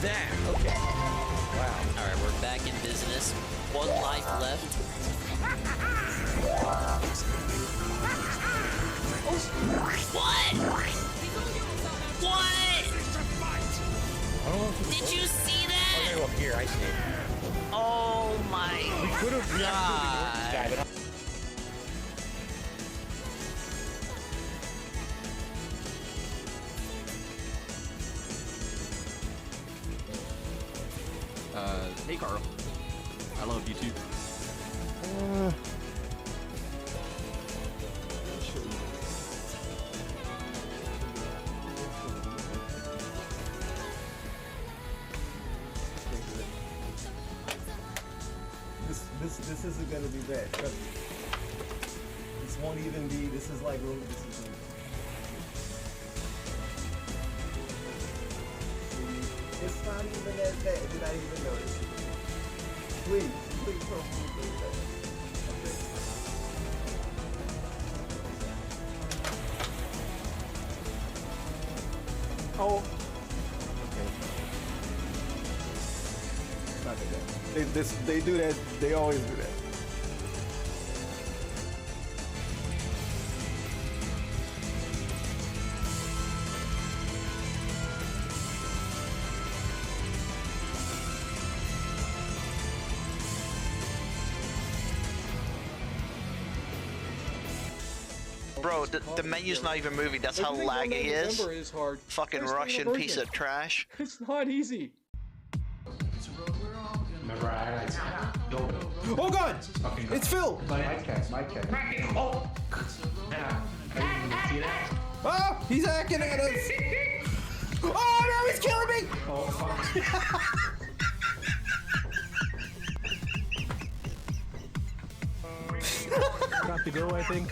that. Okay. Wow. All right, we're back in business. 1 life left. What? What? Did you see that? Okay, well, here, I see. Oh my God. Hey Carl. I love you too. This isn't gonna be bad. Trust me. This won't even be. This is like this is. It's not even that bad. Did I even notice? Please don't move that. Okay. Oh. Okay. Not that bad. They do that. They always do that. Bro, the menu's not even moving. That's how laggy it is. Is hard. Fucking Russian piece of trash. It's not easy. Remember, I Oh God! It's Phil! My cat. Oh! Yeah. See that? Ah! He's hacking at us! Oh no! He's killing me! Oh, fuck. Got to go, I think.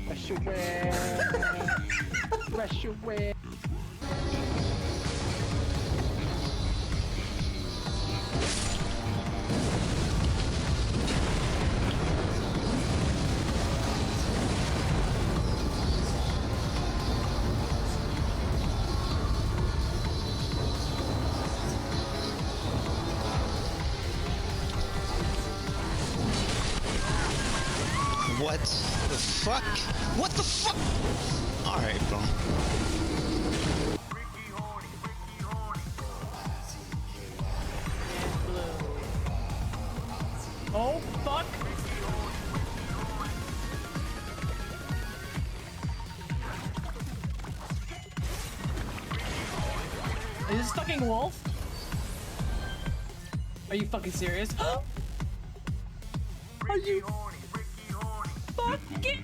Rush away. Rush away. What the fuck? What the fuck? Alright, bro. Oh, fuck! Is this fucking wolf? Are you fucking serious? Are you fucking serious?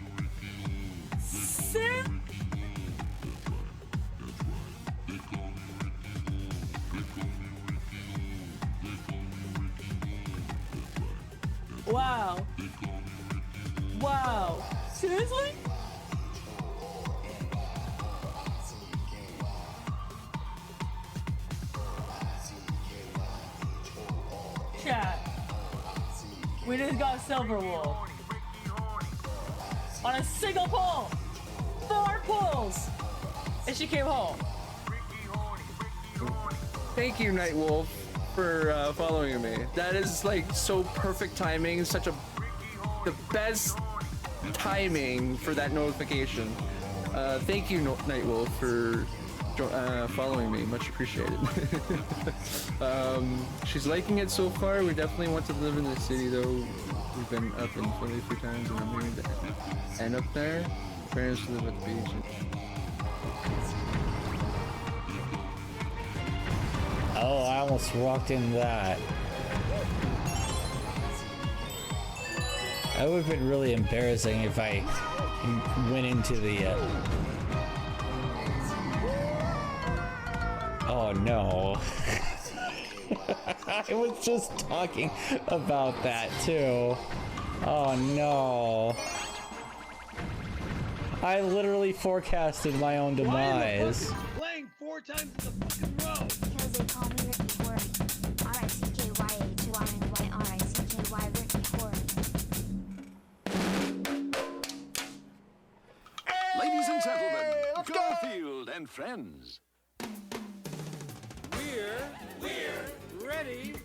Wow. Wow. Seriously? Chat. We just got Silver Wolf. On a single pull! 4 pulls! And she came home. Thank you, Nightwolf, for following me. That is like so perfect timing, the best timing for that notification. Thank you, Nightwolf, for following me. Much appreciated. She's liking it so far. We definitely want to live in the city, though. We've been up in Philly a few times, and I'm going to end up there. Parents live at the beach. Oh, I almost walked into that. That would have been really embarrassing if I went into the... Oh no. I was just talking about that too. Oh no. I literally forecasted my own demise. Playing 4 times in the fucking row. Because they call me Ricky Horton. R-I-C-K-Y-H-O-R-N-Y-R-I-C-K-Y Ricky Horton. Ladies and gentlemen, Garfield and friends. We We're ready to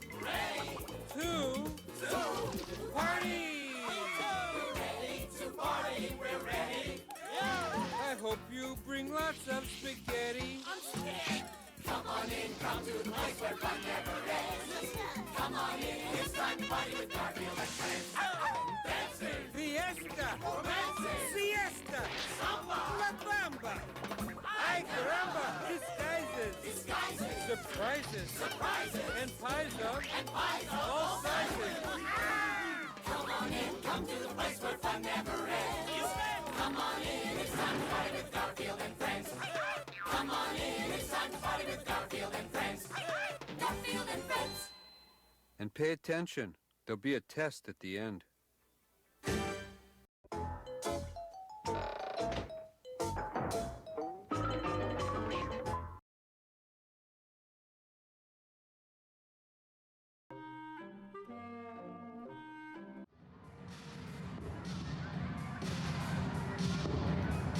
party. We're ready. I hope you bring lots of spaghetti. I'm scared. Come on in, come to the place where fun never ends. Come on in, it's time to party with Garfield and friends. Dancing, fiesta, romancing, siesta, samba, la bamba. Ay caramba, disguises, surprises, and pies of all sizes. Come on in, come to the place where fun never ends. Come on in, it's time to party with Garfield and friends. Come on in, it's time to party with Garfield and friends. Garfield and friends. And pay attention. There'll be a test at the end.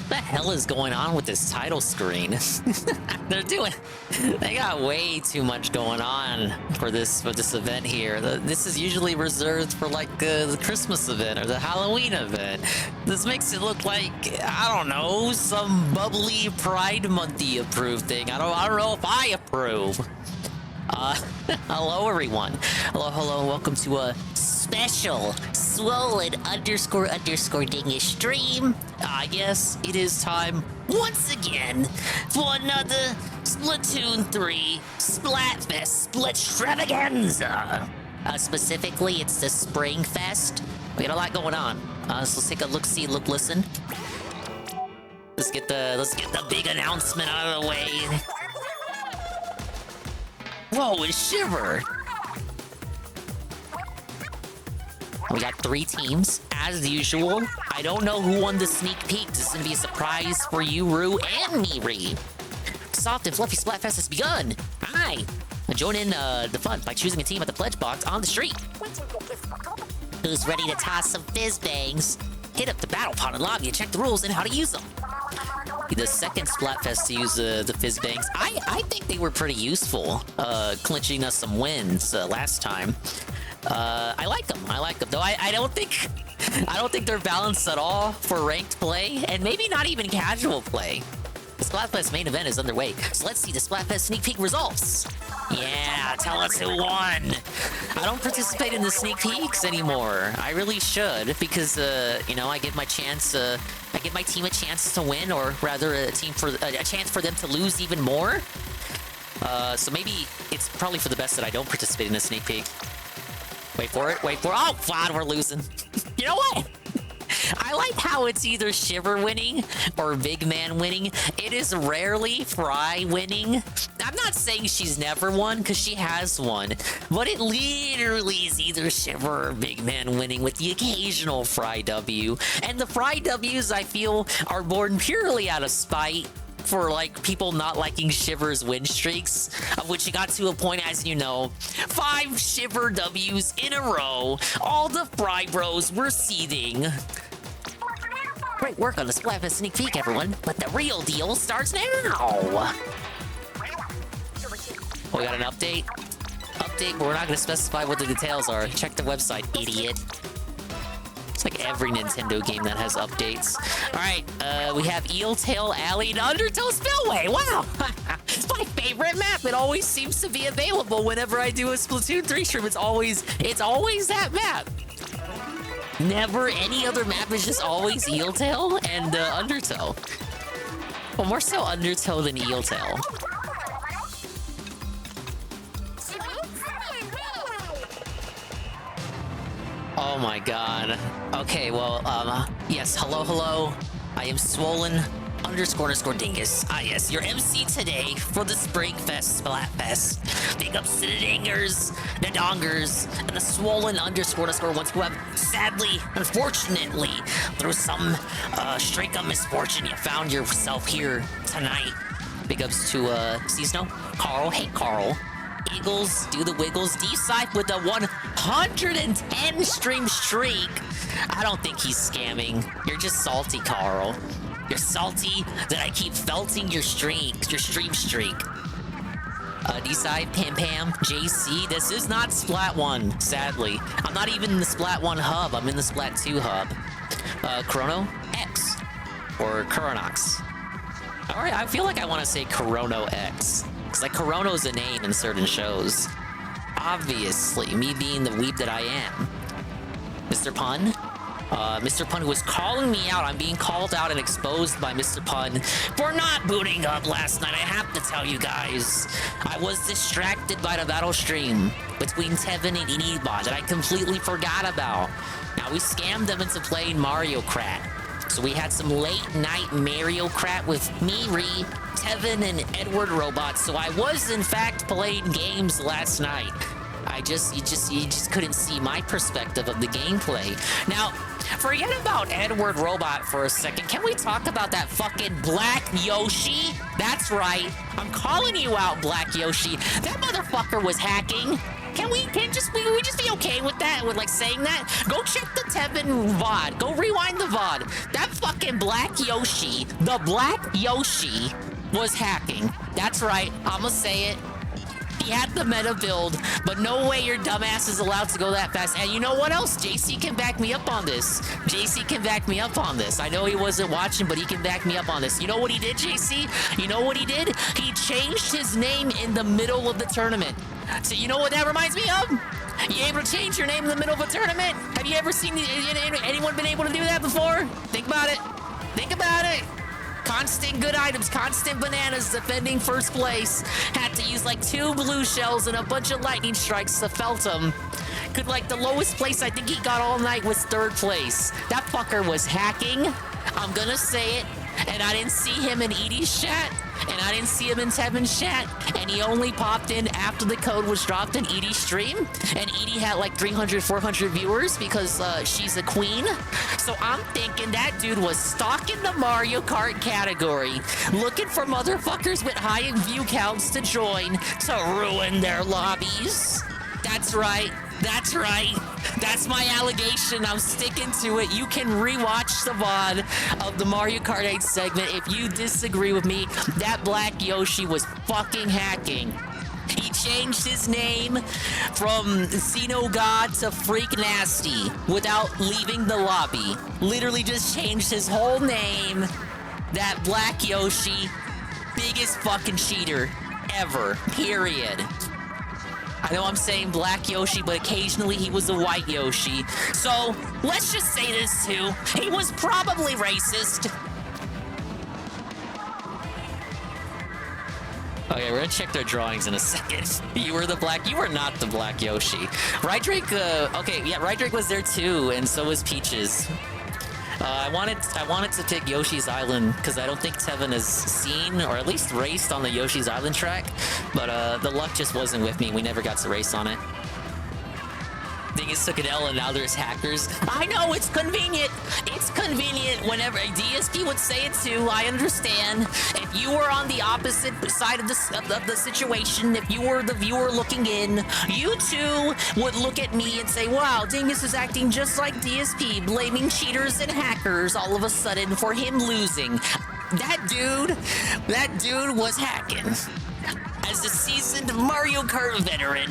What the hell is going on with this title screen? They got way too much going on for this event here. This is usually reserved for like the Christmas event or the Halloween event. This makes it look like, I don't know, some bubbly Pride Monthy approved thing. I don't know if I approve. Hello everyone. Hello, and welcome to a special swollen _ dingish stream. Yes, it is time once again for another Splatoon 3 Splatfest Splitstravaganza. Specifically, it's the Spring Fest. We got a lot going on. So let's take a look, see, look, listen. Let's get the big announcement out of the way. Whoa, it's Shiver! We got 3 teams, as usual. I don't know who won the sneak peek. This is gonna be a surprise for you, Rue, and me, Ree. Soft and Fluffy Splatfest has begun. Hi! Join in the fun by choosing a team at the pledge box on the street. Who's ready to toss some fizz bangs? Hit up the battle pod and lobby and check the rules and how to use them. The second Splatfest to use the fizz bangs. I think they were pretty useful, clinching us some wins last time. I like them, though I don't think they're balanced at all for ranked play, and maybe not even casual play. The Splatfest main event is underway, so let's see the Splatfest sneak peek results. Yeah, tell us who won. I don't participate in the sneak peeks anymore. I really should, because you know, I give my team a chance to win, or rather a chance for them to lose even more. So maybe it's probably for the best that I don't participate in the sneak peek. Wait for it. Oh, God, we're losing. You know what? I like how it's either Shiver winning or Big Man winning. It is rarely Fry winning. I'm not saying she's never won, because she has won. But it literally is either Shiver or Big Man winning, with the occasional Fry W. And the Fry Ws, I feel, are born purely out of spite for like people not liking Shiver's win streaks, of which it got to a point, as you know, 5 Shiver W's in a row. All the Fry Bros were seething. Great work on the Splatfest sneak peek, everyone, but the real deal starts now. Oh, we got an update, but we're not going to specify what the details are. Check the website, idiot. It's like every Nintendo game that has updates. All right, we have Eel Tail Alley and Undertow Spillway. Wow, it's my favorite map. It always seems to be available whenever I do a Splatoon 3 stream. It's always that map. Never any other map. Is just always Eel Tail and Undertow. Well, more so Undertow than Eel Tail. Oh my god. Okay, well, yes, hello. I am Swollen _ Dingus. Yes, your MC today for the Springfest Splatfest. Big ups to the Dingers, the Dongers, and the Swollen _ ones who have sadly, unfortunately, through some streak of misfortune, you found yourself here tonight. Big ups to Csnow, Carl. Hey, Carl. Eagles, do the wiggles. D-Scythe with a 110 stream streak. I don't think he's scamming. You're just salty, Carl. You're salty that I keep felting your stream streak. D-side, Pam Pam, JC. This is not Splat 1, sadly. I'm not even in the Splat 1 hub. I'm in the Splat 2 hub. Chrono X. Or Chronox. Alright, I feel like I want to say Chrono X. Because, like, Chrono's a name in certain shows. Obviously, me being the weeb that I am. Mr. Pun? Mr. Pun was calling me out. I'm being called out and exposed by Mr. Pun for not booting up last night. I have to tell you guys. I was distracted by the battle stream between Tevin and Enibot that I completely forgot about. Now, we scammed them into playing Mario Kart. So we had some late night Mario Kart with me, Ree, Tevin, and Edward Robot. So I was, in fact, playing games last night. You just couldn't see my perspective of the gameplay. Now, forget about Edward Robot for a second. Can we talk about that fucking Black Yoshi? That's right. I'm calling you out, Black Yoshi. That motherfucker was hacking. Can we just be okay with that? With like saying that? Go check the Tevin VOD. Go rewind the VOD. That fucking Black Yoshi, the Black Yoshi, was hacking. That's right. I'ma say it. He had the meta build, but no way your dumbass is allowed to go that fast. And you know what else? JC can back me up on this. JC can back me up on this. I know he wasn't watching, but he can back me up on this. You know what he did, JC? You know what he did? He changed his name in the middle of the tournament. So you know what that reminds me of? You able to change your name in the middle of a tournament? Have you ever seen anyone been able to do that before? Think about it. Think about it. Constant good items, constant bananas, defending first place. Had to use like 2 blue shells and a bunch of lightning strikes to felt him. Could like the lowest place I think he got all night was 3rd place. That fucker was hacking. I'm gonna say it. And I didn't see him in Edie's chat. And I didn't see him in Tevin's chat. And he only popped in after the code was dropped in Edie's stream. And Edie had like 300, 400 viewers because she's a queen. So I'm thinking that dude was stalking the Mario Kart category, looking for motherfuckers with high view counts to join to ruin their lobbies. That's right. That's right. That's my allegation. I'm sticking to it. You can rewatch the VOD of the Mario Kart 8 segment if you disagree with me. That Black Yoshi was fucking hacking. He changed his name from Csnow God to Freak Nasty without leaving the lobby. Literally just changed his whole name. That Black Yoshi, biggest fucking cheater ever, period. I know I'm saying Black Yoshi, but occasionally he was a white Yoshi. So, let's just say this too. He was probably racist. Okay, we're gonna check their drawings in a second. You were not the Black Yoshi. Right Drake, okay, yeah, Right Drake was there too, and so was Peaches. I wanted to pick Yoshi's Island because I don't think Tevin has seen or at least raced on the Yoshi's Island track, but the luck just wasn't with me. We never got to race on it. Dingus took an L and now there's hackers. I know, it's convenient. It's convenient whenever DSP would say it too. I understand. If you were on the opposite side of the situation, if you were the viewer looking in, you too would look at me and say, wow, Dingus is acting just like DSP, blaming cheaters and hackers all of a sudden for him losing. That dude was hacking. As a seasoned Mario Kart veteran,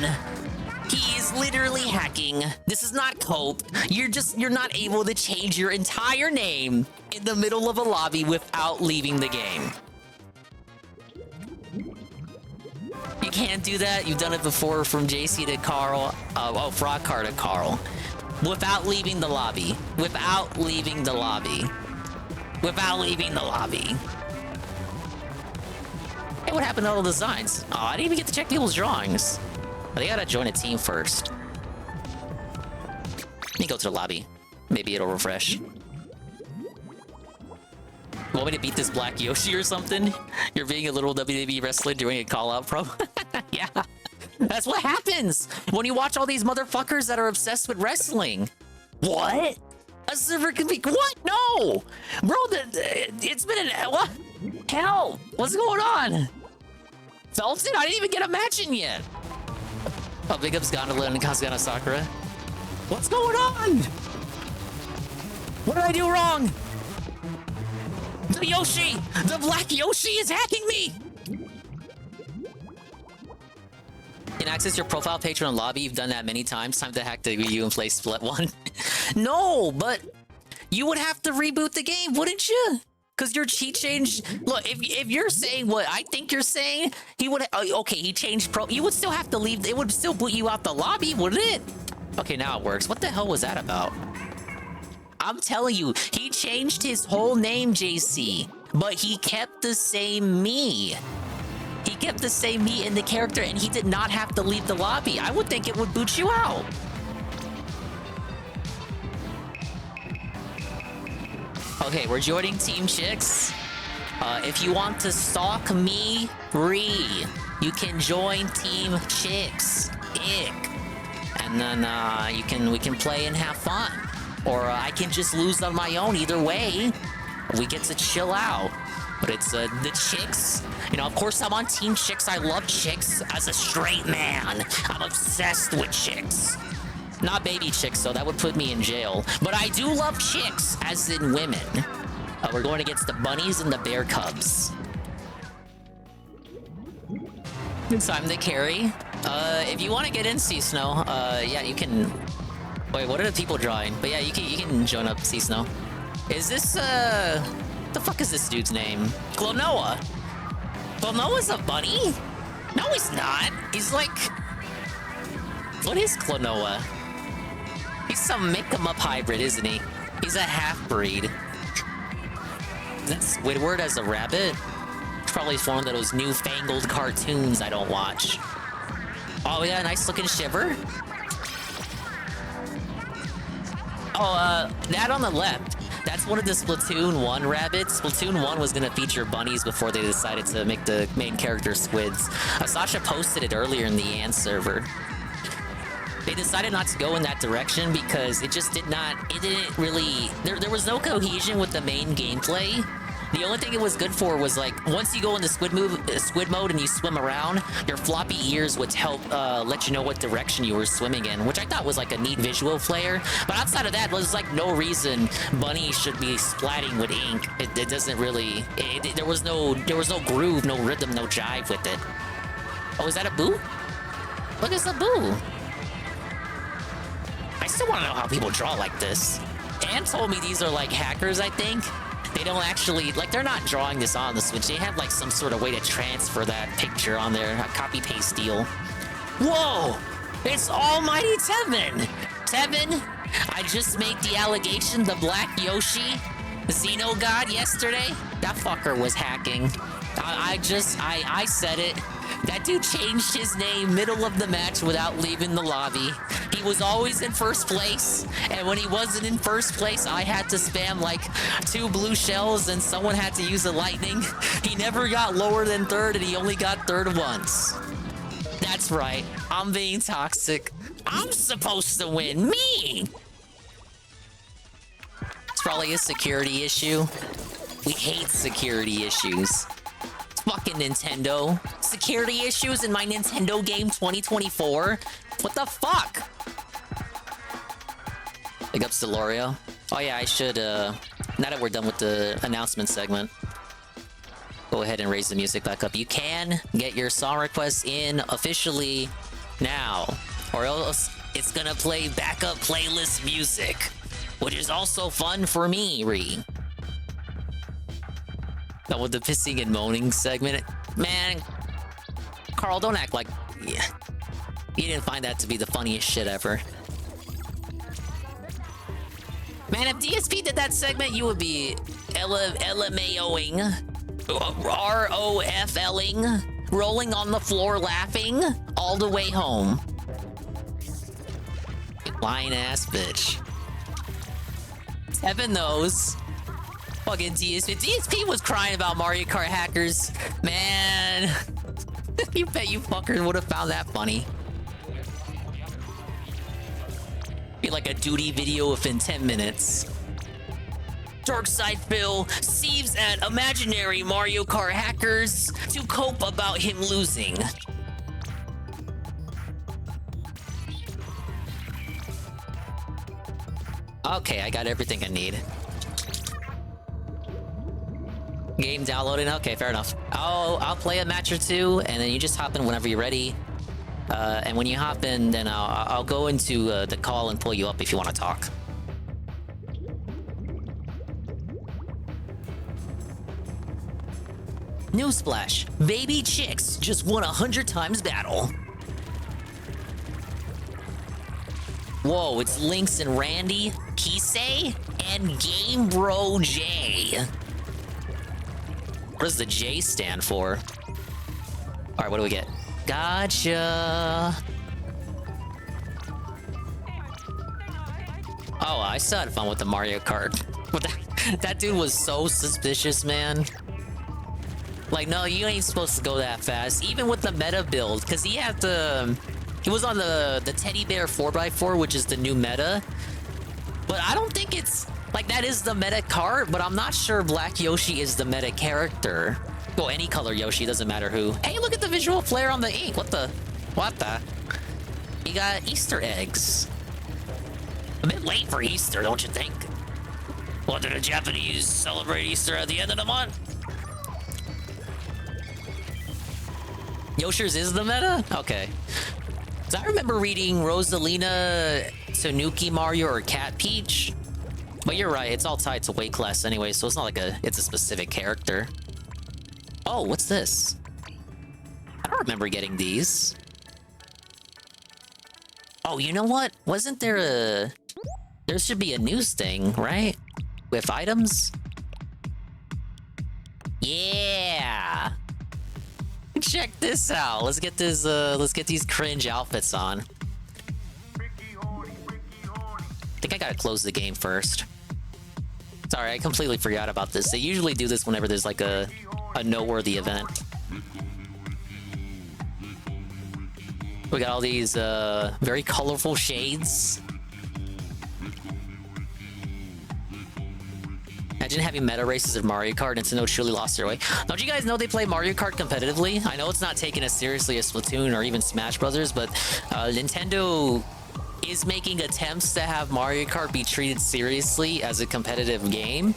he is literally hacking. This is not cope. You're not able to change your entire name in the middle of a lobby without leaving the game. You can't do that. You've done it before from JC to Carl. Frogcar to Carl. Without leaving the lobby. Without leaving the lobby. Without leaving the lobby. Hey, what happened to all the designs? Oh, I didn't even get to check people's drawings. They gotta join a team first. Let me go to the lobby. Maybe it'll refresh. You want me to beat this Black Yoshi or something? You're being a little WWE wrestler doing a call-out pro? Yeah. That's what happens when you watch all these motherfuckers that are obsessed with wrestling. What? A server can be... What? No! Bro, it's been an... What? Hell! What's going on? Felton? I didn't even get a match in yet. Oh, big ups Gondola and Kazugana Sakura. What's going on? What did I do wrong? The Yoshi! The Black Yoshi is hacking me! You can access your profile page from the lobby. You've done that many times. Time to hack the Wii U and play Split 1. No, but you would have to reboot the game, wouldn't you? Because he changed. Look, if you're saying what I think you're saying, he would. Okay, he changed pro. You would still have to leave. It would still boot you out the lobby, wouldn't it? Okay, now it works. What the hell was that about? I'm telling you, he changed his whole name, JC, but he kept the same me. He kept the same me in the character, and he did not have to leave the lobby. I would think it would boot you out. Okay, we're joining Team Chicks. If you want to stalk me, you can join Team Chicks. And then we can play and have fun. Or I can just lose on my own. Either way, we get to chill out. But it's the Chicks. You know, of course I'm on Team Chicks. I love chicks as a straight man. I'm obsessed with chicks. Not baby chicks, though. That would put me in jail. But I do love chicks, as in women. We're going against the bunnies and the bear cubs. It's time to carry. If you want to get in Csnow, yeah, you can... Wait, what are the people drawing? But yeah, you can join up Csnow. Is this, the fuck is this dude's name? Csnow. Clonoa's a bunny? No, he's not. He's like... What is Csnow? He's some make-em-up hybrid, isn't he? He's a half-breed. That's Squidward as a rabbit? It's probably from one of those newfangled cartoons I don't watch. Oh yeah, nice-looking shiver. Oh, that on the left. That's one of the Splatoon 1 rabbits. Splatoon 1 was gonna feature bunnies before they decided to make the main character squids. Sasha posted it earlier in the Ant server. They decided not to go in that direction because it just didn't really... There was no cohesion with the main gameplay. The only thing it was good for was, like, once you go into squid mode and you swim around, your floppy ears would help let you know what direction you were swimming in, which I thought was, like, a neat visual flair. But outside of that, there's, like, no reason bunnies should be splatting with ink. It doesn't really... there was no groove, no rhythm, no jive with it. Oh, is that a boo? Look, it's a boo. I still want to know how people draw like this. Anne told me these are like hackers, I think. They don't actually, like, they're not drawing this on the Switch. They have, like, some sort of way to transfer that picture on their copy-paste deal. Whoa! It's Almighty Tevin! Tevin, I just made the allegation the Black Yoshi, Xeno God, yesterday. That fucker was hacking. I said it. That dude changed his name middle of the match without leaving the lobby. He was always in first place, and when he wasn't in first place, I had to spam like 2 blue shells and someone had to use a lightning. He never got lower than third, and he only got third once. That's right, I'm being toxic. I'm supposed to win, me! It's probably a security issue. We hate security issues. Fucking Nintendo. Security issues in my Nintendo game 2024? What the fuck? Big ups to Lorio. Oh yeah, I should, now that we're done with the announcement segment, go ahead and raise the music back up. You can get your song requests in officially now, or else it's gonna play backup playlist music, which is also fun for me, Now with the pissing and moaning segment, man, Carl, don't act like you didn't find that to be the funniest shit ever. Man, if DSP did that segment, you would be LMAOing, ROFLing, rolling on the floor laughing all the way home. Lying ass bitch. Heaven knows. Fucking DSP. DSP was crying about Mario Kart hackers. Man. You bet you fuckers would have found that funny. Be like a duty video within 10 minutes. Darkside Phil sieves at imaginary Mario Kart hackers to cope about him losing. Okay, I got everything I need. Game downloading? Okay, fair enough. I'll play a match or two, and then you just hop in whenever you're ready. And when you hop in, then I'll go into the call and pull you up if you want to talk. Newsflash: Baby Chicks just won 100 times battle. Whoa, it's Lynx and Randy, Kisei, and Game Bro J. What does the J stand for? Alright, what do we get? Gotcha. Oh, I still had fun with the Mario Kart. But that dude was so suspicious, man. Like, no, you ain't supposed to go that fast. Even with the meta build, because he had the... He was on the Teddy Bear 4x4, which is the new meta. But I don't think it's... Like, that is the meta cart, but I'm not sure Black Yoshi is the meta character. Well, any color Yoshi, doesn't matter who. Hey, look at the visual flare on the ink. What the... What the... You got Easter eggs. A bit late for Easter, don't you think? What, do the Japanese celebrate Easter at the end of the month? Yoshi's is the meta? Okay. So I remember reading Rosalina, Tanuki Mario, or Cat Peach. But you're right, it's all tied to weight class anyway, so it's not like it's a specific character. Oh, what's this? I don't remember getting these. Oh, you know what? Wasn't there a... There should be a news thing, right? With items? Yeah! Check this out. Let's get this, let's get these cringe outfits on. I think I gotta close the game first. Sorry, I completely forgot about this. They usually do this whenever there's like a noteworthy event. We got all these very colorful shades. Imagine having meta races of Mario Kart. Nintendo truly lost their way. Don't you guys know they play Mario Kart competitively? I know it's not taken as seriously as Splatoon or even Smash Brothers, but Nintendo is making attempts to have Mario Kart be treated seriously as a competitive game.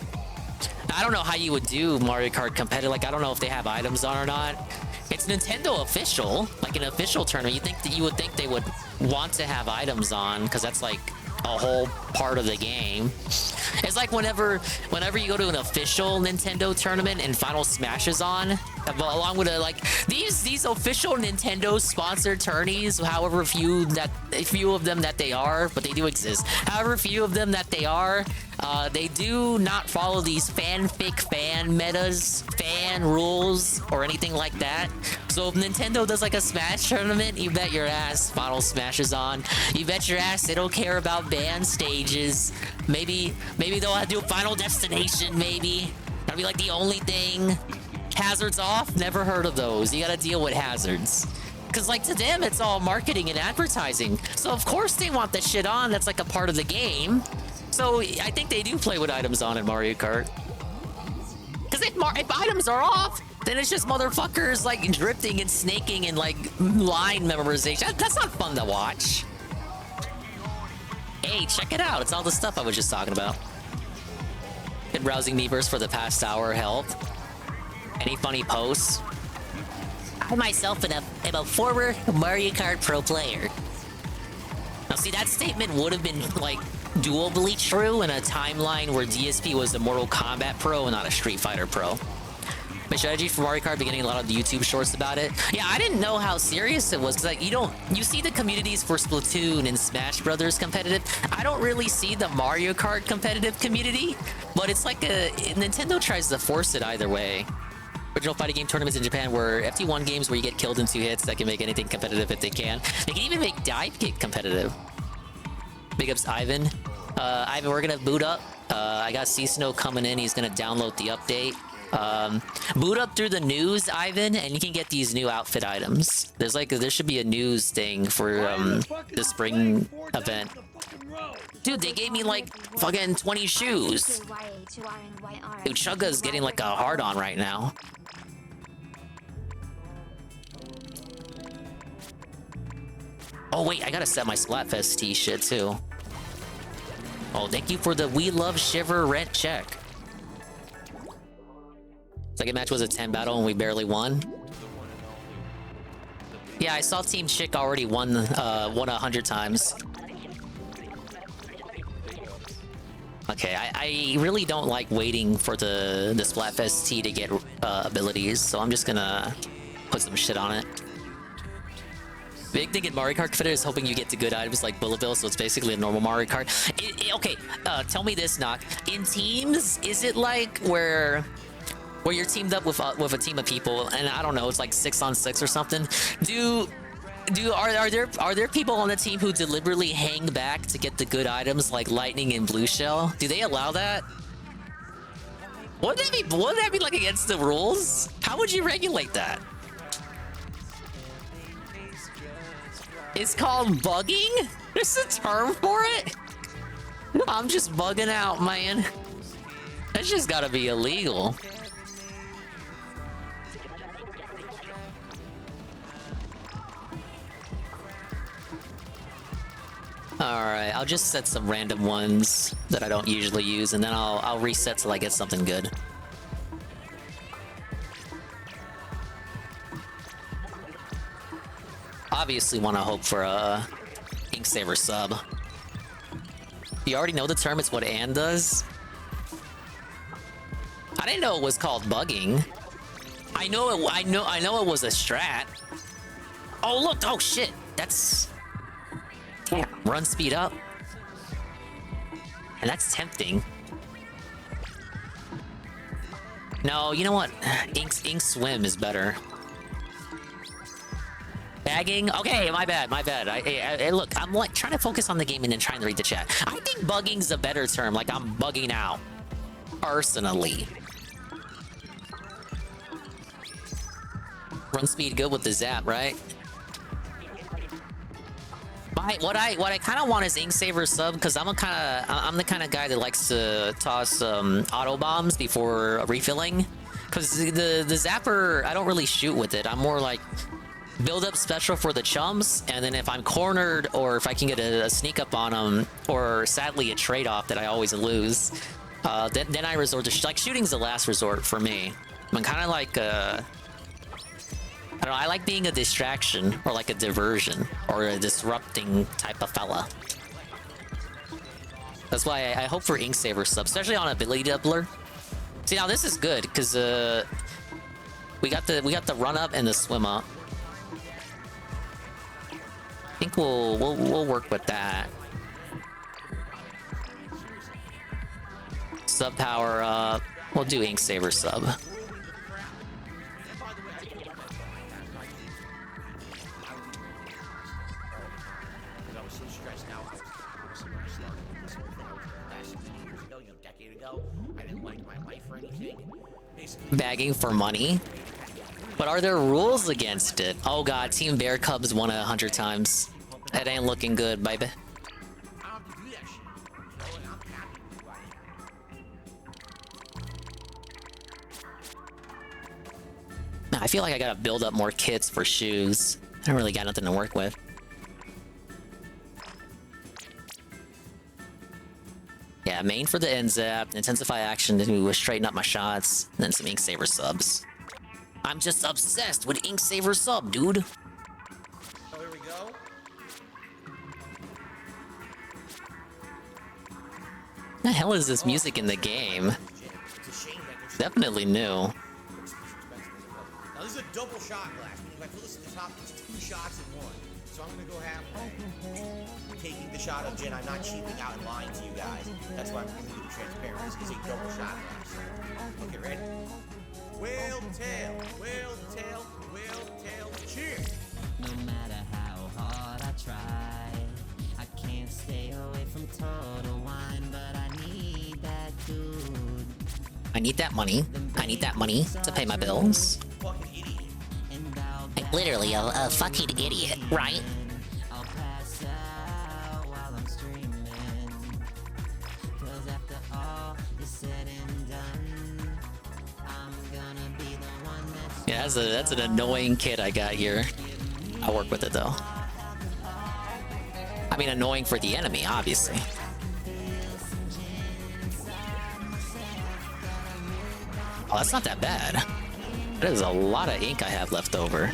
I don't know how you would do Mario Kart competitive. Like, I don't know if they have items on or not. It's Nintendo official, like an official tournament. You would think they would want to have items on, because that's like a whole part of the game. It's like whenever you go to an official Nintendo tournament and Final Smash is on, along with these official Nintendo sponsored tourneys, however few of them that they are, but they do exist. However few of them that they are, they do not follow these fanfic fan metas, fan rules, or anything like that. So if Nintendo does like a Smash tournament, you bet your ass Final Smash is on. You bet your ass they don't care about band stages. Maybe they'll do a Final Destination, maybe. That'll be like the only thing. Hazards off? Never heard of those. You gotta deal with hazards. Because like to them, it's all marketing and advertising. So of course they want the shit on that's like a part of the game. So I think they do play with items on in Mario Kart. Because if items are off, then it's just motherfuckers like drifting and snaking and like line memorization. That's not fun to watch. Hey, check it out. It's all the stuff I was just talking about. Been browsing Miiverse for the past hour helped. Any funny posts? I myself am a former Mario Kart pro player. Now see, that statement would have been like dually true in a timeline where DSP was a Mortal Kombat pro and not a Street Fighter pro. My strategy for Mario Kart, beginning a lot of the YouTube shorts about it. Yeah, I didn't know how serious it was, because like you see the communities for Splatoon and Smash Brothers competitive. I don't really see the Mario Kart competitive community, but it's like Nintendo tries to force it either way. Original fighting game tournaments in Japan were FT1 games where you get killed in 2 hits that can make anything competitive if they can. They can even make dive kick competitive. Big ups Ivan. Ivan, we're gonna boot up. I got Csnow coming in. He's gonna download the update. Boot up through the news, Ivan, and you can get these new outfit items. There should be a news thing for the spring event. Dude, they gave me like fucking 20 shoes. Dude, Chugga's getting like a hard on right now. Oh wait, I gotta set my Splatfest tee shit too. Oh, thank you for the We Love Shiver rent check. Second match was a 10 battle and we barely won. Yeah, I saw Team Chick already won 100 times. Okay, I really don't like waiting for the Splatfest T to get abilities, so I'm just gonna put some shit on it. Big thing in Mario Kart Confederate is hoping you get the good items like Bulletville, so it's basically a normal Mario Kart. Okay, tell me this, Knock. In teams, is it like where you're teamed up with a team of people, and I don't know, it's like 6-on-6 or something? Are there people on the team who deliberately hang back to get the good items like Lightning and Blue Shell? Do they allow that? Wouldn't that be like against the rules? How would you regulate that? It's called bugging? There's a term for it? I'm just bugging out, man. That's just gotta be illegal. Alright, I'll just set some random ones that I don't usually use, and then I'll reset till I get something good. Obviously want to hope for a Inksaver sub. You already know the term, it's what Ann does? I didn't know it was called bugging. I know it was a strat. Oh look, oh shit, that's... Damn, run speed up. And that's tempting. No, you know what? Ink swim is better. Bagging? Okay, my bad. Look, I'm like trying to focus on the game and then trying to read the chat. I think bugging's a better term, like I'm bugging out. Personally. Run speed good with the zap, right? What I kind of want is Inksaver sub, because I'm the kind of guy that likes to toss auto bombs before refilling. Because the zapper, I don't really shoot with it. I'm more like build up special for the chumps, and then if I'm cornered or if I can get a sneak up on them, or sadly a trade off that I always lose, then I resort to like shooting's the last resort for me. I'm kind of like I don't know, I like being a distraction, or like a diversion, or a disrupting type of fella. That's why I hope for Inksaver sub, especially on ability doubler. See, now this is good, because we got the run up and the swim up. I think we'll work with that. Sub power up. We'll do Inksaver sub. Bagging for money? But are there rules against it? Oh god, Team Bear Cubs won 100 times. That ain't looking good, baby. I feel like I gotta build up more kits for shoes. I don't really got nothing to work with. Yeah, main for the end zap, intensify action to straighten up my shots, and then some Inksaver subs. I'm just obsessed with Inksaver sub, dude. Oh, here we go. The hell is this music in the game? Definitely new. Now this is a double shot glass. If I fill this at the top, it's 2 shots in one. So I'm gonna go halfway. Taking the shot of gin, I'm not cheaping out and lying to you guys. That's why I'm giving you the transparency. It's a double shot glass. Okay, ready? Whale tail, cheers! No matter how hard I try, I can't stay away from total wine, but I need that good. I need that money. I need that money to pay my bills. Fucking idiot. Like literally a fucking idiot, right? I'll pass out while I'm streaming, 'cause after all is said and done, I'm gonna be the one that's... Yeah, that's an annoying kid I got here. I'll work with it though. I mean, annoying for the enemy, obviously. Oh, that's not that bad. That is a lot of ink I have left over.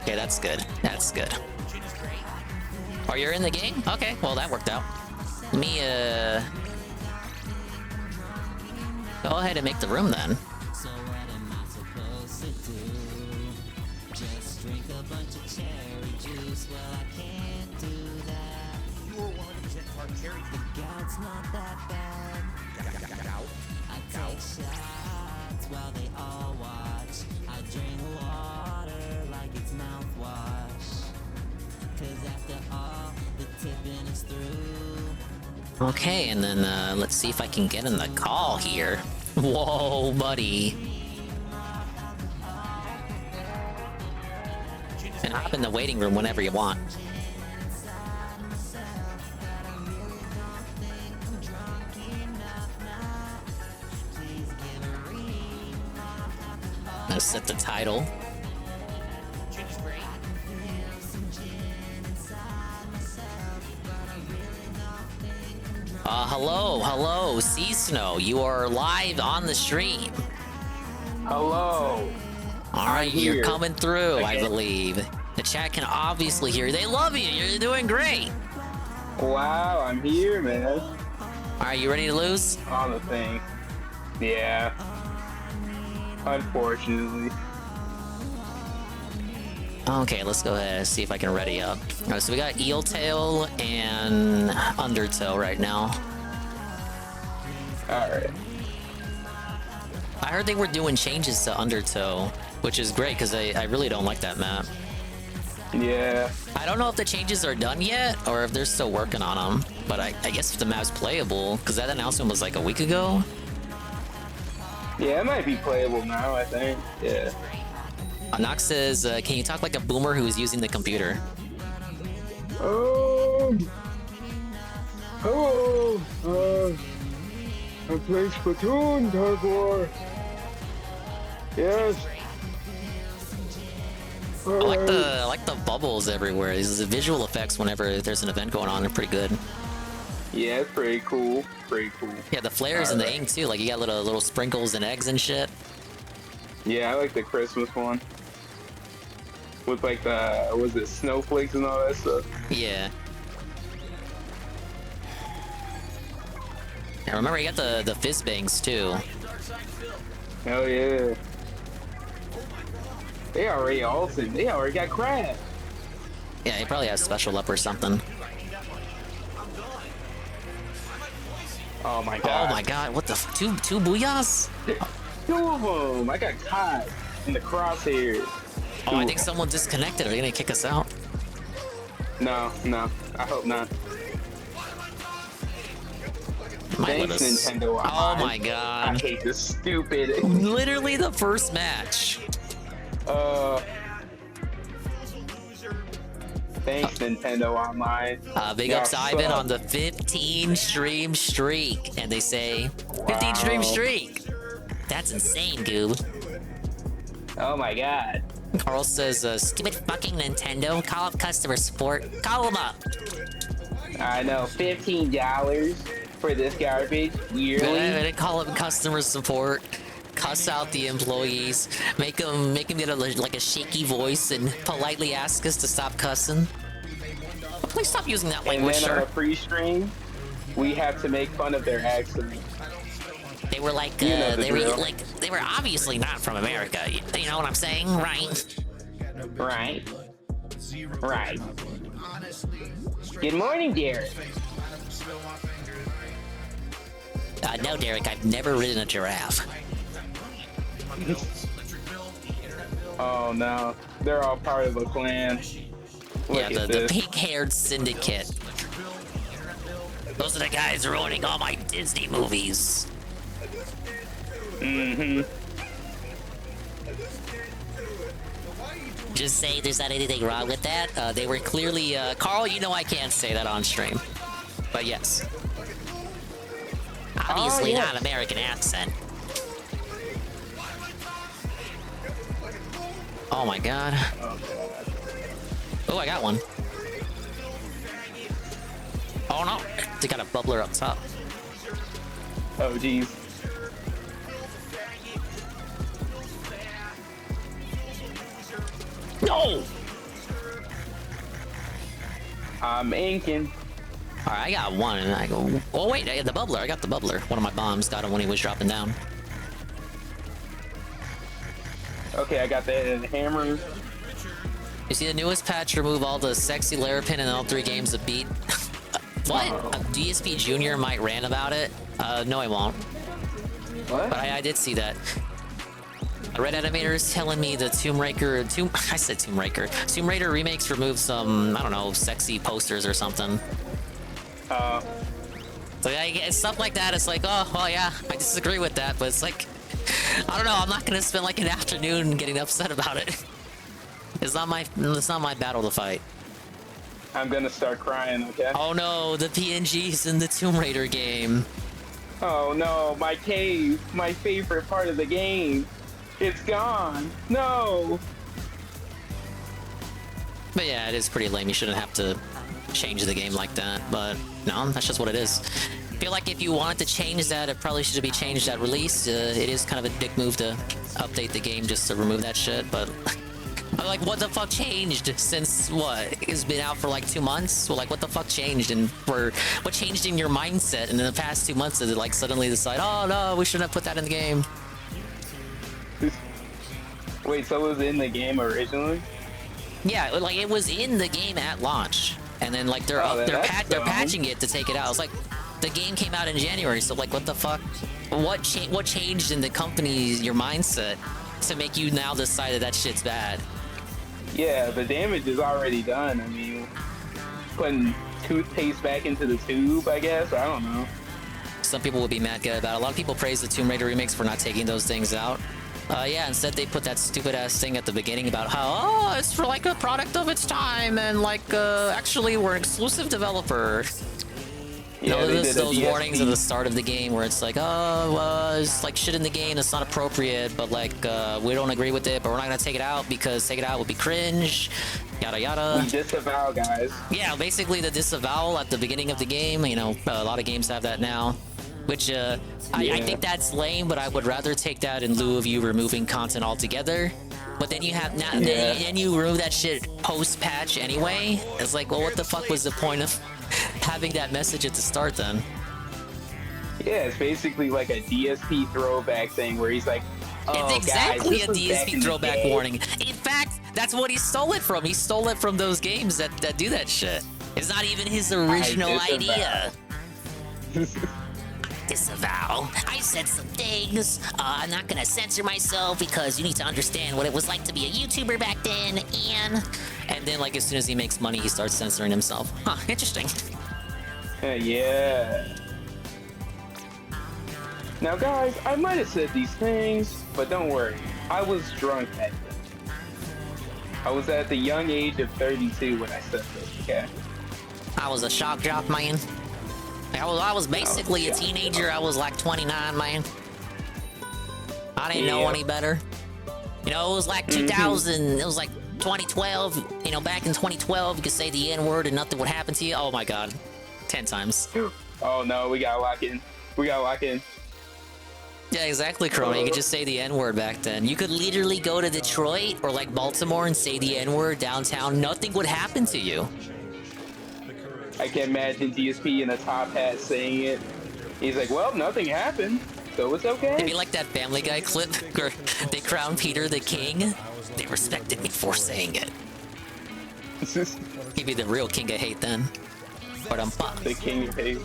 Okay, that's good. That's good. Oh, you're in the game? Okay, well, that worked out. Let me, go ahead and make the room then. So what am I supposed to do? Just drink a bunch of cherry juice? Well, I can't do that. You're 100% part cherry. The gout's not that bad. I take shots while they all watch. I drink water like it's mouthwash. 'Cause after all, the tipping is through. Okay, and then, let's see if I can get in the call here. Whoa, buddy. And hop in the waiting room whenever you want. Let's set the title. Hello, Csnow. You are live on the stream. Hello. All right, you're here. coming through, I Okay. believe. The chat can obviously hear you. They love you. You're doing great. Wow, I'm here, man. All right, you ready to lose? On the thing. Yeah. Unfortunately. Okay, let's go ahead and see if I can ready up. All right, so we got Eel Tail and Undertow right now. Alright. I heard they were doing changes to Undertow, which is great because I really don't like that map. Yeah. I don't know if the changes are done yet or if they're still working on them, but I guess if the map's playable, because that announcement was like a week ago. Yeah, it might be playable now, I think. Yeah. Nox says, can you talk like a boomer who is using the computer? Oh. Hello. I play Splatoon, Dark War. Yes. I like the bubbles everywhere. These are the visual effects whenever there's an event going on. They're pretty good. Yeah, it's pretty cool. Pretty cool. Yeah, the flares and the ink too. Like you got little sprinkles and eggs and shit. Yeah, I like the Christmas one. With like the, was it snowflakes and all that stuff? Yeah. Yeah, remember you got the fizz bangs too. Hell yeah. They already ulted. They already got crab. Yeah, he probably has special up or something. Oh my god. Oh my god, what the two booyahs? Two of them. I got caught in the crosshairs. Oh, I think someone disconnected. Are they gonna kick us out? No, I hope not. Thanks, Nintendo. Oh my god. I hate this stupid. Literally the first match. Thanks, Nintendo Online. Big Y'all ups Ivan suck. on the 15 stream streak. And they say, 15 stream streak. That's insane, Goob. Oh my god. Carl says, stupid fucking Nintendo. Call up customer support. Call them up. I know, $15 for this garbage yearly. I didn't call up customer support. Cuss out the employees. Make them get like a shaky voice and politely ask us to stop cussing. Please stop using that And language, then on a sir. free stream, we have to make fun of their accent. They were like, You know the they were drill. like, they were obviously not from America. You know what I'm saying, right? Right. Right. Good morning, Derek. No, Derek, I've never ridden a giraffe. Oh no, they're all part of a clan. Look Yeah, at the this. pink-haired syndicate. Those are the guys ruining all my Disney movies. Mm-hmm. Just say there's not anything wrong with that. They were clearly, Carl, you know I can't say that on stream. But yes. Obviously yes. not American accent. Oh my god. Oh, I got one. Oh no, they got a bubbler up top. Oh geez. No! I'm inking. All right, I got one, and I go. Oh wait, I got the bubbler. I got the bubbler. One of my bombs got him when he was dropping down. Okay, I got the hammer. You see the newest patch remove all the sexy Larapin in all 3 games of beat. What? DSP Junior might rant about it. No, I won't. What? But I did see that. A Red Animator is telling me the Tomb Raider remakes removed some, I don't know, sexy posters or something. So yeah, stuff like that. It's like, oh, well, yeah, I disagree with that, but it's like, I don't know. I'm not gonna spend like an afternoon getting upset about it. It's not my battle to fight. I'm gonna start crying. Okay. Oh no, the PNGs in the Tomb Raider game. Oh no, my cave, my favorite part of the game. It's gone. No. But yeah, it is pretty lame. You shouldn't have to change the game like that. But no, that's just what it is. I feel like if you wanted to change that, it probably should be changed at release. It is kind of a dick move to update the game just to remove that shit. But I'm like, what the fuck changed since what? It's been out for like 2 months. Well, like, what the fuck changed? And what changed in your mindset in the past 2 months? Did it like suddenly decide, oh no, we shouldn't have put that in the game? Wait, so it was in the game originally? Yeah, like it was in the game at launch, and then like they're patching it to take it out. It's like the game came out in January, so like what the fuck? What changed in the company's your mindset to make you now decide that shit's bad? Yeah, the damage is already done. I mean, putting toothpaste back into the tube, I guess. I don't know. Some people would be mad good about it. A lot of people praise the Tomb Raider remakes for not taking those things out. Yeah, instead they put that stupid ass thing at the beginning about how, oh, it's for like a product of its time, and like, actually we're an exclusive developer. You know, those warnings at the start of the game where it's like, oh, it's like shit in the game that's not appropriate, but like, we don't agree with it, but we're not gonna take it out because take it out would be cringe, yada yada. We disavow, guys. Yeah, basically the disavowal at the beginning of the game. You know, a lot of games have that now. Which, I think that's lame, but I would rather take that in lieu of you removing content altogether. But then you have then you remove that shit post-patch anyway. It's like, well, what the fuck was the point of having that message at the start then? Yeah, it's basically like a DSP throwback thing where he's like, oh, it's exactly guys, a DSP throwback warning. In fact, that's what he stole it from. He stole it from those games that do that shit. It's not even his original idea. Disavow. I said some things. I'm not gonna censor myself because you need to understand what it was like to be a YouTuber back then, and then like as soon as he makes money, he starts censoring himself. Huh, interesting. Yeah. Now guys, I might have said these things, but don't worry. I was drunk back then. I was at the young age of 32 when I said this, okay? I was a shock jock, man. I was basically a teenager. I was like 29, man. I didn't know any better. You know, it was like 2000. It was like 2012. You know, back in 2012, you could say the N-word and nothing would happen to you. Oh my god. 10 times. Oh no, we gotta lock in. We gotta lock in. Yeah, exactly, Crony. You could just say the N-word back then. You could literally go to Detroit or like Baltimore and say the N-word downtown. Nothing would happen to you. I can imagine DSP in a top hat saying it. He's like, well, nothing happened, so it's okay. It'd be like that Family Guy clip where they crown Peter the king. They respected me for saying it. He'd be the real king of hate then. But I'm the king of hate.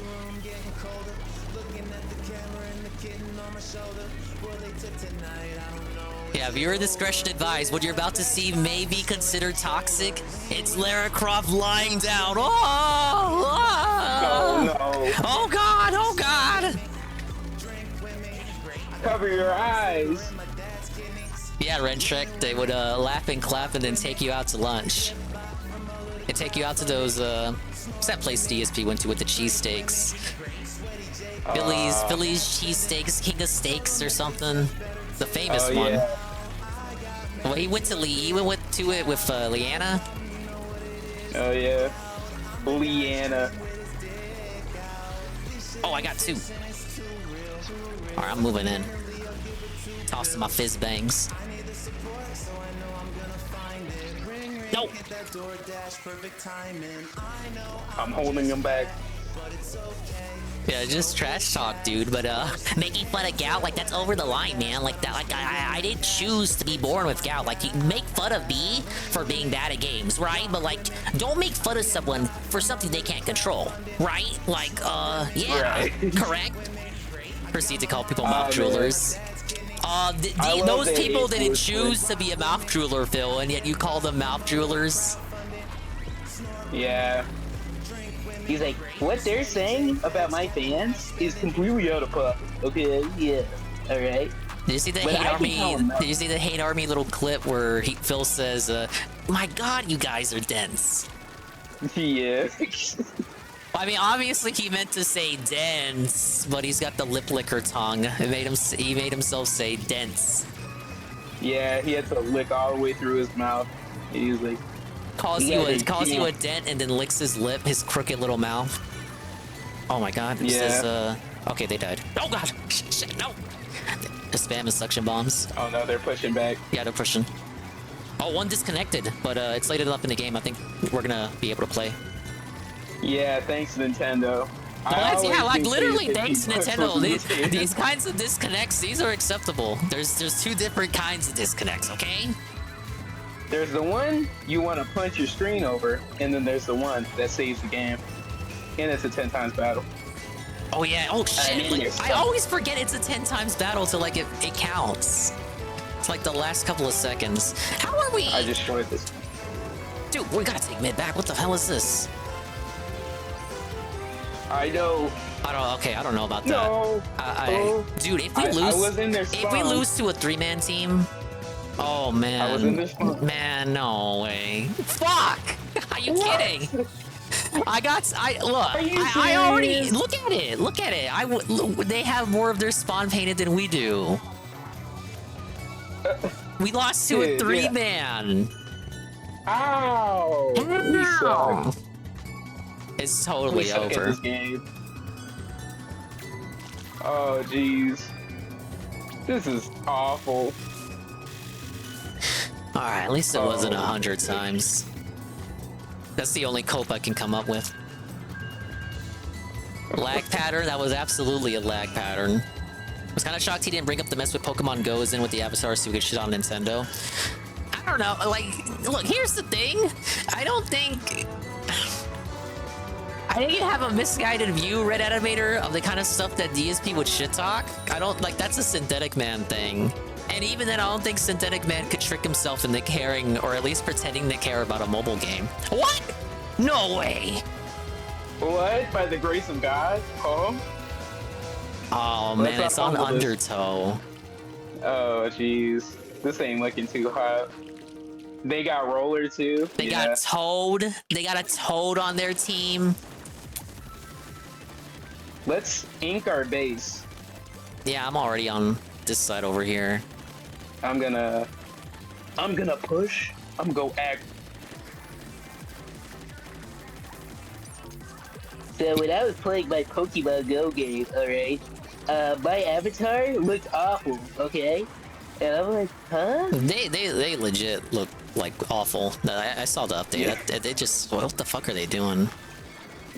Yeah, viewer discretion advised. What you're about to see may be considered toxic. It's Lara Croft lying down. Oh, no. Oh god, oh god. Cover your eyes. Yeah, Red Trek, they would laugh and clap and then take you out to lunch. They take you out to those, what's that place DSP went to with the cheesesteaks? Philly's cheesesteaks, King of Steaks or something. The famous one. Yeah. Well, he went to to it with Leanna. Oh yeah, Leanna. Oh, I got 2. All right, I'm moving in. Tossing my fizz bangs. No. I'm holding him back. Yeah, just trash talk, dude. But making fun of gout, like that's over the line, man. Like that, like I didn't choose to be born with gout. Like you make fun of me for being bad at games, right? But like, don't make fun of someone for something they can't control, right? Like, yeah, correct. Proceed to call people mouth droolers. Those people didn't choose to be a mouth drooler, Phil, and yet you call them mouth droolers. Yeah. He's like, what they're saying about my fans is completely out of pocket. Okay, yeah, all right. Did you see the hate army? Did you see the hate army little clip where Phil says, "My God, you guys are dense." Yeah. I mean, obviously he meant to say dense, but he's got the lip licker tongue. He made himself say dense. Yeah, he had to lick all the way through his mouth. He was like, calls you a dent and then licks his lip, his crooked little mouth. Oh my God. It says, okay, they died. Oh God. Shit, no. The spam is suction bombs. Oh no, they're pushing back. Yeah, they're pushing. Oh, one disconnected, but it's later up in the game. I think we're gonna be able to play. Yeah, thanks Nintendo. Yeah, like literally thanks Nintendo. These kinds of disconnects, these are acceptable. There's two different kinds of disconnects, okay? There's the one you want to punch your screen over, and then there's the one that saves the game. And it's a 10 times battle. Oh yeah, oh shit. I always forget it's a 10 times battle till like it counts. It's like the last couple of seconds. How are we? I just showed this. Dude, we gotta take mid back. What the hell is this? I know. I don't know about that. No. Dude, if we lose to a 3-man team, oh man. I was in this one. Man, no way. Fuck! Are you kidding? I already look at it. They have more of their spawn painted than we do. We lost to a 3-man. Ow! No. It's totally over. Oh jeez. This is awful. Alright, at least it wasn't 100 times. That's the only cope I can come up with. Lag pattern? That was absolutely a lag pattern. I was kind of shocked he didn't bring up the mess with Pokemon Go's in with the Avatar so we could shit on Nintendo. I don't know, like, look, here's the thing. I think you have a misguided view, Red Animator, of the kind of stuff that DSP would shit talk. That's a Synthetic Man thing. And even then, I don't think Synthetic Man could trick himself into caring, or at least pretending to care about a mobile game. What? No way! What? By the grace of God? Oh? Oh man, it's on Undertow. Oh jeez. This ain't looking too hot. They got Roller too. They got Toad. They got a Toad on their team. Let's ink our base. Yeah, I'm already on this side over here. I'm gonna push. I'm gonna act. So when I was playing my Pokemon Go game, alright, my avatar looked awful, okay? And I'm like, huh? They legit look like awful. I saw the update. Yeah. They just, what the fuck are they doing?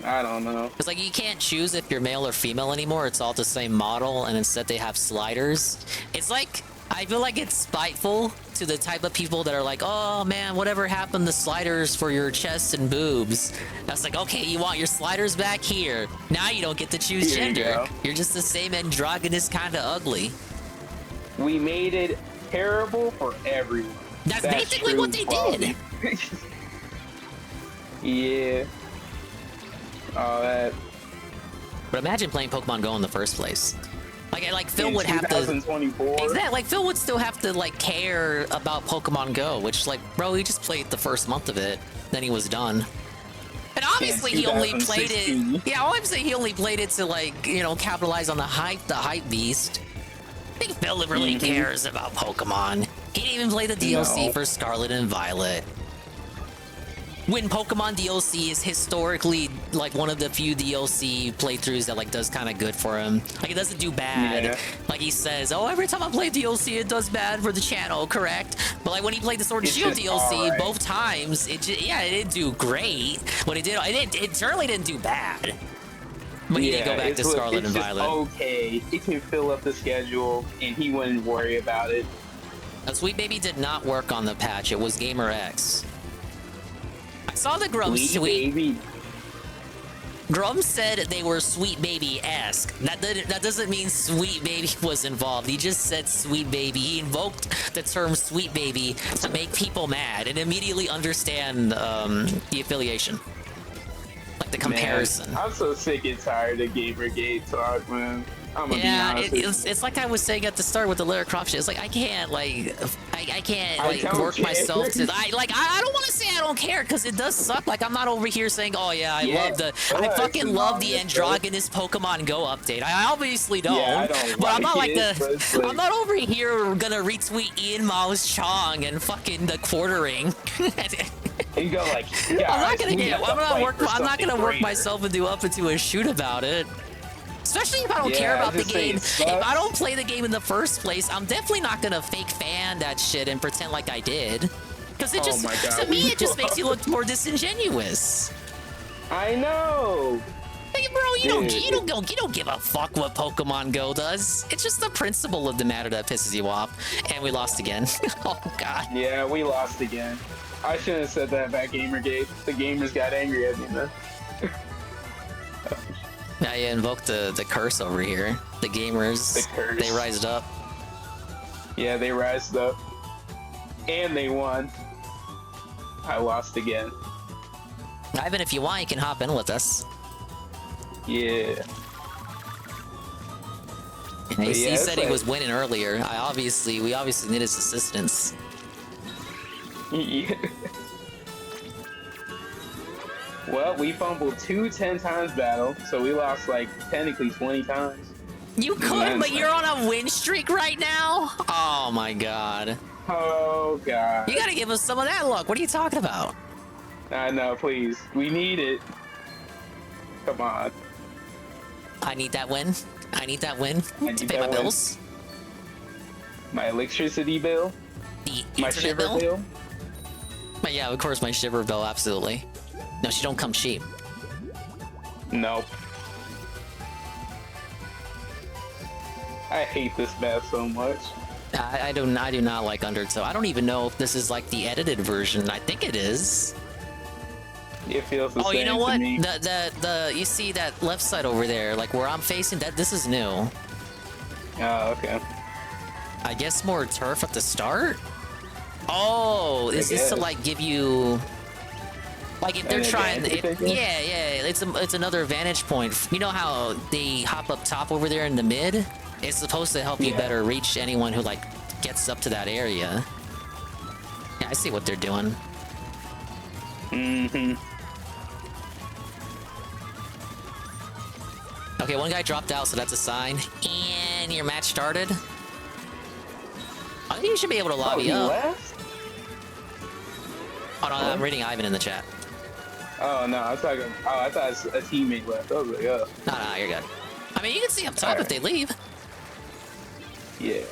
I don't know. It's like you can't choose if you're male or female anymore. It's all the same model, and instead they have sliders. It's like, I feel like it's spiteful to the type of people that are like, oh man, whatever happened to sliders for your chest and boobs? That's like, okay, you want your sliders back here. Now you don't get to choose gender. You're just the same androgynous kind of ugly. We made it terrible for everyone. That's basically what they did. Yeah. Oh, that. But imagine playing Pokemon Go in the first place. Like Phil would have to. 2024. Exactly. Like Phil would still have to like care about Pokemon Go, which like, bro, he just played the first month of it, then he was done. And obviously he only played it. Yeah, I'm saying he only played it to like, you know, capitalize on the hype beast. I think Phil really cares about Pokemon. He didn't even play the DLC for Scarlet and Violet. when Pokemon DLC is historically like one of the few DLC playthroughs that like does kind of good for him. Like it doesn't do bad. Yeah. Like he says, oh, every time I play DLC, it does bad for the channel, correct? But like when he played the Sword and It's Shield just DLC, alright. both times, it didn't do great. But it certainly didn't do bad. But he did go back to Scarlet and Violet. Okay, it can fill up the schedule, and he wouldn't worry about it. Sweet Baby did not work on the patch. It was Gamer X. I saw the Grum's Sweet Baby. Grum said they were Sweet Baby-esque. That doesn't mean Sweet Baby was involved. He just said Sweet Baby. He invoked the term Sweet Baby to make people mad and immediately understand the affiliation. Like the comparison. Man, I'm so sick and tired of Gamergate talk, man. I'm gonna be honest. It's like I was saying at the start with the Lara Croft shit. It's like I can't don't work care. myself to I don't want to say I don't care because it does suck. Like I'm not over here saying, oh yeah, I fucking love the androgynous Pokemon Go update. I obviously don't. Yeah, I don't but I'm not like like it, but I'm not over here gonna retweet Ian Mao's Chong and fucking the quartering. You go like, I'm not gonna work myself myself into a shoot about it. Especially if I don't care about the game. If I don't play the game in the first place, I'm definitely not gonna fake fan that shit and pretend like I did. Because it just, to me, it just makes you look more disingenuous. I know. Hey, bro, you don't give a fuck what Pokemon Go does. It's just the principle of the matter that pisses you off. And we lost again. Oh god. Yeah, we lost again. I shouldn't have said that about Gamergate. The gamers got angry at me, man. Now you invoked the curse over here. The gamers, The curse. they rised up. Yeah, they rised up. And they won. I lost again. Ivan, if you want, you can hop in with us. Yeah. He said he was winning earlier. We obviously need his assistance. Yeah. Well, we fumbled 2 10-times battle, so we lost like technically 20 times. You could, but you're on a win streak right now? Oh my god. Oh god. You gotta give us some of that luck. What are you talking about? I know, please. We need it. Come on. I need that win. I need that win to pay my bills. My electricity bill. The my internet shiver bill. Yeah, of course, my shiver bill, absolutely. No, she don't come cheap. Nope. I hate this map so much. I do not like Undertow. I don't even know if this is like the edited version. I think it is. It feels the same. Oh, you know what? To me. The you see that left side over there, like where I'm facing, this is new. Oh, okay. I guess more turf at the start? Oh, is this to like give you like if they're trying it's another vantage point. You know how they hop up top over there in the mid? It's supposed to help you better reach anyone who like gets up to that area. Yeah, I see what they're doing. Mm-hmm. Okay, one guy dropped out, so that's a sign. And your match started. I think you should be able to lobby up. Left? Oh no, I'm reading Ivan in the chat. Oh no, I thought a teammate left. I was like, oh. No, you're good. I mean, you can see up top if they leave. Yeah.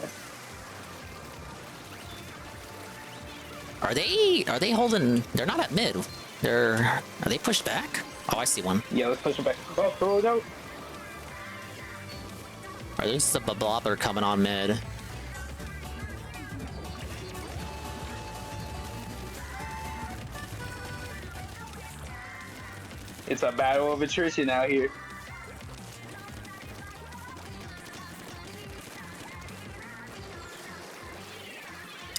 Are they holding? They're not at mid. Are they pushed back? Oh, I see one. Yeah, let's push them back. Oh, throw it out. Or there's a blobber coming on mid. It's a battle of attrition out here.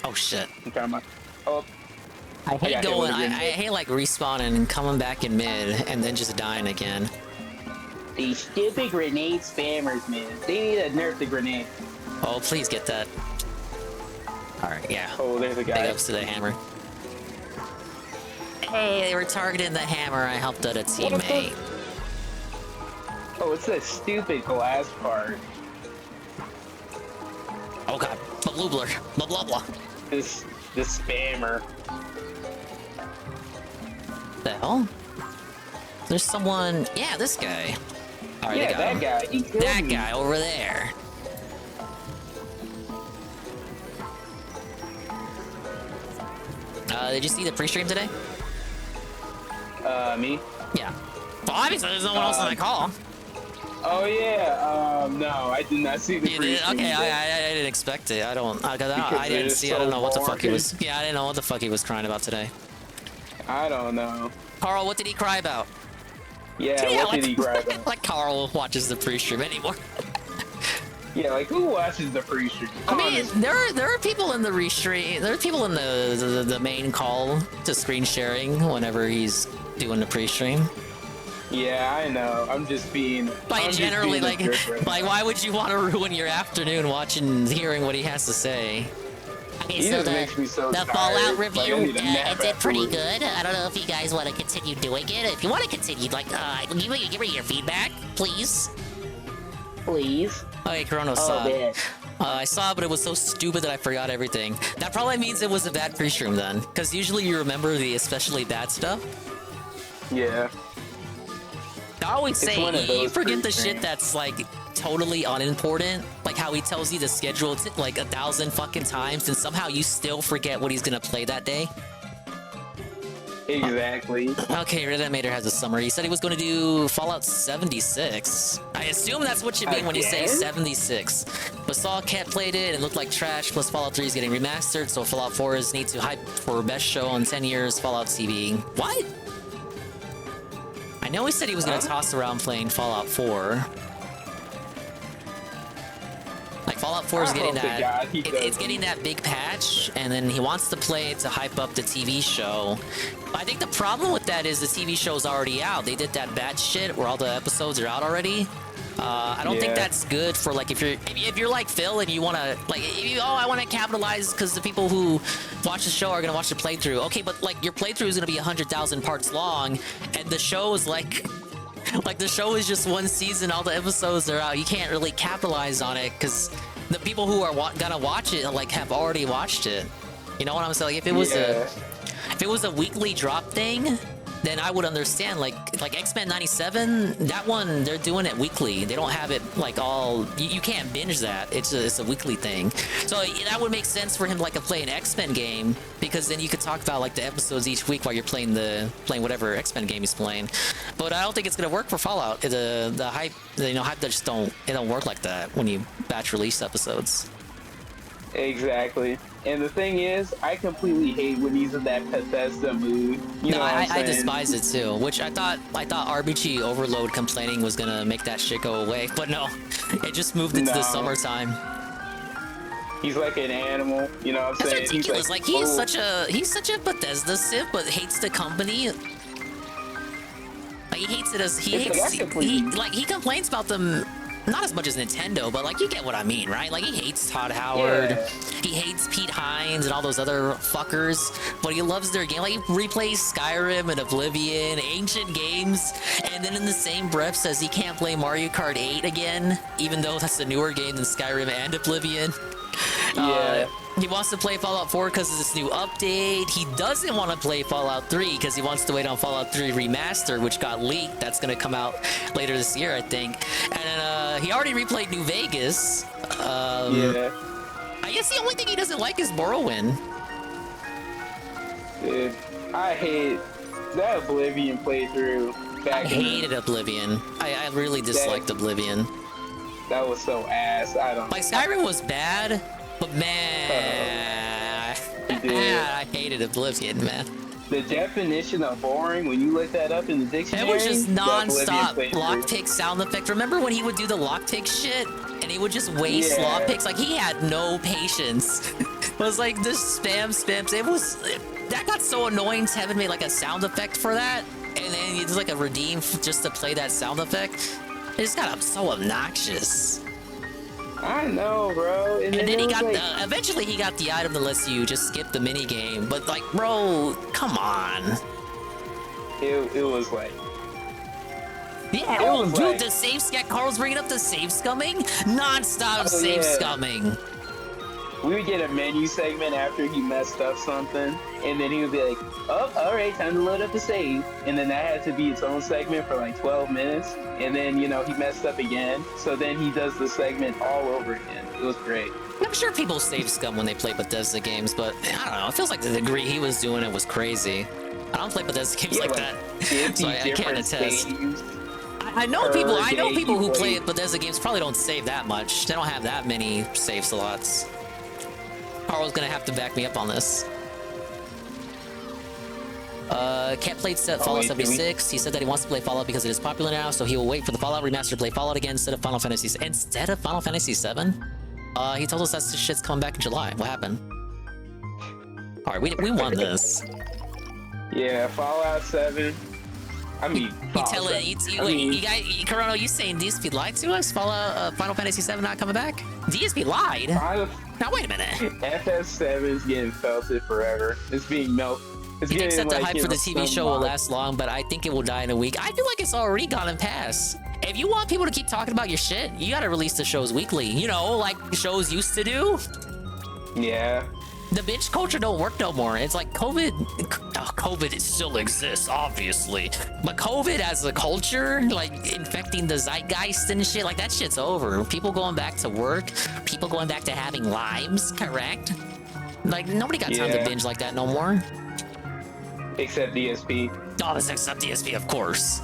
Oh shit. Oh. I hate going. I hate like respawning and coming back in mid and then just dying again. These stupid grenade spammers, man. They need to nerf the grenade. Oh, please get that. Alright, yeah. Oh, there's a guy. Big ups to the hammer. Hey, they were targeting the hammer. I helped out a teammate. Oh, it's that stupid glass part. Oh god. Blah blah blah blah blah. This spammer. The hell? There's someone. Yeah, this guy. All right, Yeah, that guy. He killed that me. guy over there. Did you see the pre-stream today? Me? Yeah. Well, obviously there's no one else on the call. Oh yeah. No, I did not see the You did? pre-stream. Okay, I didn't expect it. I don't. I didn't it's see. I so don't know what the fuck he boring. was. Yeah, I didn't know what the fuck he was crying about today. I don't know. Carl, what did he cry about? Yeah, what did he cry about? Like Carl watches the pre-stream anymore. Yeah, like who watches the pre-stream? I mean, there are people in the restream. There are people in the main call to screen sharing whenever he's doing the pre-stream. Yeah, I know. I'm just being. Like I'm generally, just being a jerk right like why would you want to ruin your afternoon watching, hearing what he has to say? Okay, He just makes me so the tired. Fallout Like, I review, need a nap it did pretty afterwards. good. I don't know if you guys want to continue doing it. If you want to continue, like, give me your feedback, please. Please. Okay, Chrono saw it. I saw it, but it was so stupid that I forgot everything. That probably means it was a bad pre-stream then, because usually you remember the especially bad stuff. Yeah. I always It's say one of you those forget the pre-streams. shit that's like totally unimportant, like how he tells you the schedule like 1,000 fucking times, and somehow you still forget what he's gonna play that day. Exactly. Okay, Red Animator has a summary. He said he was going to do Fallout 76. I assume that's what you mean when you say Again? 76. Basal Cat played it, it looked like trash, plus Fallout 3 is getting remastered, so Fallout 4 is need to hype for best show in 10 years, Fallout TV. What? I know he said he was going to toss around playing Fallout 4. Like Fallout 4 is I getting hope to that, God he it's doesn't. getting that big patch, and then he wants to play it to hype up the TV show. I think the problem with that is the TV show's already out. They did that batch shit where all the episodes are out already. I don't think Yeah. that's good for like if you're like Phil and you want to like I want to capitalize because the people who watch the show are gonna watch the playthrough. Okay, but like your playthrough is gonna be 100,000 parts long, and the show is like the show is just one season. All the episodes are out. You can't really capitalize on it because the people who are gonna watch it like have already watched it. You know what I'm saying? Like if it was a weekly drop thing, then I would understand. Like X-Men 97, that one they're doing it weekly. They don't have it like all. You can't binge that. It's a weekly thing. So that would make sense for him to like play an X-Men game, because then you could talk about like the episodes each week while you're playing whatever X-Men game he's playing. But I don't think it's gonna work for Fallout. The hype, hype that just don't work like that when you batch release episodes. Exactly. And the thing is, I completely hate when he's in that Bethesda mood. You know what I'm I saying? despise it too. Which I thought RBG Overload complaining was gonna make that shit go away, but no, it just moved into the No. summertime. He's like an animal. You know what I'm That's saying? ridiculous. Like he's "Oh, such a Bethesda simp, but hates the company. Like he hates it as he complains about them. Not as much as Nintendo, but like you get what I mean, right? Like he hates Todd Howard, Yeah. he hates Pete Hines and all those other fuckers, but he loves their game. Like he replays Skyrim and Oblivion, ancient games, and then in the same breath says he can't play Mario Kart 8 again, even though that's a newer game than Skyrim and Oblivion. Yeah. He wants to play Fallout 4 because of this new update. He doesn't want to play Fallout 3 because he wants to wait on Fallout 3 Remastered, which got leaked. That's going to come out later this year, I think. And then he already replayed New Vegas. Yeah. I guess the only thing he doesn't like is Morrowind. Dude, I hate that Oblivion playthrough I back hated Oblivion. I really disliked Oblivion. That was so ass. I don't Like, Skyrim was bad, but man, I hated Oblivion, man. The definition of boring, when you look that up in the It dictionary, was just the Oblivion non-stop playthrough. lockpick sound effect. Remember when he would do the lockpick shit? And he would just waste Yeah. lockpicks? Like, he had no patience. It was like, just spam. That got so annoying. Tevin made like a sound effect for that. And then he did like a redeem just to play that sound effect. It just got so obnoxious. I know, bro. And then it he was got like, eventually he got the item that lets you just skip the mini game. But like, bro, come on. it was like, Yeah, It oh, was dude, like- the save scum. Carl's bringing up the save scumming. Non-stop Oh, save yeah. scumming. we would get a menu segment after he messed up something, and then he would be like, oh, all right, time to load up the save. And then that had to be its own segment for like 12 minutes. And then, you know, he messed up again. So then he does the segment all over again. It was great. I'm sure people save scum when they play Bethesda games, but I don't know. It feels like the degree he was doing it was crazy. I don't play Bethesda games like that, so I can't attest. I know people. I know people who play Bethesda games probably don't save that much. They don't have that many save slots. Carl's gonna have to back me up on this. Cat played Fallout 76. He said that he wants to play Fallout because it is popular now, so he will wait for the Fallout remaster to play Fallout again instead of Final Fantasy. Instead of Final Fantasy 7? He told us that shit's coming back in July. What happened? All right, we won this. Yeah, Fallout 7. I mean, you guys, Corona, you saying DSP lied to us? Final Fantasy 7 not coming back? DSP lied? Now wait a minute. FF7's getting felted forever. It's being melted. You think that the hype for the TV show will last long, but I think it will die in a week. I feel like it's already gone and past. If you want people to keep talking about your shit, you gotta release the shows weekly. You know, like shows used to do. Yeah. The binge culture don't work no more. It's like COVID. COVID still exists, obviously, but COVID as a culture, like infecting the zeitgeist and shit, like that shit's over. People going back to work, people going back to having lives, correct? Like nobody got time to binge like that no more. Except DSP. Oh, except DSP, of course.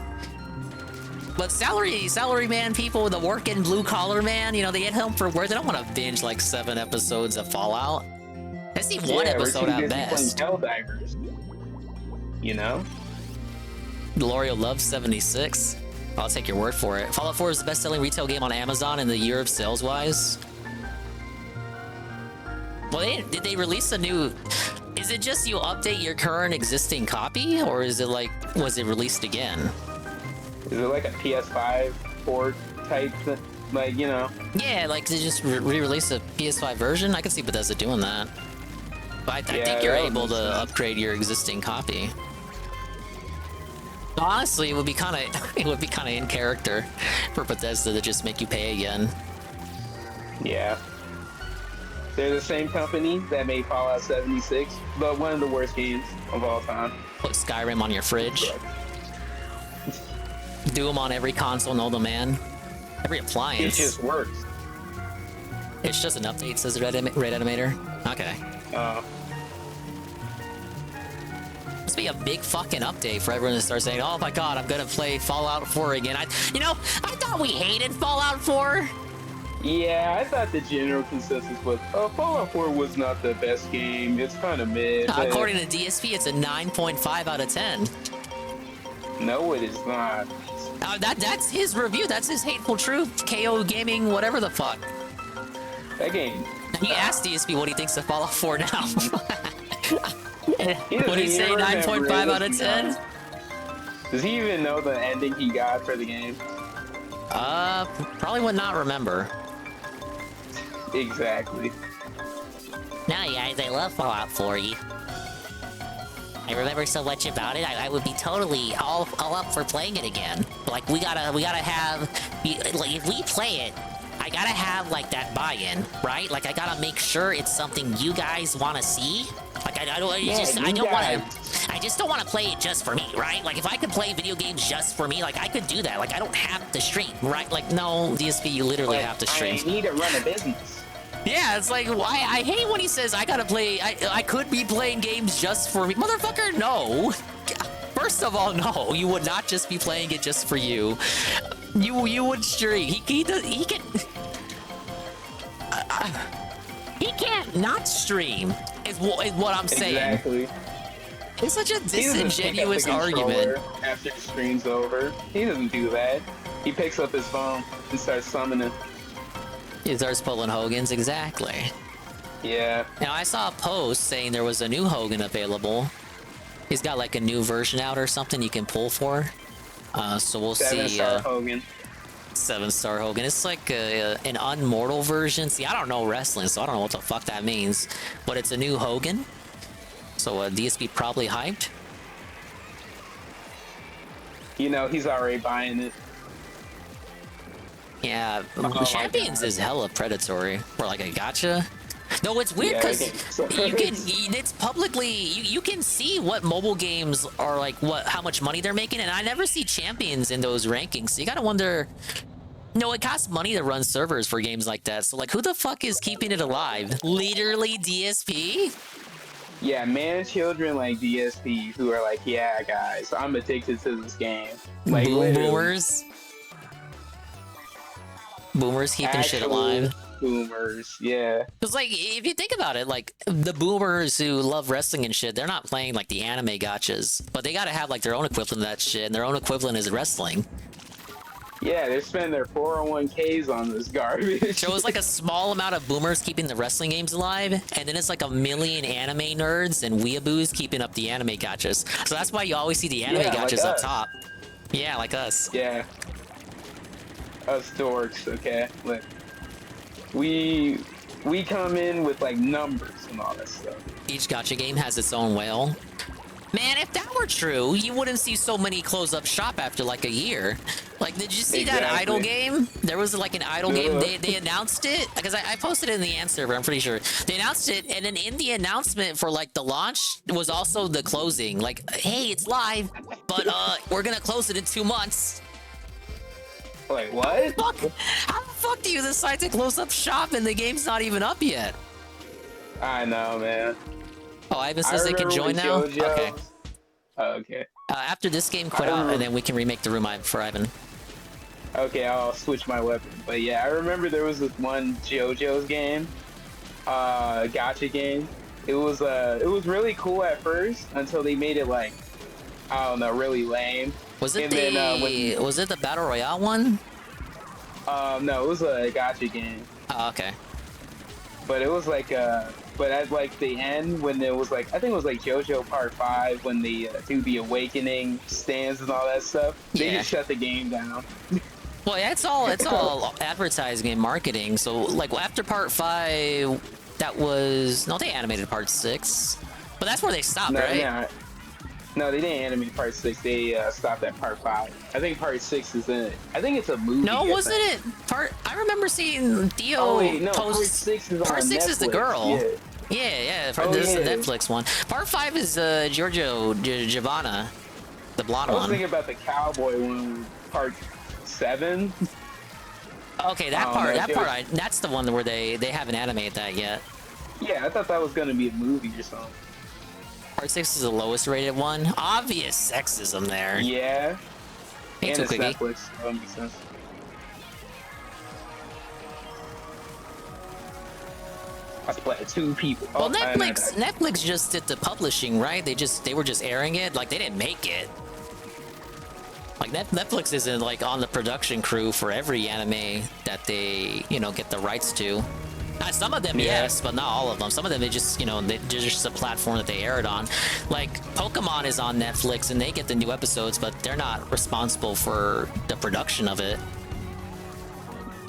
But salary man people, the working blue collar man, you know, they get home for work. They don't want to binge like 7 episodes of Fallout. I see one episode at best. Helldivers. You know? Delorio loves 76. I'll take your word for it. Fallout 4 is the best-selling retail game on Amazon in the year of sales-wise. Well, did they release a new... Is it just you update your current existing copy, or is it like, was it released again? Is it like a PS5 port type thing? Like, you know? Yeah, like they just re-release a PS5 version? I can see Bethesda doing that. But I think you're able to upgrade your existing copy. Honestly, it would be kind of in character for Bethesda to just make you pay again. Yeah. They're the same company that made Fallout 76, but one of the worst games of all time. Put Skyrim on your fridge. Doom on every console, no demand. Every appliance. It just works. It's just an update, says Red Animator. Okay. Must be a big fucking update for everyone to start saying, oh my god, I'm gonna play Fallout 4 again. I thought we hated Fallout 4. Yeah, I thought the general consensus was Fallout 4 was not the best game. It's kind of mid. According to DSP, it's a 9.5 out of 10. No, it is not. That's his review. That's his Hateful Truth, KO Gaming, whatever the fuck. That game. He asked DSP what he thinks of Fallout 4 now. Would he say 9.5 out of 10? Does he even know the ending he got for the game? Probably would not remember. Exactly. No, guys, I love Fallout 4. I remember so much about it. I would be totally all up for playing it again. But, like, we gotta have, like, if we play it, I gotta have like that buy-in, right? Like I gotta make sure it's something you guys want to see. Like I just don't want to play it just for me, right? Like if I could play video games just for me, like I could do that. Like I don't have to stream, right? Like no, DSP, you literally have to stream. I need to run a business. Yeah, it's like I hate when he says I gotta play. I could be playing games just for me, motherfucker. No. First of all, no, you would not just be playing it just for you. You would stream. He can't not stream. Is what I'm saying. Exactly. It's such a disingenuous argument. After the stream's over, he doesn't do that. He picks up his phone and starts summoning. He starts pulling Hogans, exactly. Yeah. Now I saw a post saying there was a new Hogan available. He's got like a new version out or something you can pull for. So we'll see. 7-star Hogan. 7-star Hogan. It's like an unmortal version. See, I don't know wrestling, so I don't know what the fuck that means. But it's a new Hogan. So DSP probably hyped. You know, he's already buying it. Yeah, Champions is hella predatory. Or like a gotcha. No, it's weird Yeah, because that you game can. It's publicly. You can see what mobile games are like. How much money they're making, and I never see champions in those rankings. So you gotta wonder. No, it costs money to run servers for games like that. So like, who the fuck is keeping it alive? Literally DSP. Yeah, man, children like DSP who are like, yeah, guys, I'm addicted to this game. Like Boomers. Boomers keeping shit alive. Boomers, yeah. Because, like, if you think about it, like, the boomers who love wrestling and shit, they're not playing, like, the anime gachas. But they gotta have, like, their own equivalent of that shit, and their own equivalent is wrestling. Yeah, they're spending their 401ks on this garbage. So it's like a small amount of boomers keeping the wrestling games alive, and then it's like a million anime nerds and weeaboos keeping up the anime gachas. So that's why you always see the anime gachas up top. Yeah, like us. Yeah. Us dorks, okay? Look. We come in with like numbers and all that stuff. Each gacha game has its own whale. Man, if that were true, you wouldn't see so many close up shop after like a year. Like, did you see that idol game? There was like an idol game. They announced it because I posted it in the answer, but I'm pretty sure they announced it. And then in the announcement for like the launch was also the closing. Like, hey, it's live, but we're gonna close it in 2 months. Like what? How the fuck do you decide to close up shop and the game's not even up yet? I know, man. Oh, Ivan says they can join now? Okay. Oh, okay. After this game, quit out, and then we can remake the room for Ivan. Okay, I'll switch my weapon. But yeah, I remember there was this one JoJo's game, gacha game. It was really cool at first until they made it like, I don't know, really lame. Was it was it the Battle Royale one? No, it was a gacha game. Oh, okay. But it was like but at like the end when it was like, I think it was like JoJo Part 5 when they do the awakening stands and all that stuff. They just shut the game down. Well, yeah, it's all advertising and marketing. So like after Part 5, that was they animated Part 6, but that's where they stopped, right? No, they didn't animate Part 6. They stopped at Part 5. I think Part 6 is in it. I think it's a movie. No, wasn't it? I remember seeing Dio post. Part 6 is on Part 6 is the girl. Yeah. This is the Netflix one. Part 5 is Giorgio Giovanna, the blonde one. I was thinking about the cowboy one, Part 7. Okay, that's the one where they haven't animated that yet. Yeah, I thought that was gonna be a movie or something. Part 6 is the lowest rated one. Obvious sexism there. Yeah. Hey, and it's Cookie. Netflix. That makes sense. I play 2 people. Well, Netflix just did the publishing, right? They were just airing it. Like, they didn't make it. Like, Netflix isn't like on the production crew for every anime that they get the rights to. Some of them, yes, but not all of them. Some of them, they just just a platform that they air it on. Like, Pokemon is on Netflix, and they get the new episodes, but they're not responsible for the production of it.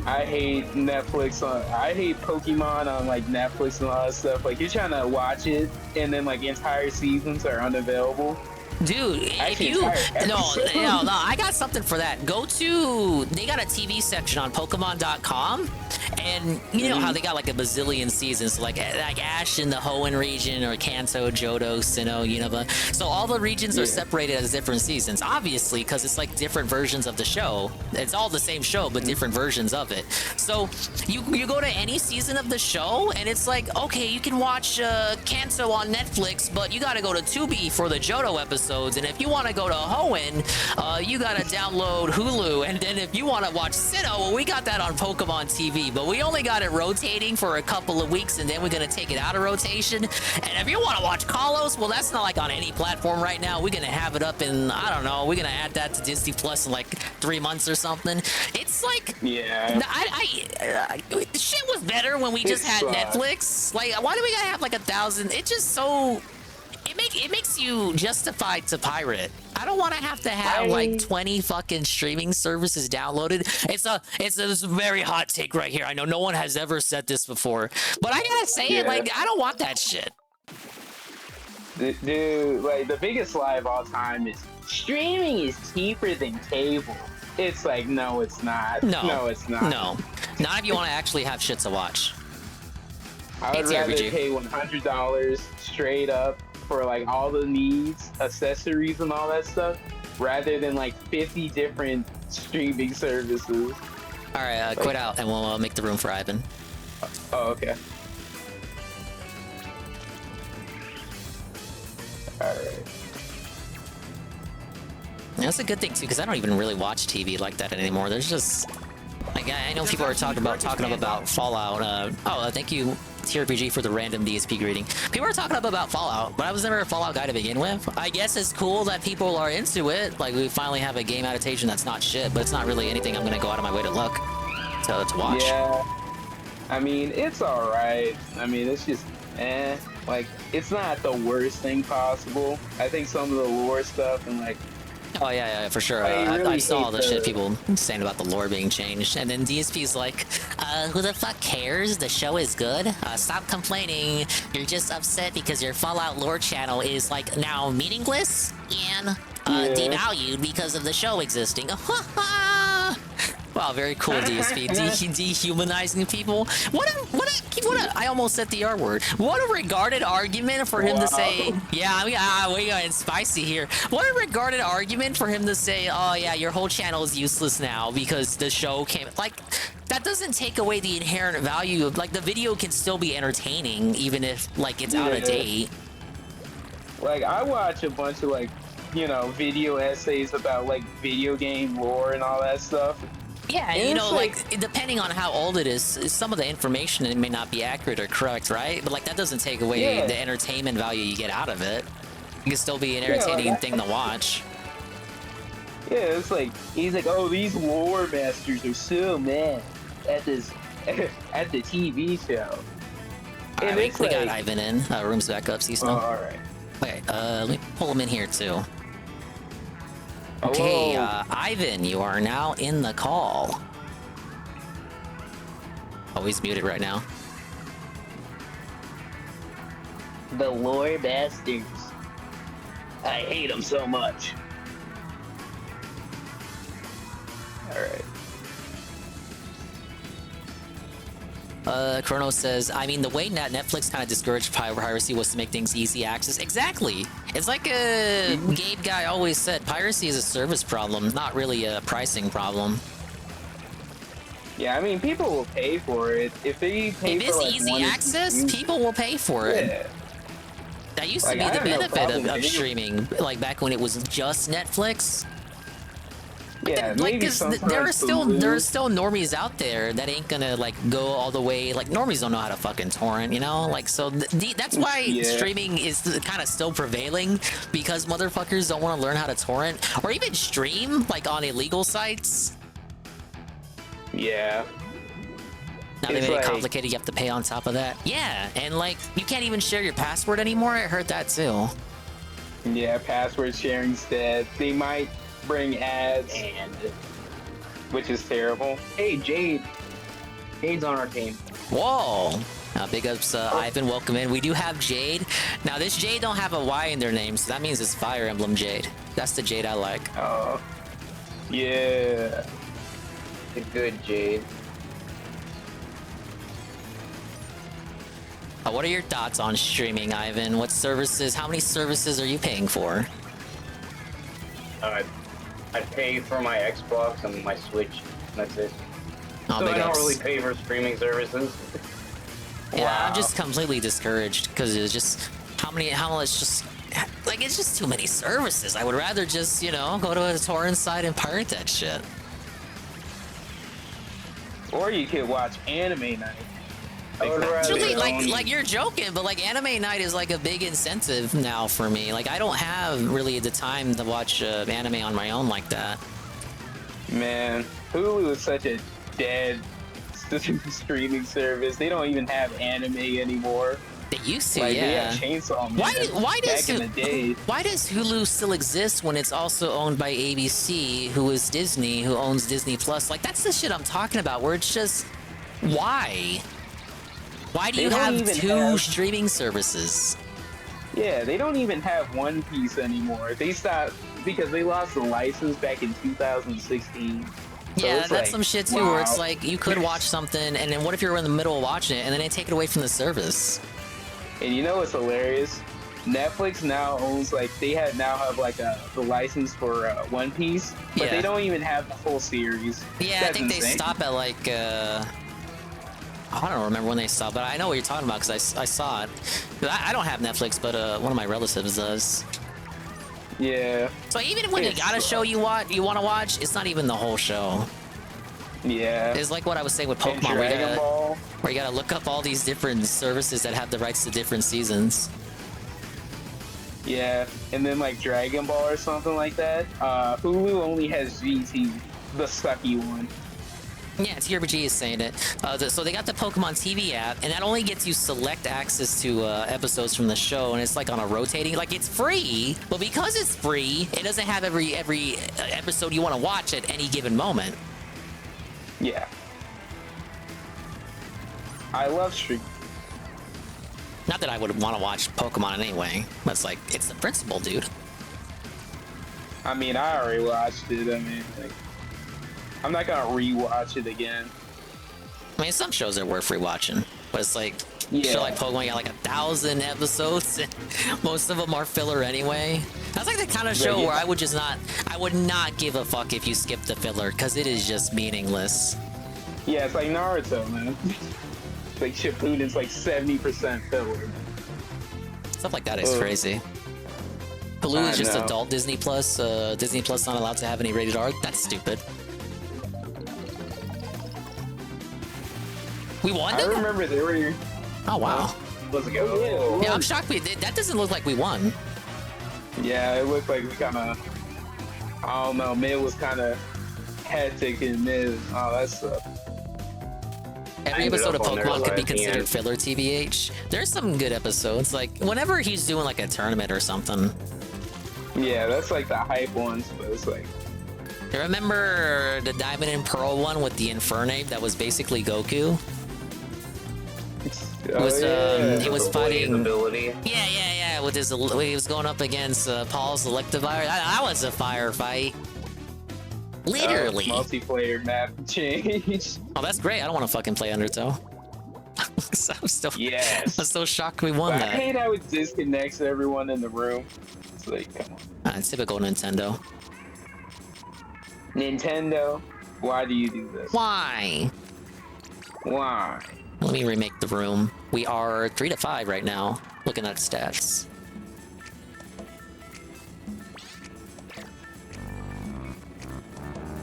I hate Netflix I hate Pokemon on like Netflix and all that stuff. Like, you're trying to watch it, and then like entire seasons are unavailable. Dude, if you no, I got something for that. They got a TV section on Pokemon.com, and you know how they got like a bazillion seasons, like Ash in the Hoenn region, or Kanto, Johto, Sinnoh, Unova. So all the regions are separated as different seasons, obviously, because it's like different versions of the show. It's all the same show, but different versions of it. So you go to any season of the show, and it's like, okay, you can watch Kanto on Netflix, but you got to go to Tubi for the Johto episode. And if you want to go to Hoenn, you gotta download Hulu. And then if you want to watch Sinnoh, well, we got that on Pokemon TV, but we only got it rotating for a couple of weeks, and then we're gonna take it out of rotation. And if you want to watch Kalos, well, that's not like on any platform right now. We're gonna have it up in, I don't know, we're gonna add that to Disney Plus in like 3 months or something. It's like, shit was better when we just had Netflix. Like, why do we gotta have like 1,000? It's just so. It makes you justified to pirate. I don't want to have like 20 fucking streaming services downloaded. It's a very hot take right here. I know no one has ever said this before, but I gotta say it. Like, I don't want that shit. Dude, like, the biggest lie of all time is streaming is cheaper than cable. It's like, no, it's not. No, it's not. No, not if you want to actually have shit to watch. I would rather pay $100 straight up for like all the needs, accessories, and all that stuff, rather than like 50 different streaming services. All right, quit out, and we'll make the room for Ivan. Oh, okay. All right. That's a good thing too, because I don't even really watch TV like that anymore. There's just like I know people are talking about Fallout. Thank you TRPG for the random DSP greeting. People are talking about Fallout, but I was never a Fallout guy to begin with. I guess it's cool that people are into it. Like we finally have a game adaptation that's not shit, but it's not really anything I'm gonna go out of my way to look to watch. Yeah. I mean, it's all right. I mean, it's just like it's not the worst thing possible. I think some of the lore stuff and like. Oh yeah, for sure. I saw all the shit people saying about the lore being changed, and then DSP's like, who the fuck cares? The show is good. Stop complaining. You're just upset because your Fallout lore channel is like now meaningless and devalued because of the show existing. Wow, very cool, DSP. Dehumanizing people. What a, I almost said the R word. What a regarded argument for him to say, yeah, we got spicy here. What a regarded argument for him to say, oh yeah, your whole channel is useless now because the show came, like, that doesn't take away the inherent value of, like, the video can still be entertaining even if, like, it's out of date. Like, I watch a bunch of, like, you know, video essays about, like, video game lore and all that stuff. Yeah, and you know, like, depending on how old it is, some of the information it may not be accurate or correct, right? But, like, that doesn't take away the entertainment value you get out of it. It can still be an entertaining thing to watch. Yeah, it's like, he's like, oh, these lore masters are so mad at this, at the TV show. Alright, we got Ivan in. Room's back up, Csnow. Oh, alright. Okay, let me pull him in here, too. Okay, Ivan, you are now in the call. Oh, he's muted right now. The lore bastards. I hate them so much. Alright. Chrono says, I mean, the way Netflix kind of discouraged piracy was to make things easy access. Exactly. It's like a Gabe guy always said, piracy is a service problem, not really a pricing problem. Yeah, I mean, people will pay for it. If they pay if it's easy access, people will pay for it. That used to be the benefit of streaming, like back when it was just Netflix. Yeah, like there are still normies out there that ain't gonna like go all the way. Like normies don't know how to fucking torrent, you know. Like so that's why streaming is kind of still prevailing, because motherfuckers don't want to learn how to torrent or even stream like on illegal sites. Yeah. Now they made it complicated. You have to pay on top of that. Yeah, and like you can't even share your password anymore. I heard that too. Yeah, password sharing's dead. They might bring ads, which is terrible. Hey, Jade. Jade's on our team. Whoa. Big ups, Ivan. Welcome in. We do have Jade. Now, this Jade don't have a Y in their name, so that means it's Fire Emblem Jade. That's the Jade I like. Oh. Yeah. The good Jade. What are your thoughts on streaming, Ivan? What services, how many services are you paying for? I pay for my Xbox and my Switch. That's it. Oh, so I don't ups. really pay for streaming services. Yeah, I'm just completely discouraged because it's just how much just like it's just too many services. I would rather just, you know, go to a torrent site and pirate that shit. Or you could watch Anime Night. Actually, like you're joking, but like Anime Night is like a big incentive now for me. Like I don't have really the time to watch anime on my own like that. Man, Hulu is such a dead streaming service. They don't even have anime anymore. They used to, like, yeah. They had Chainsaw Man why does back in the day. Why does Hulu still exist when it's also owned by ABC, who is Disney, who owns Disney Plus? Like that's the shit I'm talking about. Where it's just why? Why do you have two streaming services? Yeah, they don't even have One Piece anymore. They stopped because they lost the license back in 2016. So Yeah, it's that's like, some shit too, where it's like you could watch something, and then what if you're in the middle of watching it, and then they take it away from the service? And you know what's hilarious? Netflix now owns now have like the license for One Piece, but Yeah. they don't even have the full series. Yeah, I That's think they insane. stop at like I don't remember when they stopped, but I know what you're talking about because I saw it. I don't have Netflix, but one of my relatives does. Yeah. So even when they got a show you want to watch, it's not even the whole show. Yeah. It's like what I was saying with And Pokemon, Dragon Ball. where you gotta look up all these different services that have the rights to different seasons. Yeah, and then like Dragon Ball or something like that. Hulu only has GT, the sucky one. Yeah, TRPG is saying it. So they got the Pokemon TV app, and that only gets you select access to episodes from the show, and it's like on a rotating. Like it's free, but because it's free, it doesn't have every episode you want to watch at any given moment. Yeah. I love streaming. Not that I would want to watch Pokemon anyway, but it's like it's the principle, dude. I mean, I already watched it. I mean, like, I'm not gonna rewatch it again. I mean, some shows are worth rewatching, but it's like a show like Pokemon got like 1,000 episodes, and most of them are filler anyway. That's like the kind of show where I would not give a fuck if you skip the filler, because it is just meaningless. Yeah, it's like Naruto, man. Like Shippuden's like 70% filler. Stuff like that is crazy. Hulu is just know. adult Disney Plus. Disney Plus not allowed to have any rated R. That's stupid. We won? I remember they were. Oh wow. Let's go. Yeah, I'm shocked. That doesn't look like we won. Yeah, it looked like we kind of. I don't know. Mid was kind of hectic in mid. Oh, that sucked. Every episode of Pokemon could be considered filler, TBH. There's some good episodes, like whenever he's doing like a tournament or something. Yeah, that's like the hype ones, but it's like. You remember the Diamond and Pearl one with the Infernape that was basically Goku? It was, he was fighting. Ability. Yeah. With his, he was going up against Paul's Electivire. That was a firefight. Literally. Multiplayer map change. Oh, that's great. I don't want to fucking play Undertale. I'm still shocked we won But that. I hate how it disconnects everyone in the room. It's like, come on. It's typical Nintendo. Nintendo, why do you do this? Why? Why? Let me remake the room. We are 3-5 right now, looking at stats.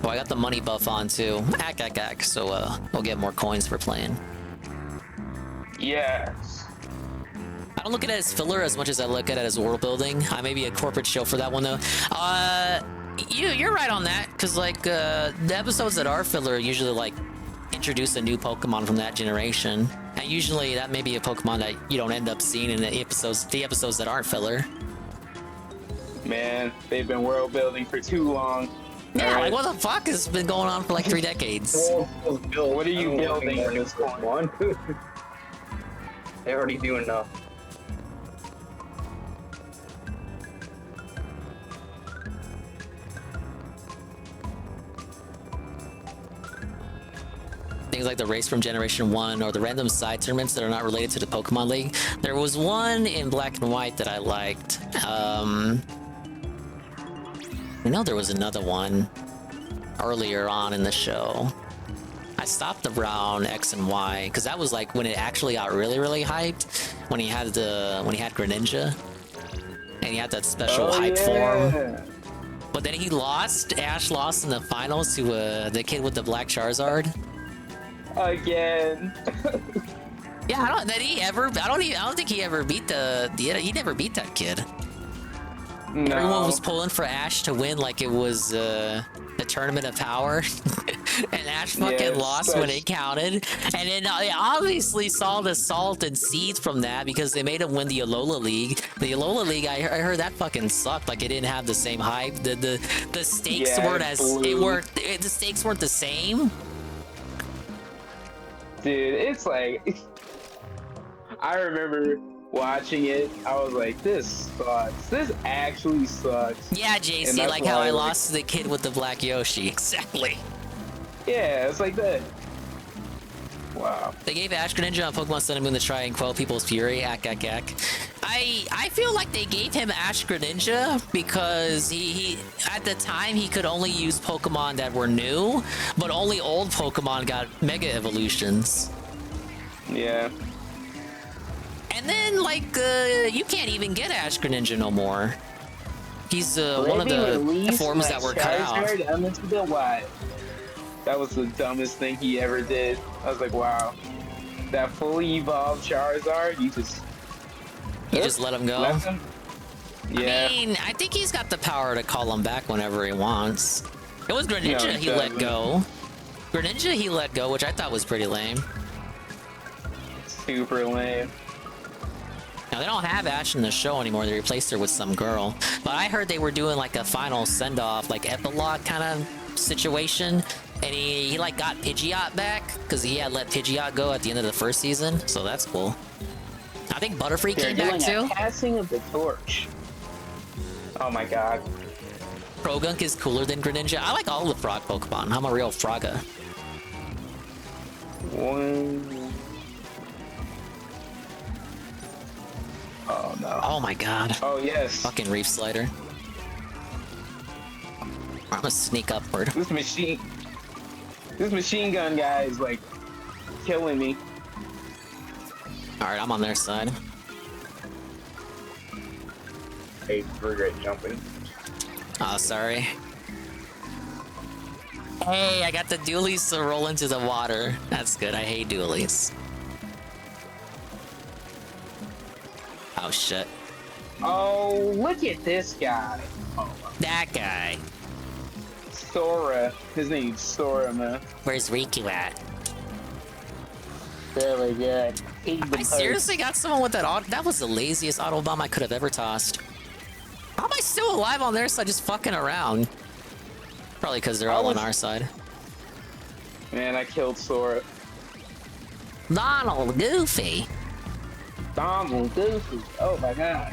Oh, I got the money buff on too. Ack. So we'll get more coins for playing. Yes. I don't look at it as filler as much as I look at it as world building. I may be a corporate show for that one though. You're right on that, because like the episodes that are filler usually like introduce a new Pokemon from that generation, and usually that may be a Pokemon that you don't end up seeing in the episodes that aren't filler. Man, they've been world building for too long. Yeah, like what the fuck has been going on for like 3 decades? What are you building at this point? They already do enough. Things like the race from Generation 1 or the random side tournaments that are not related to the Pokemon League. There was one in Black and White that I liked. I know there was another one earlier on in the show. I stopped around X and Y because that was like when it actually got really hyped, when he had Greninja and he had that special hype form. But then he lost. Ash lost in the finals to the kid with the black Charizard. Again. Yeah, I don't think he ever beat he never beat that kid. No. Everyone was pulling for Ash to win like it was the Tournament of Power. And Ash fucking lost when it counted. And then they obviously saw the salt and seeds from that because they made him win the Alola League. The Alola League, I heard that fucking sucked. Like it didn't have the same hype. The stakes weren't the stakes weren't the same. Dude, it's like I remember watching it, I was like, this sucks. This actually sucks. Yeah, JC, like how I lost to the kid with the black Yoshi. Exactly. Yeah, it's like that. Wow. They gave Ash Greninja on Pokemon Sun and Moon to try and quell people's fury. Ack. I feel like they gave him Ash Greninja because he at the time he could only use Pokemon that were new, but only old Pokemon got Mega Evolutions. Yeah. And then like you can't even get Ash Greninja no more. He's one of the forms that were cut out. Into the wild. That was the dumbest thing he ever did. I was like, wow. That fully evolved Charizard, you just let him go? Yeah. I mean, I think he's got the power to call him back whenever he wants. It was Greninja he let go. Greninja he let go, which I thought was pretty lame. Super lame. Now, they don't have Ash in the show anymore. They replaced her with some girl. But I heard they were doing like a final send-off, like epilogue kind of situation. And he like got Pidgeot back because he had let Pidgeot go at the end of the first season. So that's cool. I think Butterfree came back too. Passing of the torch. Oh my god. Progunk is cooler than Greninja. I like all the frog Pokemon. I'm a real Frogga. Oh no. Oh my god. Oh yes. Fucking Reef Slider. I'm gonna sneak upward. This machine gun guy is like killing me. Alright, I'm on their side. Hey, we're great jumping. Oh, sorry. Hey, I got the dualies to roll into the water. That's good. I hate dualies. Oh, shit. Oh, look at this guy. Oh, that guy. Sora. His name's Sora, man. Where's Riku at? Really good. I seriously got someone with that auto. That was the laziest auto bomb I could have ever tossed. How am I still alive on their side just fucking around? Probably because they're all on our side. Man, I killed Sora. Donald Goofy. Donald Goofy. Oh my god.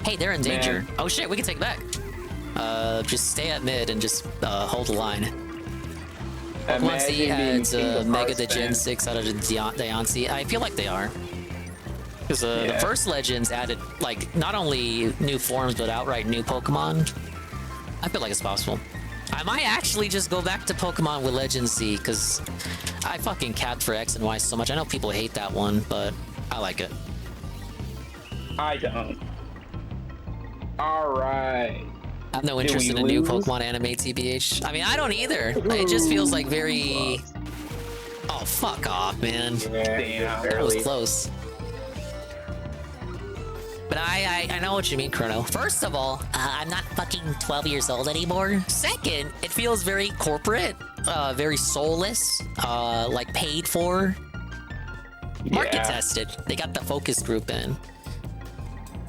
Hey, they're in danger. Oh shit, we can take it back. Just stay at mid and just hold the line. Pokemon C adds Mega to Gen 6 out of the Diancie. I feel like they are. Because the first Legends added, like, not only new forms, but outright new Pokemon. I feel like it's possible. I might actually just go back to Pokemon with Legends Z, because I fucking capped for X and Y so much. I know people hate that one, but I like it. I don't. Alright. I have no interest in a new Pokemon anime, TBH. I mean, I don't either. It just feels like very... Oh, fuck off, man. Yeah, that was close. But I know what you mean, Chrono. First of all, I'm not fucking 12 years old anymore. Second, it feels very corporate, very soulless, like paid for. Market tested. They got the focus group in.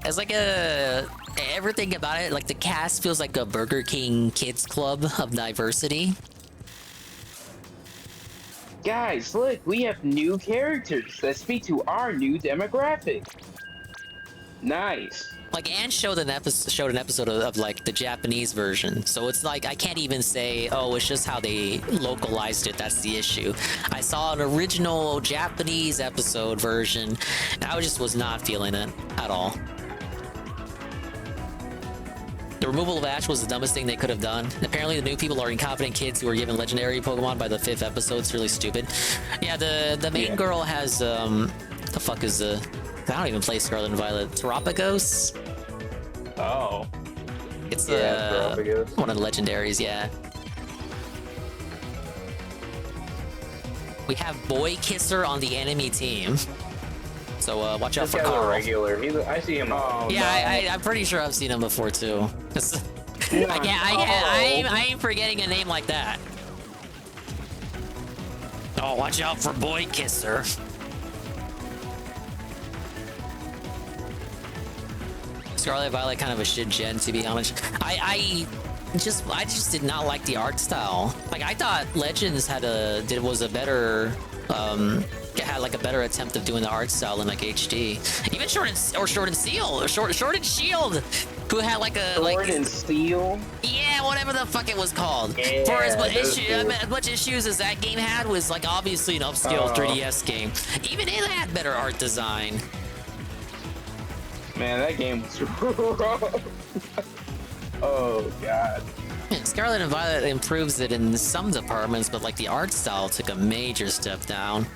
It's like everything about it, like the cast feels like a Burger King kids club of diversity. Guys, look, we have new characters that speak to our new demographic. Nice. Like, Anne showed an episode of like the Japanese version, so it's like I can't even say, oh, it's just how they localized it. That's the issue. I saw an original Japanese episode version, and I just was not feeling it at all. The removal of Ash was the dumbest thing they could have done. Apparently, the new people are incompetent kids who were given legendary Pokemon by the 5th episode. It's really stupid. Yeah, the main girl has the fuck is the. I don't even play Scarlet and Violet. Terapagos? Oh. It's one of the legendaries, yeah. We have Boy Kisser on the enemy team. So watch out for Carl. Regular. I see him. Oh, yeah, I'm pretty sure I've seen him before too. I ain't forgetting a name like that. Oh, watch out for Boy Kisser. Scarlet Violet kind of a shit gen, to be honest. I just did not like the art style. Like, I thought Legends had a better had like a better attempt of doing the art style in like HD. Even Sword and Shield. who had like a Sword and Steel. Yeah, whatever the fuck it was called. Yeah, For as much those issue, two. as much issues as that game had, was like obviously an upscale 3DS game. Even it had better art design. Man, that game was rough. Oh god. Scarlet and Violet improves it in some departments, but like the art style took a major step down.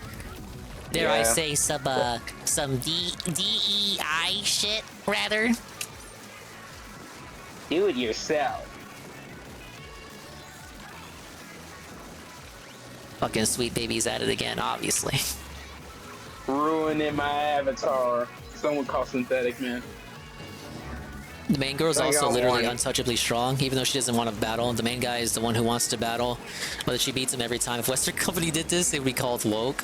Dare I Yeah. say some DEI shit, rather? Do it yourself. Fucking Sweet Baby's at it again, obviously. Ruining my avatar. Someone call synthetic, man. The main girl's I also got literally one. untouchably strong, even though she doesn't want to battle. The main guy is the one who wants to battle, but she beats him every time. If Western Company did this, it would be called woke.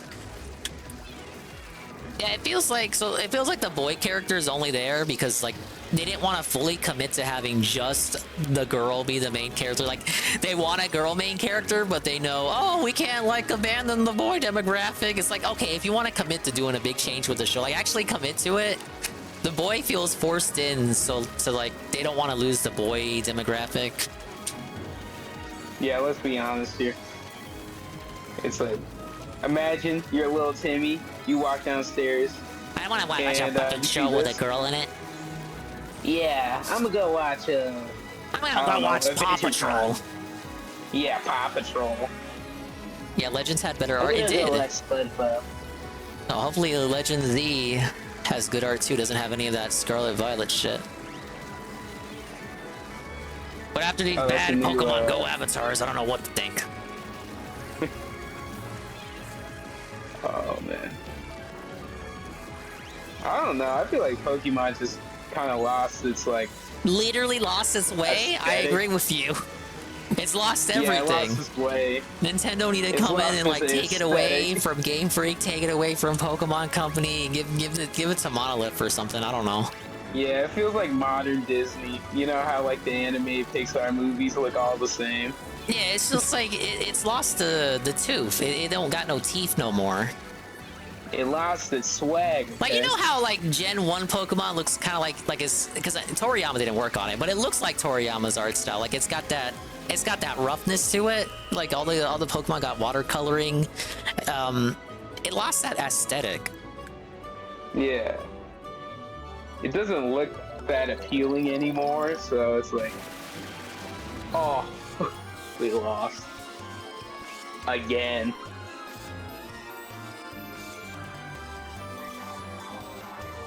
Yeah, it feels like the boy character is only there because like they didn't want to fully commit to having just the girl be the main character. Like they want a girl main character, but they know, oh, we can't like abandon the boy demographic. It's like, okay, if you want to commit to doing a big change with the show, like actually commit to it. The boy feels forced in, so like they don't want to lose the boy demographic. Yeah, let's be honest here. It's like, imagine you're little Timmy, you walk downstairs. I want to watch a and, fucking you show see with this? a girl in it. Yeah, I'm gonna go watch. I'm gonna go watch Paw Patrol. Yeah, Paw Patrol. Yeah, Legends had better I'm art. It gonna did. go watch SpongeBob. Oh, hopefully Legends Z has good art too. Doesn't have any of that Scarlet Violet shit. But after these Oh, that's bad a new, Pokemon Go avatars, I don't know what to think. Oh man. I don't know. I feel like Pokemon just kind of lost its like. Literally lost its way. I Aesthetic. agree with you. It's lost Yeah, it everything. lost its way. Nintendo need to It's come in lost and like its take it away aesthetic. from Game Freak, take it away from Pokemon Company, and give it to Monolith or something. I don't know. Yeah, it feels like modern Disney. You know how like the animated Pixar movies look all the same. Yeah, it's just like it's lost the tooth. It don't got no teeth no more. It lost its swag. Like you okay? know how like Gen 1 Pokemon looks kind of like it's because Toriyama didn't work on it, but it looks like Toriyama's art style. Like it's got that roughness to it. Like all the Pokemon got watercoloring. It lost that aesthetic. Yeah. It doesn't look that appealing anymore, so it's like, oh, we lost again.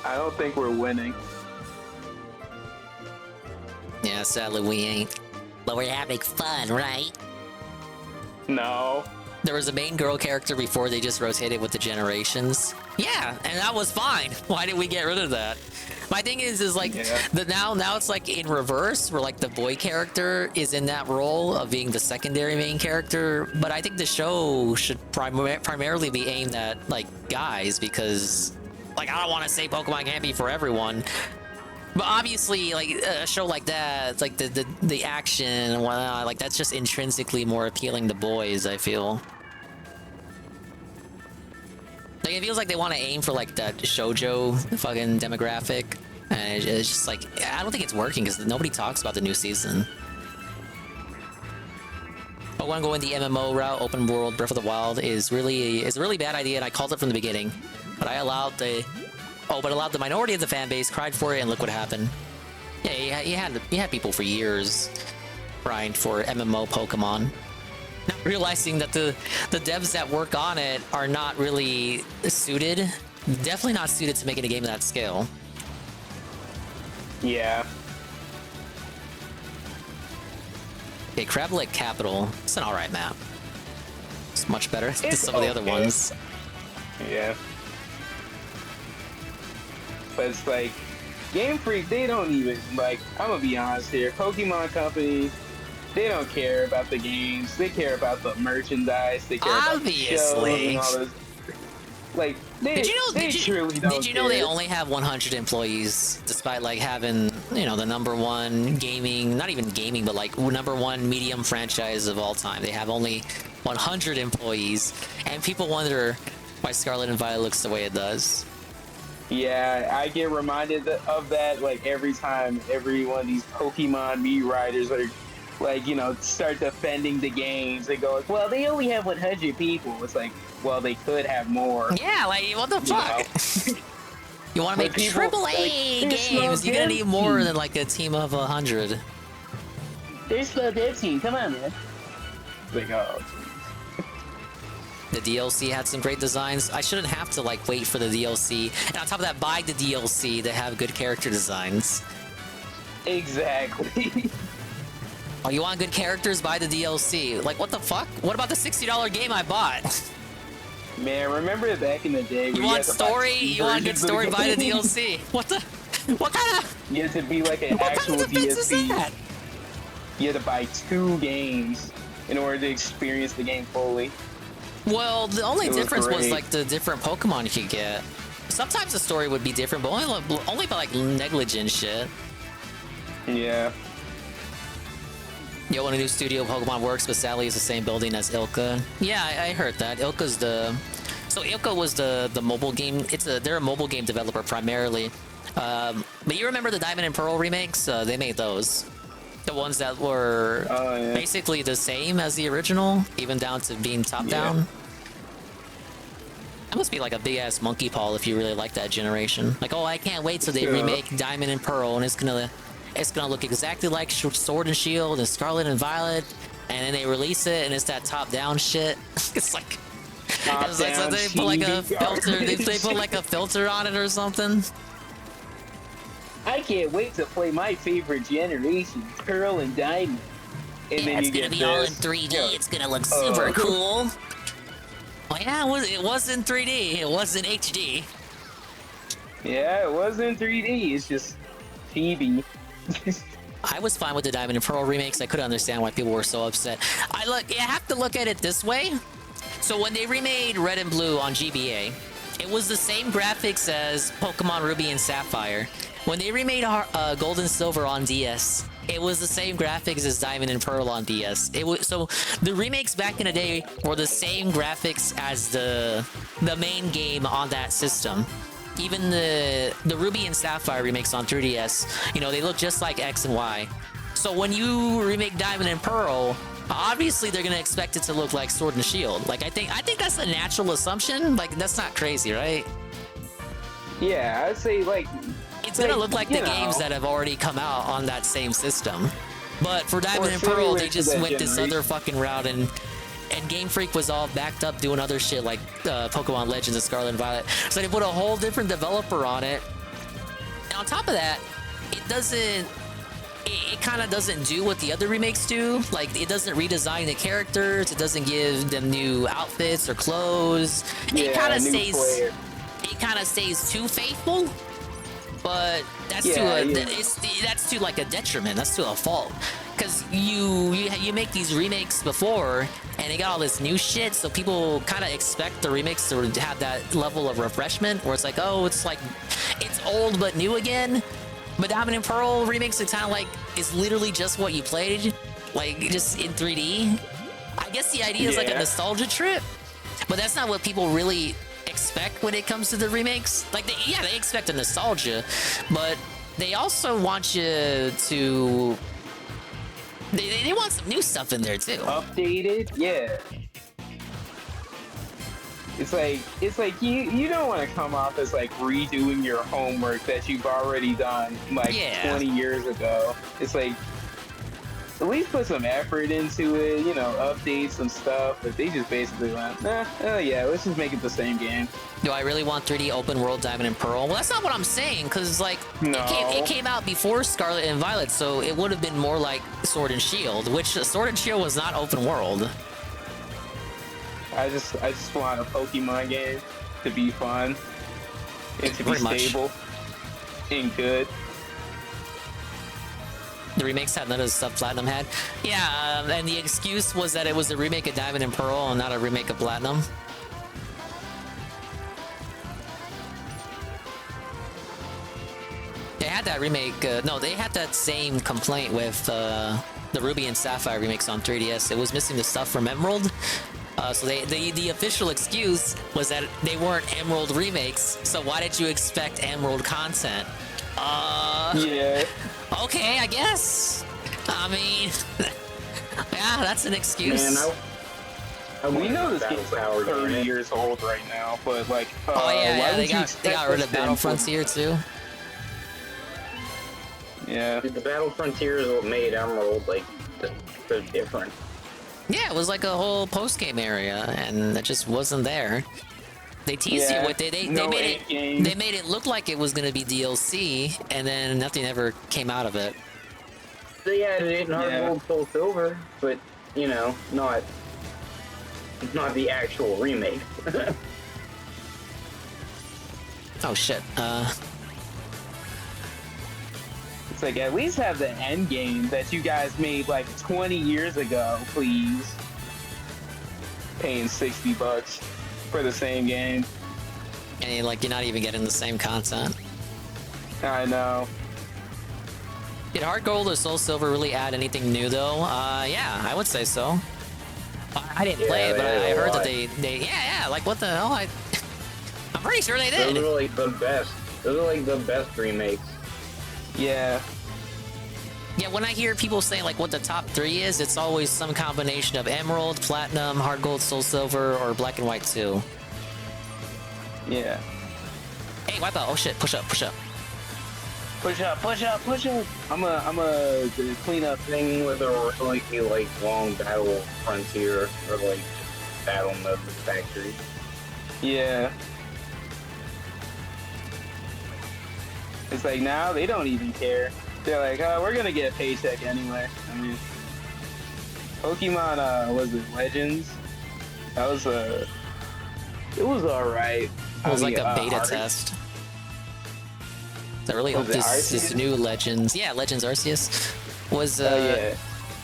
I don't think we're winning. Yeah, sadly we ain't. But we're having fun, right? No. There was a main girl character before they just rotated with the generations. Yeah, and that was fine. Why did we get rid of that? My thing is like now it's like in reverse, where like the boy character is in that role of being the secondary main character. But I think the show should primarily be aimed at like guys because, like, I don't want to say Pokemon can't be for everyone. But obviously, like a show like that, it's like the action and whatnot, like that's just intrinsically more appealing to boys, I feel. Like it feels like they want to aim for like that shoujo fucking demographic, and it's just like I don't think it's working because nobody talks about the new season. But when going the MMO route, open world Breath of the Wild is a really bad idea, and I called it from the beginning. But I allowed the minority of the fan base cried for it, and look what happened. Yeah, you had people for years crying for MMO Pokemon. Not realizing that the devs that work on it are not really suited, definitely not suited to making a game of that scale. Yeah. Okay, Crab Lake Capital, it's an alright map. It's much better than It's some of the other okay. ones. Yeah. But it's like, Game Freak, they don't even, like, I'm gonna be honest here, Pokemon Company, they don't care about the games, they care about the merchandise, they care about the shows Obviously. and all this. Like, they truly don't Did you know care. they only have 100 employees, despite like having, you know, the #1 gaming, not even gaming, but like #1 medium franchise of all time? They have only 100 employees, and people wonder why Scarlet and Violet looks the way it does. Yeah, I get reminded of that like every time every one of these Pokemon Mii riders are like, start defending the games. They go like, well, they only have 100 people. It's like, well, they could have more. Yeah, like what the fuck? You want to make people, AAA like, games? You're gonna need more than like a team of 100. There's the dev team. Come on, man. Like, oh. The DLC had some great designs. I shouldn't have to like wait for the DLC, and on top of that, buy the DLC to have good character designs. Exactly. Oh, you want good characters? Buy the DLC. Like, what the fuck? What about the $60 game I bought? Man, remember back in the day? You want story? You want good story? Buy the DLC. What the? What kind of? You had to be like an what actual kind of defense DSP. is that? You had to buy 2 games in order to experience the game fully. Well, the only difference was great. like the different Pokemon you could get. Sometimes the story would be different, but only by like negligent shit. Yeah. Yo, when a new studio Pokemon works, but sadly it's the same building as Ilka. Yeah, I heard that. Ilka's the... So Ilka was the mobile game... They're a mobile game developer primarily. But you remember the Diamond and Pearl remakes? They made those. The ones that were basically the same as the original, even down to being top-down. That must be like a big-ass monkey paw if you really like that generation. Like, oh, I can't wait till they remake Diamond and Pearl, and it's gonna look exactly like Sword and Shield and Scarlet and Violet, and then they release it, and it's that top-down shit. It's like... It's like so they put like a filter. They put like a filter on it or something. I can't wait to play my favorite generation, Pearl and Diamond. And then it's you gonna get be all in this. 3D. It's gonna look super cool. Oh yeah, it was in 3D. It was in HD. Yeah, it was in 3D. It's just TV. I was fine with the Diamond and Pearl remakes. I couldn't understand why people were so upset. You have to look at it this way. So when they remade Red and Blue on GBA, it was the same graphics as Pokemon Ruby and Sapphire. When they remade Gold and Silver on DS, it was the same graphics as Diamond and Pearl on DS. So the remakes back in the day were the same graphics as the main game on that system. Even the Ruby and Sapphire remakes on 3DS, they look just like X and Y. So when you remake Diamond and Pearl, obviously they're gonna expect it to look like Sword and Shield. Like I think that's a natural assumption. Like that's not crazy, right? Yeah, I'd say like it's gonna look like the games that have already come out on that same system. But for Diamond and Pearl, they just went this other fucking route, and Game Freak was all backed up doing other shit like Pokemon Legends and Scarlet and Violet. So they put a whole different developer on it. And on top of that, it kind of doesn't do what the other remakes do. Like, it doesn't redesign the characters. It doesn't give them new outfits or clothes. It kind of stays too faithful. But that's that's to like a detriment. That's to a fault. Because you make these remakes before, and they got all this new shit, so people kind of expect the remakes to have that level of refreshment, where it's like, oh, it's old but new again. But Diamond and Pearl remakes, it's kind of like, it's literally just what you played, like, just in 3D. I guess the idea is like a nostalgia trip, but that's not what people really expect when it comes to the remakes. Like, they expect a nostalgia, but they also want you to... They want some new stuff in there, too. Updated? Yeah. It's like you don't want to come off as like redoing your homework that you've already done like 20 years ago. It's like at least put some effort into it, update some stuff. But they just basically went, let's just make it the same game. Do I really want 3D open world Diamond and Pearl? Well, that's not what I'm saying, because like it came out before Scarlet and Violet, so it would have been more like Sword and Shield, which Sword and Shield was not open world. I just want a Pokemon game to be fun and to be stable and good. The remakes had none of the stuff Platinum had. Yeah, and the excuse was that it was a remake of Diamond and Pearl and not a remake of Platinum. They had that remake. No, they had that same complaint with the Ruby and Sapphire remakes on 3DS. It was missing the stuff from Emerald. So the official excuse was that they weren't Emerald remakes. So why did you expect Emerald content? Yeah. Okay, I guess. I mean, yeah, that's an excuse. Man, we know this game's like 30 years old right now, but like, oh yeah, why they would you got rid of expect Battle us to Frontier too. Yeah. The Battle Frontier is what made Emerald like so different. Yeah, it was like a whole post game area, and it just wasn't there. They teased you with it. They made it look like it was gonna be DLC, and then nothing ever came out of it. They added it in Hard Gold Soul Silver, but you know, not the actual remake. Oh shit. It's like, at least have the end game that you guys made like 20 years ago, please. Paying $60 for the same game. And like, you're not even getting the same content. I know. Did Hard Gold or Soul Silver really add anything new though? Yeah, I would say so. I didn't play it, but I heard that they yeah, like what the hell? I'm pretty sure they did. Those are like the best. Those are like the best remakes. Yeah. Yeah, when I hear people saying like what the top 3 is, it's always some combination of Emerald, Platinum, Hard Gold, Soul Silver, or Black and White 2. Yeah. Hey, what the? Oh shit! Push up, push up. Push up, push up, push up. I'm a clean up thing with a really like long Battle Frontier or like battle mode with factory. Yeah. It's like now they don't even care. They're like, oh, we're gonna get a paycheck anyway. I mean, Pokemon, was it Legends? That was it was alright. It was like a beta test. I really hope this new Legends, Legends Arceus was it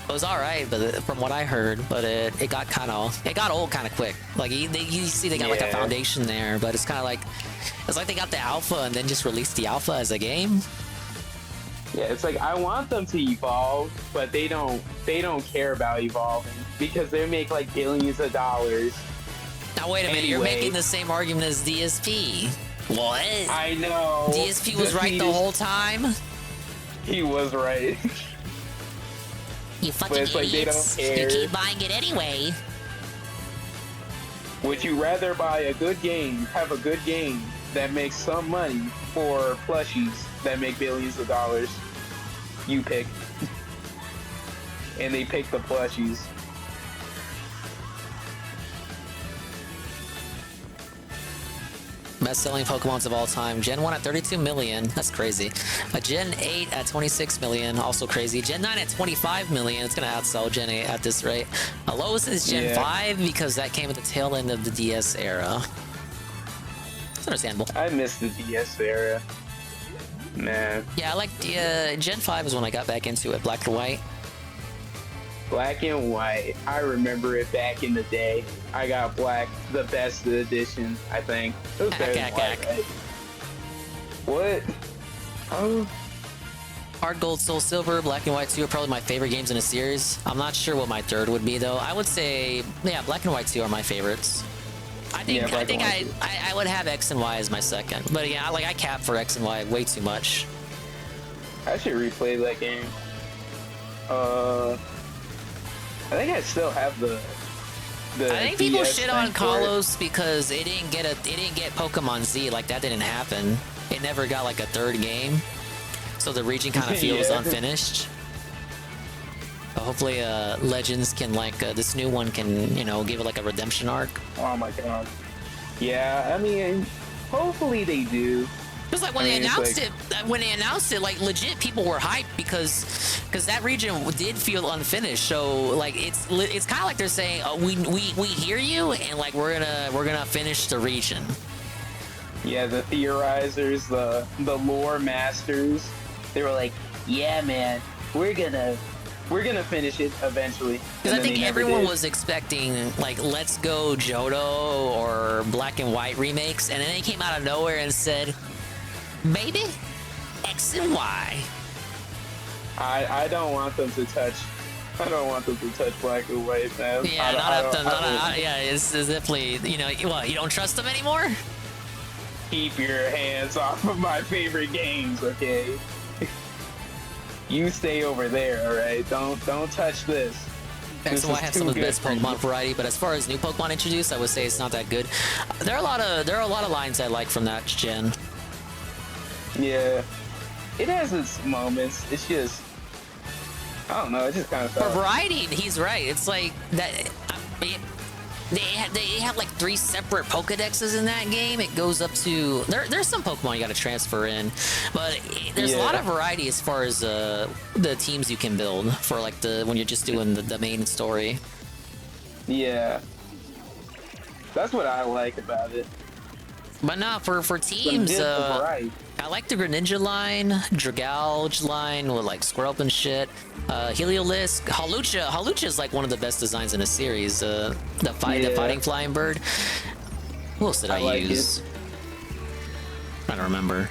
was alright, but from what I heard, but it got old kind of quick. Like you see they got like a foundation there, but it's kind of like they got the alpha and then just released the alpha as a game. Yeah, it's like I want them to evolve, but they don't care about evolving because they make like billions of dollars. Now wait a minute, you're making the same argument as DSP. What? I know. DSP was right the whole time? He was right. You fucking idiots. Like they don't care. You keep buying it anyway. Would you rather buy a good game, have a good game that makes some money, or plushies that make billions of dollars? You pick. And they pick the plushies. Best-selling Pokemons of all time. Gen 1 at 32 million. That's crazy. Gen 8 at 26 million. Also crazy. Gen 9 at 25 million. It's going to outsell Gen 8 at this rate. Lowest is Gen 5 because that came at the tail end of the DS era. It's understandable. I miss the DS era. Man. Yeah, I like the Gen 5 is when I got back into it. Black and White. Black and White. I remember it back in the day. I got Black, the best edition, I think. It was better than White, right? What? Oh. Hard Gold, Soul Silver, Black and White 2 are probably my favorite games in a series. I'm not sure what my third would be though. I would say, yeah, Black and White 2 are my favorites. I think I would have X and Y as my second. But yeah, I cap for X and Y way too much. I should replay that game. I think I still have the I think people DS shit on thing for it. Kalos because it didn't get Pokemon Z. Like that didn't happen. It never got like a third game, so the region kind of feels unfinished. But hopefully, Legends can this new one can give it like a redemption arc. Oh my god. Yeah, I mean, hopefully they do. Because like when they announced it, like legit people were hyped because that region did feel unfinished. So like it's kind of like they're saying, oh, we hear you, and like we're gonna finish the region. Yeah, the theorizers, the lore masters, they were like, yeah, man, we're gonna finish it eventually. Because I think everyone was expecting like Let's Go Johto or Black and White remakes, and then they came out of nowhere and said, maybe X and Y. I don't want them to touch I don't want them to touch black and white, man. Yeah, yeah, it's definitely, you know, what, you don't trust them anymore? Keep your hands off of my favorite games, okay? You stay over there, alright? Don't touch this. That's why I have some of the best Pokemon variety, but as far as new Pokemon introduced, I would say it's not that good. There are a lot of lines I like from that gen. Yeah, it has its moments. It's just, I don't know. It just kind of for variety. He's right. It's like that. They have like 3 separate Pokedexes in that game. It goes up to there's some Pokemon you got to transfer in, but there's a lot of variety as far as the teams you can build for like when you're just doing the main story. Yeah, that's what I like about it. But no, for teams, I like the Greninja line, Dragalge line with like Squirrel and shit. Heliolisk, Hawlucha is like one of the best designs in the series. The fighting flying bird. What else did I use? I don't remember.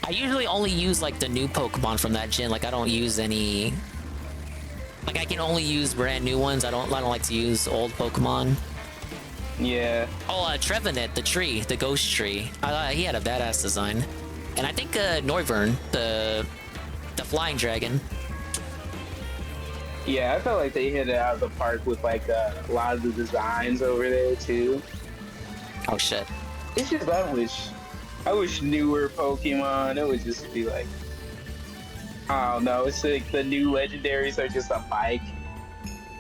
I usually only use like the new Pokemon from that gen. Like I don't use any. Like I can only use brand new ones. I don't like to use old Pokemon. Yeah. Oh, Trevenant, the tree, the ghost tree. He had a badass design. And I think Noivern, the flying dragon. Yeah, I felt like they hit it out of the park with like a lot of the designs over there too. Oh shit. It's just I wish newer Pokemon, it would just be like, I don't know, it's like the new legendaries are just a bike.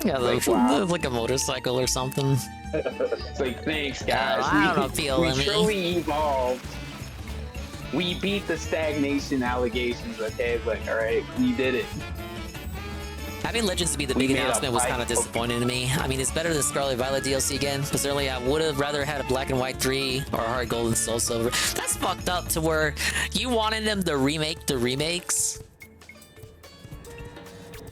Yeah, like a motorcycle or something. It's like, thanks guys. I don't feel we truly evolved. We beat the stagnation allegations, okay? It's like, alright, we did it. Having Legends to be the big announcement was kind of disappointing to me. I mean, it's better than Scarlet Violet DLC again. Certainly, I would have rather had a Black and White 3 or Heart Gold and Soul Silver. That's fucked up to where you wanted them to remake the remakes.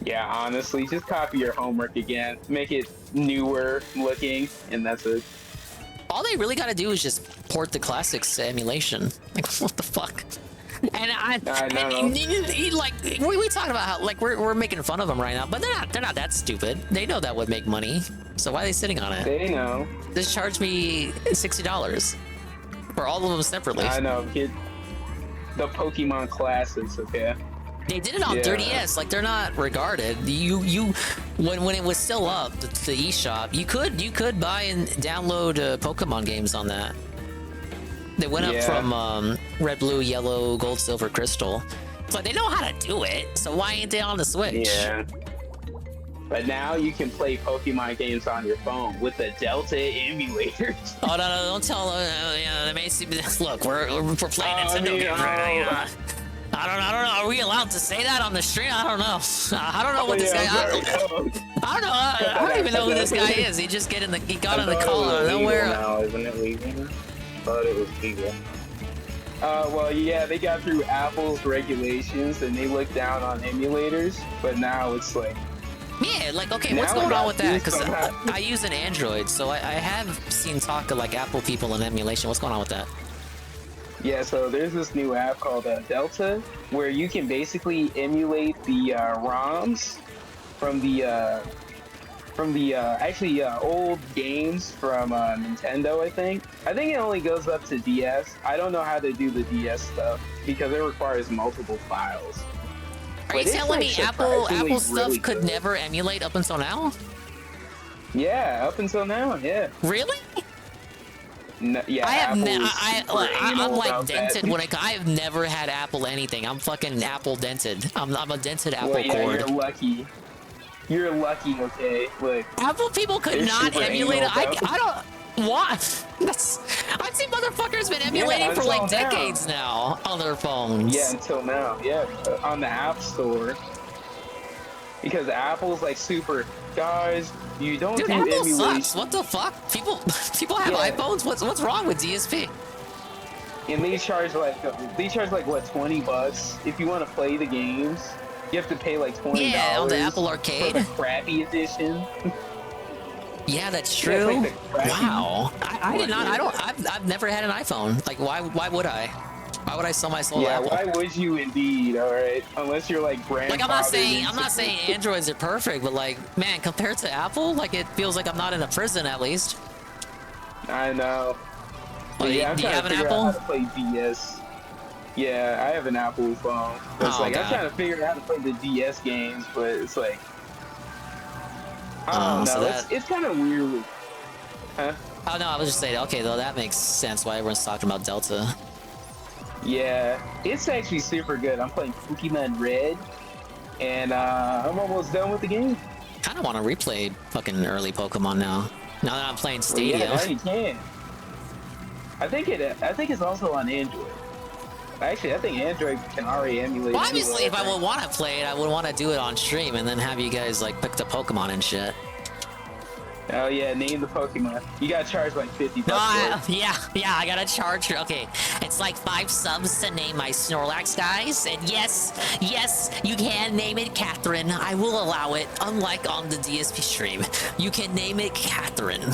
Yeah, honestly, just copy your homework again. Make it newer looking, and that's it. All they really got to do is just port the classics to emulation. Like, what the fuck? And like we talk about how like we're making fun of them right now, but they're not that stupid. They know that would make money, so why are they sitting on it? They know. Just charge me $60 for all of them separately. I know, kid. The Pokemon classics, okay. They did it on 3DS. Like they're not regarded. When it was still up, the eShop, you could buy and download Pokemon games on that. They went up from Red, Blue, Yellow, Gold, Silver, Crystal. It's like they know how to do it. So why ain't they on the Switch? Yeah. But now you can play Pokemon games on your phone with the Delta emulators. Oh no, don't tell they may see. Look, we're playing Nintendo games right now. I don't know. Are we allowed to say that on the stream? I don't know. I don't know what this guy. I don't know. I don't even know who this guy is. He got in the call out of nowhere. Now, isn't it legal? I thought it was legal. Well, yeah, they got through Apple's regulations and they look down on emulators, but now it's like. Yeah, like, okay, what's going on with that? Because I use an Android, so I have seen talk of like Apple people in emulation. What's going on with that? Yeah, so there's this new app called Delta, where you can basically emulate the ROMs from the old games from Nintendo, I think. I think it only goes up to DS. I don't know how to do the DS stuff because it requires multiple files. Are you telling me Apple stuff could never emulate up until now? Yeah, up until now, yeah. Really? No, yeah, I'm like dented when I have never had Apple anything. I'm fucking Apple dented. I'm a dented Apple cord. You're lucky. You're lucky, okay? Like Apple people could not emulate it. I don't. What? I've seen motherfuckers been emulating for like decades now on their phones. Yeah, until now. Yeah, on the App Store. Because Apple's like super. Guys, you don't do Apple emulation. Sucks. What the fuck? People have iPhones. What's wrong with DSP? And they charge like what, $20 if you want to play the games. You have to pay like $20. Yeah, on the Apple Arcade. For the crappy edition. Yeah, that's true. Like wow. I did not. I've never had an iPhone. Like, why would I? Why would I sell my soul? Yeah, Apple? why would you indeed? All right, unless you're like grandfathered. Like I'm not saying Androids are perfect, but like, man, compared to Apple, like it feels like I'm not in a prison at least. I know. Well, Yeah, I'm do you trying have to an figure Apple? out how to play DS. Yeah, I have an Apple phone. But it's Oh, like I'm God. trying to figure out how to play the DS games, but it's like I don't know. So that- It's kind of weird. Huh? Oh no, I was just saying. Okay, though that makes sense why everyone's talking about Delta. Yeah, it's actually super good. I'm playing Pokemon Red, and I'm almost done with the game. Kind of want to replay fucking early Pokemon now. Now that I'm playing Well, Stadia. yeah, now you can. I think it's also on Android. Actually, I think Android can already emulate. Well, it obviously, anyway, if I would want to play it, I would want to do it on stream and then have you guys like pick the Pokemon and shit. Oh yeah, name the Pokemon. You gotta charge like $50. No, for it. yeah, I gotta charge her. Okay, it's like 5 subs to name my Snorlax guys, and yes, you can name it Catherine. I will allow it. Unlike on the DSP stream, you can name it Catherine.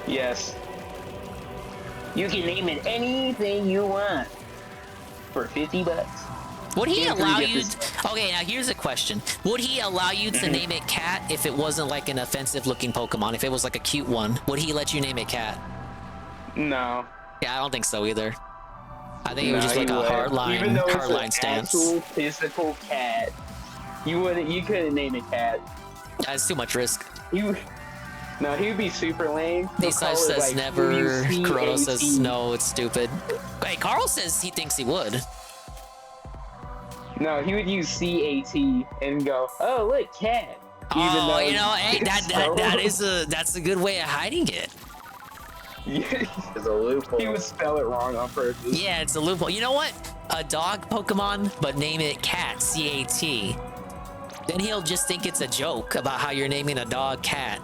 Yes. You can name it anything you want for $50. Would he Yeah, allow you you? Okay, now here's a question. Would he allow you to name it Cat if it wasn't like an offensive-looking Pokemon? If it was like a cute one, would he let you name it Cat? No. Yeah, I don't think so either. I think it was No, just like he a wouldn't. Even though it's hardline an stance. actual physical cat, you couldn't name it Cat. That's too much risk. No, he would be super lame. D-Side says never. Kurono says no, it's stupid. Wait, Carl says he thinks he would. No, he would use CAT and go, oh look, cat. Oh, you know, hey, that's a good way of hiding it. It's a loophole. He would spell it wrong on purpose. Yeah, it's a loophole. You know what? A dog Pokemon, but name it Cat, C-A-T. Then he'll just think it's a joke about how you're naming a dog Cat.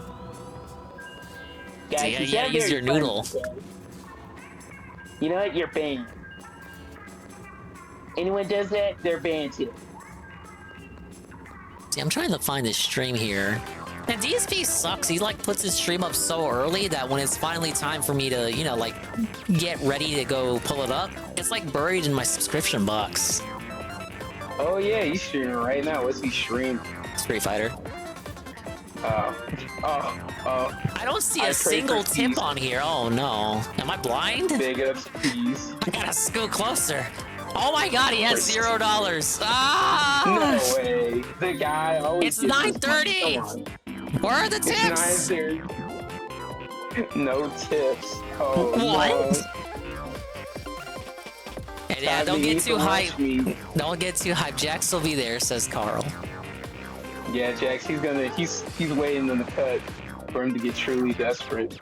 Guys, So you gotta use your noodle. You know what? You're banned. Anyone does that, they're banned too. See, I'm trying to find his stream here. And DSP sucks. He like puts his stream up so early that when it's finally time for me to, you know, like get ready to go pull it up, it's like buried in my subscription box. Oh yeah, he's streaming right now. What's he streaming? Street Fighter. Oh. I don't see a single tip on here. Oh no. Am I blind? Big ups, please. I gotta scoot closer. Oh my god, he has $0. Ah! No way. The guy always. It's 9:30. Where are the tips? It's 9:30. No tips. Oh, What? No. Hey, yeah, don't get too hyped. Don't get too hyped. Jax will be there, says Carl. Yeah, Jax, he's waiting in the cut for him to get truly desperate.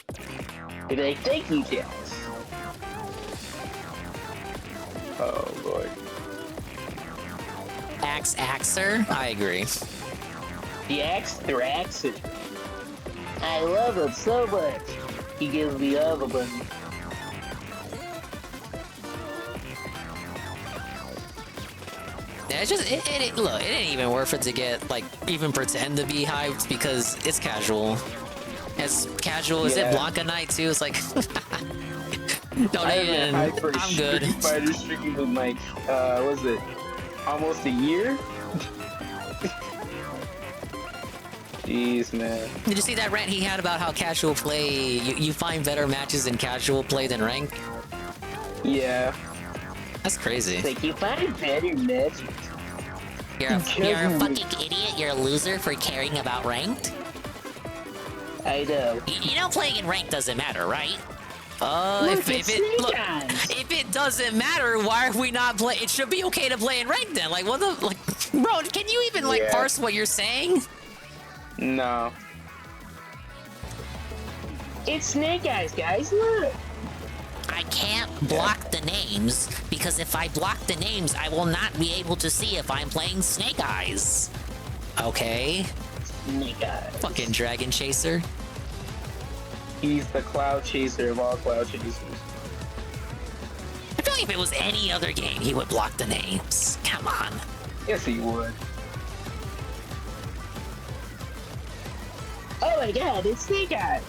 Be like, thank you, Jax. Oh lord. Axer? I agree. The Thraxer. I love him so much. He gives me all the money. Yeah, it's just, look, it ain't even worth it to get, like, even pretend to be hyped because it's casual. As casual as it Blanca Night, too. It's like, don't even, I'm good. Street Fighter streaming in like, was it almost a year? Jeez, man. Did you see that rant he had about how casual play, you find better matches in casual play than ranked? Yeah. That's crazy. Like, you find better matches. You're a fucking idiot. You're a loser for caring about ranked. I know. You know playing in ranked doesn't matter, right? If it doesn't matter, why are we not play? It should be okay to play in ranked then. Like, what the, like, bro? Can you even like parse what you're saying? No. It's Snake Eyes, guys. Look. I can't block the names because if I block the names, I will not be able to see if I'm playing Snake Eyes. Okay. Snake Eyes. Fucking Dragon Chaser. He's the cloud chaser of all cloud chasers. I feel like if it was any other game, he would block the names. Come on. Yes, he would. Oh, my god, it's Snake Eyes.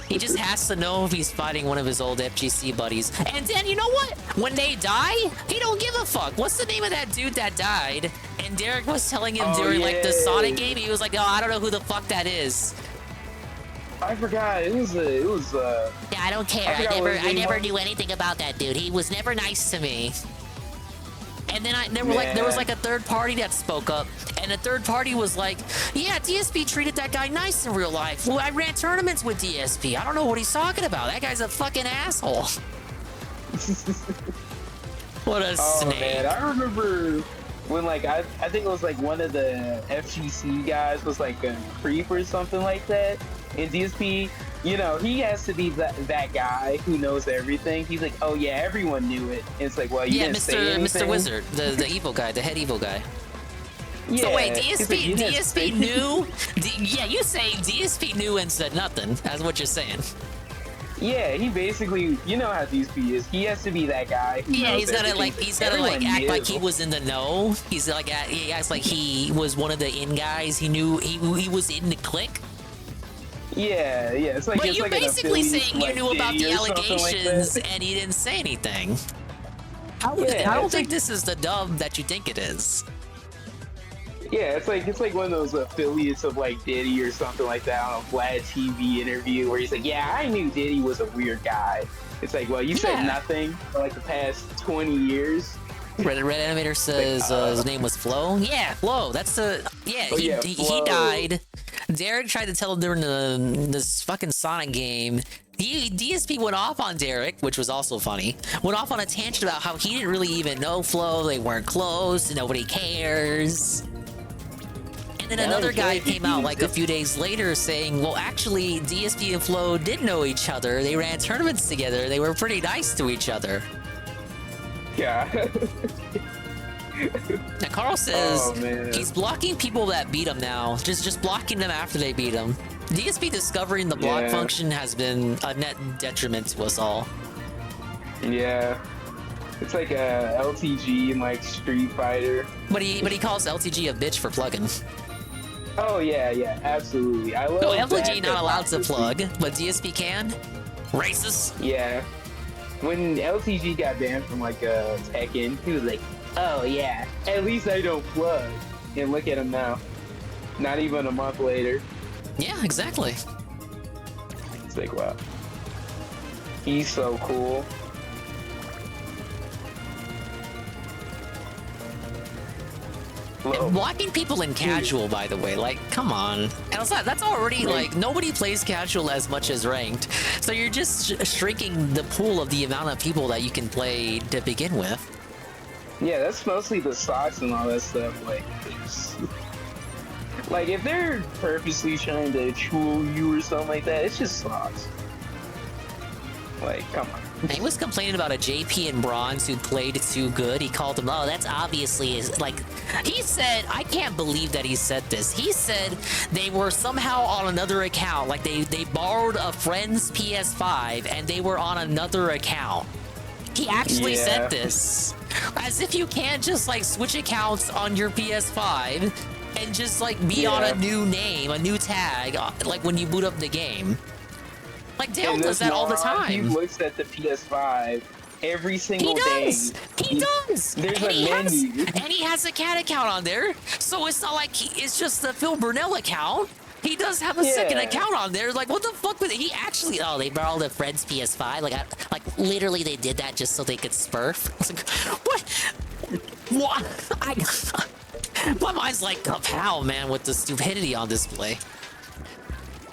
He just has to know if he's fighting one of his old FGC buddies. And then, you know what? When they die, he don't give a fuck. What's the name of that dude that died? And Derek was telling him during like the Sonic game, he was like, oh, I don't know who the fuck that is. I forgot. It was Yeah, I don't care. I never knew anything about that dude. He was never nice to me. And then there was like a third party that spoke up, and the third party was like, yeah, DSP treated that guy nice in real life. Well, I ran tournaments with DSP. I don't know what he's talking about. That guy's a fucking asshole. What a snake. Man, I remember when like I think it was like one of the FGC guys was like a creep or something like that, and DSP, you know, he has to be that guy who knows everything. He's like, oh yeah, everyone knew it. And it's like, well, you didn't say anything. Mr. Wizard, the evil guy, the head evil guy. Yeah. So wait, DSP knew? Yeah, you say DSP knew and said nothing. That's what you're saying. Yeah, he basically, you know how DSP is. He has to be that guy. Yeah, he's gotta act like he was in the know. He acts like he was one of the in guys. He knew he was in the clique. Yeah. It's like, but it's you're like basically saying you knew about the allegations like and he didn't say anything. I don't think this is the dub that you think it is. Yeah, it's like one of those affiliates of like Diddy or something like that on a Vlad TV interview where he's like, yeah, I knew Diddy was a weird guy. It's like, well, you said nothing for like the past 20 years. Red Animator says his name was Flo. Yeah, Flo. That's the he died. Derek tried to tell him during this fucking Sonic game. DSP went off on Derek, which was also funny. Went off on a tangent about how he didn't really even know Flo. They weren't close. Nobody cares. And then another guy came out like a few days later saying, well, actually, DSP and Flo did know each other. They ran tournaments together. They were pretty nice to each other. Yeah. Now Carl says he's blocking people that beat him now. Just blocking them after they beat him. DSP discovering the block function has been a net detriment to us all. Yeah. It's like a LTG in like Street Fighter. But he calls LTG a bitch for plugging. Oh yeah, absolutely. I love LTG not allowed to plug, but DSP can? Racist? Yeah. When LTG got banned from like Tekken, he was like, oh yeah, at least I don't plug. And look at him now. Not even a month later. Yeah, exactly. It's like, wow. He's so cool. And blocking people in casual, by the way, like, come on. And that's already, like, nobody plays casual as much as ranked. So you're just shrinking the pool of the amount of people that you can play to begin with. Yeah, that's mostly the stocks and all that stuff. Like if they're purposely trying to troll you or something like that, it's just stocks. Like, come on. He was complaining about a JP in bronze who played too good. He called him, oh, that's obviously like, he said, I can't believe that he said this. He said they were somehow on another account. Like they borrowed a friend's PS5 and they were on another account. He actually said this. As if you can't just like switch accounts on your PS5 and just like be on a new name, a new tag, like when you boot up the game. Like Dale does that all the time. He looks at the PS5 every single day. He does. There's a menu. And he has a cat account on there. So it's not like it's just the Phil Burnell account. He does have a second account on there. Like, what the fuck with it? He actually, they borrowed a friend's PS5. Like literally they did that just so they could spurf. I was like, what? My mind's like, pow, man, with the stupidity on display.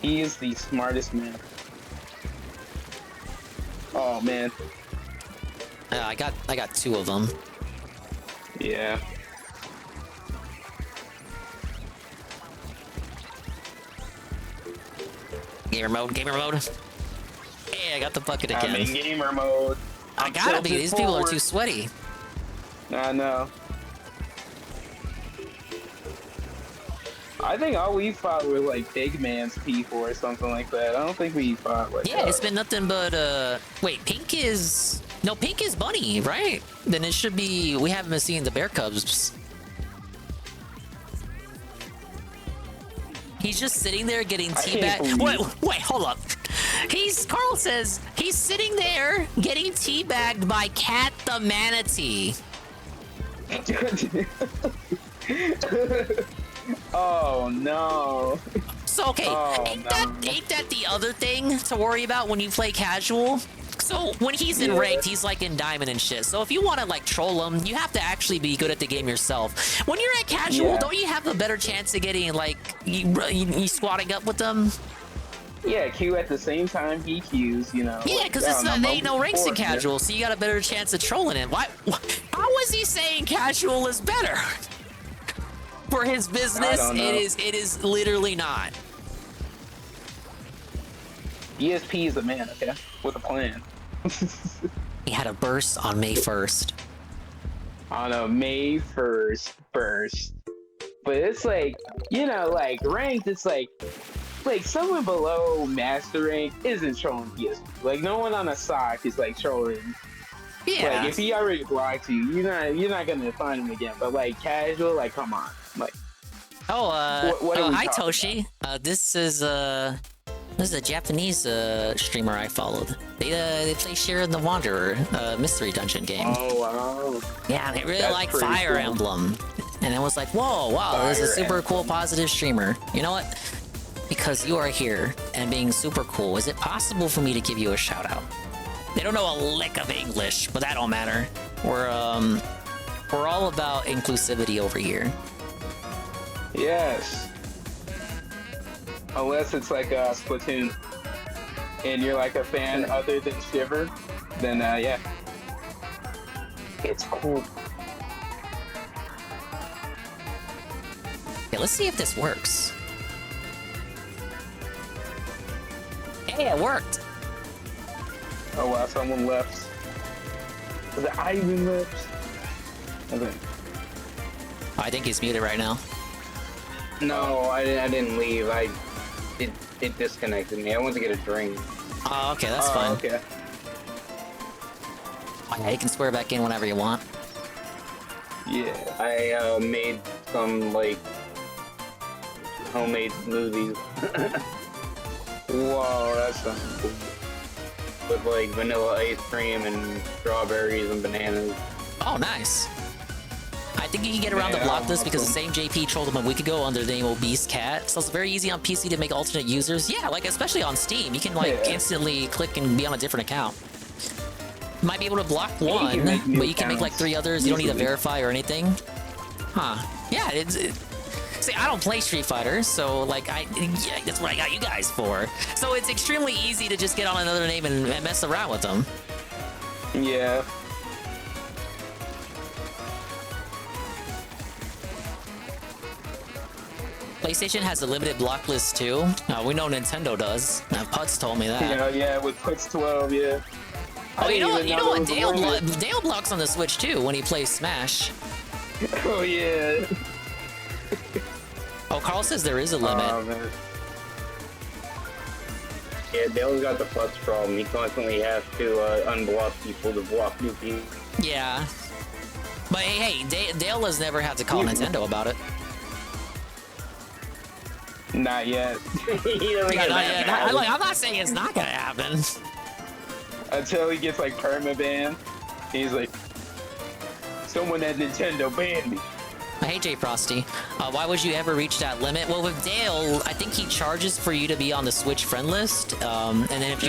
He is the smartest man. Oh man. I got two of them. Yeah. Gamer mode. Hey, I got the bucket again. I'm in gamer mode. I gotta be. These people are too sweaty. I know. I think all we fought were like big man's people or something like that. I don't think we fought like it's been nothing but wait, Pink is Bunny, right? Then it should be, we haven't been seeing the bear cubs. He's just sitting there getting I can't teabagged. believe- Wait, hold up. Carl says he's sitting there getting teabagged by Cat the Manatee. Oh no. So okay, ain't that the other thing to worry about when you play casual? So when he's in ranked, he's like in diamond and shit. So if you want to like troll him, you have to actually be good at the game yourself. When you're at casual, don't you have a better chance of getting like you squatting up with them? Yeah, Q at the same time he Qs, you know. Yeah, because there ain't no ranks in casual, so you got a better chance of trolling him. How is he saying casual is better? For his business, it is literally not. ESP is a man, okay? With a plan. He had a burst on May 1st. On a May 1st burst. But it's like, you know, like ranked, it's like someone below master rank isn't trolling ESP. Like no one on a sock is like trolling. Yeah. Like if he already blocked you, you're not gonna find him again. But like casual, like come on. Like hi Toshi. This is a Japanese streamer I followed. They play Sharon the Wanderer mystery dungeon game. Oh wow. Yeah, they really like Fire Emblem. And I was like, whoa, wow, this is a super cool positive streamer. You know what? Because you are here and being super cool, is it possible for me to give you a shout out? They don't know a lick of English, but that don't matter. We're all about inclusivity over here. Yes. Unless it's like Splatoon, and you're like a fan other than Shiver, then yeah, it's cool. Okay, let's see if this works. Hey, it worked. Oh wow, someone left. Was it Ivan left? I think he's muted right now. No, I didn't leave. It disconnected me. I went to get a drink. Oh, okay, that's fine. Okay. Oh, yeah, you can swear back in whenever you want. Yeah. I made some like homemade smoothies. Whoa, that's something cool. With like vanilla ice cream and strawberries and bananas. Oh, nice. I think you can get around the block list because the same JP trolled him a week ago under the name Obese Cat. So it's very easy on PC to make alternate users. Yeah, like especially on Steam, you can like instantly click and be on a different account. You might be able to block one, but you can make like 3 others. You don't need to verify or anything. Huh? Yeah, see, I don't play Street Fighter, so like that's what I got you guys for. So it's extremely easy to just get on another name and mess around with them. Yeah. PlayStation has a limited block list too. We know Nintendo does. Putz told me that. Yeah, with Putz 12, yeah. Oh, you know what? Dale blocks on the Switch too when he plays Smash. Oh yeah. Oh, Carl says there is a limit. Oh, man. Yeah, Dale's got the Putz problem. He constantly has to unblock people to block new people. Yeah. But hey, Dale has never had to call Nintendo about it. Not yet. I'm not saying it's not gonna happen. Until he gets like perma-banned. He's like, someone at Nintendo banned me. Hey Jay Frosty, why would you ever reach that limit? Well, with Dale, I think he charges for you to be on the Switch friend list, and then if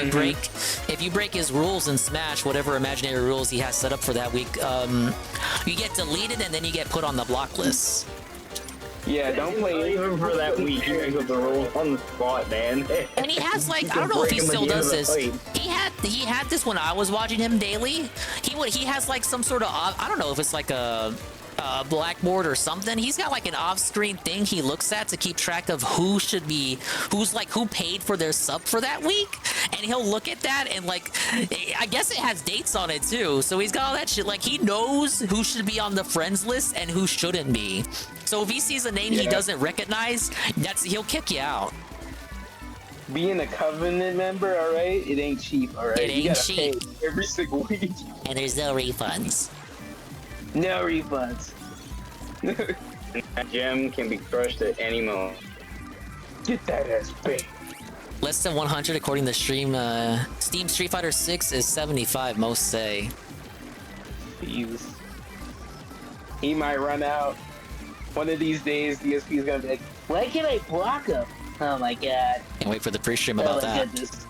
you break his rules in Smash, whatever imaginary rules he has set up for that week, you get deleted and then you get put on the block list. Yeah, don't play even for that week. You make up the rules on the spot, man. And he has like, I don't know if he still does this. He had this when I was watching him daily. He has like some sort of, I don't know if it's like a blackboard or something. He's got like an off-screen thing he looks at to keep track of who paid for their sub for that week, and he'll look at that and like, I guess it has dates on it too, so he's got all that shit. Like he knows who should be on the friends list and who shouldn't be. So if he sees a name he doesn't recognize, he'll kick you out. Being a Covenant member, alright? It ain't cheap, alright? It ain't cheap. Pay every single week. And there's no refunds. No refunds. That gem can be crushed at any moment. Get that ass big. Less than 100 according to Steam Street Fighter 6 is 75, most say. Jesus. He might run out. One of these days, DSP is gonna be like, why can't I block him? Oh my god. Can't wait for the pre-stream about that. Goodness.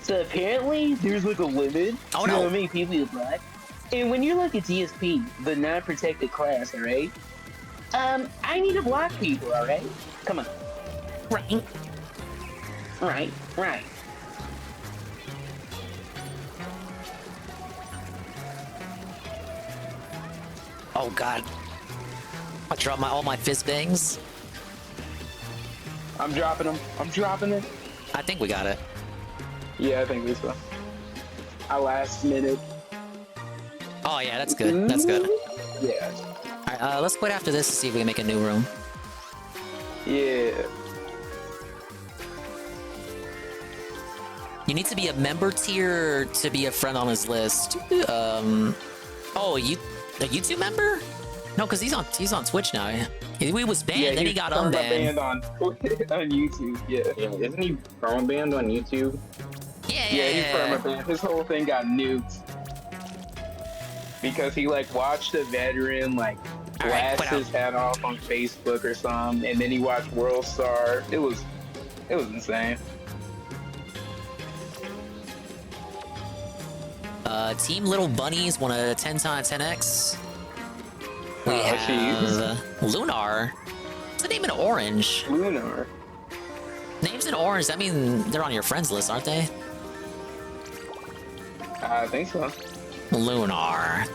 So apparently, there's like a limit to how many people you block. And when you look at DSP, the non-protected class, alright? I need to block people, alright? Come on. Right. Oh god. I dropped all my fizz bangs. I'm dropping them. I think we got it. Yeah, I think we so. I last minute. Oh yeah, that's good. That's good. Yeah. Alright, let's quit after this to see if we can make a new room. Yeah. You need to be a member tier to be a friend on his list. Oh, a YouTube member? No, because he's on Twitch now. He was banned, then he got unbanned. On YouTube, yeah. Isn't he perma banned on YouTube? Yeah, he's perma banned. His whole thing got nuked because he like watched a veteran like blast his head off on Facebook or something, and then he watched World Star. It was insane. Team Little Bunnies won a 10x. We have Lunar. What's the name in orange? Lunar. Names in orange, that mean they're on your friends list, aren't they? I think so. Lunar.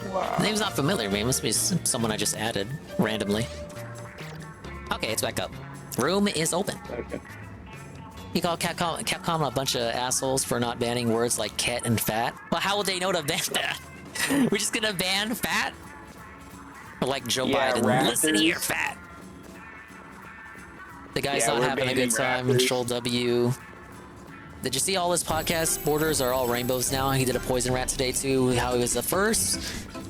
Wow. Name's not familiar to me. It must be someone I just added randomly. Okay, it's back up. Room is open. Okay. You call Capcom a bunch of assholes for not banning words like cat and fat? Well, how would they know to ban that? We're just gonna ban fat? Or like Joe Biden, Raptors. listen here, fat. The guy's not having a good time, Control W. Did you see all his podcast borders are all rainbows now? He did a Poison Rat today too, how he was the first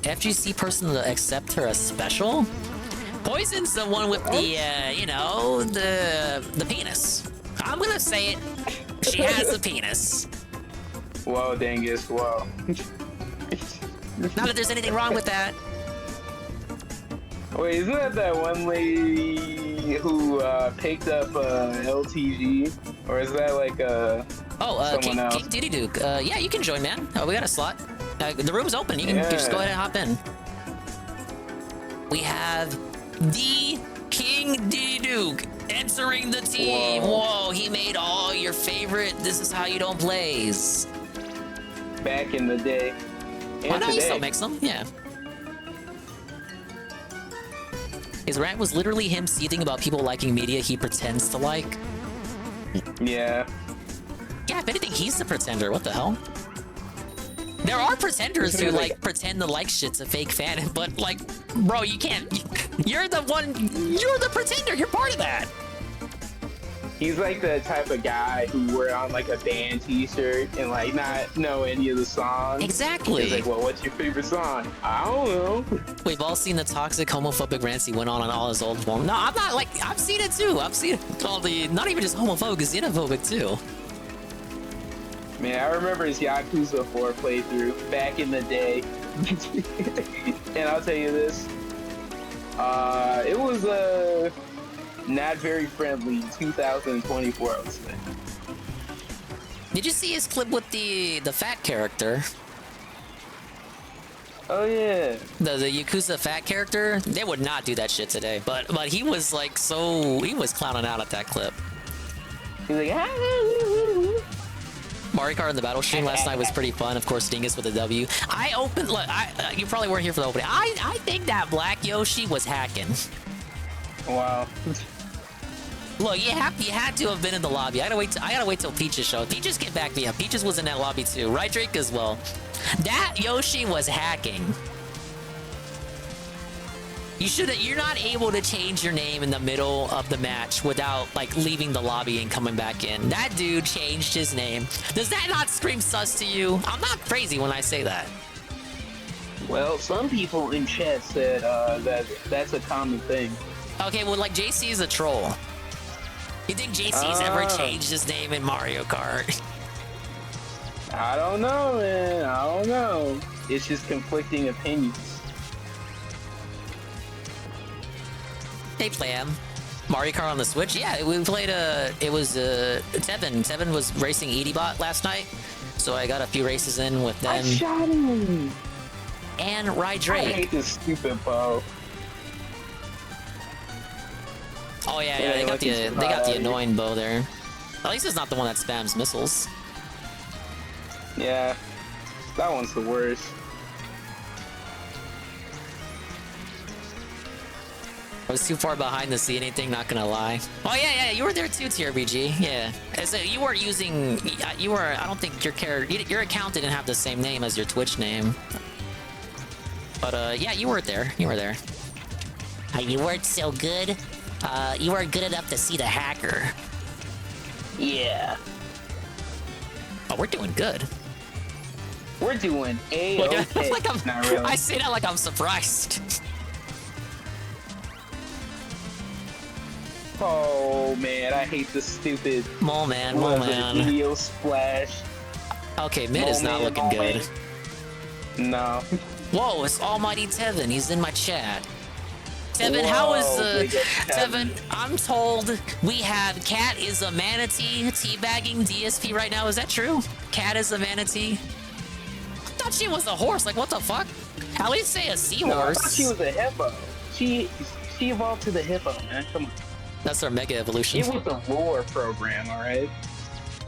FGC person to accept her as special. Poison's the one with the, the penis. I'm gonna say it. She has a penis. Whoa, Dingus, whoa. Not that there's anything wrong with that. Wait, isn't that one lady who picked up LTG? Or is that like someone else? KingDDDuke. Yeah, you can join, man. Oh, we got a slot. The room's open. You can just go ahead and hop in. We have the KingDDDuke entering the team. Whoa, he made all your favorite This Is How You Don't Plays. Back in the day. Oh, no, he still makes them. Yeah. His rant was literally him seething about people liking media he pretends to like. Yeah. Yeah, if anything, he's the pretender. What the hell? There are pretenders who like pretend to like shit's a fake fan, but like, bro, you can't. You're the one. You're the pretender. You're part of that. He's like the type of guy who wear on like a band T-shirt and like not know any of the songs. Exactly. He's like, well, what's your favorite song? I don't know. We've all seen the toxic homophobic rants he went on all his old form. No, I'm not like, I've seen it too. I've seen all the, not even just homophobic, xenophobic too. Man, I remember his Yakuza 4 playthrough back in the day. And I'll tell you this. It was not very friendly 2024, I would say. Did you see his clip with the fat character? Oh yeah. The Yakuza fat character? They would not do that shit today. But he was like he was clowning out at that clip. He's like, Mario Kart in the battle stream last night was pretty fun. Of course, Dingus with a W. I opened. Look, you probably weren't here for the opening. I think that Black Yoshi was hacking. Wow. Look, you had to have been in the lobby. I gotta wait till Peaches showed. Peaches, get back me up. Peaches was in that lobby too, right, Drake as well. That Yoshi was hacking. You're not able to change your name in the middle of the match without like leaving the lobby and coming back in. That dude changed his name. Does that not scream sus to you? I'm not crazy when I say that. Well, some people in chat said that's a common thing. Okay, well, like, JC is a troll. You think JC's ever changed his name in Mario Kart? I don't know, man. I don't know. It's just conflicting opinions. Hey, Plam. Mario Kart on the Switch? Yeah, we played it was Tevin. Tevin was racing Edibot last night, so I got a few races in with them. I shot him! And Rye Drake. I hate this stupid bow. Oh yeah, they got the annoying bow there. At least it's not the one that spams missiles. Yeah, that one's the worst. I was too far behind to see anything, not gonna lie. Oh yeah, you were there too, TRBG. Yeah, so you weren't using. You were. I don't think your account didn't have the same name as your Twitch name. But yeah, you were there. You were there. You weren't so good. You weren't good enough to see the hacker. Yeah. Oh, we're doing good. We're doing A-okay. Not really. I say that like I'm surprised. Oh man, I hate this stupid. Mole man. Video splash. Okay, mid is not looking good. No. Whoa, it's Almighty Tevin. He's in my chat. Tevin, how is Tevin? I'm told we have Cat is a manatee teabagging DSP right now. Is that true? Cat is a manatee. I thought she was a horse. Like what the fuck? At least say a seahorse. No, I thought she was a hippo. She evolved to the hippo, man. Come on. That's our mega evolution. It was a lore program, all right.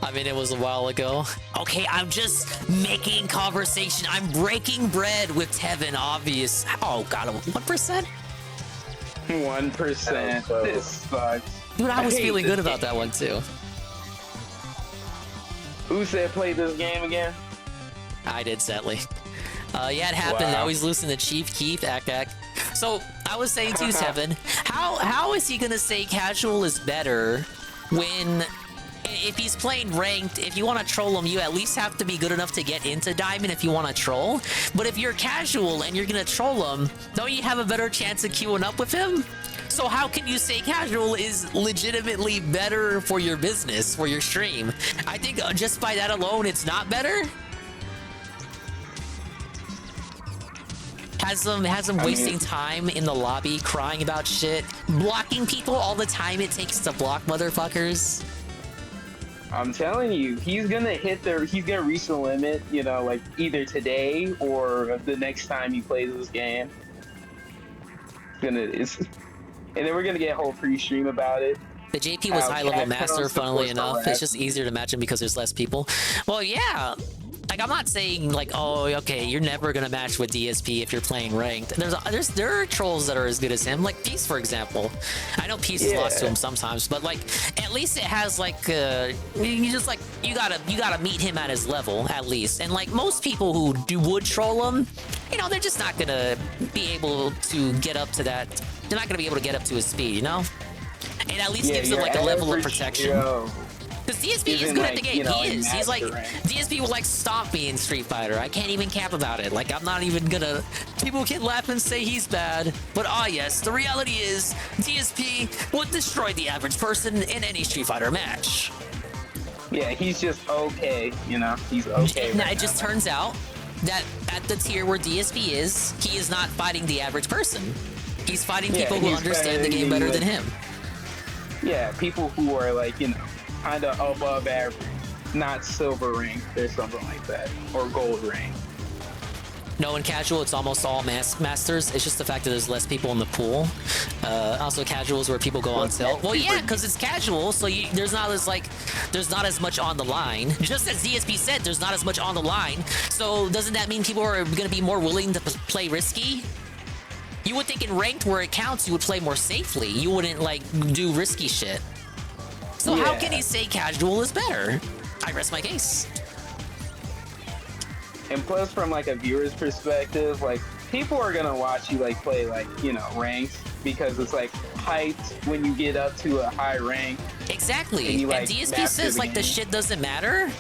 I mean, it was a while ago. Okay, I'm just making conversation. I'm breaking bread with Tevin, obvious. Oh, God, 1%? 1%. This sucks. Dude, I was feeling good about that one, too. Who said play this game again? I did, sadly. Yeah, it happened. Wow. Now he's losing the Chief Keith, ack. So, I was saying to you, Tevin, how is he going to say casual is better when... If he's playing ranked, if you want to troll him, you at least have to be good enough to get into Diamond if you want to troll. But if you're casual and you're going to troll him, don't you have a better chance of queuing up with him? So how can you say casual is legitimately better for your business, for your stream? I think just by that alone, it's not better. Has him wasting time in the lobby, crying about shit, blocking people all the time it takes to block motherfuckers. I'm telling you, he's gonna reach the limit, you know, like either today or the next time he plays this game. And then we're gonna get a whole pre-stream about it. The JP was high-level master, funnily enough. It's just easier to match him because there's less people. Well, yeah. Like, I'm not saying, like, oh, okay, you're never gonna match with DSP if you're playing ranked. There are trolls that are as good as him, like Peace, for example. I know Peace has lost to him sometimes, but, like, at least it has, like, you gotta meet him at his level, at least. And, like, most people who would troll him, you know, they're just not gonna be able to get up to that. They're not gonna be able to get up to his speed, you know? It at least gives him, like, a level of protection. Because DSP is good at the game. He's like, DSP will like stomp me in Street Fighter. I can't even cap about it. Like, I'm not even gonna, people can laugh and say he's bad. But yes, the reality is DSP would destroy the average person in any Street Fighter match. Yeah, he's just okay, you know, he's okay. Now, it just turns out that at the tier where DSP is, he is not fighting the average person. He's fighting people who understand the game better than him. Yeah, people who are like, you know, kind of above average, not silver ranked or something like that, or gold ranked. No, in casual, it's almost all masters. It's just the fact that there's less people in the pool. Also, casual is where people go on tilt. Well, yeah, because it's casual, so there's not as much on the line. Just as DSP said, there's not as much on the line. So doesn't that mean people are going to be more willing to play risky? You would think in ranked where it counts, you would play more safely. You wouldn't, like, do risky shit. So how can he say casual is better? I rest my case. And plus, from like a viewer's perspective, like people are gonna watch you like play like, you know, ranked because it's like hyped when you get up to a high rank. Exactly. And you, And like, DSP master says the like the game. shit doesn't matter.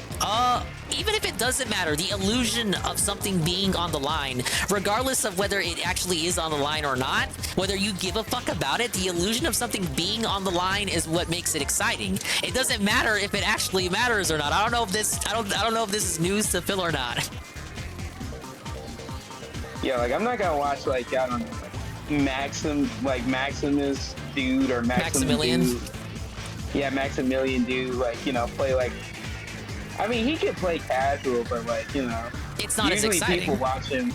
Even if it doesn't matter, the illusion of something being on the line, regardless of whether it actually is on the line or not, whether you give a fuck about it, the illusion of something being on the line is what makes it exciting. It doesn't matter if it actually matters or not. I don't know if this is news to Phil or not. Yeah, like I'm not gonna watch like I don't know, like Maximus dude or Maximilian. Dude. Yeah, Maximilian dude, like, you know, play like. I mean, he could play casual, but like, you know, it's not as usually exciting. people watch him.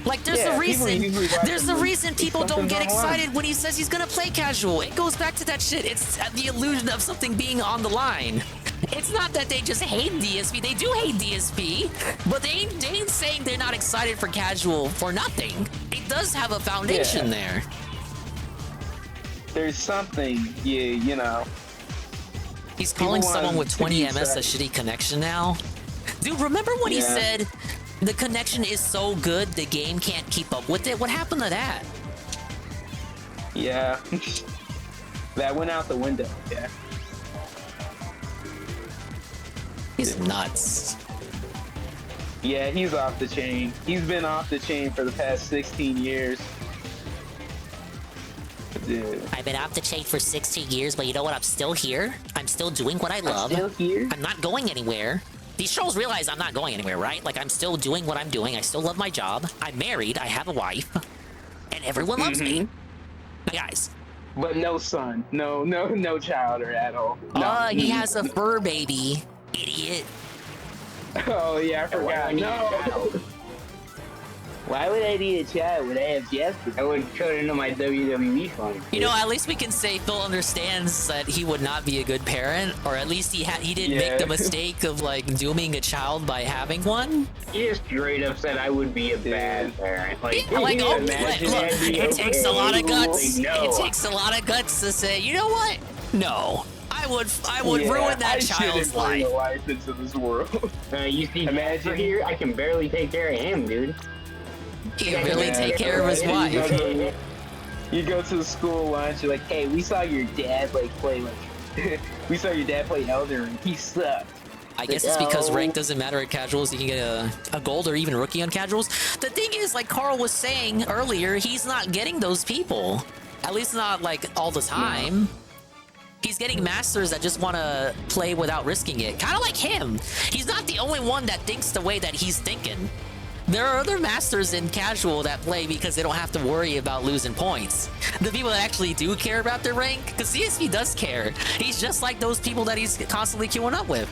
Like there's Yeah, a people reason. usually watch There's him a when reason people don't something's get on the line. excited when he says he's gonna play casual. It goes back to that shit. It's the illusion of something being on the line. It's not that they just hate DSP. They do hate DSP, but they ain't saying they're not excited for casual for nothing. It does have a foundation there. There's something, you know. He's calling People someone want with to be 20 ms a excited. shitty connection now. Dude, remember when he Yeah. said the connection is so good the game can't keep up with it? What happened to that? Yeah. That went out the window, yeah. He's nuts. Yeah, he's off the chain. He's been off the chain for the past 16 years. Dude. I've been off the chain for 16 years, but you know what? I'm still here. I'm still doing what I love. still here? I'm not going anywhere. These trolls realize I'm not going anywhere, right? Like, I'm still doing what I'm doing. I still love my job. I'm married. I have a wife. And everyone loves me. Guys. But no son. No child or at all. No. He has a fur baby. Idiot. Oh, yeah, I forgot. No. Why would I need a child when I have Jasper? I would cut into my WWE fund. You know, at least we can say Phil understands that he would not be a good parent, or at least he didn't make the mistake of like dooming a child by having one. He just straight up said I would be a bad parent. Like, Yeah, like, oh, look, imagine that'd be it takes a lot of guts. Like, no. It takes a lot of guts to say, you know what? No, I would Yeah, ruin that I child's shouldn't bring life. a life into this world. You see, imagine here, I can barely take care of him, dude. He can really take care of his wife. You go to the school lunch, you're like, hey, we saw your dad play we saw your dad play Elden Ring. He sucked. I guess it's because rank doesn't matter at casuals. You can get a gold or even rookie on casuals. The thing is, like Carl was saying earlier, he's not getting those people. At least not like all the time. No. He's getting masters that just want to play without risking it. Kind of like him. He's not the only one that thinks the way that he's thinking. There are other masters in casual that play because they don't have to worry about losing points. The people that actually do care about their rank, because CSP does care. He's just like those people that he's constantly queuing up with.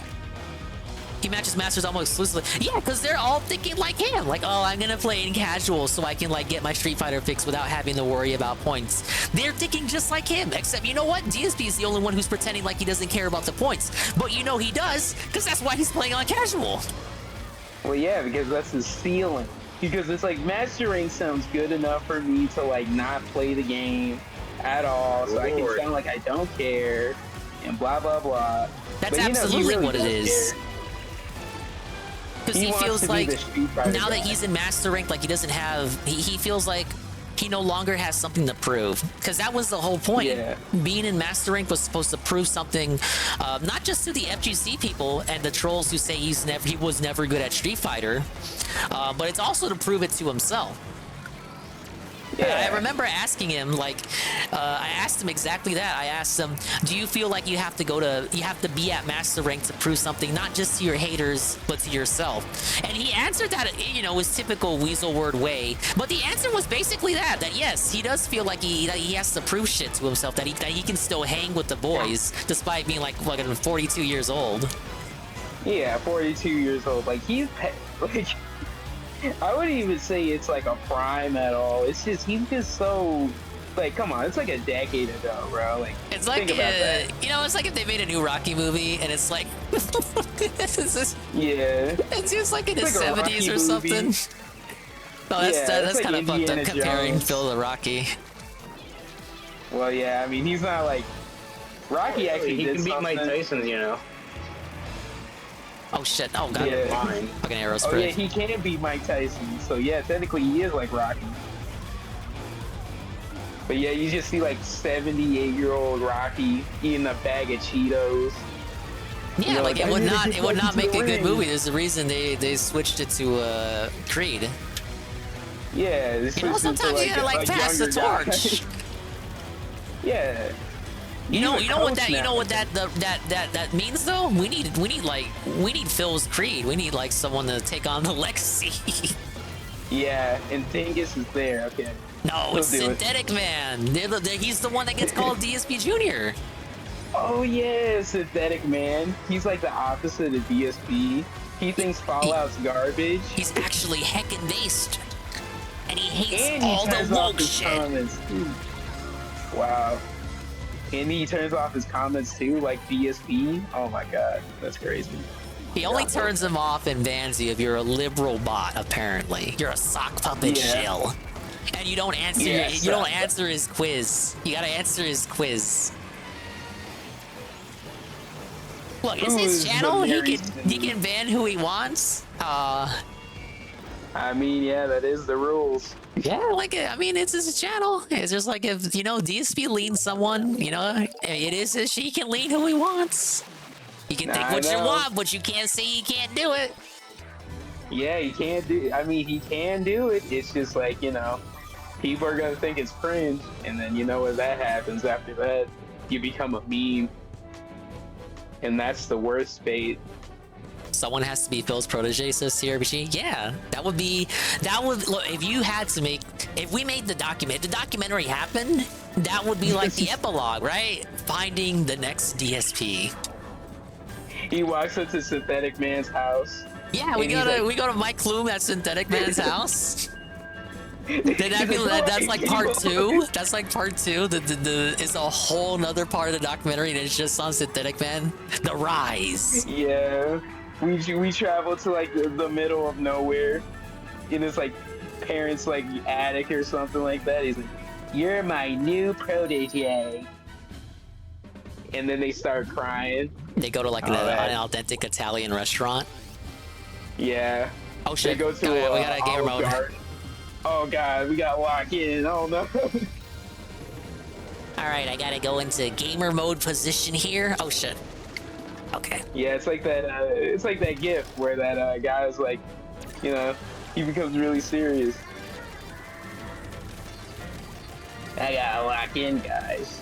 He matches masters almost exclusively. Yeah, because they're all thinking like him. Like, oh, I'm going to play in casual so I can like get my Street Fighter fix without having to worry about points. They're thinking just like him, except you know what? DSP is the only one who's pretending like he doesn't care about the points. But you know he does, because that's why he's playing on casual. Well, yeah, because that's his ceiling. Because it's like mastering sounds good enough for me to like not play the game at all, so I can sound like I don't care and blah blah blah. That's but, absolutely really what it is. Because he feels like now that he's in master rank, like he doesn't have, he feels like he no longer has something to prove. Because that was the whole point. Yeah. Being in master rank was supposed to prove something, not just to the FGC people and the trolls who say he was never good at Street Fighter, but it's also to prove it to himself. Yeah. I remember asking him, like, I asked him exactly that. I asked him, do you feel like you have to be at master rank to prove something, not just to your haters, but to yourself? And he answered that, you know, his typical weasel word way. But the answer was basically that yes, he does feel like he has to prove shit to himself, that he can still hang with the boys, despite being like 42 years old. Yeah, 42 years old. Like, he's, like, I wouldn't even say it's like a prime at all. It's just, he's just so, like, come on, it's like a decade ago, bro. Like, it's like, you know, it's like if they made a new Rocky movie and it's like, yeah, it's just like in the 70s or something. No, that's kind of fucked up comparing Phil to Rocky. Well, yeah, I mean, he's not like, Rocky actually he did can beat Mike Tyson, you know. Oh shit! Oh god! Yeah. Fucking arrow Oh yeah, spread. he can beat Mike Tyson. So yeah, technically he is like Rocky. But yeah, you just see like 78-year-old Rocky eating a bag of Cheetos. Yeah, You know, like it would not make a good ring. movie. There's a reason they switched it to Creed. Yeah, You know, sometimes you gotta like pass the torch. Yeah. You know what that now. that means though? We need Phil's Creed. We need like someone to take on the legacy. Yeah, and Dingus is there. Okay. No, We'll it's do it. Synthetic Man. He's the one that gets called DSP Junior. Oh yeah, Synthetic Man. He's like the opposite of DSP. He thinks Fallout's garbage. He's actually heckin' based, and he hates And he all the turns off woke his shit. comments too. Wow. And he turns off his comments too, like DSP. Oh my god, that's crazy. He only turns them off and bans you if you're a liberal bot. Apparently, you're a sock puppet Yeah. shill, and you don't answer. Yeah, you don't answer his quiz. You gotta answer his quiz. Look, it's his Who's channel. the He can ban who he wants. I mean, yeah, that is the rules. Yeah, like I mean, it's his channel. It's just like if DSP leans someone, it is his. He can lean who he wants. You can think I what you know. want, but you can't say he can't do it. Yeah, he can't do. I mean, he can do it. It's just like people are gonna think it's cringe, and then what that happens after that, you become a meme, and that's the worst fate. Someone has to be Phil's protege, says Sierra Machine. Yeah, that would look, if we made the documentary happen, that would be like the epilogue, right? Finding the next DSP. He walks up to Synthetic Man's house. Yeah, we go to Mike Bloom at Synthetic Man's house. That's like part two. That's like part two. It's a whole nother part of the documentary, and it's just on Synthetic Man. The Rise. Yeah, we travel to like the middle of nowhere, in his like parents' like attic or something like that. He's like, "You're my new protege," and then they start crying. They go to like an authentic Italian restaurant. Yeah. Oh shit. They go to we got a gamer Olive mode. Garden. Oh god, we got locked in. Oh no. All right, I gotta go into gamer mode position here. Oh shit. Okay. Yeah, it's like that. It's like that GIF where that guy's like, he becomes really serious. I gotta lock in, guys.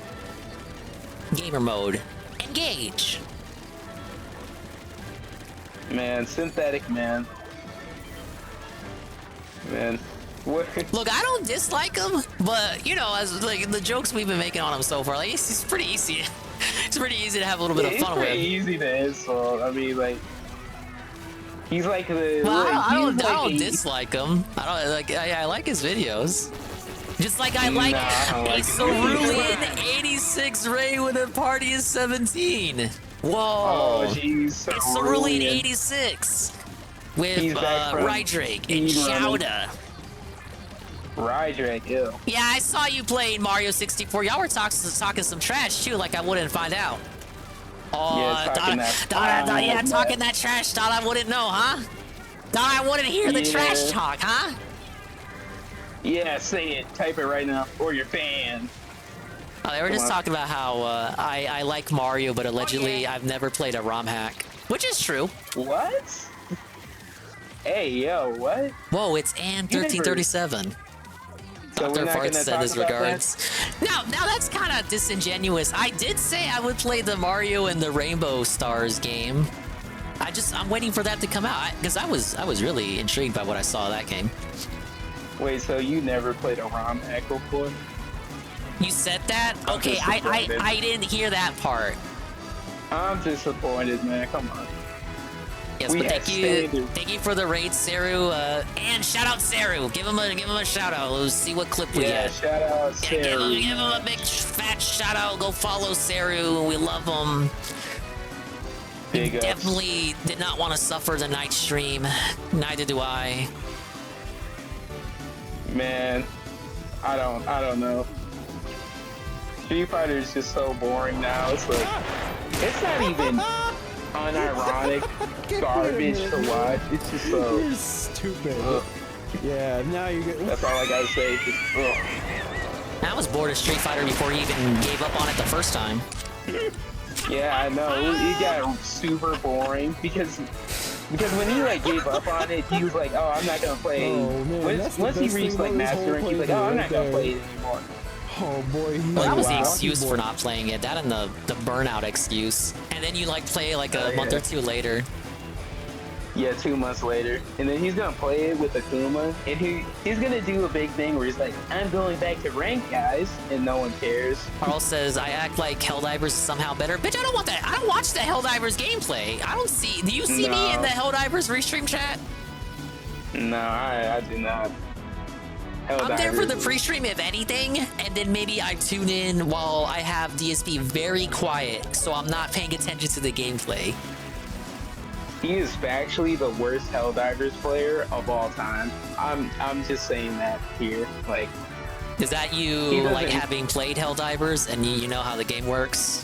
Gamer mode. Engage. Man, Synthetic Man. Man. What? Look, I don't dislike him, but as like the jokes we've been making on him so far, like it's pretty easy. It's pretty easy to have a little bit of fun with. It's pretty easy to insult. I mean, like, he's like the. Well, I he's don't dislike him. I like his videos. Just like I like a Cerulean 86 Ray with a party of 17. Whoa. Oh, jeez. It's Cerulean 86 with Rydrake and Shouda. Rydrake, ew. Yeah, I saw you playing Mario 64. Y'all were talking some trash too, like I wouldn't find out. Oh, yeah, talking that trash. Thought I wouldn't know, huh? Thought I wouldn't hear the trash talk, huh? Yeah, say it. Type it right now, or your fan. Oh, they were just talking about how I like Mario, but allegedly I've never played a ROM hack, which is true. What? Hey, yo, what? Whoa, it's Ann1337. Dr. Fart said his regards. Now that's kind of disingenuous. I did say I would play the Mario and the Rainbow Stars game. I'm waiting for that to come out because I was really intrigued by what I saw of that game. Wait, so you never played a ROM hack before? You said that? Okay, I didn't hear that part. I'm disappointed, man. Come on. Yes, but thank you for the raid, Saru. And shout out Saru. Give him a shout out. Let's see what clip we get. Shout out Saru. Give him a big fat shout out. Go follow Saru. We love him. He definitely did not want to suffer the night stream. Neither do I. Man, I don't know. Street Fighter is just so boring now. It's like, it's not even unironic garbage to watch. It's just so. You're stupid. Yeah, now you get. That's all I gotta say. Just, I was bored of Street Fighter before he even gave up on it the first time. Yeah, I know. It got super boring because when he like gave up on it, he was like, "Oh, I'm not gonna play." Oh, man, that's the once he best reached thing like about this master rank, whole he's like, "Oh, I'm playthrough not gonna right play there. it anymore." Oh boy, Well, that was the wow. excuse for not playing it. That and the burnout excuse. And then you like play like a month or two later. Yeah, 2 months later, and then he's gonna play it with Akuma, and he's gonna do a big thing where he's like, "I'm going back to rank, guys," and no one cares. Carl says, I act like Helldivers is somehow better. Bitch, I don't want that. I don't watch the Helldivers gameplay. I don't see. Do you see me in the Helldivers restream chat? No, I do not. I'm there for the pre-stream if anything, and then maybe I tune in while I have DSP very quiet, so I'm not paying attention to the gameplay. He is factually the worst Helldivers player of all time. I'm just saying that here. Like, is that you like having played Helldivers and you know how the game works?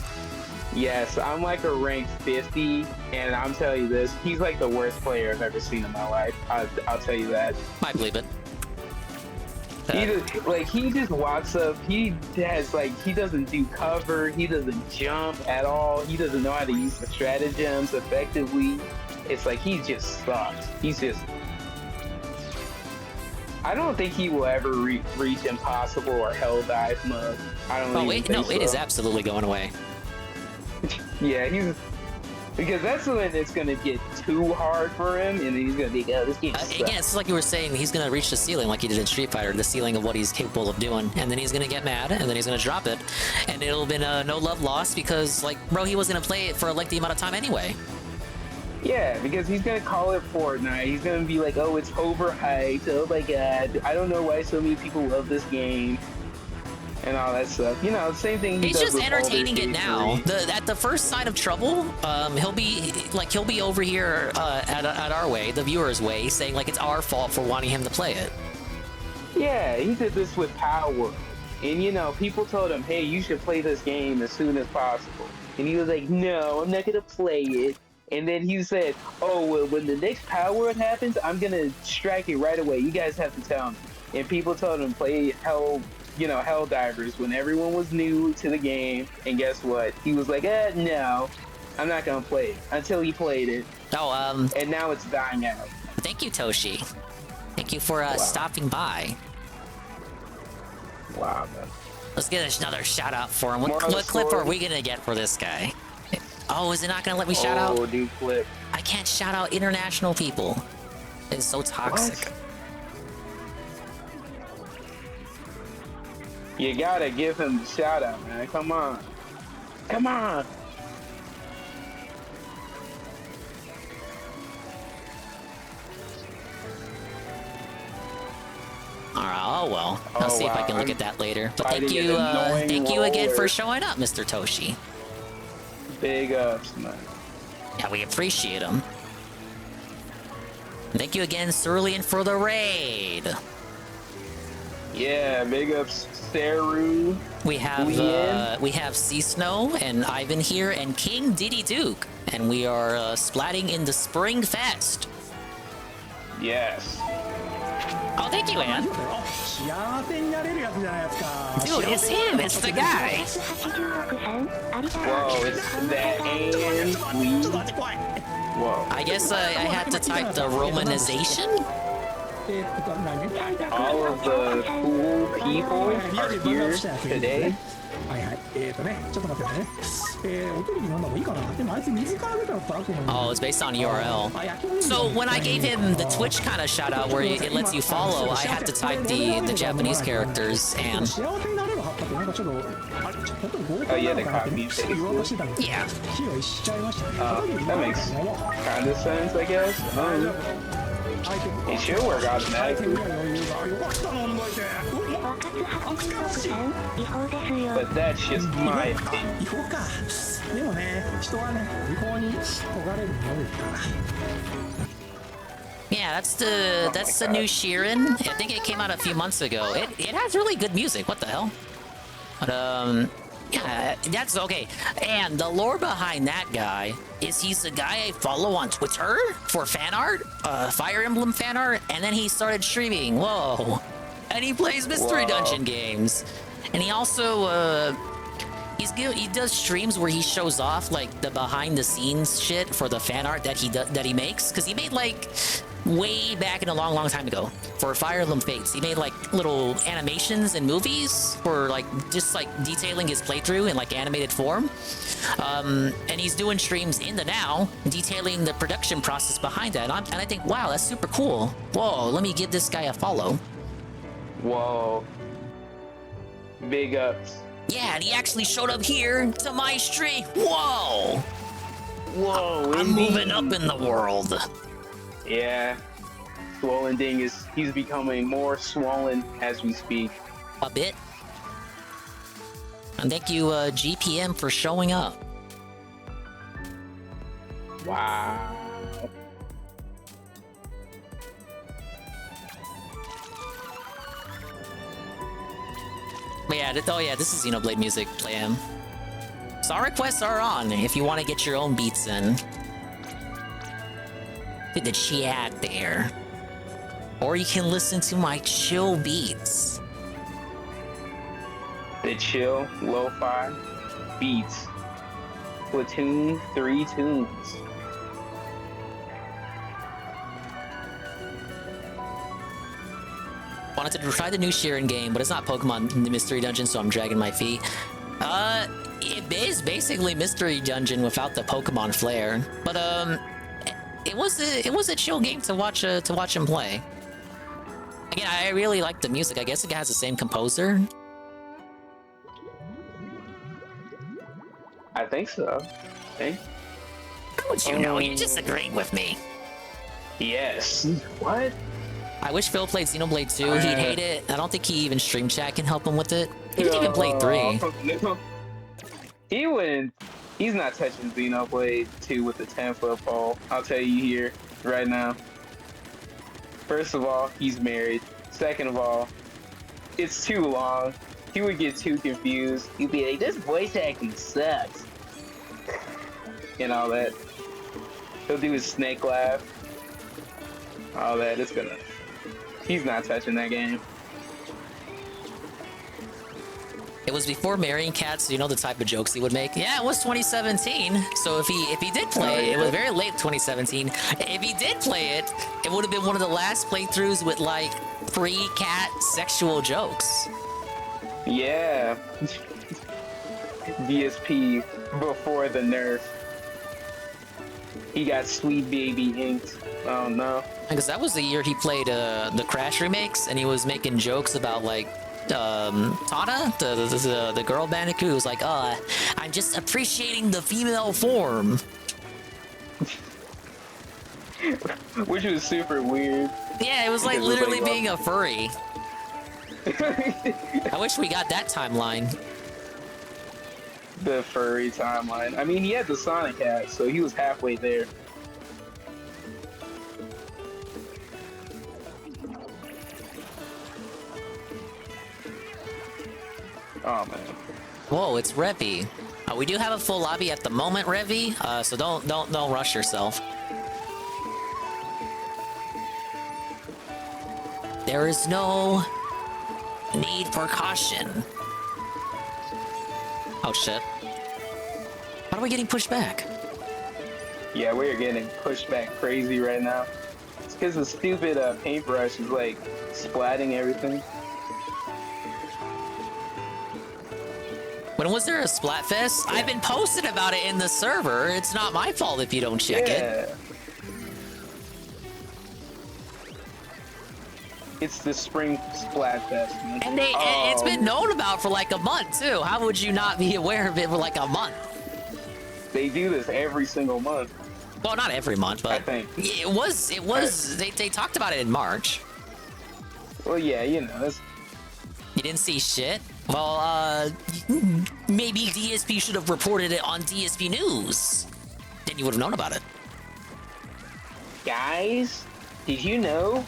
Yes, I'm like a rank 50, and I'm telling you this, he's like the worst player I've ever seen in my life. I'll tell you that. I believe it. He just walks up. He doesn't do cover. He doesn't jump at all. He doesn't know how to use the stratagems effectively. It's like he just sucks. I don't think he will ever reach impossible or hell dive mode. I don't. It is absolutely going away. Yeah, because that's when it's gonna get too hard for him, and then he's gonna be, "Oh, this game sucks." Again, it's like you were saying, he's gonna reach the ceiling like he did in Street Fighter, the ceiling of what he's capable of doing, and then he's gonna get mad, and then he's gonna drop it, and it'll been no love lost because, like, bro, he wasn't gonna play it for a lengthy amount of time anyway. Yeah, because he's gonna call it Fortnite. He's gonna be like, "Oh, it's overhyped. Oh my god, I don't know why so many people love this game." And all that stuff. You know, same thing. He's just entertaining it now. At the first sign of trouble, he'll be over here at our way, the viewers' way, saying like it's our fault for wanting him to play it. Yeah, he did this with Power, and you know, people told him, "Hey, you should play this game as soon as possible," and he was like, "No, I'm not gonna play it." And then he said, "Oh, well, when the next Power happens, I'm gonna strike it right away. You guys have to tell me." And people told him play Helldivers when everyone was new to the game, and guess what? He was like, no, I'm not gonna play it until he played it. And now it's dying out. Thank you, Toshi. Thank you for stopping by. Wow, man. Let's get another shout out for him. What clip are we gonna get for this guy? Oh, is it not gonna let me shout out? Oh, new clip. I can't shout out international people. It's so toxic. What? You gotta give him the shout out, man. Come on. Come on. Alright, oh well. I'll see if I can look at that later. But thank you again for showing up, Mr. Toshi. Big ups, man. Yeah, we appreciate him. Thank you again, Cerulean, for the raid. Yeah, big ups, Saru. We have Csnow and Ivan here, and KingDDDuke, and we are splatting in the Spring Fest. Yes. Oh, thank you, Ann. Dude, it's him. It's the guy. Whoa, it's that Ann. Whoa. I guess I had to type the romanization. All of the cool people are here today. Oh, it's based on URL. So when I gave him the Twitch kind of shout out where it lets you follow, I had to type the Japanese characters and... Oh yeah, the copy. Yeah. That makes kind of sense, I guess. It should work automatically. But that's just my opinion. Yeah, that's the new Sheeran. I think it came out a few months ago. It has really good music. What the hell? But yeah, that's okay. And the lore behind that guy is he's the guy I follow on Twitter for fan art, Fire Emblem fan art, and then he started streaming. Whoa. And he plays Mystery Dungeon games. And he also he does streams where he shows off like the behind the scenes shit for the fan art that he makes, because he made like way back in a long time ago for Fire Emblem Fates. He made like little animations and movies for like just like detailing his playthrough in like animated form. And he's doing streams in the now detailing the production process behind that. And I think, wow, that's super cool. Whoa, let me give this guy a follow. Whoa. Big ups. Yeah, and he actually showed up here to my stream. Whoa! Whoa, I'm moving up in the world. Yeah. Swollen Dingus, he's becoming more swollen as we speak. A bit. And thank you, GPM, for showing up. Wow. But yeah, oh yeah, this is Xenoblade music, play him. So our requests are on if you want to get your own beats in. To the chat there. Or you can listen to my chill beats. The chill, lo-fi beats. Platoon 3 tunes. Wanted to try the new Sheeran game, but it's not Pokemon Mystery Dungeon, so I'm dragging my feet. It is basically Mystery Dungeon without the Pokemon flair. But it was a chill game to watch him play. Again, I really like the music. I guess it has the same composer. I think so. Hey? How would you know? You're just agreeing with me. Yes. What? I wish Phil played Xenoblade 2. He'd hate it. I don't think he even stream chat can help him with it. He didn't even play 3. He wouldn't. He's not touching Xenoblade 2 with the 10-foot pole. I'll tell you here, right now. First of all, he's married. Second of all, it's too long. He would get too confused. He'd be like, this voice acting sucks. And all that. He'll do his snake laugh. All that. It's gonna... He's not touching that game. It was before marrying Cat, so you know the type of jokes he would make. Yeah, it was 2017. So if he did play it, it was very late 2017. If he did play it, it would have been one of the last playthroughs with like pre-Cat sexual jokes. Yeah. DSP before the nerf. He got Sweet Baby inked. Oh no. Because that was the year he played the Crash remakes, and he was making jokes about like Tana, the girl Bandicoot, who was like, I'm just appreciating the female form. Which was super weird. Yeah, it was like literally being a furry. I wish we got that timeline. The furry timeline. I mean, he had the Sonic hat, so he was halfway there. Oh man. Whoa, it's Revy. We do have a full lobby at the moment, Revy. So don't rush yourself. There is no need for caution. Oh shit. How are we getting pushed back? Yeah, we're getting pushed back crazy right now. It's because the stupid paintbrush is like splatting everything. When was there a Splatfest? Yeah. I've been posting about it in the server. It's not my fault if you don't check it. It's the spring Splatfest. And it's been known about for like a month too. How would you not be aware of it for like a month? They do this every single month. Well, not every month, but I think it was. They talked about it in March. Well, yeah, you know. You didn't see shit? Well, maybe DSP should have reported it on DSP News. Then you would have known about it. Guys, did you know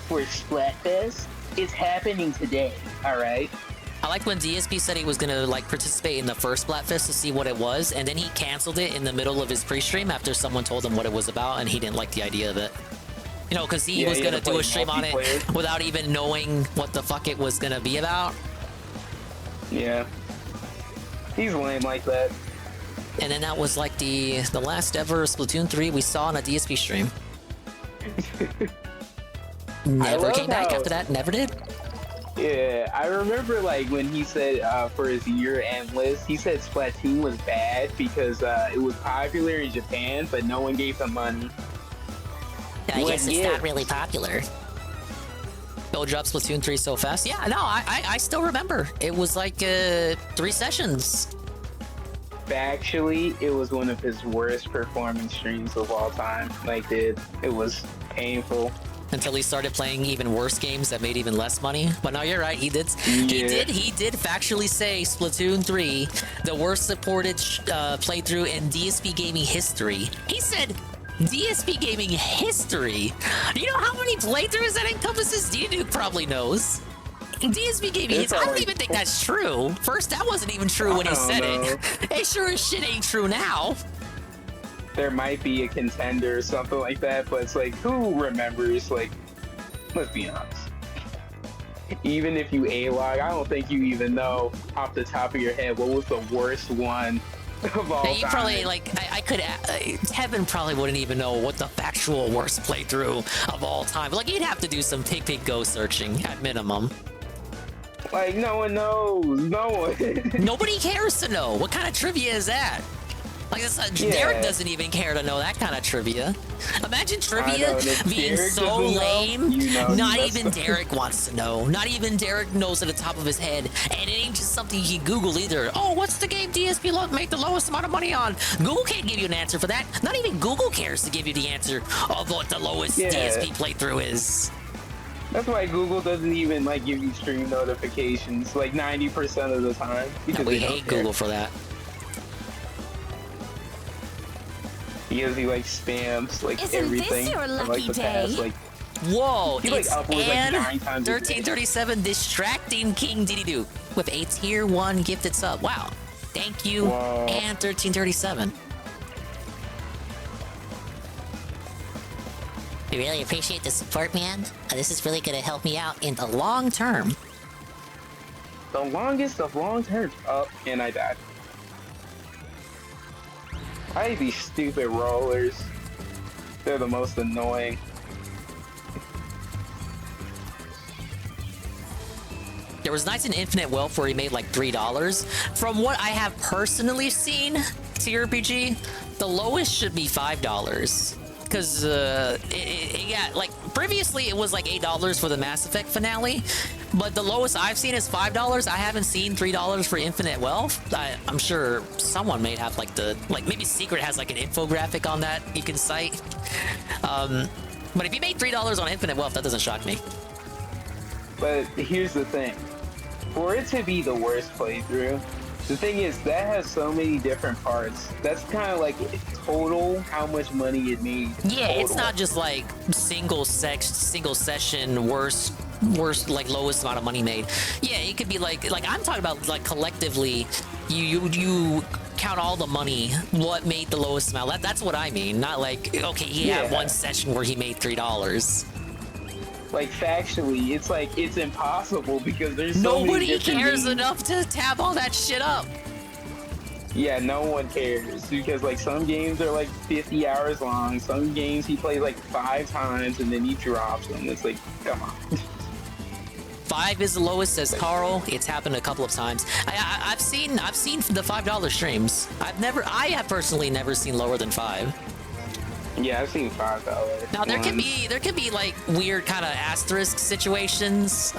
for Splatfest, it's happening today, alright? I like when DSP said he was gonna like participate in the first Splatfest to see what it was, and then he canceled it in the middle of his pre-stream after someone told him what it was about, and he didn't like the idea of it. You know, because he was gonna do a stream on it without even knowing what the fuck it was gonna be about. Yeah. He's lame like that. And then that was like the last ever Splatoon 3 we saw on a DSP stream. Never came back after that. Never did. Yeah, I remember like when he said for his year-end list, he said Splatoon was bad because it was popular in Japan, but no one gave them money. I guess it's not really popular. Go drop Splatoon 3 so fast. Yeah, no, I still remember. It was like 3 sessions. Factually, it was one of his worst performance streams of all time. Like, it was painful. Until he started playing even worse games that made even less money. But no, you're right. He did factually say Splatoon 3, the worst supported playthrough in DSP gaming history. He said DSP gaming history. You know how many playthroughs that encompasses? DDDuke probably knows. DSP gaming hits. I don't even think that's true. First, that wasn't even true when he said it. It sure as shit ain't true now. There might be a contender or something like that, but it's like, who remembers? Like, let's be honest. Even if you A-log, I don't think you even know off the top of your head what was the worst one of all time. You probably, like, I could, Tevin probably wouldn't even know what the factual worst playthrough of all time. Like, you'd have to do some Pig Go searching at minimum. Like, no one knows. No one. Nobody cares to know. What kind of trivia is that? Like, Derek doesn't even care to know that kind of trivia. Imagine trivia being so lame. Not even Derek wants to know. Not even Derek knows at the top of his head. And it ain't just something you can Google either. Oh, what's the game DSP make the lowest amount of money on? Google can't give you an answer for that. Not even Google cares to give you the answer of what the lowest DSP playthrough is. That's why Google doesn't even like give you stream notifications like 90% of the time. Because we hate Google for that. Because he like spams like everything. This your lucky like, the past, day? like, whoa, he, like, it's uploads, like, 9 times 1337 distracting KingDDDuke with a tier 1 gifted sub. Wow. Thank you, and 1337. We really appreciate the support, man. This is really gonna help me out in the long term. The longest of long term. Oh, and I died. I hate these stupid rollers. They're the most annoying. There was nights in Infinite Wealth where he made like $3. From what I have personally seen, TRPG, the lowest should be $5. Because it got, like, previously it was like $8 for the Mass Effect finale, but the lowest I've seen is $5. I haven't seen $3 for Infinite Wealth. I'm sure someone may have like maybe Secret has like an infographic on that you can cite. But if you made $3 on Infinite Wealth, that doesn't shock me. But here's the thing. For it to be the worst playthrough, the thing is, that has so many different parts. That's kind of like total how much money it made. Yeah, total. It's not just like single session worst like lowest amount of money made. Yeah, it could be like I'm talking about like collectively, you count all the money, what made the lowest amount. That's what I mean. Not like, okay, he had one session where he made $3. Like, factually, it's like, it's impossible because there's so nobody many cares games. enough to tab all that shit up. Yeah, no one cares because like some games are like 50 hours long. Some games he plays like 5 times and then he drops them. It's like, come on. 5 is the lowest, says Carl. It's happened a couple of times. I've seen the $5 streams. I have personally never seen lower than 5. Yeah, I've seen $5. Now there could be like weird kind of asterisk situations,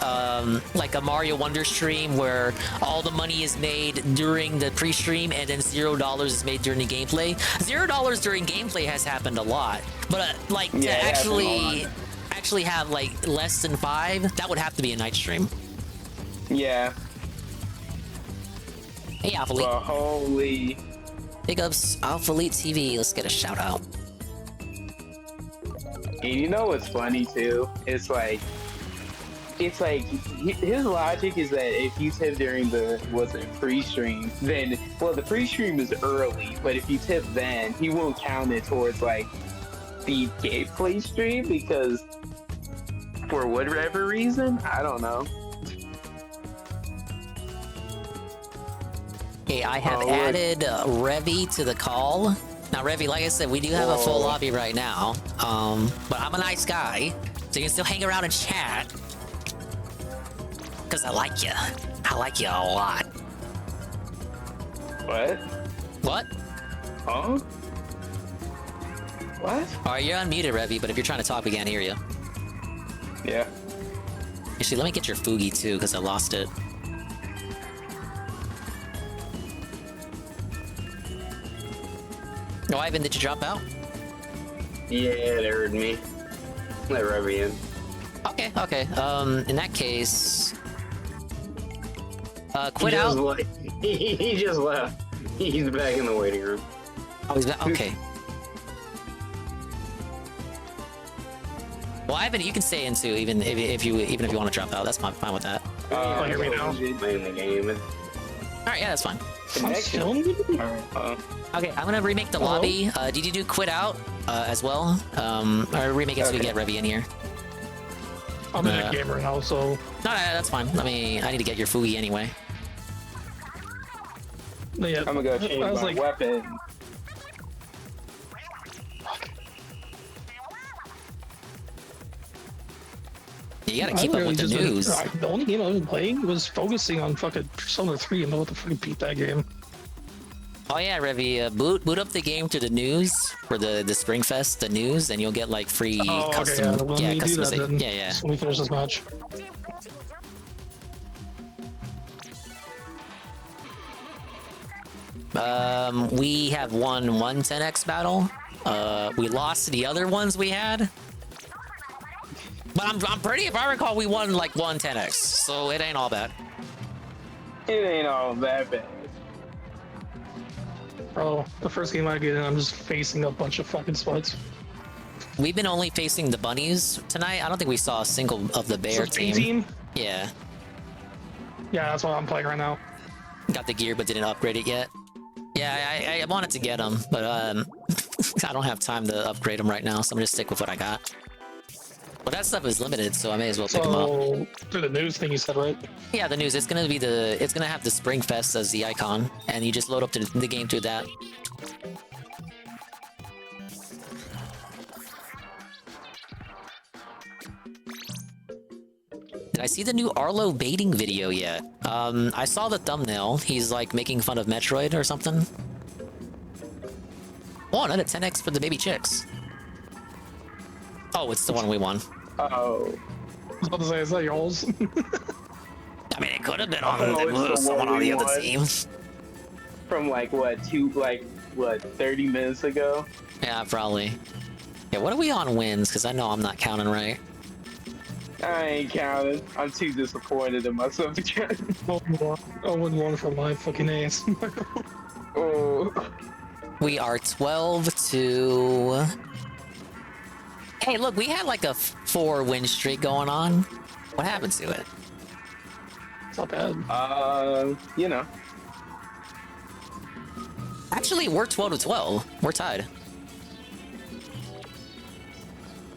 like a Mario Wonder stream where all the money is made during the pre-stream and then $0 is made during the gameplay. $0 during gameplay has happened a lot, but like to actually have like less than 5, that would have to be a night stream. Yeah. Hey, Alphalete. Well, holy. Big ups, Alphalete TV. Let's get a shout out. And you know what's funny too? It's like his logic is that if you tip during the pre-stream, then the pre-stream is early, but if you tip then, he won't count it towards like the gameplay stream because for whatever reason, I don't know. Okay, I have added Revy to the call. Now, Revy, like I said, we do have a full lobby right now. But I'm a nice guy, so you can still hang around and chat. Because I like you. I like you a lot. What? What? Huh? What? Alright, you're unmuted, Revy, but if you're trying to talk, we can't hear you. Yeah. Actually, let me get your Fugi too, because I lost it. No, Ivan, did you drop out? Yeah, they heard me. Let Revy in. Okay, okay. In that case... quit He out. just he just left. He's back in the waiting room. Oh, he's back? Okay. Well, Ivan, you can stay in too, even if you want to drop out. That's fine with that. Hear me now? Playing the game. Alright, yeah, that's fine. Connection. Okay, I'm gonna remake the lobby. DDDuke quit out as well. Or remake it so we get Revy in here. I'm in a game right now, so... No, that's fine. I need to get your Fugi anyway. Yeah, I'm gonna go change my weapon. You gotta keep up with the news. The only game I was playing was focusing on fucking Persona 3 and about to fucking beat that game. Oh yeah, Revy, boot up the game to the news for the Springfest, the news, and you'll get like free custom. Okay, yeah, customization. Yeah. So let me finish this match. We have won one 10x battle. We lost the other ones we had. But I'm pretty, if I recall, we won like one 10x, so it ain't all bad. It ain't all that bad. Bro, the first game I get in, I'm just facing a bunch of fucking spuds. We've been only facing the bunnies tonight. I don't think we saw a single of the bear team. Yeah. Yeah, that's what I'm playing right now. Got the gear, but didn't upgrade it yet. Yeah, I wanted to get them, but I don't have time to upgrade them right now, so I'm gonna stick with what I got. Well, that stuff is limited, so I may as well pick them up. Through the news thing you said, right? Yeah, the news. It's gonna have the Springfest as the icon, and you just load up to the game through that. Did I see the new Arlo baiting video yet? I saw the thumbnail. He's like making fun of Metroid or something. Oh, another 10x for the baby chicks. Oh, it's the one we won. Oh. I was about to say, is that yours? I mean, it could have been on someone on the other team. From like what, 30 minutes ago? Yeah, probably. Yeah, what are we on wins? Because I know I'm not counting right. I ain't counting. I'm too disappointed in myself to count. I wouldn't want for my fucking ass. Oh. We are 12 to... Hey, look, we had like a 4-win streak going on. What happened to it? It's not bad. You know. Actually, we're 12 to 12. We're tied.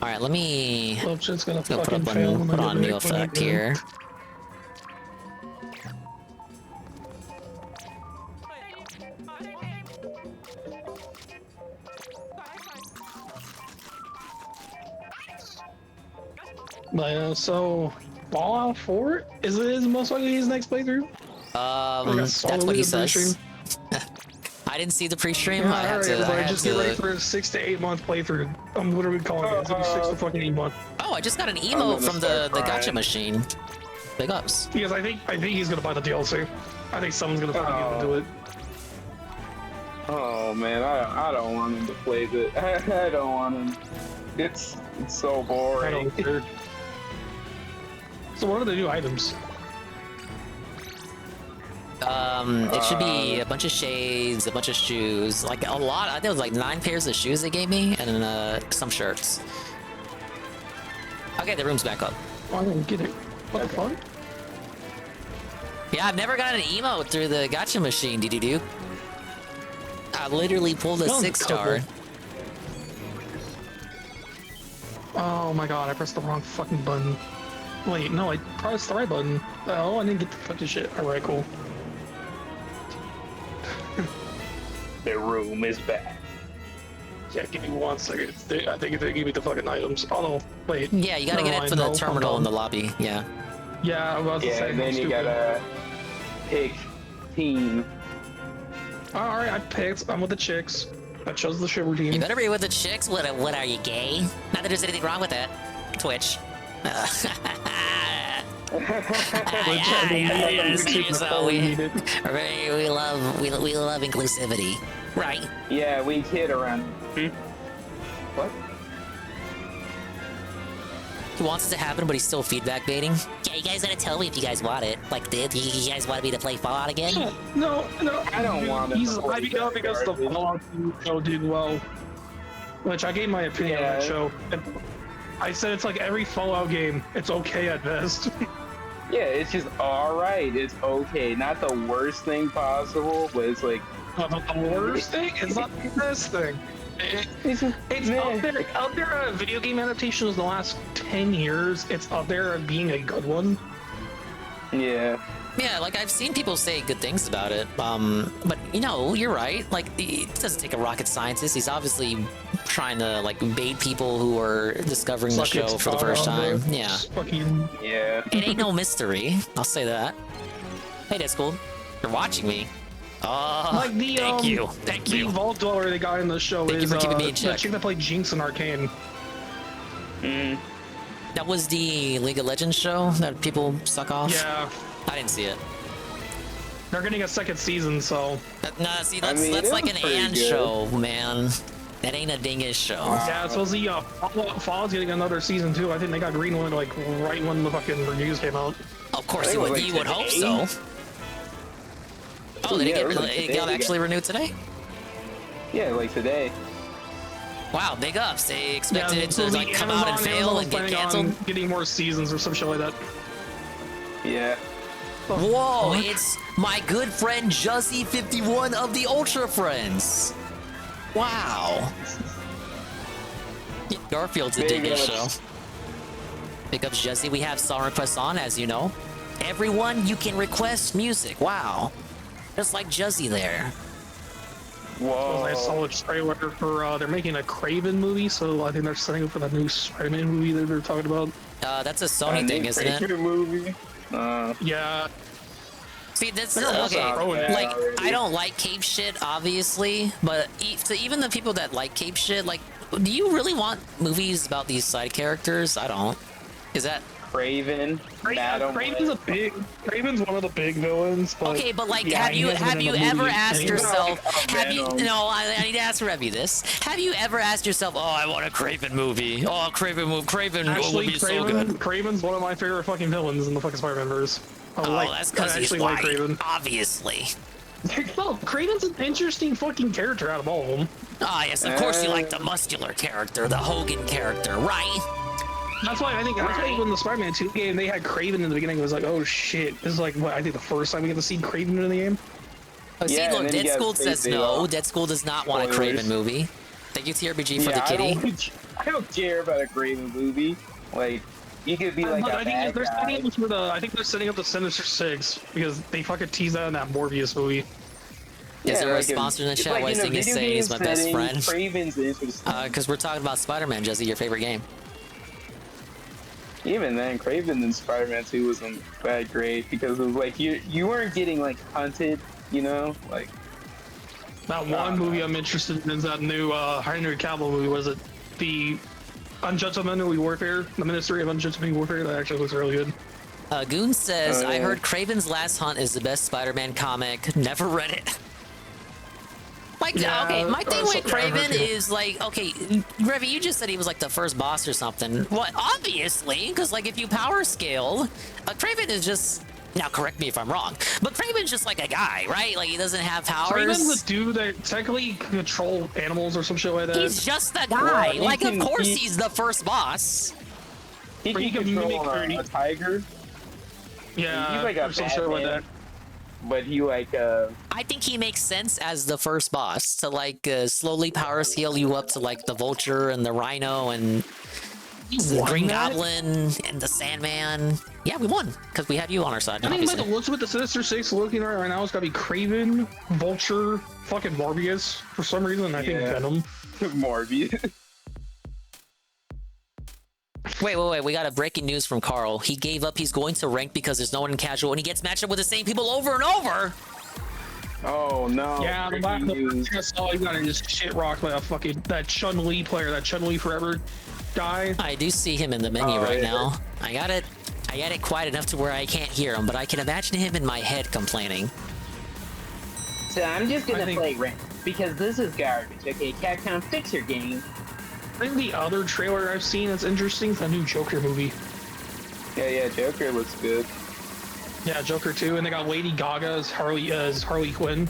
All right, let me Love shit's gonna go fucking fail. put on new effect here. But so Fallout 4 is it most likely his next playthrough? That's what he says. I didn't see the pre-stream. Yeah, I had to. I just get ready for a 6 to 8 month playthrough. I'm literally calling it. It's gonna be 6 to fucking 8 months. Oh, I just got an emote from the gacha machine. Big ups. Because I think he's gonna buy the DLC. I think someone's gonna fucking get into it. Oh man, I don't want him to play this. I don't want him. It's so boring. I don't care. So what are the new items? It should be a bunch of shades, a bunch of shoes, like a lot. I think it was like 9 pairs of shoes they gave me, and some shirts. Okay, the room's back up. Oh, I didn't get it. What the fuck? Yeah, I've never gotten an emote through the gacha machine, DDDuke. I literally pulled a 6-star. Oh my god, I pressed the wrong fucking button. Wait, no, I pressed the right button. Oh, I didn't get the fucking shit. Alright, cool. The room is back. Yeah, give me 1 second. I think they give me the fucking items. Oh no, wait. Yeah, you gotta Never get it mind, for the no, terminal I'm in the dumb. lobby. Yeah. Yeah, I was about to say. and then I'm you stupid. gotta pick team. Alright, I picked. I'm with the chicks. I chose the Shiver team. You better be with the chicks. What are you, gay? Not that there's anything wrong with that. Twitch. So we love inclusivity, right? Yeah, we kid around. What? He wants it to happen, but he's still feedback baiting. Yeah, you guys gotta tell me if you guys want it. Like, you guys want me to play Fallout again? No, I don't want to. He's hyping up because the Fallout show did well. Which I gave my opinion on that show. And I said it's like every Fallout game, it's okay at best. Yeah, it's just alright. It's okay. Not the worst thing possible, but it's like... Not the worst thing? It's not the best thing. It's out there video game adaptations in the last 10 years. It's up there of being a good one. Yeah. Yeah, like I've seen people say good things about it. But you know, you're right. Like it doesn't take a rocket scientist. He's obviously trying to like bait people who are discovering the show for the first time. Yeah. Yeah. It ain't no mystery. I'll say that. Hey, that's cool. You're watching me. Oh, Like the thank you. The Vault Dweller they got in the show Thank you is for keeping me in the check. chick that played Jinx in Arcane. That was the League of Legends show that people suck off? Yeah. I didn't see it. They're getting a second season, so. Nah, see, that's like an and show, man. That ain't a dingus show. Yeah, it's supposed to Fallout's getting another season too. I think they got greenlit like right when the fucking reviews came out. Of course, you would hope so. Oh, did it got actually renewed today? Yeah, like today. Wow, big ups. They expected it to so like come out and fail and get planning canceled. on getting more seasons or some shit like that. Yeah. Whoa, it's my good friend Juzzy51 of the Ultra Friends. Wow. Garfield's a Big dingus ups. show. Big ups, Juzzy. We have song requests on, as you know. Everyone, you can request music. Wow. Just like Juzzy there. Whoa. I saw a trailer for they're making a Craven movie, so I think they're setting up for the new Spider-Man movie that they're talking about. That's a Sony thing, isn't it? Movie. Yeah. See, this They're okay. also throwing it Like, already. I don't like cape shit, obviously, but to even the people that like cape shit, like, do you really want movies about these side characters? I don't. Is that Craven? Craven's Craven's one of the big villains. But okay? But like, yeah, have you ever asked yourself? Have you? Venom. No, I need to ask Revy this. Have you ever asked yourself, "Oh, I want a Craven movie. Oh, Craven would Actually, be so good." Craven's one of my favorite fucking villains in the fucking Spider-Man verse. That's because he's actually white, Craven. obviously. No, Craven's an interesting fucking character out of all of them. Ah, yes, of course you like the muscular character, the Hogan character, right? That's why when the Spider-Man 2 game, they had Craven in the beginning. It was like, oh shit. This is like, what, I think the first time we get to see Craven in the game? Oh, see, Yeah, look, and then Dead you School gotta says face it no. off. Dead School does not want a Spoilers. Craven movie. Thank you, TRBG, for the Yeah, kitty. I don't care about a Craven movie. Like, you could be like But a I bad think they're guy. setting up for I think they're setting up the Sinister Six because they fucking teased that in that Morbius movie. Is there a like sponsor in the it's chat? like Why in a Sing is video saying game he's my best setting, friend? Craven's interesting. Because we're talking about Spider-Man, Jesse, your favorite game. Even then, Craven in Spider-Man 2 wasn't that great because it was like you weren't getting like hunted, you know, like That one movie I'm interested in is that new Henry Cavill movie. Was it the Ungentlemanly Warfare? The Ministry of Ungentlemanly Warfare? That actually looks really good. Goon says, Oh, I yeah. heard Craven's Last Hunt is the best Spider-Man comic. Never read it. Like, Yeah, okay, my thing with something I heard Craven too. is like, okay, Revy, you just said he was like the first boss or something. Well, obviously, because like if you power scale, Craven is just, now correct me if I'm wrong, but Craven's just like a guy, right? Like he doesn't have powers. Craven's a dude that technically can control animals or some shit like that. He's just a guy. he Like, of can- course he- he's the first boss. he Or can you can control mimic a tiger. Yeah, He's like a or some shit like Batman. that. But he like I think he makes sense as the first boss to like slowly power scale you up to like the vulture and the rhino and the Green that? Goblin and the Sandman. Yeah, we won because we had you on our side. I think by Obviously. the looks of it, the Sinister Six looking right now, it's gotta be Kraven, Vulture, fucking Morbius. For some reason, I think Venom. Morbius. Wait. We got a breaking news from Carl. He gave up. He's going to rank because there's no one in casual, and he gets matched up with the same people over and over. Oh no. Yeah, the last I saw he got just shit rocked by a fucking that Chun-Li player, that Chun-Li forever guy. I do see him in the menu right now. I got it quiet enough to where I can't hear him, but I can imagine him in my head complaining. So I'm just gonna play rank because this is garbage. Okay, Capcom, fix your game. I think the other trailer I've seen that's interesting is the new Joker movie. Yeah, Joker looks good. Yeah, Joker 2, and they got Lady Gaga as Harley Quinn.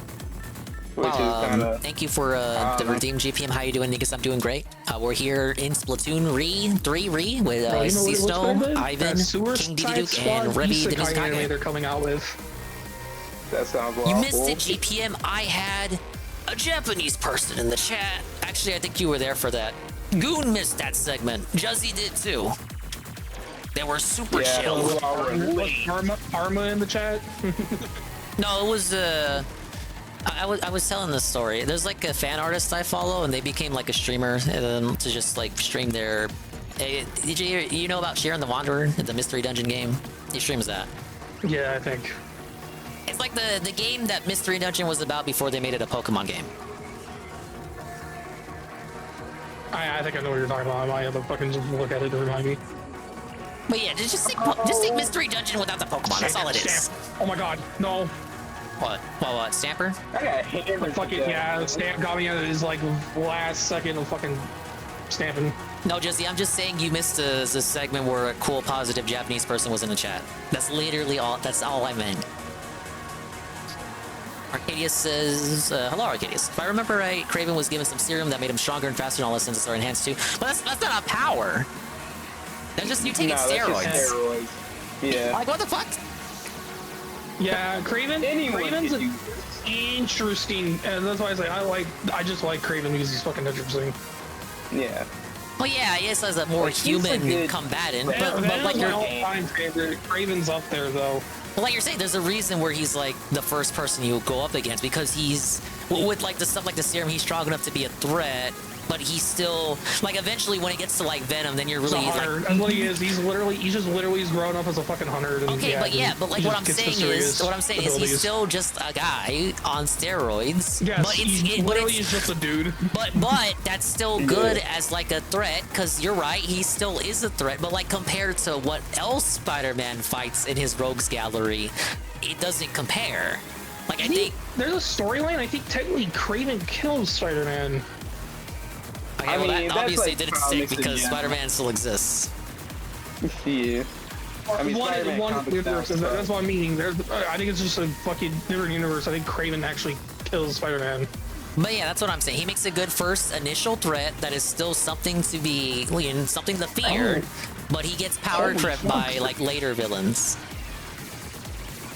Thank you for the redeemed GPM. How you doing, niggas? I'm doing great. We're here in Splatoon 3 with Csnow, Ivan, KingDDDuke, and Revy, the new Chicanery they're coming out with. That sounds awful. You missed it, GPM. I had a Japanese person in the chat. Actually, I think you were there for that. Goon missed that segment. Juzzy did too. They were super chill. Arma in the chat? No, it was I was telling this story. There's like a fan artist I follow, and they became like a streamer to just like stream their. Did you know about Sharon the Wanderer, the mystery dungeon game? He streams that. Yeah, I think. It's like the game that Mystery Dungeon was about before they made it a Pokemon game. I think I know what you're talking about. I might have to fucking just look at it to remind me. But yeah, just think Mystery Dungeon without the Pokemon. That's all it is. Oh my god, no. What, Stamper? I got hammered. Fucking yeah, Stamp got me at his like last second of fucking stamping. No, Jesse, I'm just saying you missed the segment where a cool, positive Japanese person was in the chat. That's literally all. That's all I meant. Arcadius says, hello, Arcadius. If I remember right, Kraven was given some serum that made him stronger and faster, and all his senses are enhanced too. But that's not a power. That's just you taking steroids. Yeah. Like, what the fuck? Yeah, Kraven's an interesting, and that's why I say I just like Kraven because he's fucking interesting. Yeah. Well, yeah, I guess as a more human combatant, but like your all-time favorite. Kraven's up there though. But like you're saying, there's a reason where he's like the first person you go up against because he's with like the stuff like the serum, he's strong enough to be a threat. But he's still like eventually when it gets to like Venom, then you're really like. That's what he is. He's just literally grown up as a fucking hunter. And, okay, but like what I'm saying is he's still just a guy on steroids. Yes, but he's just a dude. But that's still good as like a threat because you're right, he still is a threat. But like compared to what else Spider-Man fights in his rogues gallery, it doesn't compare. Like I think there's a storyline. I think technically Kraven kills Spider-Man. Okay, well, that obviously didn't stick because Spider-Man still exists. Yeah. I mean, one universe, that's what I'm meaning. I think it's just a fucking different universe. I think Kraven actually kills Spider-Man. But yeah, that's what I'm saying. He makes a good first initial threat that is still something to be, something to fear, but he gets power tripped by like later villains.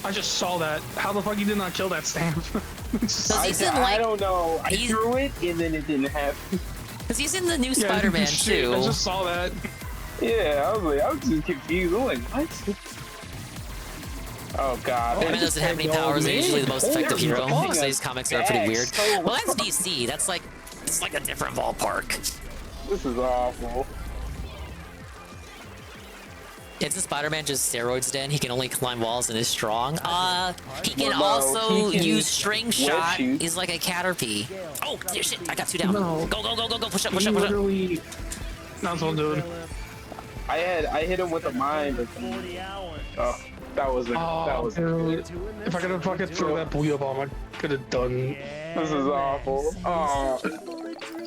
I just saw that. How the fuck you did not kill that stamp? I don't know. I threw it and then it didn't happen. Because he's in the new Spider-Man too. I just saw that. Yeah, I was just confused. I'm like, what? Oh god. Batman doesn't have any powers. They're usually the most effective hero. So these comics are pretty weird. Well, that's DC. That's like it's like a different ballpark. This is awful. Isn't Spider-Man just steroids then? He can only climb walls and is strong. He can also use string shot. He's like a Caterpie. Oh, shit, I got 2 down. No. Go, push up. Literally, not so dude. I hit him with a mine, but that was dude. If I could have fucking thrown that blue bomb, I could have done. This is awful.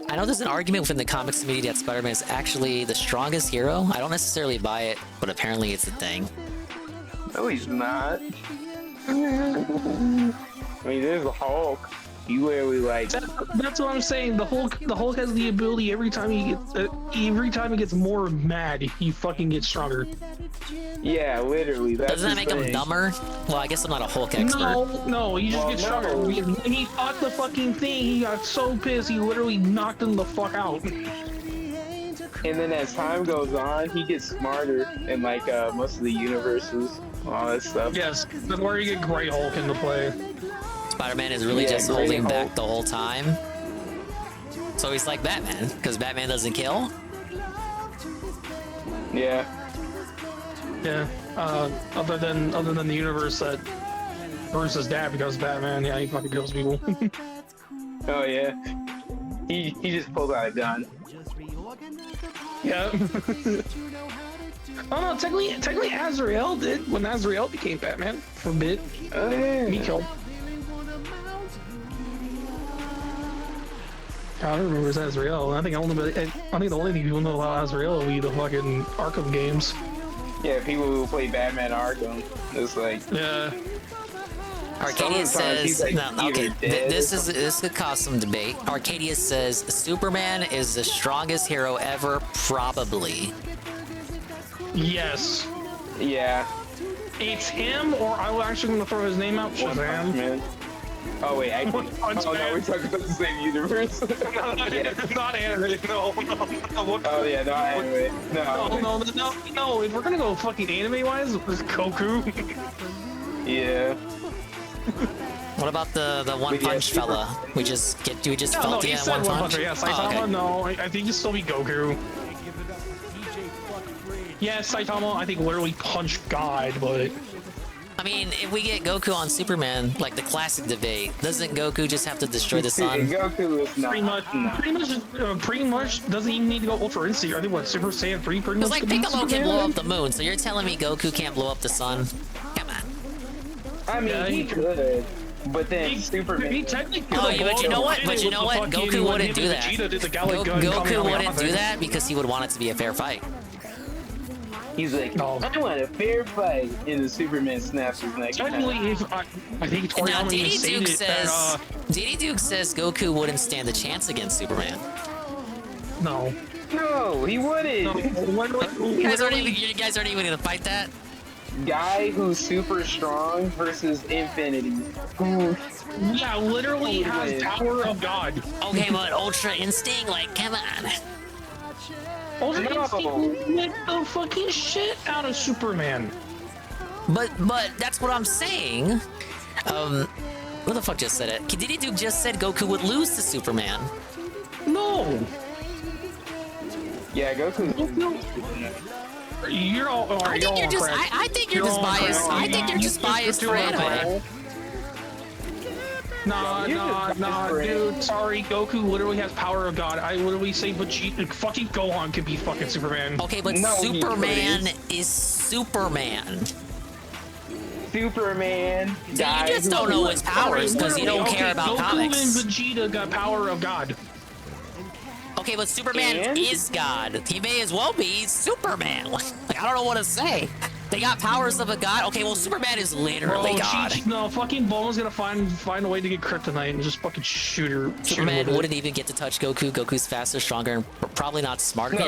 I know there's an argument within the comics community that Spider-Man is actually the strongest hero. I don't necessarily buy it, but apparently it's a thing. No, he's not. I mean, there's the Hulk. You literally like. That's what I'm saying. The Hulk has the ability every time he gets more mad, he fucking gets stronger. Yeah, literally. Doesn't that make him dumber? Well, I guess I'm not a Hulk expert. No, he just gets stronger. When he fought the fucking thing, he got so pissed, he literally knocked him the fuck out. And then as time goes on, he gets smarter in like most of the universes, all that stuff. Yes, that's where you get Grey Hulk into play. Spider-Man is really just holding back the whole time. So he's like Batman, because Batman doesn't kill. Yeah. Yeah. Other than the universe that Bruce's dad becomes Batman, yeah, he fucking kills people. Oh yeah. He just pulls out a gun. Yeah. Oh no, technically Azrael did when Azrael became Batman for a bit. Oh yeah. He killed. I don't remember it's Azrael. I think the only thing people know about Azrael will be the fucking Arkham games. Yeah, people who play Batman Arkham. It's like yeah. Arcadia says, like no, okay, this could cause some debate. Arcadia says Superman is the strongest hero ever, probably. Yes. Yeah. It's him, or I was actually going to throw his name out. Shazam. Man. Oh wait, no, we're talking about the same universe. Not anime. No. Oh yeah, not anime. No. If we're gonna go fucking anime wise, it's Goku. Yeah. What about the one punch fella? We just felt he it said one punch. Yeah, Saitama. okay. No, I think it's still be Goku. Yeah, Saitama. I think literally punch God, but. I mean, if we get Goku on Superman, like the classic debate, doesn't Goku just have to destroy the sun? Goku is not. Pretty much doesn't even need to go Ultra Instinct. I think what Super Saiyan 3 pretty much. It's like Piccolo can blow up the moon, so you're telling me Goku can't blow up the sun? Come on. I mean, he could, but then Superman. He technically. Oh, but you know what? Goku wouldn't do that. Goku wouldn't do that because he would want it to be a fair fight. He's like, I want a fair fight, and the Superman snaps his neck. I think now DDDuke says Goku wouldn't stand a chance against Superman. No. No, he wouldn't. No. You guys aren't even gonna fight that. Guy who's super strong versus Infinity. Yeah, literally has power of God. Okay, but Ultra Instinct, like, come on. Ultra Instinct will make the fucking shit out of Superman. But that's what I'm saying. Who the fuck just said it? KingDDDuke just said Goku would lose to Superman. No. Yeah, Goku. You're all. I think you're just biased. I think you're just biased for anime. Nah, dude. Sorry, Goku literally has power of God. I literally say Vegeta, fucking Gohan could be fucking Superman. Okay, but Superman is Superman. Superman. So you just don't know his powers because you don't care about comics. Goku and Vegeta got power of God. Okay, but Superman is God. He may as well be Superman. Like, I don't know what to say. They got powers of a god. Okay, well, Superman is literally God. No, fucking Bulma's gonna find a way to get kryptonite and just fucking shoot her. Superman wouldn't even get to touch Goku. Goku's faster, stronger, and probably not smarter.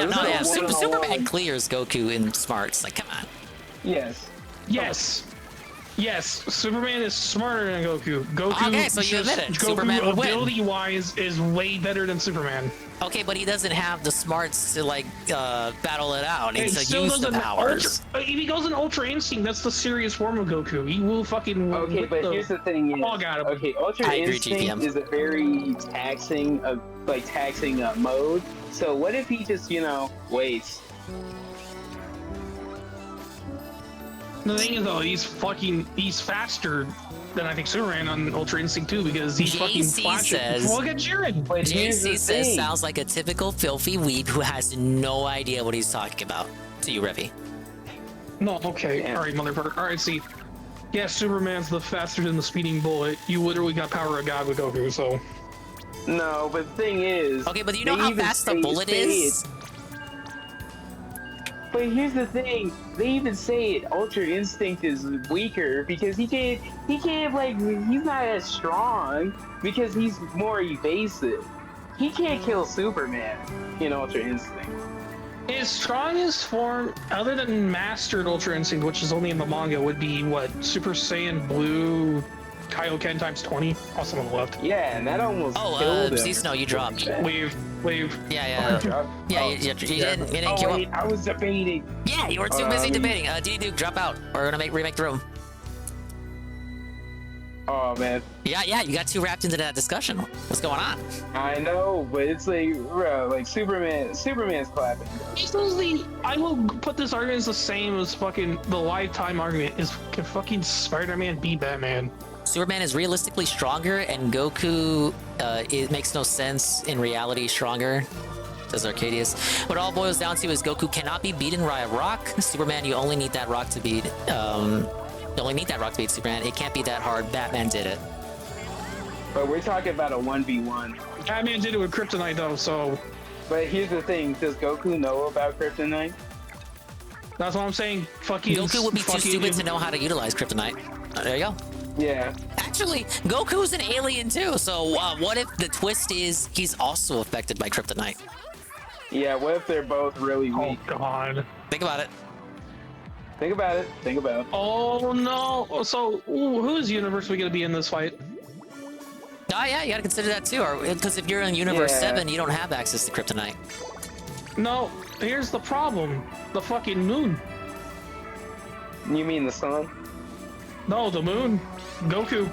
Superman clears Goku in smarts. Like, come on. Yes. Yes, Superman is smarter than Goku. Okay, so you admit it. Goku, Superman would win. Ability-wise, is way better than Superman. Okay, but he doesn't have the smarts to like battle it out. He needs to use the powers. If he goes in Ultra Instinct, that's the serious form of Goku. He will fucking. Okay, but here's the thing. Okay, Ultra Instinct is a very taxing mode. So what if he just waits? The thing is, though, he's faster than I think Superman on Ultra Instinct 2 because he's fucking flashing. Look at Jiren. JC says sounds like a typical filthy weeb who has no idea what he's talking about. To you, Revy. No, okay. All right, motherfucker. All right, see. Yeah, Superman's the faster than the speeding bullet. You literally got power of God with Goku, so. No, but the thing is. Okay, but you know how fast the bullet is? But here's the thing, they even say it, Ultra Instinct is weaker because he can't he's not as strong because he's more evasive. He can't kill Superman in Ultra Instinct. His strongest form, other than Mastered Ultra Instinct, which is only in the manga, would be what? Super Saiyan Blue Kaioken times 20? Awesome on the left. Yeah, and that almost killed him. Csnow, you dropped. We've wave. Yeah. You didn't queue up. I was debating. Yeah, you were too busy debating. DDDuke, drop out. We're gonna remake the room. Oh man. Yeah, you got too wrapped into that discussion. What's going on? I know, but it's like, bro, like Superman's clapping. I will put this argument as the same as fucking the lifetime argument. Is can fucking Spider-Man beat Batman? Superman is realistically stronger, and Goku, it makes no sense in reality stronger. Says Arcadius. What it all boils down to is Goku cannot be beaten by a rock. Superman, you only need that rock to beat. You only need that rock to beat Superman. It can't be that hard. Batman did it. But we're talking about a 1v1. Batman did it with Kryptonite though, so. But here's the thing: does Goku know about Kryptonite? That's what I'm saying. Fucking Goku would be too stupid to know how to utilize Kryptonite. There you go. Yeah. Actually, Goku's an alien too. So what if the twist is he's also affected by Kryptonite? Yeah. What if they're both really weak? Oh God. Think about it. Think about it. Think about it. Oh no! So whose universe are we gonna be in this fight? Oh yeah, you gotta consider that too. Because if you're in Universe 7, you don't have access to Kryptonite. No, here's the problem: the fucking moon. You mean the sun? No, the moon. Goku.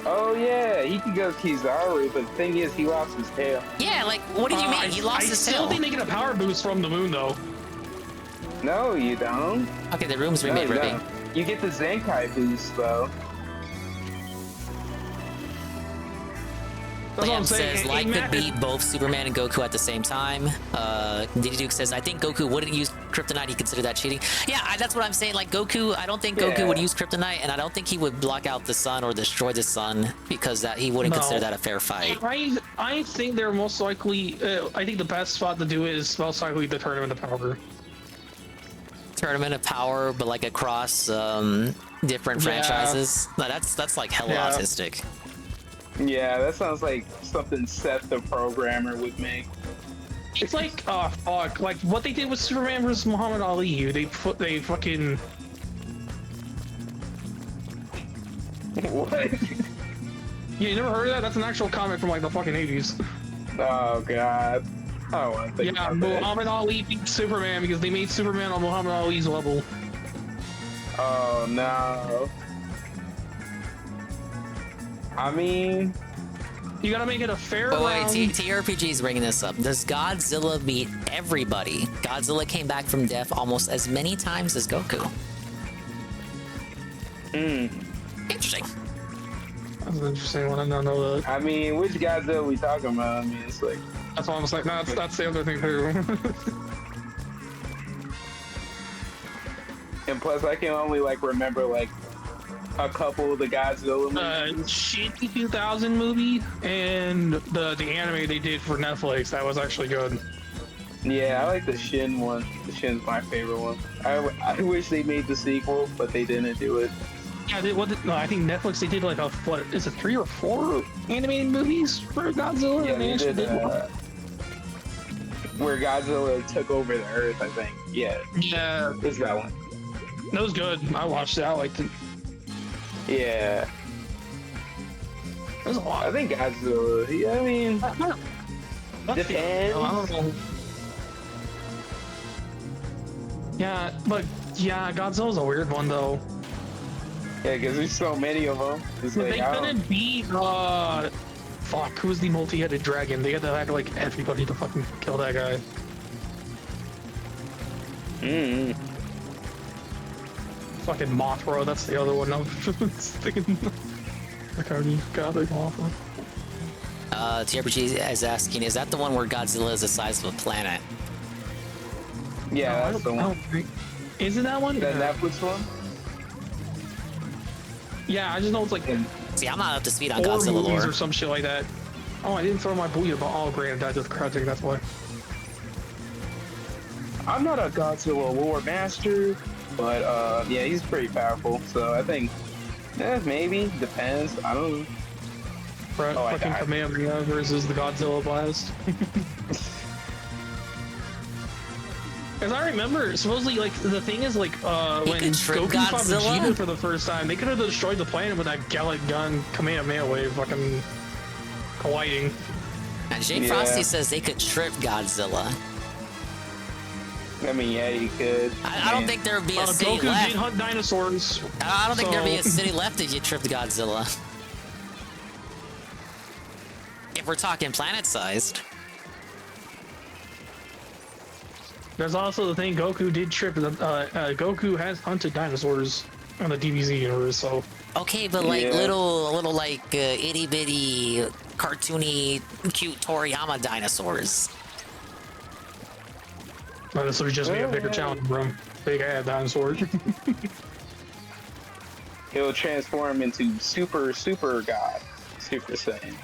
Oh yeah, he could go Kizaru, but the thing is, he lost his tail. Yeah, like what do you mean? He lost his tail. I still think they get a power boost from the moon though. No, you don't. Okay, the room's remade, Revy. You get the Zenkai boost though. Liam says Light could beat both Superman and Goku at the same time. DDDuke says, I think Goku wouldn't use Kryptonite. He considered that cheating. Yeah, that's what I'm saying. Like Goku, I don't think Goku would use Kryptonite, and I don't think he would block out the sun or destroy the sun because he wouldn't consider that a fair fight. I think they're most likely. I think the best spot to do it is most likely the Tournament of Power. Tournament of Power, but like across different franchises. No, that's like hella autistic. Yeah, that sounds like something Seth the programmer would make. It's like, oh fuck, like what they did with Superman versus Muhammad Ali. They fucking. What? You never heard of that? That's an actual comic from like the fucking 80s. Oh god. I don't want to think about Muhammad Ali beat Superman because they made Superman on Muhammad Ali's level. Oh no. I mean, you gotta make it a fair round. Wait, TRPG's bringing this up. Does Godzilla beat everybody? Godzilla came back from death almost as many times as Goku. Interesting. That's an interesting one. I don't know that. I mean, which Godzilla are we talking about? I mean, it's like. That's why I was like, no, that's the other thing too. And plus, I can only like remember like a couple of the Godzilla movies. Shitty 2000 movie and the anime they did for Netflix. That was actually good. Yeah, I like the Shin one. The Shin's my favorite one. I wish they made the sequel, but they didn't do it. Yeah, no, I think Netflix they did like what is it 3 or 4 animated movies for Godzilla? Yeah, they did where Godzilla took over the Earth. I think. Yeah. Yeah. It's that one. That was good. I watched it. I liked it. Yeah. There's a lot. I think Godzilla. Yeah, I mean, depends. I don't know. Yeah, but yeah, Godzilla's a weird one though. Yeah, because there's so many of them. It's like, they couldn't beat fuck, who's the multi-headed dragon? They had to have like everybody to fucking kill that guy. Fucking Mothra, that's the other one. I was thinking. God, they Mothra. TRPG is asking, is that the one where Godzilla is the size of a planet? Yeah, that's the one. Is it that one? The Netflix one? Yeah, I just know it's like. See, I'm not up to speed on Godzilla lore. Or some shit like that. Oh, I didn't throw my booyah, but all granted, I just crouching. That's why. I'm not a Godzilla lore master, but yeah, he's pretty powerful. So I think, maybe depends. I don't know. Fucking Kamehameha versus the Godzilla blast. As I remember, supposedly, like, the thing is, like, when Goku fought Vegeta for the first time, they could have destroyed the planet with that Gallic gun Kamehameha wave fucking colliding. And Jay Frosty says they could trip Godzilla. I mean, yeah, you could. I don't think there would be a city Goku left. did hunt dinosaurs. I don't think there'd be a city left if you tripped Godzilla. If we're talking planet-sized. There's also the thing Goku did trip. Goku has hunted dinosaurs on the DBZ universe, so. Okay, but like little like itty bitty, cartoony, cute Toriyama dinosaurs. Well, this would just be a bigger challenge, bro. Big ass dinosaurs. He'll transform into super god, Super Saiyan.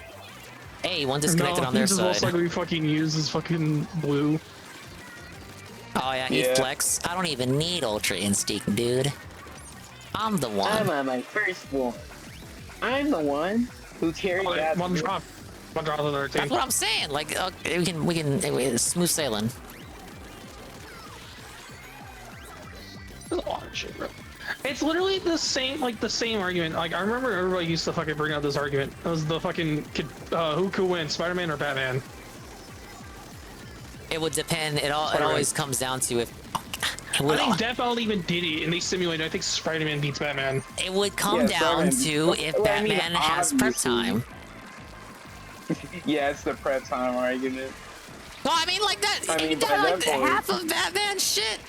Hey, one disconnected on their This is side. most likely fucking use is fucking blue. Oh yeah, he flex. I don't even need Ultra Instinct, dude. I'm the one. I'm on my first one. I'm the one who carried that. One drop. One drop on our team. That's what I'm saying. Like, we can smooth sailing. There's a lot of shit, bro. It's literally the same argument. Like, I remember everybody used to fucking bring out this argument. It was the fucking who could win, Spider-Man or Batman? It would depend. It always comes down to if. I think Death even did it, and they simulated. I think Spider-Man beats Batman. It would come down to if Batman has prep time. Yeah, it's the prep time argument. Well, I mean, like that. I mean, like half of Batman shit.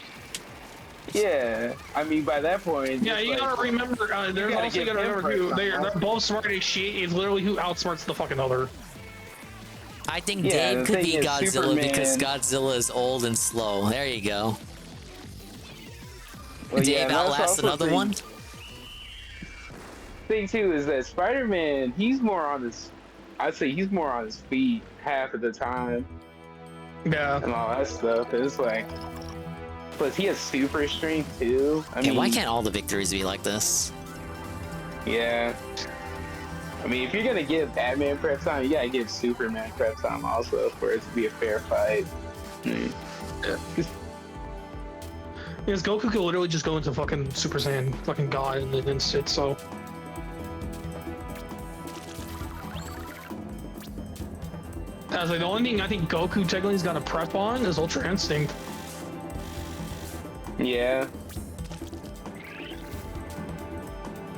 Yeah, I mean, by that point. Yeah, you gotta remember. There's also you gotta remember too. They're both smart as shit. It's literally who outsmarts the fucking other. I think Dave could be Godzilla because Godzilla is old and slow. There you go. Well, Dave outlasts another one. Thing too is that Spider-Man, he's more on his. I'd say he's more on his feet half of the time. Yeah. And all that stuff. It's like. Plus, he has super strength too. I mean, why can't all the victories be like this? Yeah. I mean, if you're gonna give Batman prep time, you gotta give Superman prep time also for it to be a fair fight. Because Goku could literally just go into fucking Super Saiyan, fucking God, and then sit. So. As like the only thing I think Goku technically's got a prep on is Ultra Instinct. Yeah.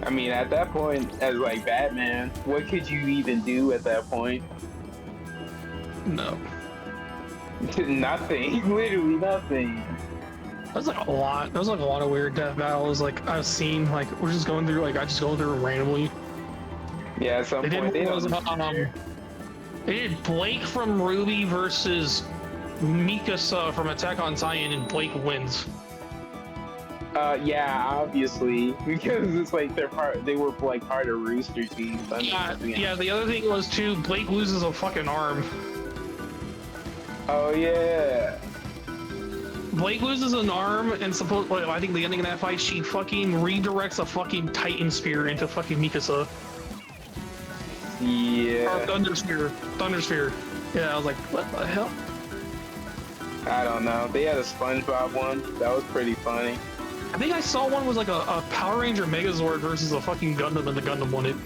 I mean, at that point, as like Batman, what could you even do at that point? No. Nothing. Literally nothing. That was like a lot. That was like a lot of weird death battles. Like I've seen, like we're just going through, like I just go through them randomly. Yeah, at some point they did Blake from Ruby versus Mikasa from Attack on Titan, and Blake wins. Yeah, obviously, because it's like they were like part of Rooster Team. Yeah, the other thing was too, Blake loses a fucking arm. Oh yeah. Blake loses an arm, and I think the ending of that fight, she fucking redirects a fucking Titan Spear into fucking Mikasa. Yeah. Or Thunder Sphere. Yeah, I was like, what the hell? I don't know. They had a SpongeBob one. That was pretty funny. I think I saw one was like a Power Ranger Megazord versus a fucking Gundam, and the Gundam won it.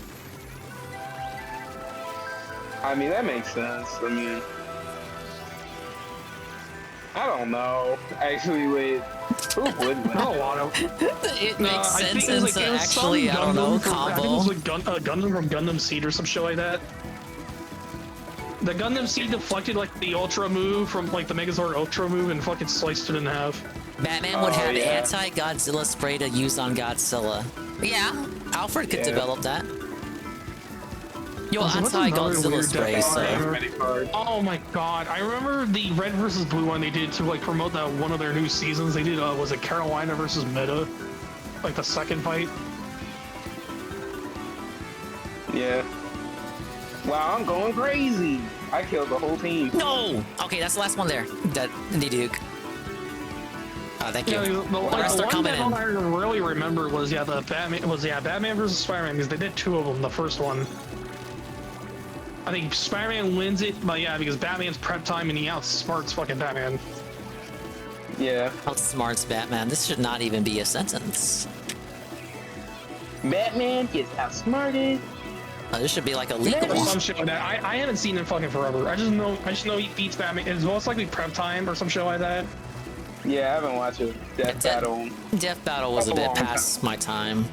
I mean, that makes sense. I mean, I don't know. Actually, wait. Who would win? Not a lot of. It makes sense. It was Actually, I don't know. I think it was like Gundam from Gundam Seed or some shit like that. The Gundam Seed deflected like the Ultra move from like the Megazord Ultra move and fucking sliced it in half. Batman would have anti-Godzilla spray to use on Godzilla. Yeah, Alfred could develop that. Yo, anti-Godzilla spray, so. Oh my god, I remember the Red versus Blue one they did to like promote that one of their new seasons. They did, was it Carolina versus Meta? Like the second fight? Yeah. Wow, I'm going crazy. I killed the whole team. No! Okay, that's the last one there. That KingDDDuke. Oh, thank you. Yeah, the rest one are coming that in. I really remember was the Batman versus Spider-Man, because they did two of them. The first one, I think Spider-Man wins it, but yeah, because Batman's prep time and he outsmarts fucking Batman. Yeah. Outsmarts Batman. This should not even be a sentence. Batman gets outsmarted This should be like a There legal was one. some shit like that. I haven't seen it fucking forever. I just know he beats Batman. It's most likely Prep Time or some shit like that. Yeah, I haven't watched a Death Battle. Death Battle was a bit past my time.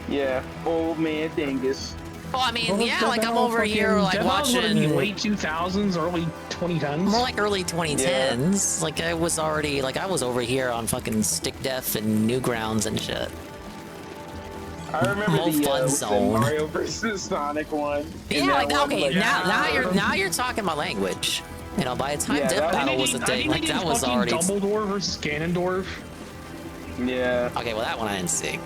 Yeah, old man Dingus. Well, I mean, yeah, like I'm over here like watching late 2000s, early 2010s. more like early 2010s. Like I was over here on fucking Stick Def and Newgrounds and shit. I remember the Fun Zone. Mario versus Sonic one. Yeah, like okay, now you're talking my language. You know, by the time Death Battle was a thing, like that was already. Dumbledore versus Ganondorf. Yeah. Okay, well that one I didn't see.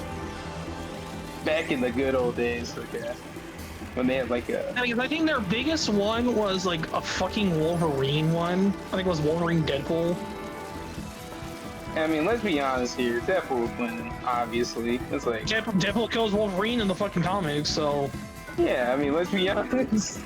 Back in the good old days, okay. When they had like a. I think their biggest one was like a fucking Wolverine one. I think it was Wolverine Deadpool. I mean, let's be honest here. Deadpool's winning, obviously. It's like Deadpool kills Wolverine in the fucking comics, so. Yeah, I mean, let's be honest.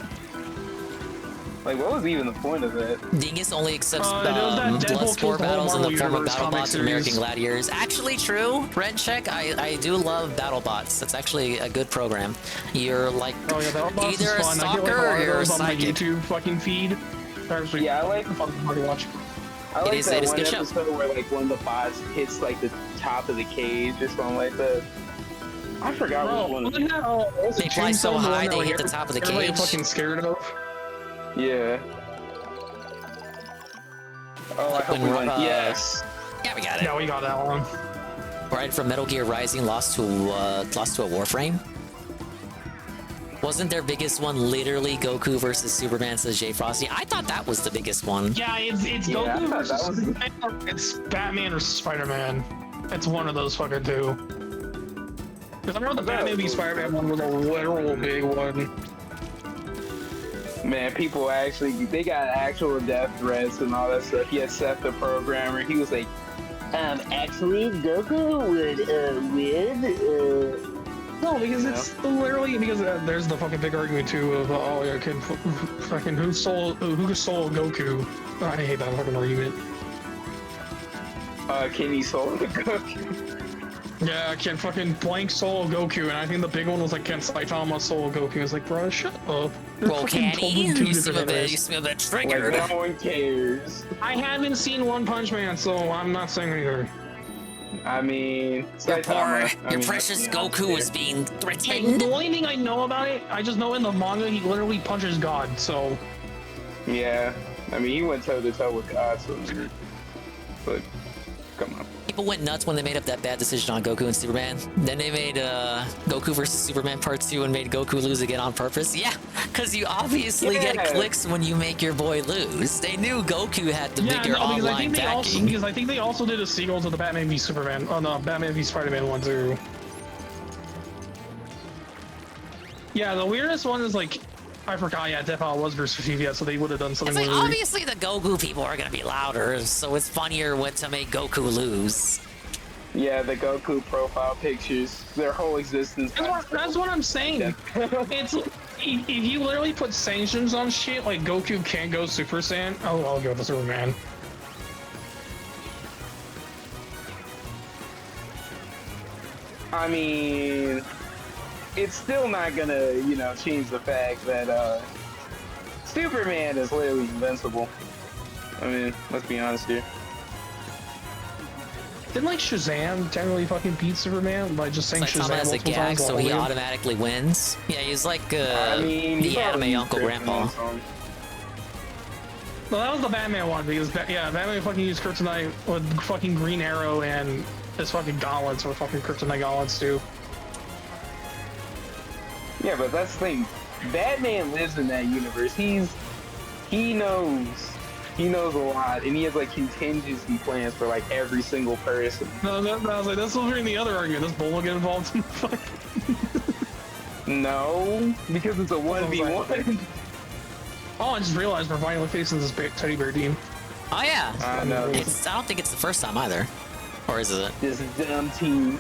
Like, what was even the point of that? Dingus only accepts Deadpool blood kills sport the whole battles in the Marvel form of Universe battle comic bots and American series. Gladiators. Actually, true. Red check. I do love battle bots. That's actually a good program. You're like either a stalker or you're a on my psychic. YouTube fucking feed. Actually, yeah, I like fucking hard to watch. I like that it is one good show. episode where like one of the bots hits like the top of the cage or something like that. I forgot which one. They fly so high they hit the top of the everybody cage. fucking scared of. Yeah. Oh, I hope we won. Yes. Yeah, we got it. Yeah, we got that one. Right from Metal Gear Rising lost to a Warframe. Wasn't their biggest one literally Goku versus Superman, says Jay Frosty? I thought that was the biggest one. Yeah, it's Goku versus Superman. It's Batman or Spider-Man. It's one of those fucking two. Because I remember the Batman v Spider-Man one was a literal big one. Man, people they got actual death threats and all that stuff. He had Seth the programmer. He was like, actually, Goku would win. No, because it's literally because there's the fucking big argument too of who stole Goku. Oh, I hate that fucking argument. Can he solo Goku? Yeah, can fucking blank solo Goku, and I think the big one was like, can Saitama solo Goku? It's like, bro, shut up. Well, can he? You seem a bit triggered. Like, no one cares. I haven't seen One Punch Man, so I'm not saying anything. I mean, your precious Goku is being threatened. The only thing I know about it, I just know in the manga he literally punches God, so. Yeah, I mean, he went toe to toe with God, so. But, come on. People went nuts when they made up that bad decision on Goku and Superman. Then they made Goku vs. Superman Part 2 and made Goku lose again on purpose. Yeah, because you obviously get clicks when you make your boy lose. They knew Goku had the bigger online backing. Because I think they also did a sequel to the Batman v Superman, no, Batman v Spider-Man one too. Yeah, the weirdest one is like, I forgot, yeah, Death Battle was versus Vegeta, so they would have done something It's like, weird. obviously the Goku people are gonna be louder, so it's funnier to make Goku lose. Yeah, the Goku profile pictures, their whole existence. That's what I'm saying. It's if you literally put sanctions on shit, like Goku can't go Super Saiyan. Oh, I'll go with the Superman. I mean, it's still not gonna, change the fact that Superman is literally invincible. I mean, let's be honest here. Didn't like Shazam technically fucking beat Superman by just saying It's like Shazam Tom has a multiple gag, times so while he living? automatically wins. Yeah, he's like I mean, the anime Uncle Grandpa. Well, that was the Batman one because Batman fucking used Kryptonite with fucking Green Arrow and his fucking gauntlets were fucking Kryptonite gauntlets too. Yeah, but that's the thing. Batman lives in that universe. He knows a lot, and he has like contingency plans for like every single person. No, I was like, this was the other argument. Does Bolo get involved in the fuck? No, because it's a 1v1. Oh, I just realized we're finally facing this teddy bear team. Oh yeah. I know. I don't think it's the first time either. Or is it? This dumb team.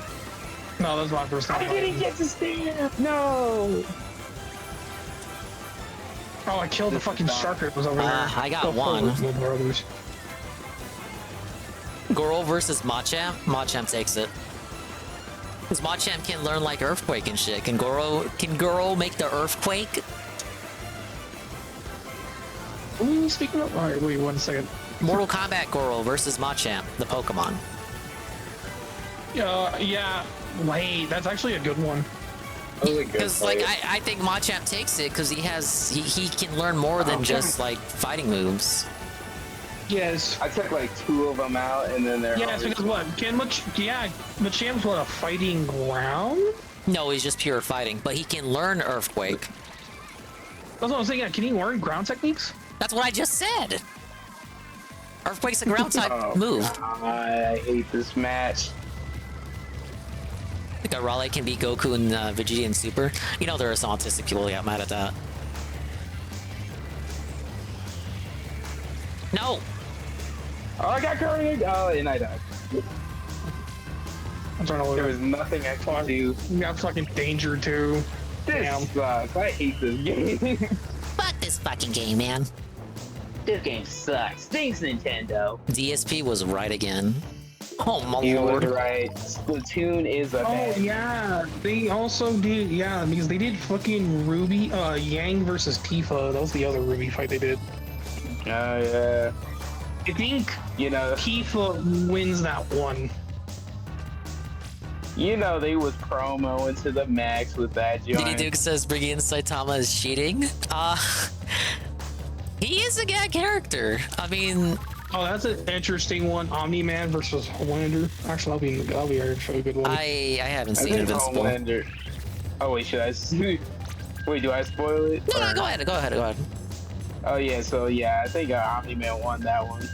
No, that's my first time. I didn't get to stand. No. Oh, I killed the fucking shark that was over there. I got one. Goro versus Machamp. Machamp takes it. Because Machamp can learn like Earthquake and shit. Can Goro make the Earthquake? Ooh, speaking of... Alright, wait 1 second. Mortal Kombat Goro versus Machamp, the Pokemon. Yeah. Wait, that's actually a good one. Because like I think Machamp takes it because he can learn more than just like fighting moves. Yes. I took like 2 of them out, and then they're. Yeah, because what? Machamp's what, a fighting ground? No, he's just pure fighting, but he can learn Earthquake. That's what I'm saying. Yeah, can he learn ground techniques? That's what I just said. Earthquake's a ground type move. God, I hate this match. I think Raleigh can beat Goku and Vegeta in Super. You know there are some autistic people who got mad at that. No! Oh, I got carried. Oh, and I died. I'm trying to look. There was nothing I could do. You got fucking danger too. This sucks. I hate this game. Fuck this fucking game, man. This game sucks. Thanks, Nintendo. DSP was right again. Oh my You lord. were right. Splatoon is a bad. Yeah, they also did, because they did fucking Ruby, Yang versus Tifa. That was the other Ruby fight they did. Oh, yeah. I think, Tifa wins that one. They was promoing to the max with that joint. Duke says bringing in Saitama is cheating. He is a good character. I mean... Oh, that's an interesting one. Omni-Man versus Homelander. Actually, that'll be a good one. I haven't seen Invincible. Homelander. Oh, wait, should I... Wait, do I spoil it? No, go ahead. Oh, yeah, so, yeah, I think Omni-Man won that one.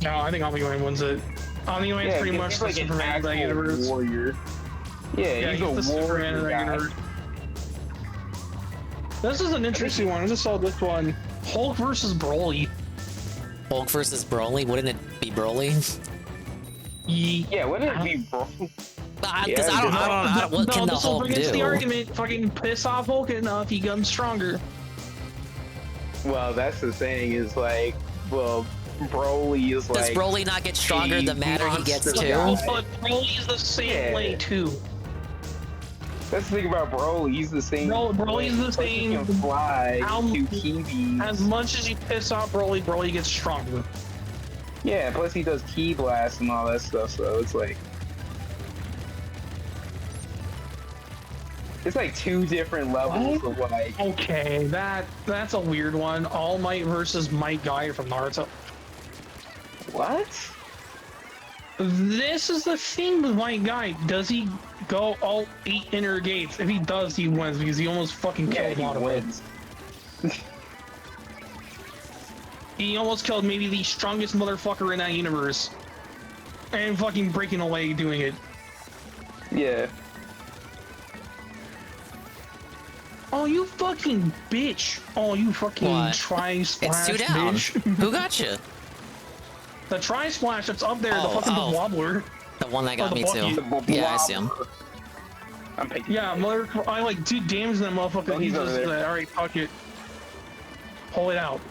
No, I think Omni-Man wins it. Omni-Man's pretty much the Superman of that universe. Warrior. Yeah, he's the Superman of that universe. This is an interesting one. I just saw this one. Hulk versus Broly. Hulk versus Broly? Wouldn't it be Broly? Yeah, wouldn't it be Broly? Because I don't what can the Hulk do? The argument, fucking piss off Hulk enough, he becomes stronger. Well, that's the thing, is like, well, Broly is like... Does Broly not get stronger the madder he gets too? But Broly's the same way too. That's the thing about Broly, he's the same. Broly's the same. He can fly, do Kiwis. As much as you piss off Broly, Broly gets stronger. Yeah, plus he does Ki Blast and all that stuff, so it's like... It's like 2 different levels of like... Okay, that's a weird one. All Might versus Might Guy from Naruto. What? This is the thing with Might Guy. Does he go all 8 inner gates? If he does, he wins because he almost fucking killed a lot of wins. He almost killed maybe the strongest motherfucker in that universe. And fucking breaking a leg doing it. Yeah. Oh, you fucking bitch. Oh, you fucking tri-splash It's 2 down. bitch. Who got you? The tri-splash that's up there, the fucking wobbler. The one that got me too. Yeah, I see him. Yeah, I like 2 damage that motherfucker. He's just alright, fuck it. Pull it out.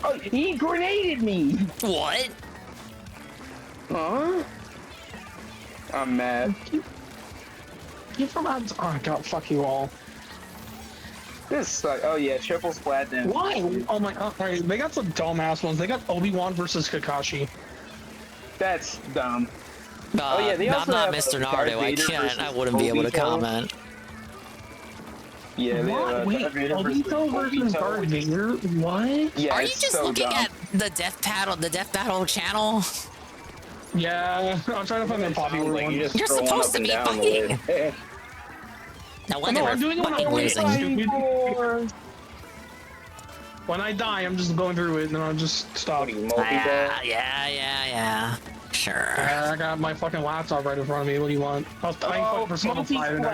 Oh, he grenaded me! What? Huh? I'm mad. You from out? Oh god, fuck you all. This sucks. Oh yeah, triple splat then. Why? Oh my god, right, they got some dumbass ones. They got Obi-Wan versus Kakashi. That's dumb. Oh yeah, they also I'm not have Mr. Naruto. I can't. I wouldn't be able to comment. Yeah, what? Wait, Obito versus Darth Vader? What? Yeah, Are you just looking at the Death Battle channel? Yeah, I'm trying to find the popular one. You're supposed to be fighting. No wonder I'm doing it when I'm losing. When I die, I'm just going through it, and then I'll just stop. Yeah. Sure. I got my fucking laptop right in front of me. What do you want? I was playing fucking Persona 5 and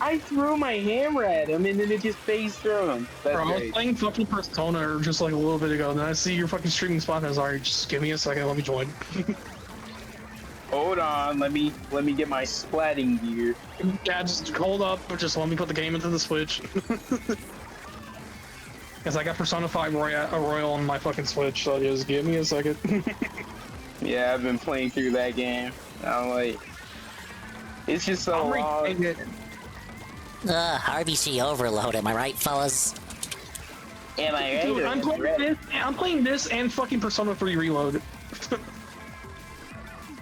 I threw my hammer at him, and then it just phased through him. That's Bro, I was great. playing fucking Persona just like a little bit ago, and then I see your fucking streaming spot, and I was like, just give me a second, let me join. Hold on, let me get my splatting gear. Yeah, just hold up, or just let me put the game into the Switch. Because I got Persona 5 Royal on my fucking Switch, so just give me a second. Yeah, I've been playing through that game. I'm like, It's just so long. RBC overload, am I right, fellas? Am I right? Dude, I'm playing this and fucking Persona 3 Reload.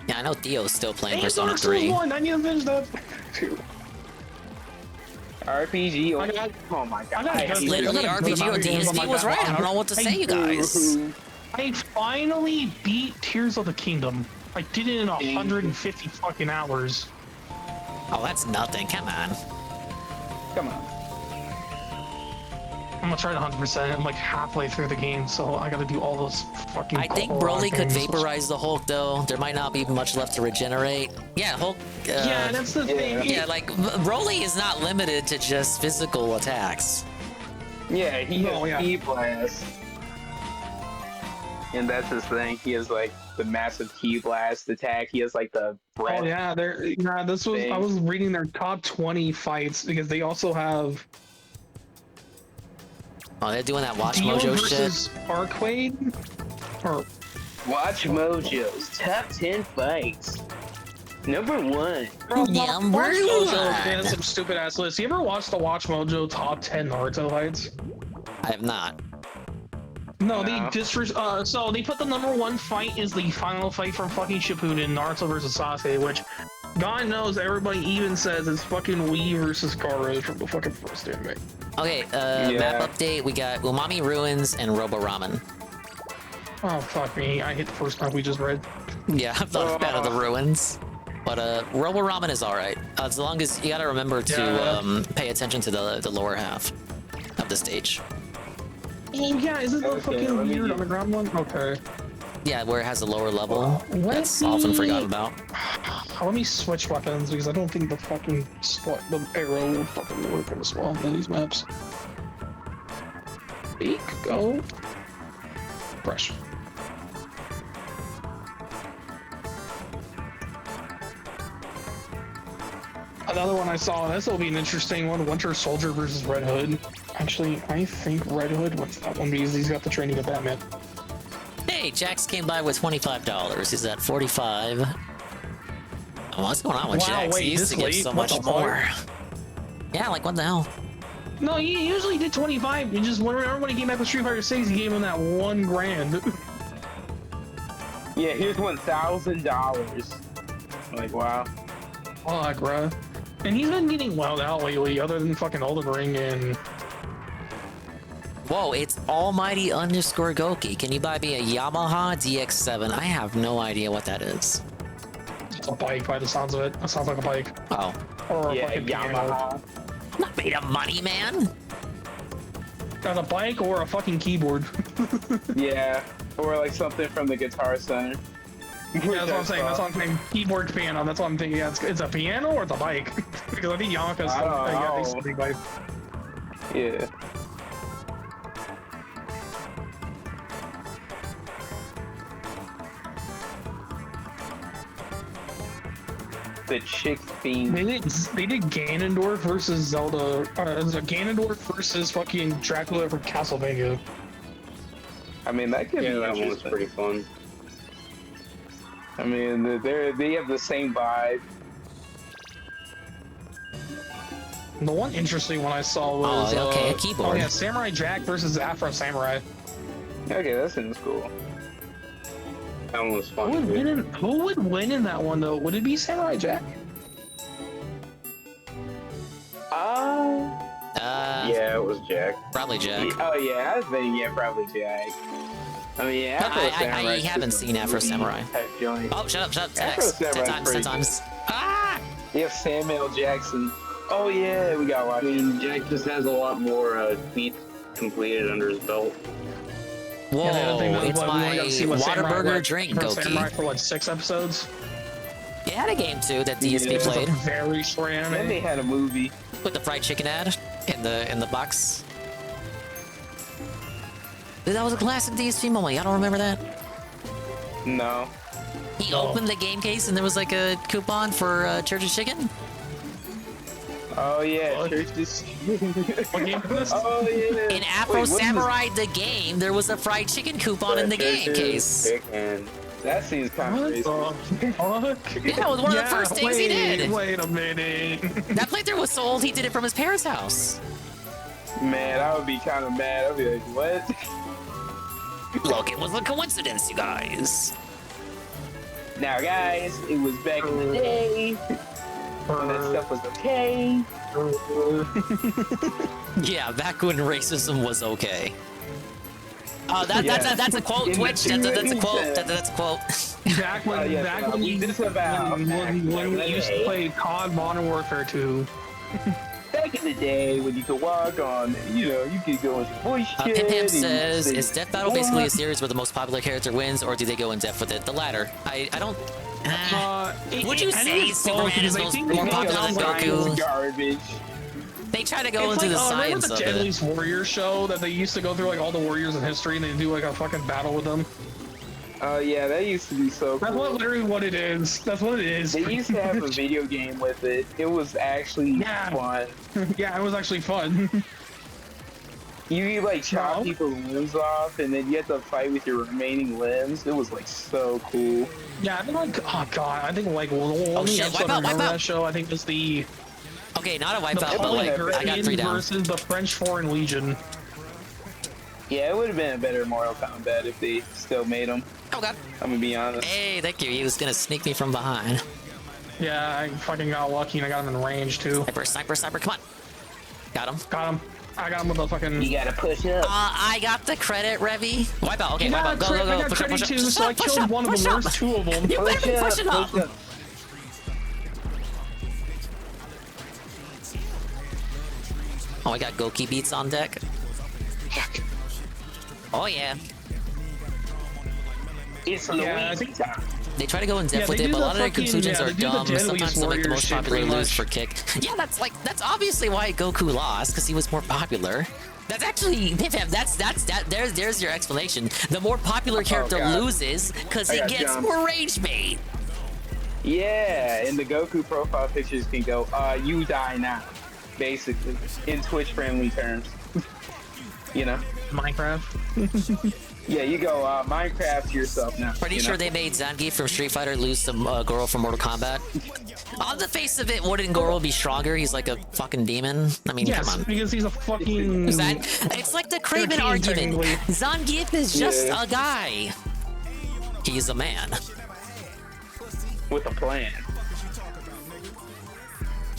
Yeah, I know Theo's still playing And Persona Dark Souls 3. 1, I need to finish that. RPG. Oh my god. It's literally RPG or DSD was right. I don't know what to say, you guys. I finally beat Tears of the Kingdom. I did it in 150 fucking hours. Oh, that's nothing. Come on. Come on. I'm gonna try it 100%. I'm like halfway through the game, so I gotta do all those fucking. I think Broly could vaporize the Hulk, though. There might not be much left to regenerate. Yeah, Hulk. Yeah, that's the thing. Yeah, like Broly is not limited to just physical attacks. Yeah, he has Ki Blast. And that's his thing. He has like the massive Ki Blast attack. He has like the breath. Oh yeah, this was I was reading their top 20 fights because they also have. Oh, they're doing that Watch Dio Mojo versus shit. Arcade? Or Watch Mojo's top 10 fights. Number 1. Watch Mojo has some stupid ass lists. You ever watched the Watch Mojo top 10 Naruto fights? I have not. No, they so they put the number 1 fight is the final fight from fucking Shippuden, Naruto versus Sasuke, which God knows everybody even says it's fucking Wii versus Gaara from the fucking first anime. Okay, map update. We got Umami Ruins and Robo Ramen. Oh fuck me! I hit the first map we just read. Yeah, I'm not a fan of the ruins, but Robo Ramen is all right as long as you gotta remember to pay attention to the lower half of the stage. Oh yeah, is it the fucking weird underground one? Okay. Yeah, where it has a lower level. That's often forgotten about. Let me switch weapons because I don't think the fucking the arrow will fucking work as well on these maps. Beak, go. Brush. Another one I saw, this will be an interesting one, Winter Soldier versus Red Hood. Actually, I think Red Hood wins that one because he's got the training of Batman. Hey, Jax came by with $25. He's at 45. Oh, what's going on with Jax? He used to get so much more. Yeah, like what the hell? No, he usually did 25. He just remember when he came back with Street Fighter 6, he gave him that $1 grand. Yeah, here's $1,000. Like wow. Fuck, bruh. And he's been getting wowed out lately, other than fucking Elden Ring and. Whoa, it's Almighty _ Goki. Can you buy me a Yamaha DX7? I have no idea what that is. It's a bike by the sounds of it. That sounds like a bike. Oh. Or yeah, a fucking Yamaha. I'm not made of money, man. Got a bike or a fucking keyboard. Yeah, or like something from the Guitar Center. Yeah, that's what I'm saying. That's what I'm saying. Keyboard piano. That's what I'm thinking. Yeah, it's a piano or it's a bike. Because I think Yamaha's a big bike. Yeah. The chick theme. They did Ganondorf versus Zelda. Ganondorf versus fucking Dracula from Castlevania. I mean, that could be that one was pretty fun. I mean, they have the same vibe. The one interesting one I saw was a keyboard. Oh yeah, Samurai Jack versus Afro Samurai. Okay, that seems cool. That one was fun. Who would win in that one though? Would it be Samurai Jack? Yeah, it was Jack. Probably Jack. Oh yeah, I was thinking probably Jack. I mean, yeah, I haven't seen Afro Samurai. Oh, shut up. Afro 10 times. Ah! You have Samuel Jackson. Oh yeah, we got watch. I mean, Jack just has a lot more feats completed under his belt. Whoa, it's my Whataburger drink, Samurai Goki. for like 6 episodes. It had a game too that DSP played. Very short anime. And they had a movie with the fried chicken ad in the box. Dude, that was a classic DSP moment. Y'all don't remember that? No. He opened the game case and there was like a coupon for Church of Chicken. Oh yeah, churches. Oh yeah. In Afro Samurai the game, there was a fried chicken coupon in the game case. Chicken. That seems kind of crazy. Yeah, it was one of the first things he did. Wait a minute. That playthrough was so old he did it from his parents' house. Man, I would be kind of mad. I'd be like, what? Look, it was a coincidence, you guys. Now, guys, it was back in the day when that stuff was okay. Yeah, back when racism was okay. That's a quote, Twitch. That's a quote. That's a quote. Back when, when we used to play COD Modern Warfare 2. Back in the day when you could walk on, you could go into voice chat. Pimp says, is Death Battle basically a series where the most popular character wins, or do they go in depth with it? The latter. I don't. Would you say Superman is more popular than Goku? Garbage. They try to go into the science remember of the it. Deadliest Warrior show that they used to go through like all the warriors in history and they do like a fucking battle with them? Oh yeah, that used to be so cool. That's literally what it is. That's what it is. They used to have a video game with it. It was actually fun. Yeah, it was actually fun. You like chop people's limbs off and then you have to fight with your remaining limbs. It was like so cool. Yeah, I think like, oh god, I think like the only episode I remember that show, I think was the... Okay, not a wipeout, but like, I got 3 down. Versus the French Foreign Legion. Yeah, it would have been a better Mortal Kombat if they still made them. Oh god. I'm gonna be honest. Hey, thank you. He was gonna sneak me from behind. Yeah, I fucking got lucky and I got him in range too. Sniper, come on. Got him. Got him. I got him with a fucking... You gotta push up. I got the credit, Revy. Wipeout, okay, wipeout. Go. I got credit too, so I killed one of them. There's 2 of them. You better be pushing up. Oh, I got Goki beats on deck. Oh yeah. It's They try to go in depth with it, but a lot of their conclusions are dumb. Sometimes they make the most popular lose for kick. Yeah, that's obviously why Goku lost, because he was more popular. That's actually, there's your explanation. The more popular character loses, because it gets more rage bait. Yeah, and the Goku profile pictures can go, you die now, basically, in Twitch friendly terms. You know? Minecraft? Yeah, you go Minecraft yourself now. Pretty sure they made Zangief from Street Fighter lose to Goro from Mortal Kombat. On the face of it, wouldn't Goro be stronger? He's like a fucking demon. I mean, come on. Because he's a fucking... It's like the Craven argument. Zangief is just a guy. He's a man. With a plan.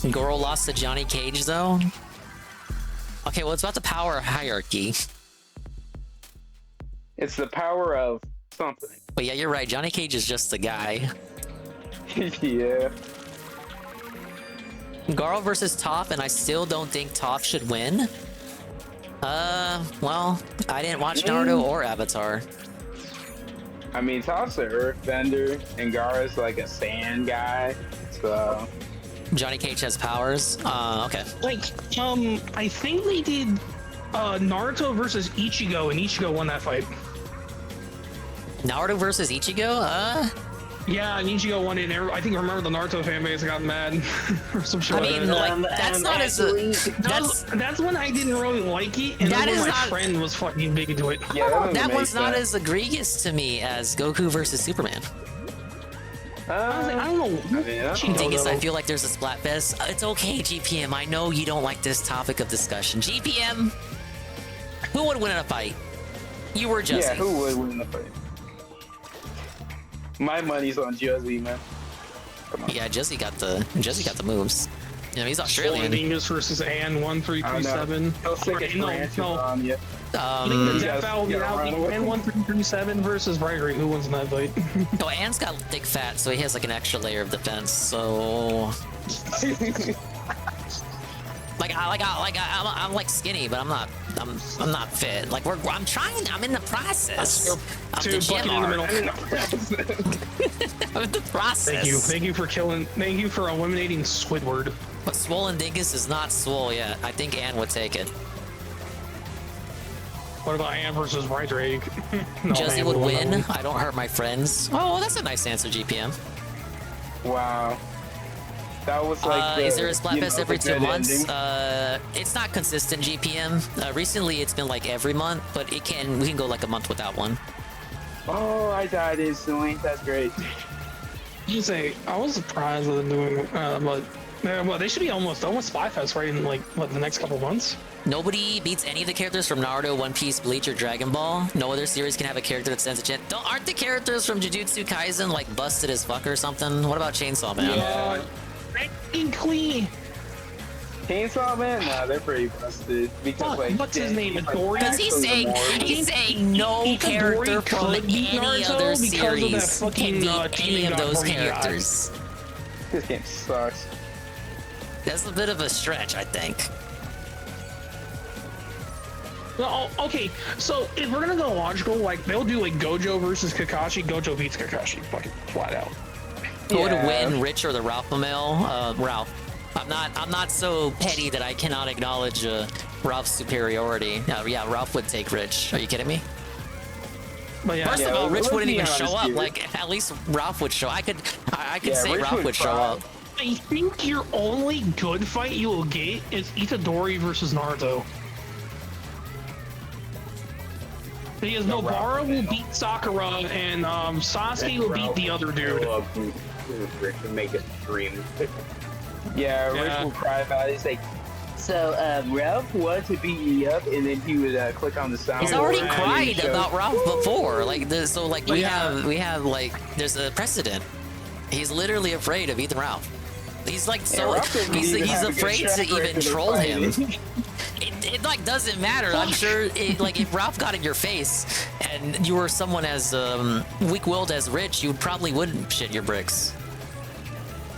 Goro lost to Johnny Cage, though? Okay, well, it's about the power hierarchy. It's the power of something. But yeah, you're right. Johnny Cage is just a guy. Yeah. Garo versus Toph, and I still don't think Toph should win. Well, I didn't watch Naruto or Avatar. I mean, Toph's an earthbender, and Gaara's like a sand guy, so... Johnny Cage has powers? Okay. Like, I think they did Naruto versus Ichigo, and Ichigo won that fight. Naruto versus Ichigo? Yeah, and Ichigo won it. I think I remember the Naruto fan base got mad or some shit. I mean, that's not as that's when I didn't really like it, and then my friend was fucking big into it. Yeah, that one's not as egregious to me as Goku versus Superman. I don't know. Dingus, I feel like there's a Splatfest. It's okay, GPM. I know you don't like this topic of discussion. GPM, who would win in a fight? You were Jesse. Yeah, who would win in a fight? My money's on Jesse, man. Come on. Yeah, Jesse got the moves. You know, he's Australian. Dingus versus Ann 1337. No. The death battle will be out. Ann 1337 versus Gregory. Who wins in that fight? Oh, Ann's got thick fat, so he has like an extra layer of defense. So, I'm like skinny, but I'm not fit. Like I'm trying. I'm in the process of the gym. I'm in the process. Thank you for eliminating Squidward. But Swollen Dingus is not swole yet. I think Ann would take it. What about Ann versus Rydrake? Jesse would win. I don't hurt my friends. Oh, that's a nice answer, GPM. Wow. That was like. Is there a Splatfest every 2 months? Ending. It's not consistent GPM. Recently, it's been like every month, but we can go like a month without one. Oh, I died instantly. That's great. You say I was surprised that they're doing, but well, they should be almost Splatfest right in like what the next couple months. Nobody beats any of the characters from Naruto, One Piece, Bleach, or Dragon Ball. No other series can have a character that stands a chance. Aren't the characters from Jujutsu Kaisen like busted as fuck or something? What about Chainsaw Man? Yeah, clean. Chainsaw Man? Nah, they're pretty busted. Because like, what's his name? Midori? Because he's saying no character from any other series can beat any of those characters. This game sucks. That's a bit of a stretch, I think. Well, okay, so if we're gonna go logical, like they'll do like Gojo versus Kakashi. Gojo beats Kakashi, fucking flat out. Who would win, Rich or the Ralph Mamel? Ralph. I'm not so petty that I cannot acknowledge Ralph's superiority. Yeah, Ralph would take Rich. Are you kidding me? But First of all, Rich wouldn't even show up. Like at least Ralph would show. I could say Rich Ralph would show up. I think your only good fight you will get is Itadori versus Naruto. Because Nobara will beat Sakura and Sasuke will beat the other dude. Rich would make a stream. Yeah, Rich will cry about it. He's like, so Ralph wanted to beat me up, and then he would click on the sound. He's already cried about Ralph before. Like so like we have like there's a precedent. He's literally afraid of Ethan Ralph. He's like he's afraid to even troll him. It like doesn't matter. I'm sure like if Ralph got in your face and you were someone as weak-willed as Rich, you probably wouldn't shit your bricks.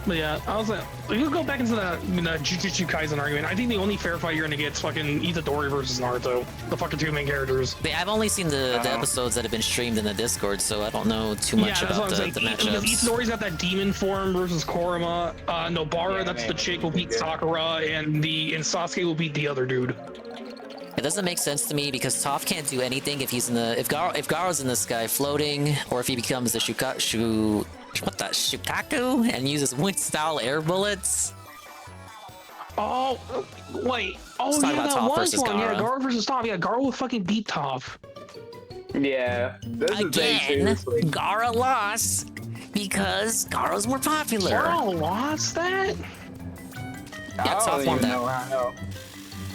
But yeah, I was like, we could go back into the Jujutsu Kaisen argument. I think the only fair fight you're gonna get is fucking Itadori versus Naruto, the fucking two main characters. But I've only seen the episodes that have been streamed in the Discord, so I don't know too much about the matchups. Itadori's got that demon form versus Kurama. Nobara, that's the chick, will beat Sakura, and Sasuke will beat the other dude. It doesn't make sense to me because Toph can't do anything if he's in the if Garo's in the sky floating, or if he becomes the Shukaku and uses wind-style air bullets. Oh wait! Oh Let's talk yeah, about that Toph was versus one. Gara. Yeah, Garo versus Toph. Yeah, Garo will fucking beat Toph. Yeah. Again, Gara lost because Garo's more popular. Gara lost that? Yeah, Toph won that.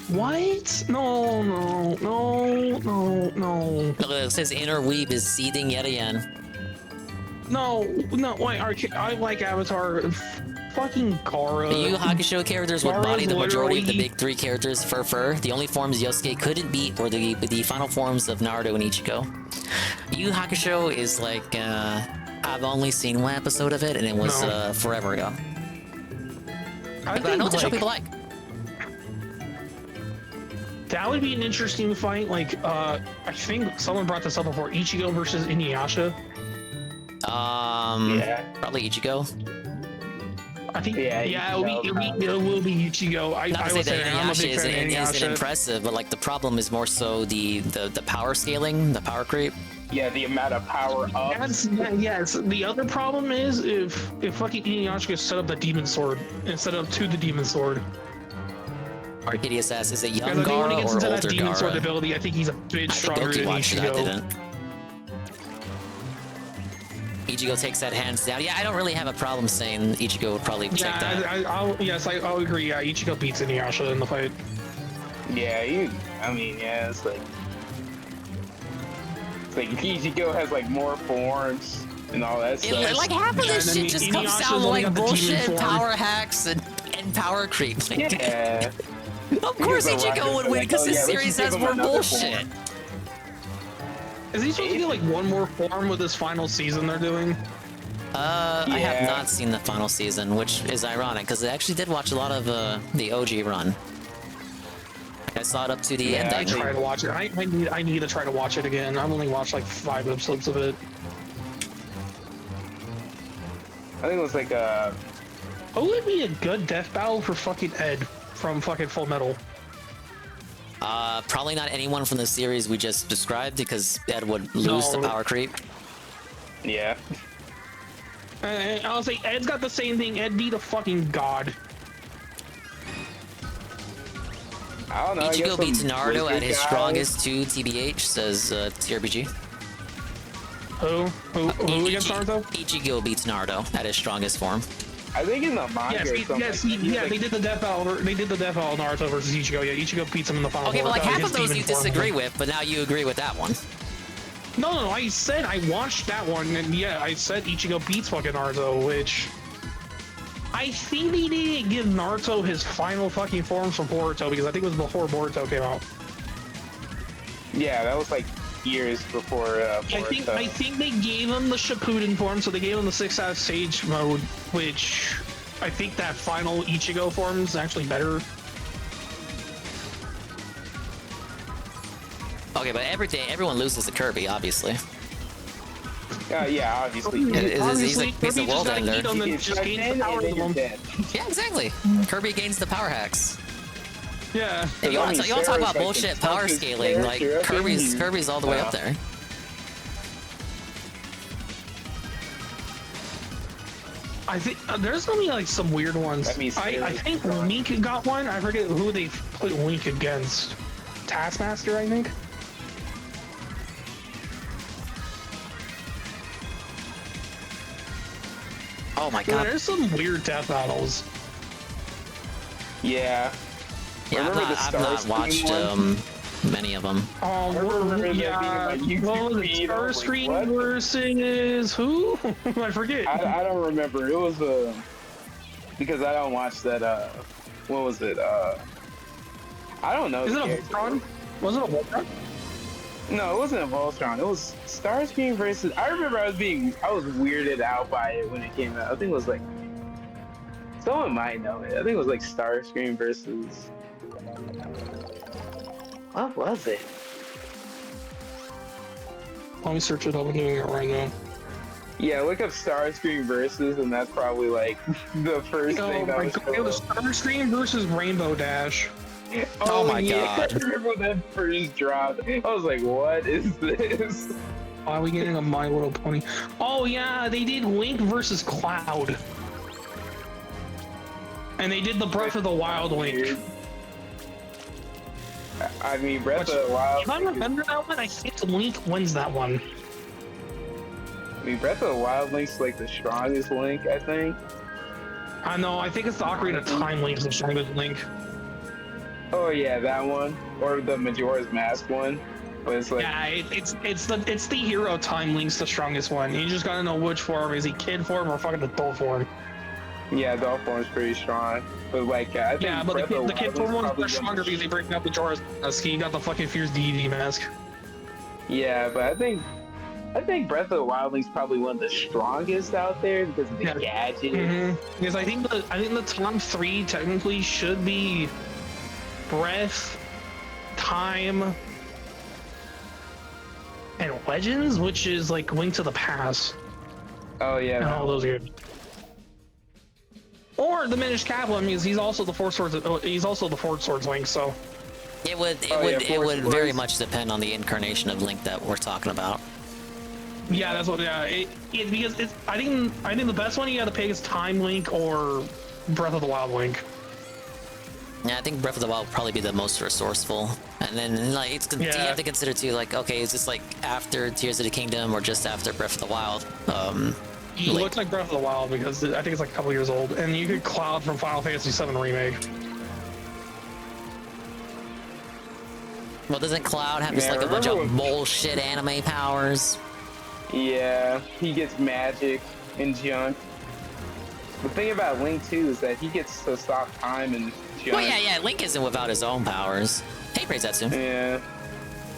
What? No. Look, it says inner weeb is seething yet again. No, wait, I like Avatar. Fucking Gara. The Yu Hakusho characters would Gara's body the majority of the literally- big three characters for fur. The only forms Yosuke couldn't beat were the final forms of Naruto and Ichigo. Yu Hakusho is like, I've only seen one episode of it, and it was forever ago. But I know it's a show people like. That would be an interesting fight. Like, I think someone brought this up before. Ichigo versus Inuyasha. Probably Ichigo. I think, it will be Ichigo. I Not to will say say that I'm a big fan of Inuyasha isn't Inuyasha. impressive, but like the problem is more so the power scaling, the power creep. Yeah, the amount of power up. Yes. The other problem is if fucking Inuyasha set up the demon sword instead of to the demon sword. Our hideous ass is it young Because I think when he Gara gets or into that older demon sword Gara? ability, I think he's a bit stronger than watched it, I Ichigo. didn't. Ichigo takes that hands down. Yeah, I don't really have a problem saying Ichigo would probably take that. I'll agree. Yeah, Ichigo beats Inuyasha in the fight. Yeah, it's like Ichigo has like more forms and all that stuff. Like half of this shit just comes down to like bullshit power hacks and power creep. Like, Yeah. of course Ichigo would win because this series has more bullshit. Is he supposed to get like one more form with this final season they're doing? I have not seen the final season, which is ironic because I actually did watch a lot of the OG run. I saw it up to the end. I tried to watch it. I need to try to watch it again. I've only watched like 5 episodes of it. I think it was like Who would be a good death battle for fucking Ed from fucking Full Metal? Probably not anyone from the series we just described because Ed would lose the power creep. Yeah. I'll say Ed's got the same thing. Ed beat a fucking god. I don't know. Ichigo beats Naruto at his guys. strongest too, TBH, says TRBG. Who against Naruto? Ichigo beats Naruto at his strongest form. I think in the manga. They did the death battle. They did the death battle Naruto versus Ichigo. Yeah, Ichigo beats him in the final. Okay, but like half his of those demon you form. disagree with, but now you agree with that one. No. I said I watched that one, and yeah, I said Ichigo beats fucking Naruto, which I think they didn't give Naruto his final fucking forms from Boruto because I think it was before Boruto came out. Yeah, that was like years before. Boruto. I think they gave him the Shippuden form, so they gave him the 6-out stage mode, which I think that final Ichigo form is actually better. Okay, but everyone loses to Kirby, obviously. Yeah, obviously. He's a world ender. Just gains the power of them. Yeah, exactly. Kirby gains the power hacks. Yeah. And you want to talk about bullshit power scaling? Like Kirby's all the way up there. I think there's gonna be like some weird ones. I think Link got one. I forget who they put Link against. Taskmaster, I think. Oh my god. There's some weird death battles. Yeah. Yeah, I've not watched many of them. What was it? Starscream versus who? I forget. I don't remember. It was because I don't watch that. What was it? I don't know. Is it a Voltron? Was it a Voltron? No, it wasn't a Voltron. It was Starscream versus. I remember I was weirded out by it when it came out. I think it was like someone might know it. I think it was like Starscream versus. What was it? Let me search it up. I'm doing it right now. Yeah, look up Starscream versus, and that's probably like the first thing that was. It was Starscream versus Rainbow Dash. Oh my god. I remember when that first dropped. I was like, what is this? Why are we getting a My Little Pony? Oh yeah, they did Link versus Cloud. And they did the Breath of the Wild Link. I mean, Breath of the Wild. If I remember that one, I think Link wins that one. I mean, Breath of the Wild Link's like the strongest Link, I think. I know, I think it's the Ocarina of Time Link's the strongest Link. Oh yeah, that one, or the Majora's Mask one. But it's like, yeah, it's the Hero Time Link's the strongest one. You just gotta know which form. Is he kid form or fucking adult form? Yeah, adult form's pretty strong. But like, I think yeah, but the kid form one's much stronger because they break up the Majora's Mask. He got the fucking Fierce Deity mask. Yeah, but I think Breath of the Wild Link's probably one of the strongest out there because of the gadgets. Mm-hmm. Because I think the top 3 technically should be Breath, Time, and Legends, which is like Link to the Past. Oh yeah, and all those games. Or Diminished Kaplan, because he's also the Four Swords. He's also the Four Swords Link. So it would very much depend on the incarnation of Link that we're talking about. Yeah, that's what. Yeah, because it's. I think the best one you got to pick is Time Link or Breath of the Wild Link. Yeah, I think Breath of the Wild would probably be the most resourceful. And then, like, you have to consider, too, like, okay, is this, like, after Tears of the Kingdom or just after Breath of the Wild? It looks like Breath of the Wild because I think it's, like, a couple years old. And you could Cloud from Final Fantasy VII Remake. Well, doesn't Cloud have just, like, a bunch of bullshit anime powers? Yeah, he gets magic and junk. The thing about Link, too, is that he gets to stop time and junk. Well, yeah, Link isn't without his own powers. Hey, praise that soon. Yeah.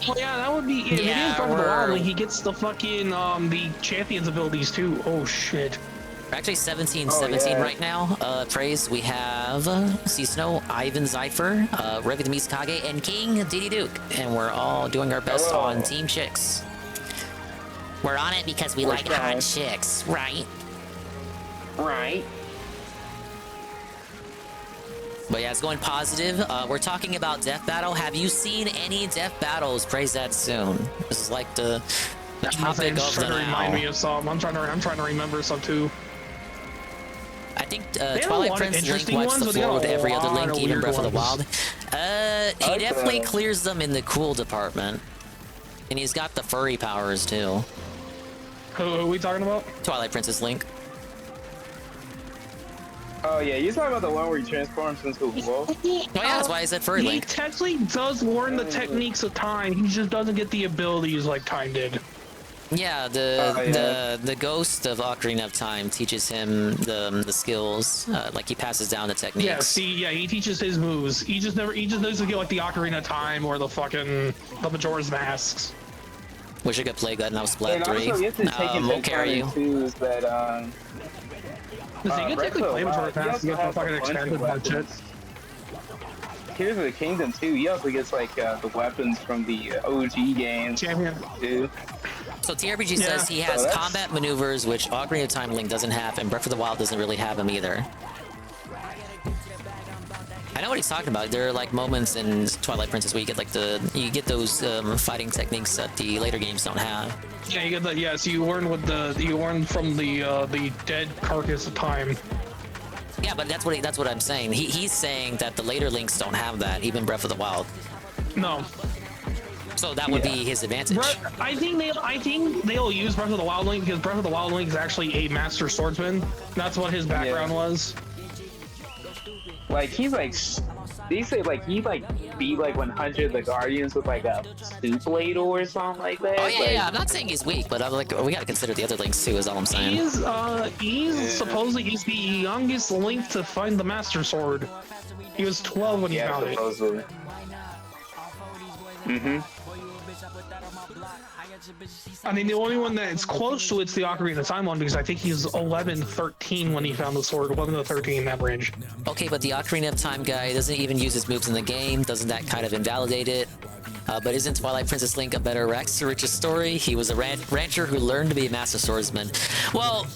Well, yeah, that would be. If it is Breath of the Wild Link, he gets the fucking the champion's abilities too. Oh shit. We're actually 17 right now. Praise, we have Csnow, Ivanzypher, Revy the Mizukage, and KingDDDuke. And we're all doing our best on Team Chicks. We're on it because we like hot chicks, right? Right. But yeah, it's going positive. We're talking about Death Battle. Have you seen any Death Battles? Praise that soon. This is like the The topic of the remind me now. of some. I'm trying to remember some too. I think They have a Twilight lot of Prince Link interesting wipes ones, the but they floor got with a every other lot Link, of even weird Breath of the ones. Wild. He definitely clears them in the cool department. And he's got the furry powers too. Who are we talking about? Twilight Princess Link. Oh yeah, you're talking about the one where he transforms into a wolf? Oh yeah, that's why I said furry He Link. technically does learn the techniques of time. He just doesn't get the abilities like Time did. Yeah, the ghost of Ocarina of Time teaches him the skills. Like he passes down the techniques. Yeah, see, yeah, he teaches his moves. He just doesn't get like the Ocarina of Time or the fucking the Majora's Masks. Wish I could play God now Splat And 3. also, you have to take into We'll carry account you. too is that So you can technically play Majora's Masks to get the fucking expanded budget. Here's the Kingdom too. He also gets like the weapons from the OG games too. So TRPG says he has combat maneuvers, which Ocarina of Time Link doesn't have, and Breath of the Wild doesn't really have them either. I know what he's talking about. There are like moments in Twilight Princess where you get like those fighting techniques that the later games don't have. Yeah, you get the so you learn from the dead carcass of time. Yeah, but that's what I'm saying. He's saying that the later Links don't have that, even Breath of the Wild. No. So that would be his advantage. I think they'll use Breath of the Wild Link because Breath of the Wild Link is actually a master swordsman. That's what his background was. Like he's like, they say like he beat like 100 of the Guardians with like a soup ladle or something like that. Oh yeah, I'm not saying he's weak, but I'm like, we gotta consider the other Links too. Is all I'm saying. He's supposedly he's the youngest Link to find the Master Sword. He was 12 when he found it. I mean, the only one that's close to it's the Ocarina of Time one because I think he's 11, 13 when he found the sword. 11 to 13 in that range. Okay, but the Ocarina of Time guy doesn't even use his moves in the game. Doesn't that kind of invalidate it? But isn't Twilight Princess Link a better Rex to Rich's story? He was a rancher who learned to be a master swordsman. Well,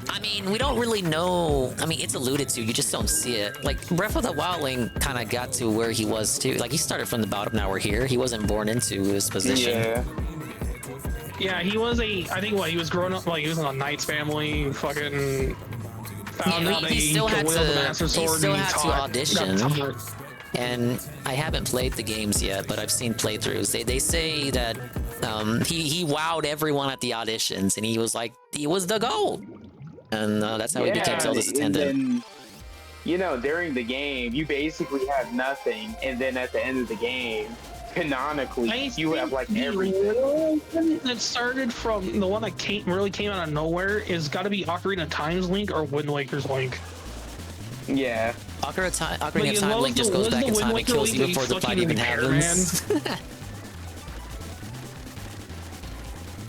I mean, we don't really know. I mean, it's alluded to. You just don't see it. Like, Breath of the Wild Link kind of got to where he was, too. Like, he started from the bottom, now we're here. He wasn't born into his position. Yeah, he was I think he was growing up, like, he was in a knight's family, fucking found out he still had wield the Master Sword to got audition. taught. And I haven't played the games yet, but I've seen playthroughs. They say that he wowed everyone at the auditions, and he was the GOAT. And that's how he became Zelda's attendant. And then, you know, during the game, you basically have nothing, and then at the end of the game, canonically, you have like everything. That started from the one that really came out of nowhere is got to be Ocarina of Time's Link or Wind Waker's Link. Yeah. Ocarina of Time Link just goes back in time and kills you before the fight even happens.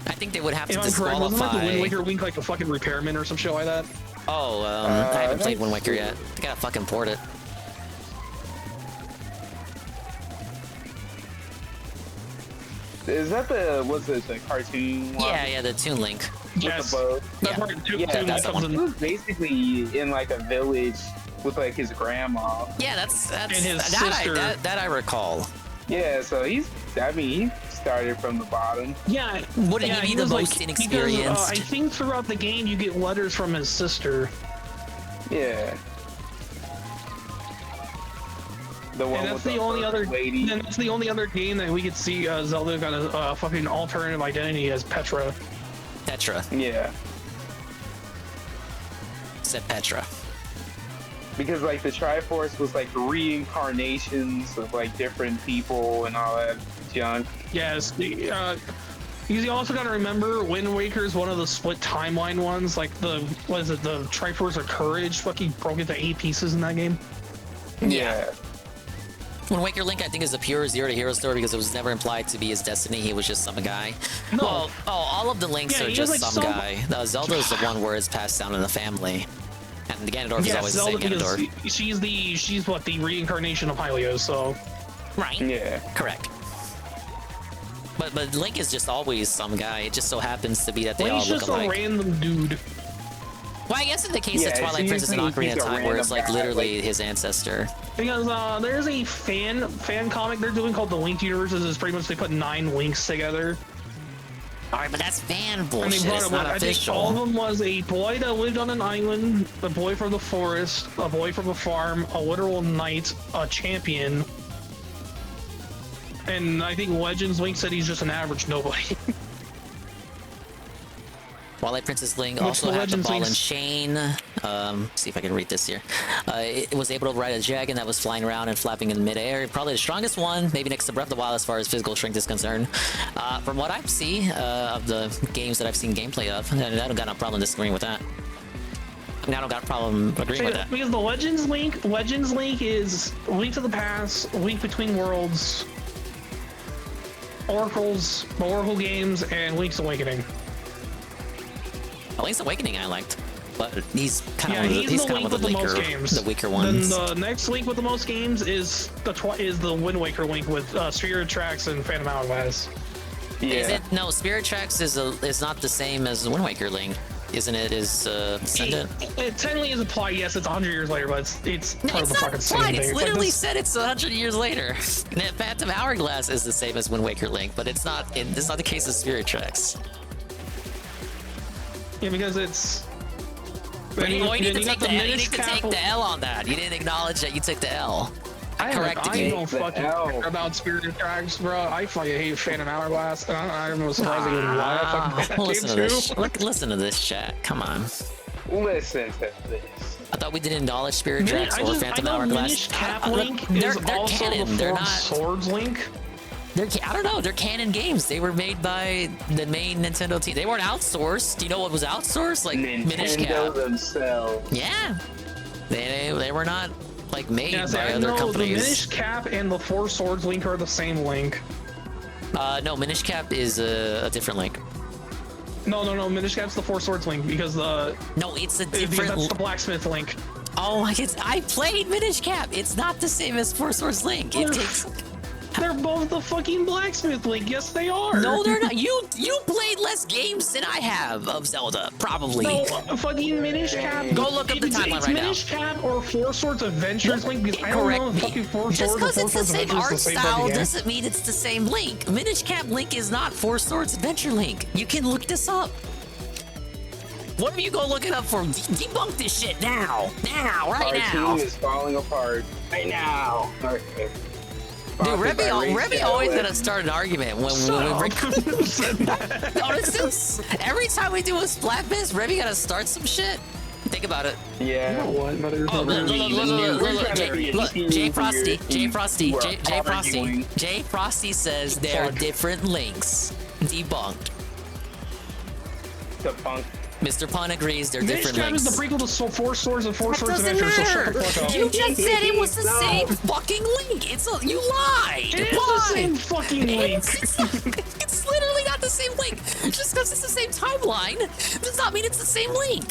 I think they would have to disqualify. Wasn't like the Wind Waker Link like a fucking repairman or some shit like that? Oh, I haven't played Wind Waker yet. I gotta fucking port it. Is that the cartoon one? Yeah, the Toon Link. Yes. Yeah, that's the one. He was basically in like a village with like his grandma. Yeah, that's and his sister. That I recall. Yeah, so he started from the bottom. Yeah, wouldn't he be the most inexperienced? Because, I think throughout the game you get letters from his sister. Yeah. The one and that's the only other. And that's the only other game that we could see Zelda got a fucking alternative identity as Petra. Petra. Yeah. Said Petra. Because like the Triforce was like reincarnations of like different people and all that junk. Yes. Because you also got to remember Wind Waker is one of the split timeline ones. Like the the Triforce of Courage fucking broke into 8 pieces in that game. Yeah. Wind Waker Link, I think, is a pure zero to hero story because it was never implied to be his destiny. He was just some guy. No. Well, all of the Links are just like some guy. Zelda is the one where it's passed down in the family. And the Ganondorf is always Zelda, the same Ganondorf. She's what, the reincarnation of Hylios, so. Right. Yeah. Correct. But Link is just always some guy. It just so happens to be that they all look alike. He's just a random dude. Well, I guess in the case of Twilight Princess and Ocarina of Time, where it's like literally his ancestor. Because there's a fan comic they're doing called the Linked Universes. It's pretty much they put 9 links together. Alright, but that's fan And bullshit. they brought It's up, not I think official. all of them was a boy that lived on an island, a boy from the forest, a boy from a farm, a literal knight, a champion, and I think Legends Link said he's just an average nobody. Twilight Princess Link Which also the had the Legends ball and Link's- chain. See if I can read this here. It was able to ride a dragon that was flying around and flapping in midair. Probably the strongest one, maybe next to Breath of the Wild as far as physical strength is concerned. From what I see of the games that I've seen gameplay of, I don't got no problem disagreeing with that. I mean, I don't got a problem agreeing with that. Because the Legends Link is Link to the Past, Link Between Worlds, Oracle games, and Link's Awakening. Link's Awakening I liked, but he's kind Yeah, of he's the kind Link of with the most games. the weaker ones. Then the next Link with the most games is the Wind Waker Link with Spirit Tracks and Phantom Hourglass. Is it? No, Spirit Tracks is not the same as Wind Waker Link, isn't it? Is Ascendant? It technically is applied. Yes, it's 100 years later, but it's part of the It's fucking not same applied. thing. It's like literally this- said it's 100 years later. And Phantom Hourglass is the same as Wind Waker Link, but it's not. It's not the case of Spirit Tracks. Yeah, because it's. But you need to got take the you need Minish to take Cap- the L on that. You didn't acknowledge that you took the L. I corrected I you. don't fucking care about Spirit Tracks, bro. I fucking hate Phantom Hourglass. And I'm surprised why I fucking hate that Listen to game this. too. Listen to this chat. Come on. Listen to this. I thought we didn't acknowledge Spirit Tracks or Phantom Hourglass. Minish Cap Look, Link they're is also canon. the They're Forged not. Swords Link. I don't know. They're canon games. They were made by the main Nintendo team. They weren't outsourced. Do you know what was outsourced? Like Minish Cap. Nintendo themselves. Yeah. They were not like made Yeah, by I other know the companies. Minish Cap and the Four Swords Link are the same Link. No, Minish Cap is a different Link. No. Minish Cap's the Four Swords Link because No, it's a because different. that's the Blacksmith Link. Oh, I played Minish Cap. It's not the same as Four Swords Link. It takes. They're both the fucking Blacksmith Link. Yes, they are. No, they're not. You played less games than I have of Zelda, probably. No, fucking Minish Cap. Go look up the timeline It's right Minish Cap or Four Swords Adventures Link because I don't Correct know if me. fucking Four Just Swords or because Four it's the Swords same Adventures art is the same style fucking game. doesn't mean it's the same Link. Minish Cap Link is not Four Swords Adventure Link. You can look this up. What are you go look it up for? Debunk this shit now. Now, right Our now. team is falling apart right now. Okay. Dude, Sponsored by Revy Race always Galloway. gonna start an argument when we bring. No, this is every time we do a Splatfest, Revy gotta start some shit. Think about it. Yeah. You know what? No, there's Oh, no look, Jay Frosty, Jay Frosty, You are Jay Frosty, arguing. Jay Frosty says they're different links. Debunked. Debunked. Mr. Pun agrees they're Minish different Cap is links. the prequel to Four Swords and Four That Swords doesn't Adventures, so shut the matter. fuck up. You just said it was the same fucking link. You lied. It is the same fucking link. It's literally not the same link. Just because it's the same timeline does not mean it's the same link.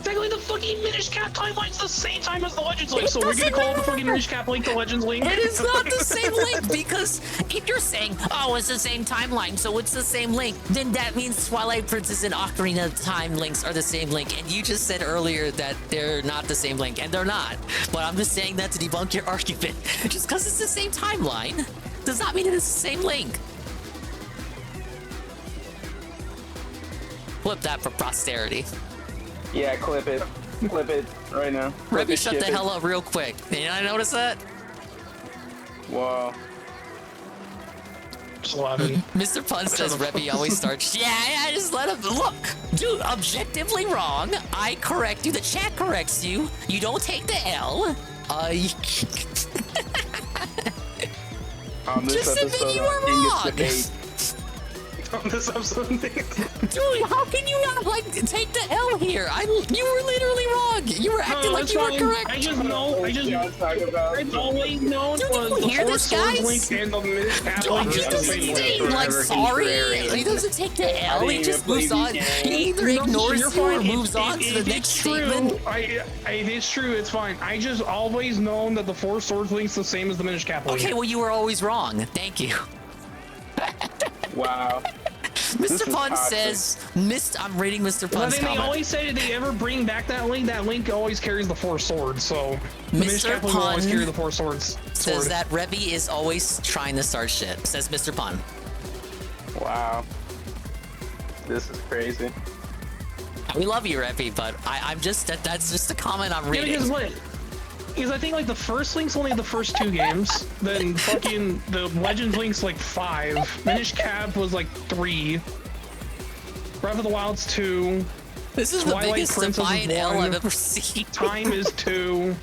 Technically, the fucking Minish Cap timeline's the same time as the Legends Link, It so we're gonna doesn't call the matter. fucking Minish Cap Link the Legends Link. It is not the same link because if you're saying, oh, it's the same timeline, so it's the same link, then that means Twilight Princess and Ocarina of Time links are the same link. And you just said earlier that they're not the same link, and they're not. But I'm just saying that to debunk your argument. Just because it's the same timeline does not mean it is the same link. Flip that for posterity. Yeah, clip it. Clip it right now. Clip Revy, it, shut ship the it. hell up real quick. Did you not notice that? Wow. Mr. Pun says Revy always starts. Yeah, just let him look. Dude, objectively wrong. I correct you. The chat corrects you. You don't take the L. On this Just admit episode you of were Dingus wrong. Debate. On this episode, Dude, how can you not like take the L here? You were literally wrong. You were acting like you were correct. I just know. I've always known Dude, was you the hear Four this, Swords guys? Link and the Minish Cap Dude, Link he is the doesn't same say link. like sorry. He doesn't take the L. He just moves on. He either ignores you or moves on to the next statement. It is true. It's fine. I just always known that the Four Swords Link's the same as the Minish Cap Link. Okay, well you were always wrong. Thank you. Wow. Mr. Pun says, I'm reading Mr. I Pun's think they comment. always say if they ever bring back that link always carries the Four Swords. So the Minish Mr. Cap Link will always Pun carry the Four Swords. says sword. that Revy is always trying to start shit. Says Mr. Pun. Wow. This is crazy. We love you, Revy, but I'm just that's just a comment I'm reading. Yeah, because what? Because I think like the first Link's only the first 2 games, then fucking the Legends Link's like 5, Minish Cap was like 3, Breath of the Wild's 2. This is Twilight the biggest Princess Defiant is L 1, I've ever seen. Time is 2.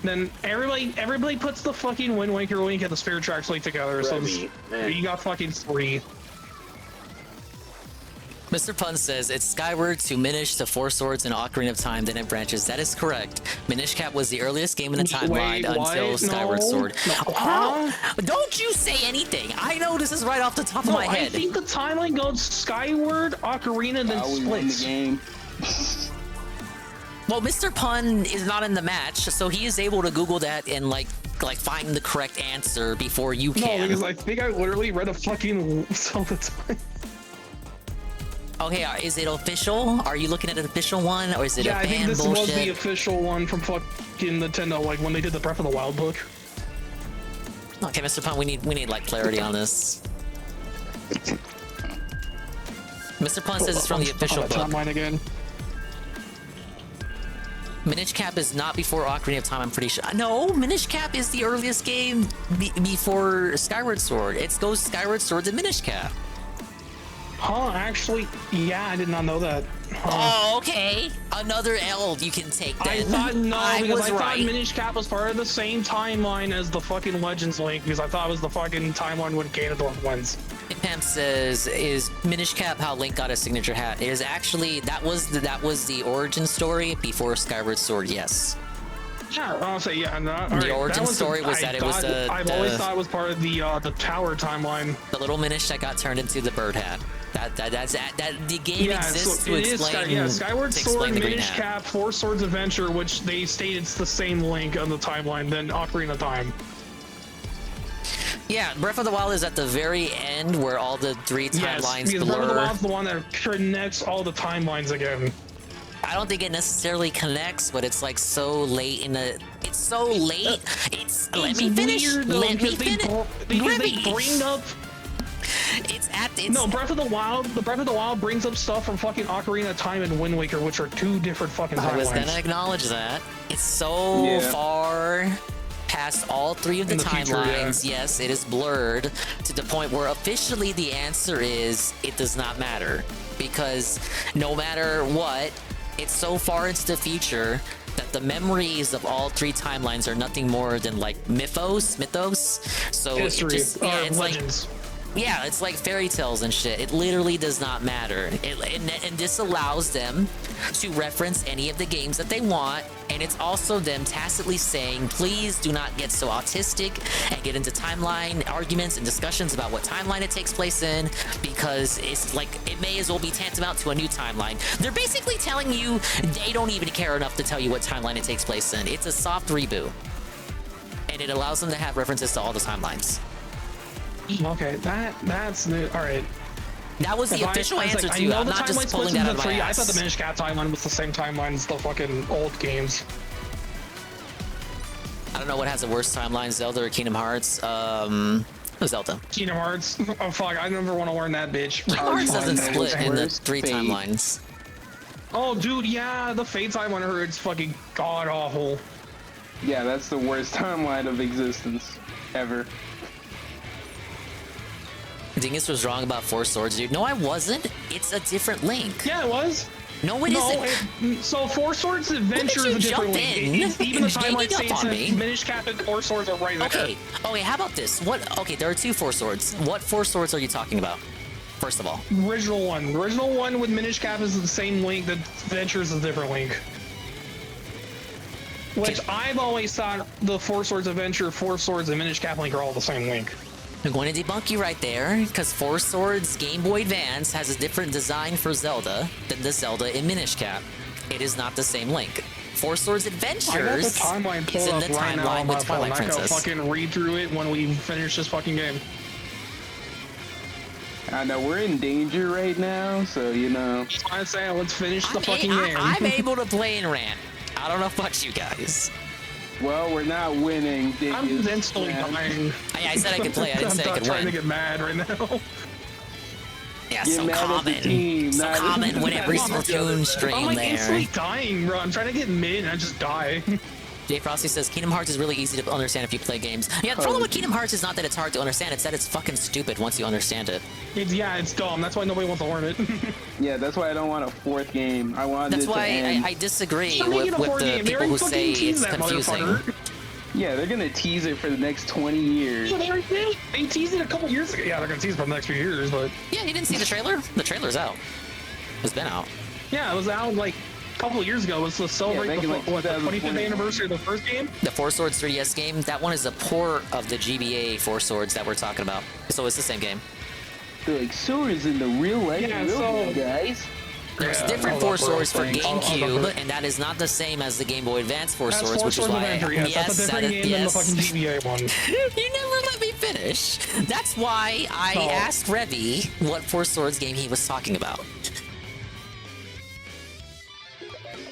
Then everybody puts the fucking Wind Waker Link and the Spirit Tracks Link together, so Revy, man. you got fucking 3. Mr. Pun says it's Skyward to Minish to Four Swords and Ocarina of Time, then it branches. That is correct. Minish Cap was the earliest game in the timeline until Skyward Sword. No. Oh, don't you say anything. I know this is right off the top of my head. I think the timeline goes Skyward, Ocarina, then splits. The game. Well, Mr. Pun is not in the match, so he is able to Google that and like find the correct answer before you can. No, because I think I literally read a fucking Zelda time. Okay, is it official? Are you looking at an official one, or is it a fan I think this bullshit? was the official one from fucking Nintendo, like when they did the Breath of the Wild book. Okay, Mr. Pun, we need like clarity on this. Mr. Pun says it's from the official book. Timeline again. Minish Cap is not before Ocarina of Time, I'm pretty sure. No, Minish Cap is the earliest game before Skyward Sword. It goes Skyward Sword to Minish Cap. Huh, actually, yeah, I did not know that. Oh, okay. Another L you can take then. I thought, no, because I thought right. Minish Cap was part of the same timeline as the fucking Legends Link, because I thought it was the fucking timeline when Ganondorf wins. Pam says, is Minish Cap how Link got his signature hat? It is actually, that was the origin story before Skyward Sword, yes. Yeah, I'll say, yeah. No, the origin story was that it was I've always thought it was part of the tower timeline. The little Minish that got turned into the bird hat. That the game exists to explain. Skyward to Sword, explain the green Minish hat. Cap, Four Swords Adventure, which they state it's the same Link on the timeline than Ocarina of Time. Yeah, Breath of the Wild is at the very end where all the 3 timelines because blur. Breath of the Wild's the one that connects all the timelines again. I don't think it necessarily connects, but it's like so late in the. It's so late. Let me finish. Let me finish. Because they bring up. No, Breath of the Wild. The Breath of the Wild brings up stuff from fucking Ocarina of Time and Wind Waker, which are 2 different fucking timelines. I was gonna acknowledge that. It's so far past all 3 of the timelines. Yes, it is blurred to the point where officially the answer is it does not matter, because no matter what, it's so far into the future that the memories of all 3 timelines are nothing more than like mythos. So history, it's legends. Yeah, it's like fairy tales and shit. It literally does not matter. And this allows them to reference any of the games that they want. And it's also them tacitly saying, please do not get so autistic and get into timeline arguments and discussions about what timeline it takes place in, because it's like, it may as well be tantamount to a new timeline. They're basically telling you they don't even care enough to tell you what timeline it takes place in. It's a soft reboot. And it allows them to have references to all the timelines. Okay, that's new. All right. That was the official answer to I you. know I'm the not timeline just pulling splits that into out of my 3. I ass. thought the Minish Cap timeline was the same timeline as the fucking old games. I don't know what has the worst timeline, Zelda or Kingdom Hearts. Zelda. Kingdom Hearts. Oh fuck, I never want to learn that bitch. Kingdom Hearts doesn't split in the 3 timelines. Oh dude, yeah, the Fate timeline I heard it's fucking god awful. Yeah, that's the worst timeline of existence ever. Dingus was wrong about Four Swords, dude. No, I wasn't. It's a different Link. Yeah, it was. No, it isn't. So Four Swords Adventure is a different Link. Even the timeline states that Minish Cap and Four Swords are right there. Okay, how about this? Okay, there are 2 Four Swords. What Four Swords are you talking about? First of all. Original one. The original one with Minish Cap is the same Link. The Adventure is a different Link. Which I've always thought the Four Swords Adventure, Four Swords, and Minish Cap Link are all the same Link. I'm going to debunk you right there, because Four Swords Game Boy Advance has a different design for Zelda than the Zelda in Minish Cap. It is not the same Link. Four Swords Adventures I got the timeline is pulled in the up right now timeline on my with Twilight phone. I Princess. can fucking read through it when we finish this fucking game. I know we're in danger right now, so you know. I say let's finish the fucking game. I'm able to play and rant. I don't know about you guys. Well, we're not winning. I'm instantly dying. I said I could play. I didn't say I could win. I'm trying to get mad right now. Yeah, Yeah, Get so mad at the common. team, So not- common when every I'm Splatoon stream I'm like there. instantly dying, bro. I'm trying to get mid and I just die. Jay Frosty says Kingdom Hearts is really easy to understand if you play games. Yeah, the problem with Kingdom Hearts is not that it's hard to understand, it's that it's fucking stupid once you understand it. It's dumb. That's why nobody wants to learn it. Yeah, that's why I don't want a fourth game. I want That's it to why end. I disagree Stop making with a board the game. They people already who fucking say teased it's that confusing. motherfucker. Yeah, they're gonna tease it for the next 20 years. Yeah, they teased it a couple years ago. Yeah, they're gonna tease it for the next few years, but Yeah, you didn't see the trailer? The trailer's out. It's been out. yeah, it was out like a couple of years ago. It was to celebrate back the, in, like, what, the 25th 2020. anniversary of the first game. The Four Swords 3DS game, that one is a port of the GBA Four Swords that we're talking about. So it's the same game. They're like, swords in the real life, Yeah, real so- life, guys. There's Yeah, different all Four that Swords for thing. All GameCube, that- and that is not the same as the Game Boy Advance Four That's Swords, Four which is Swords why... Adventure, yes, that's a different game than the fucking GBA one. You never let me finish. That's why I So- asked Revy what Four Swords game he was talking about.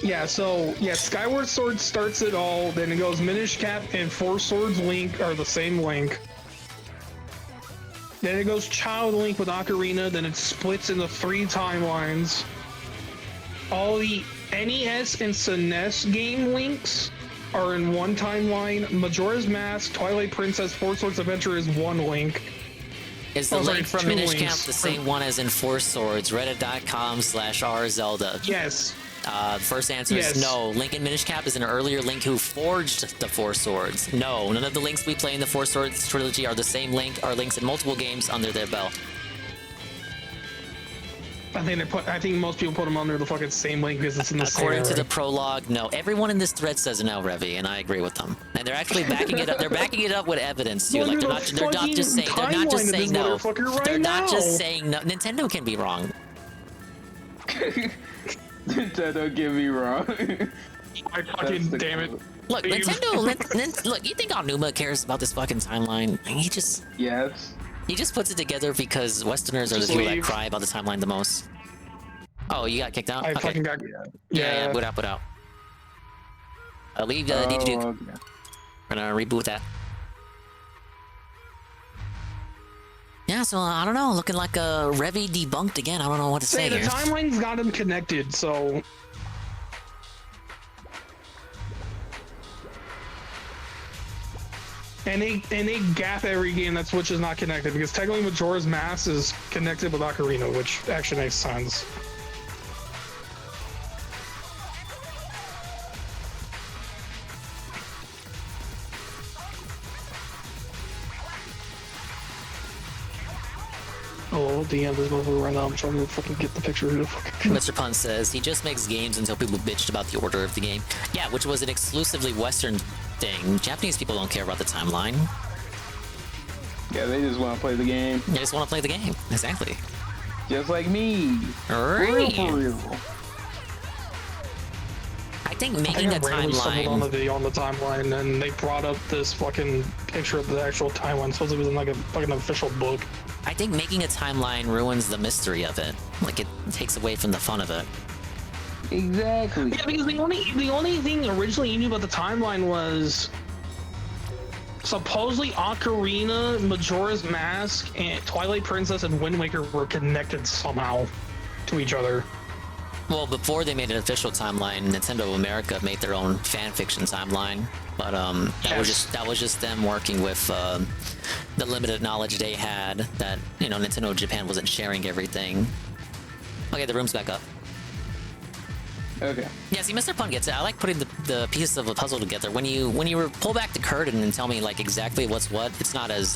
Yeah, so yeah, Skyward Sword starts it all. Then it goes Minish Cap and Four Swords Link are the same Link. Then it goes Child Link with Ocarina. Then it splits into 3 timelines. All the NES and SNES game links are in 1 timeline. Majora's Mask, Twilight Princess, Four Swords Adventure is 1 link. Is the Oh, sorry, link from 2 Minish links. Camp the same one as in Four Swords? Reddit.com/rzelda. Yes. The first answer Yes. is no. Link in Minish Cap is an earlier Link who forged the Four Swords. No, none of the Links we play in the Four Swords trilogy are the same Link, are Links in multiple games under their belt. I think most people put them under the fucking same link because it's in the According same to the era. prologue, no. Everyone in this thread says no, Revy, and I agree with them. And they're actually backing it up. They're backing it up with evidence too. Well, Like they're they're not just saying fucking they're not just timeline of saying this no. motherfucker right They're not just now. saying no. Nintendo can be wrong. Don't get me wrong. I fucking damn it. Look, Nintendo. Look, you think Aonuma cares about this fucking timeline? He just puts it together because Westerners are the Just people that leave. cry about the timeline the most. Oh, you got kicked out? I Okay. fucking got Yeah, boot out. Leave DDDuke. okay. We're gonna reboot that. Yeah, so I don't know. Looking like a Revy debunked again. I don't know what to say the here. timeline's got them connected, so. And they gap every game that Switch is not connected because technically Majora's Mask is connected with Ocarina, which actually makes sense. Oh, DM is over right now. I'm trying to fucking get the picture of the fucking. Mr. Pun says he just makes games until people bitched about the order of the game. Yeah, which was an exclusively Western thing. Japanese people don't care about the timeline. Yeah, they just want to play the game. They just want to play the game. Exactly. Just like me. Right. For real. I think making a randomly stumbled on the timeline. video on the timeline, and they brought up this fucking picture of the actual timeline. Supposedly it was in like a fucking official book. I think making a timeline ruins the mystery of it. Like it takes away from the fun of it. Exactly. Yeah, because the only thing originally you knew about the timeline was supposedly Ocarina, Majora's Mask, and Twilight Princess and Wind Waker were connected somehow to each other. Well, before they made an official timeline, Nintendo of America made their own fan fiction timeline. But that was just them working with the limited knowledge they had that Nintendo of Japan wasn't sharing everything. Okay, the room's back up. Okay. Yeah, see, Mr. Pun gets it. I like putting the pieces of a puzzle together. When you pull back the curtain and tell me like exactly what's what, it's not as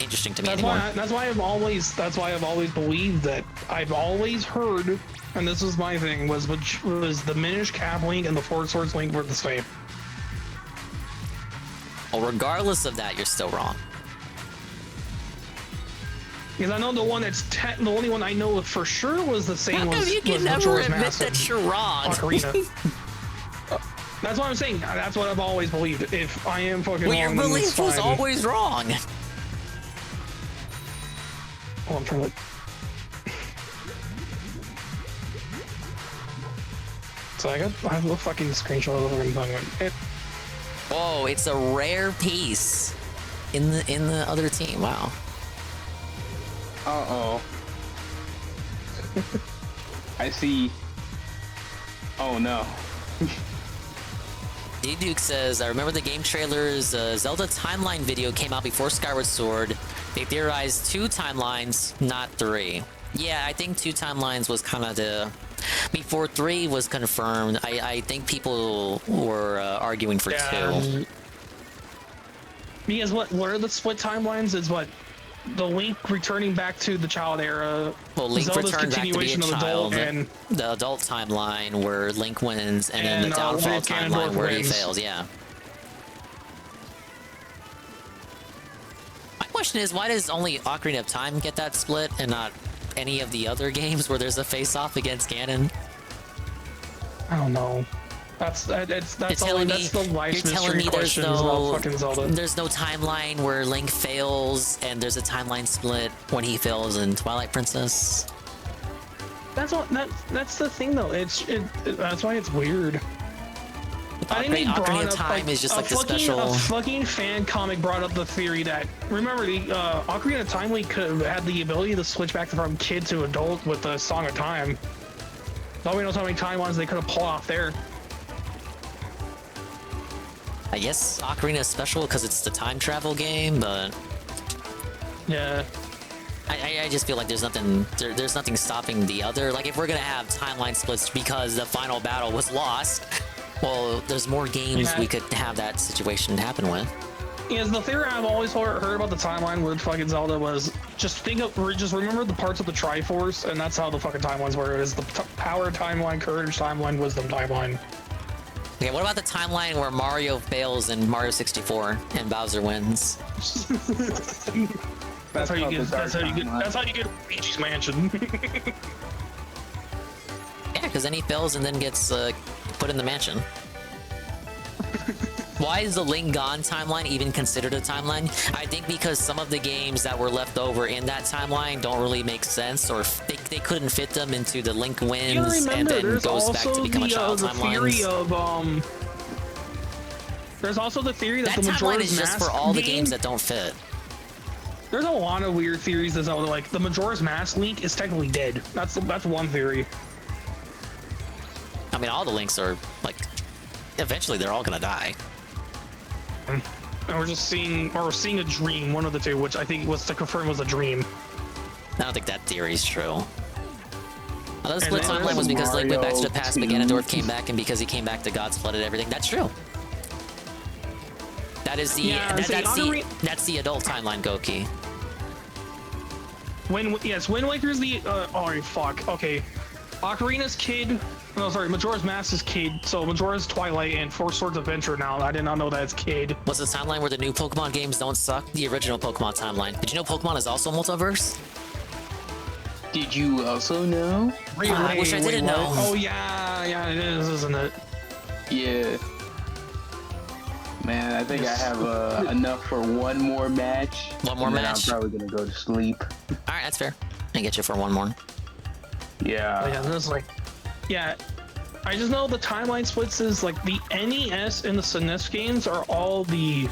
interesting to me anymore. That's why I've always believed that I've always heard, and this is my thing, was the Minish Cap link and the Four Swords link were the same. Well, regardless of that, you're still wrong. Because I know the one the only one I know for sure was the same. How come you can never admit that you're wrong? Ocarina. That's what I'm saying. That's what I've always believed. If I am fucking Well, your wrong, then it's belief was fine. always wrong. Oh, I'm trying to. So I have a fucking screenshot of the fucking thing. Oh, it's a rare piece in the other team. Wow. Uh-oh. I see. Oh no. Duke says, I remember the game trailer's Zelda timeline video came out before Skyward Sword. They theorized 2 timelines, not 3. Yeah, I think 2 timelines was kind of the... Before 3 was confirmed, I think people were arguing for 2. Because what are the split timelines? Is what the Link returning back to the child era. Well, Link Zelda's returned back to be a continuation of child, and the adult timeline where Link wins, and then the downfall timeline where he fails, yeah. My question is, why does only Ocarina of Time get that split and not any of the other games where there's a face-off against Ganon? I don't know. That's the life's mystery questions about fucking Zelda. There's no timeline where Link fails, and there's a timeline split when he fails in Twilight Princess. That's the thing though. That's why it's weird. I think Ocarina of Time is just like the special. A fucking fan comic brought up the theory that, remember, the Ocarina of Time Link could have had the ability to switch back from kid to adult with the Song of Time. Nobody knows how many timelines they could have pulled off there. I guess Ocarina is special because it's the time travel game, but yeah, I just feel like there's nothing stopping the other. Like if we're gonna have timeline splits because the final battle was lost, well, there's more games we could have that situation happen with. Yeah, the theory I've always heard about the timeline with fucking Zelda was just remember the parts of the Triforce, and that's how the fucking timelines were. It is the power timeline, courage timeline, wisdom timeline. Okay, what about the timeline where Mario fails in Mario 64 and Bowser wins? That's how you get Luigi's Mansion. Yeah, because then he fails and then gets put in the mansion. Why is the Link Gone timeline even considered a timeline? I think because some of the games that were left over in that timeline don't really make sense, or they couldn't fit them into the Link wins and then goes back to become a child timeline. There's also the theory that the timeline Majora's is just Mask for all the game, games that don't fit. There's a lot of weird theories that like the Majora's Mask Link is technically dead. That's one theory. I mean, all the Links are like, eventually they're all gonna die. And we're seeing a dream, one of the two, which I think was to confirm was a dream. I don't think that theory is true. The split timeline was because Link went back to the past, but Ganondorf came back, and because he came back, the gods flooded everything. That's true. That is the that's the adult timeline, Goki. Wind Waker's the oh fuck. Okay, Ocarina's kid. No, sorry, Majora's Mask is kid. So Majora's Twilight and Four Swords Adventure now. I did not know that it's kid. What's the timeline where the new Pokemon games don't suck? The original Pokemon timeline. Did you know Pokemon is also multiverse? Did you also know? I wish I didn't know. Oh yeah, it is, isn't it? Yeah. Man, I think I have enough for one more match. One more match? I'm probably gonna go to sleep. Alright, that's fair. I can get you for one more. Yeah. Oh, yeah, that's like... Yeah, I just know the timeline splits is like the NES and the SNES games are all the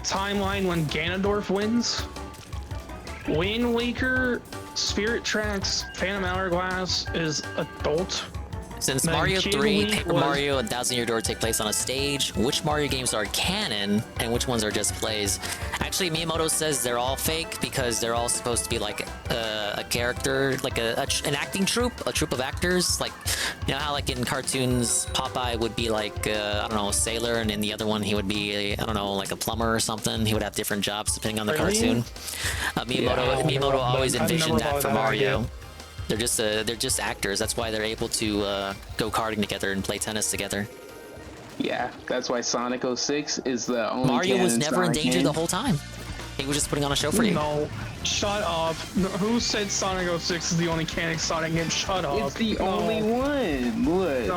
timeline when Ganondorf wins. Wind Waker, Spirit Tracks, Phantom Hourglass is adult. Since Mario 3, Paper Mario, and 1,000 Year Door take place on a stage, which Mario games are canon and which ones are just plays? Actually, Miyamoto says they're all fake because they're all supposed to be like a character, like an acting troupe, a troupe of actors. Like, you know how like in cartoons, Popeye would be like, I don't know, a sailor, and in the other one he would be, I don't know, like a plumber or something. He would have different jobs depending on the cartoon. Miyamoto always envisioned that for Mario. They're just actors. That's why they're able to go karting together and play tennis together. Yeah, that's why Sonic 06 is the only Mario was never in Sonic danger game. the whole time. He was just putting on a show for you. No, shut up. No, who said Sonic 06 is the only canon Sonic game? Shut up. It's the only one. What?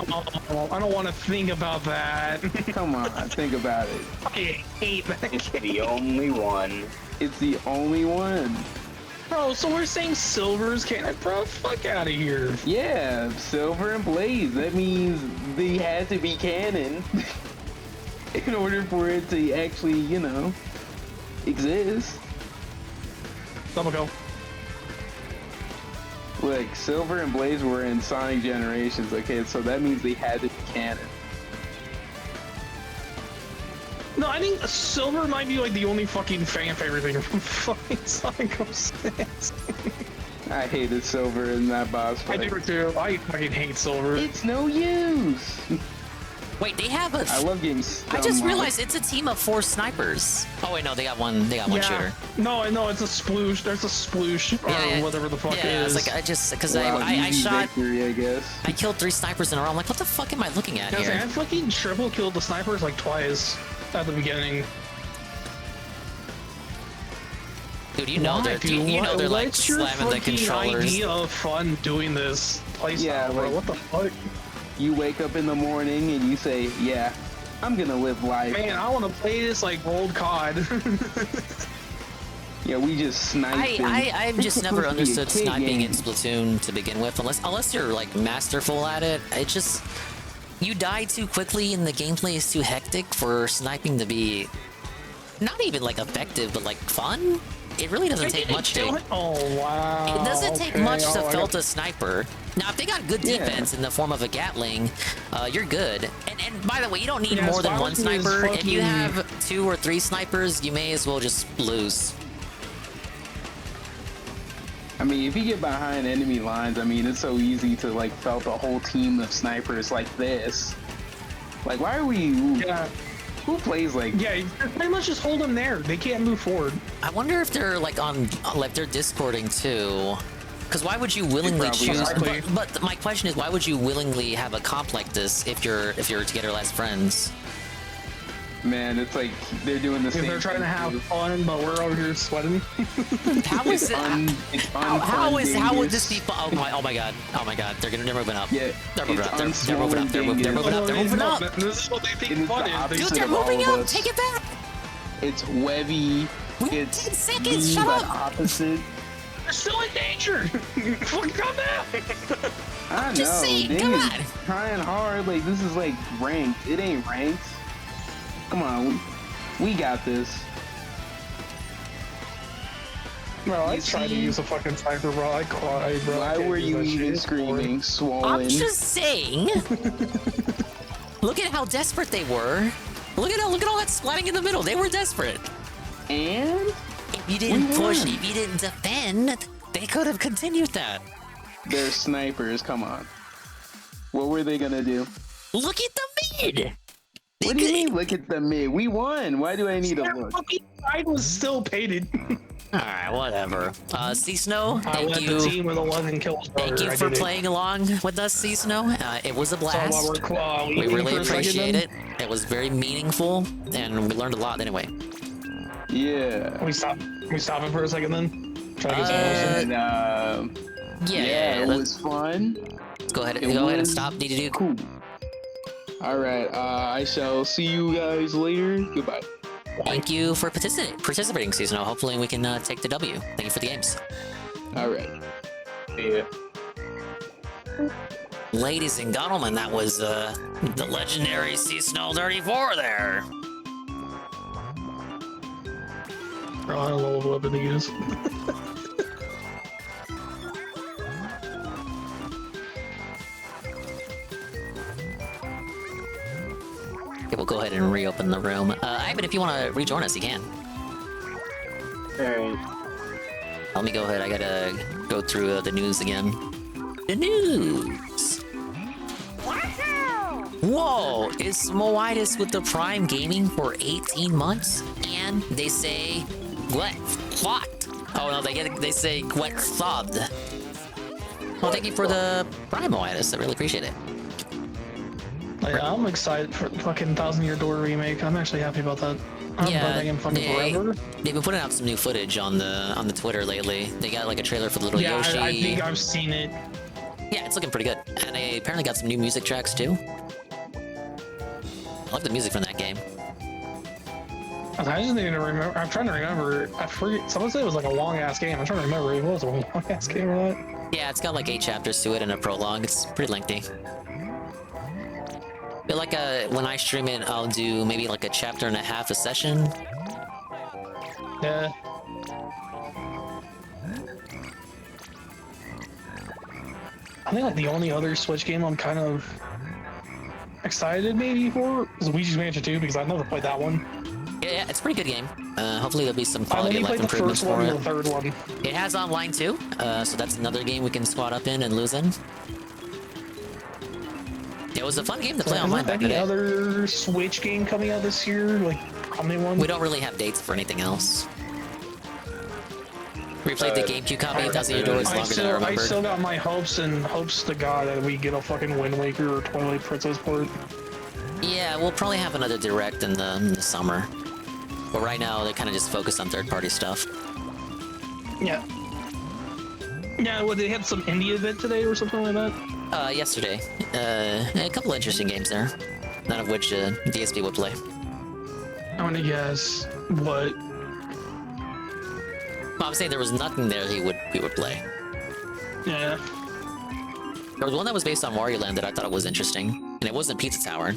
No, I don't want to think about that. Come on, think about it. I hate that game. It's the only one. It's the only one. Bro, so we're saying Silver's canon? Bro, fuck out of here. Yeah, Silver and Blaze. That means they had to be canon in order for it to actually, you know, exist. Double go. Look, Silver and Blaze were in Sonic Generations, okay, so that means they had to be canon. No, I think Silver might be like the only fucking fan favorite thing from fucking Sonic 06. I hated Silver in that boss fight. I do too. I fucking hate Silver. It's no use. Wait, they have a. I love getting I stung just on. realized it's a team of 4 snipers. Oh wait, no, they got one. They got one shooter. No, it's a sploosh. There's a sploosh or whatever the fuck it Yeah, is. it's like I just because Wow, I easy shot. victory, I guess. I killed 3 snipers in a row. I'm like, what the fuck am I looking at I here? fucking triple killed the snipers like twice at the beginning. Dude, you know they're like what's your slamming the fucking controllers. idea of fun doing this playstyle, Yeah, bro? like- What the fuck? You wake up in the morning and you say, yeah, I'm gonna live life. Man, I want to play this like rolled COD. Yeah, we just sniped him. I've just never Be a understood kid sniping game. in Splatoon to begin with, unless you're like masterful at it. It just you die too quickly and the gameplay is too hectic for sniping to be not even like effective, but like fun. It really doesn't take much to. Oh wow! It doesn't take Okay, much to I felt got- a sniper. Now, if they got good defense in the form of a Gatling, you're good. And by the way, you don't need Yeah, more than one Spartan is sniper. If you fucking- have 2 or 3 snipers, you may as well just lose. I mean, if you get behind enemy lines, I mean, it's so easy to like felt a whole team of snipers like this. Like, why are we? Yeah. Who plays like? Yeah, you pretty much just hold them there. They can't move forward. I wonder if they're like they're discording too. Because why would you willingly probably choose? are. But my question is, why would you willingly have a comp like this if you're together as friends? Man, it's like they're doing the Because same. they're trying to thing have too. fun, but we're over here sweating. How is It's it? it's How would this dangerous. be? Oh my god! They're moving up. Yeah, They're moving it's up. They're moving up. They're moving up. They're moving up. This is what they think It is fun the is. opposite Dude, they're of all moving of up. us. Take it back. It's Revy. We have It's 10 seconds, me, shut but up. opposite. They're still in danger. Fucking come back. I know. just saying, Dang come it, on. Trying hard. Like this is like ranked. It ain't ranked. Come on, we got this. Bro, I You tried to see? use a fucking sniper, bro. I cried, bro. I Why can't were use you that even shit. screaming? Swollen. I'm just saying. Look at how desperate they were. Look at all that splatting in the middle. They were desperate. And If you didn't We push, won. if you didn't defend, they could have continued that. they're snipers. Come on. What were they gonna do? Look at the mid. What do you mean? Look at the mid. We won. Why do I need to Their look? fucking side was still painted. All right, whatever. Csnow, I thank led you. the team with 11 kills. Thank you I for did it. playing along with us, Csnow. It was a So while blast. we're We leaving really for a second appreciate then, it. It was very meaningful, and we learned a lot anyway. Yeah. We stopping for a second then. Try to get some medicine. And Yeah, it let's was fun. go ahead. It Go ahead and was stop. DDDuke. Cool. All right. I shall see you guys later. Goodbye. Thank you for participating, Csnow. Hopefully we can take the W. Thank you for the games. All right. Yeah. Ladies and gentlemen, that was the legendary Csnow 34 there. Bro, I don't know what weapon to use. Okay, we'll go ahead and reopen the room. Ivan, if you want to rejoin us, you can. Alright. Let me go ahead. I gotta go through the news again. The news! Whoa! Is Smoitis with the Prime Gaming for 18 months? And they say, what? Fucked. Oh no, they say, what thubbed. Well, thank you for the Prime Moitis. I really appreciate it. Yeah, I'm excited for the fucking 1,000 Year Door remake. I'm actually happy about that. I haven't played that game fucking forever. They've been putting out some new footage on the Twitter lately. They got like a trailer for the little Yeah, Yoshi. I think I've seen it. Yeah, it's looking pretty good. And they apparently got some new music tracks too. I like the music from that game. I just need to remember. I'm trying to remember. I forget. Someone said it was like a long ass game. I'm trying to remember if it was a long ass game or not. Yeah, it's got like 8 chapters to it and a prologue. It's pretty lengthy. But like when I stream it, I'll do maybe like a chapter and a half a session. Yeah. I think like the only other Switch game I'm kind of excited maybe for is Luigi's Mansion 2 because I've never played that one. Yeah, it's a pretty good game. Hopefully there'll be some I've quality only of life played the improvements first one for and it. the third one. It has online too, so that's another game we can squad up in and lose in. It was a fun game to play online back in the Any day. other Switch game coming out this year? Like, prominent one? We don't really have dates for anything else. We played the GameCube copy, 1,000 Year Door is longer than I I remembered. still got my hopes to God that we get a fucking Wind Waker or Twilight Princess port. Yeah, we'll probably have another direct in the summer. But right now, they kind of just focus on third-party stuff. Yeah. Yeah, well, they had some indie event today or something like that? Yesterday. A couple interesting games there. None of which DSP would play. I want to guess what. Well, I'm saying there was nothing there he would play. Yeah. There was one that was based on Wario Land that I thought was interesting, and it wasn't Pizza Tower.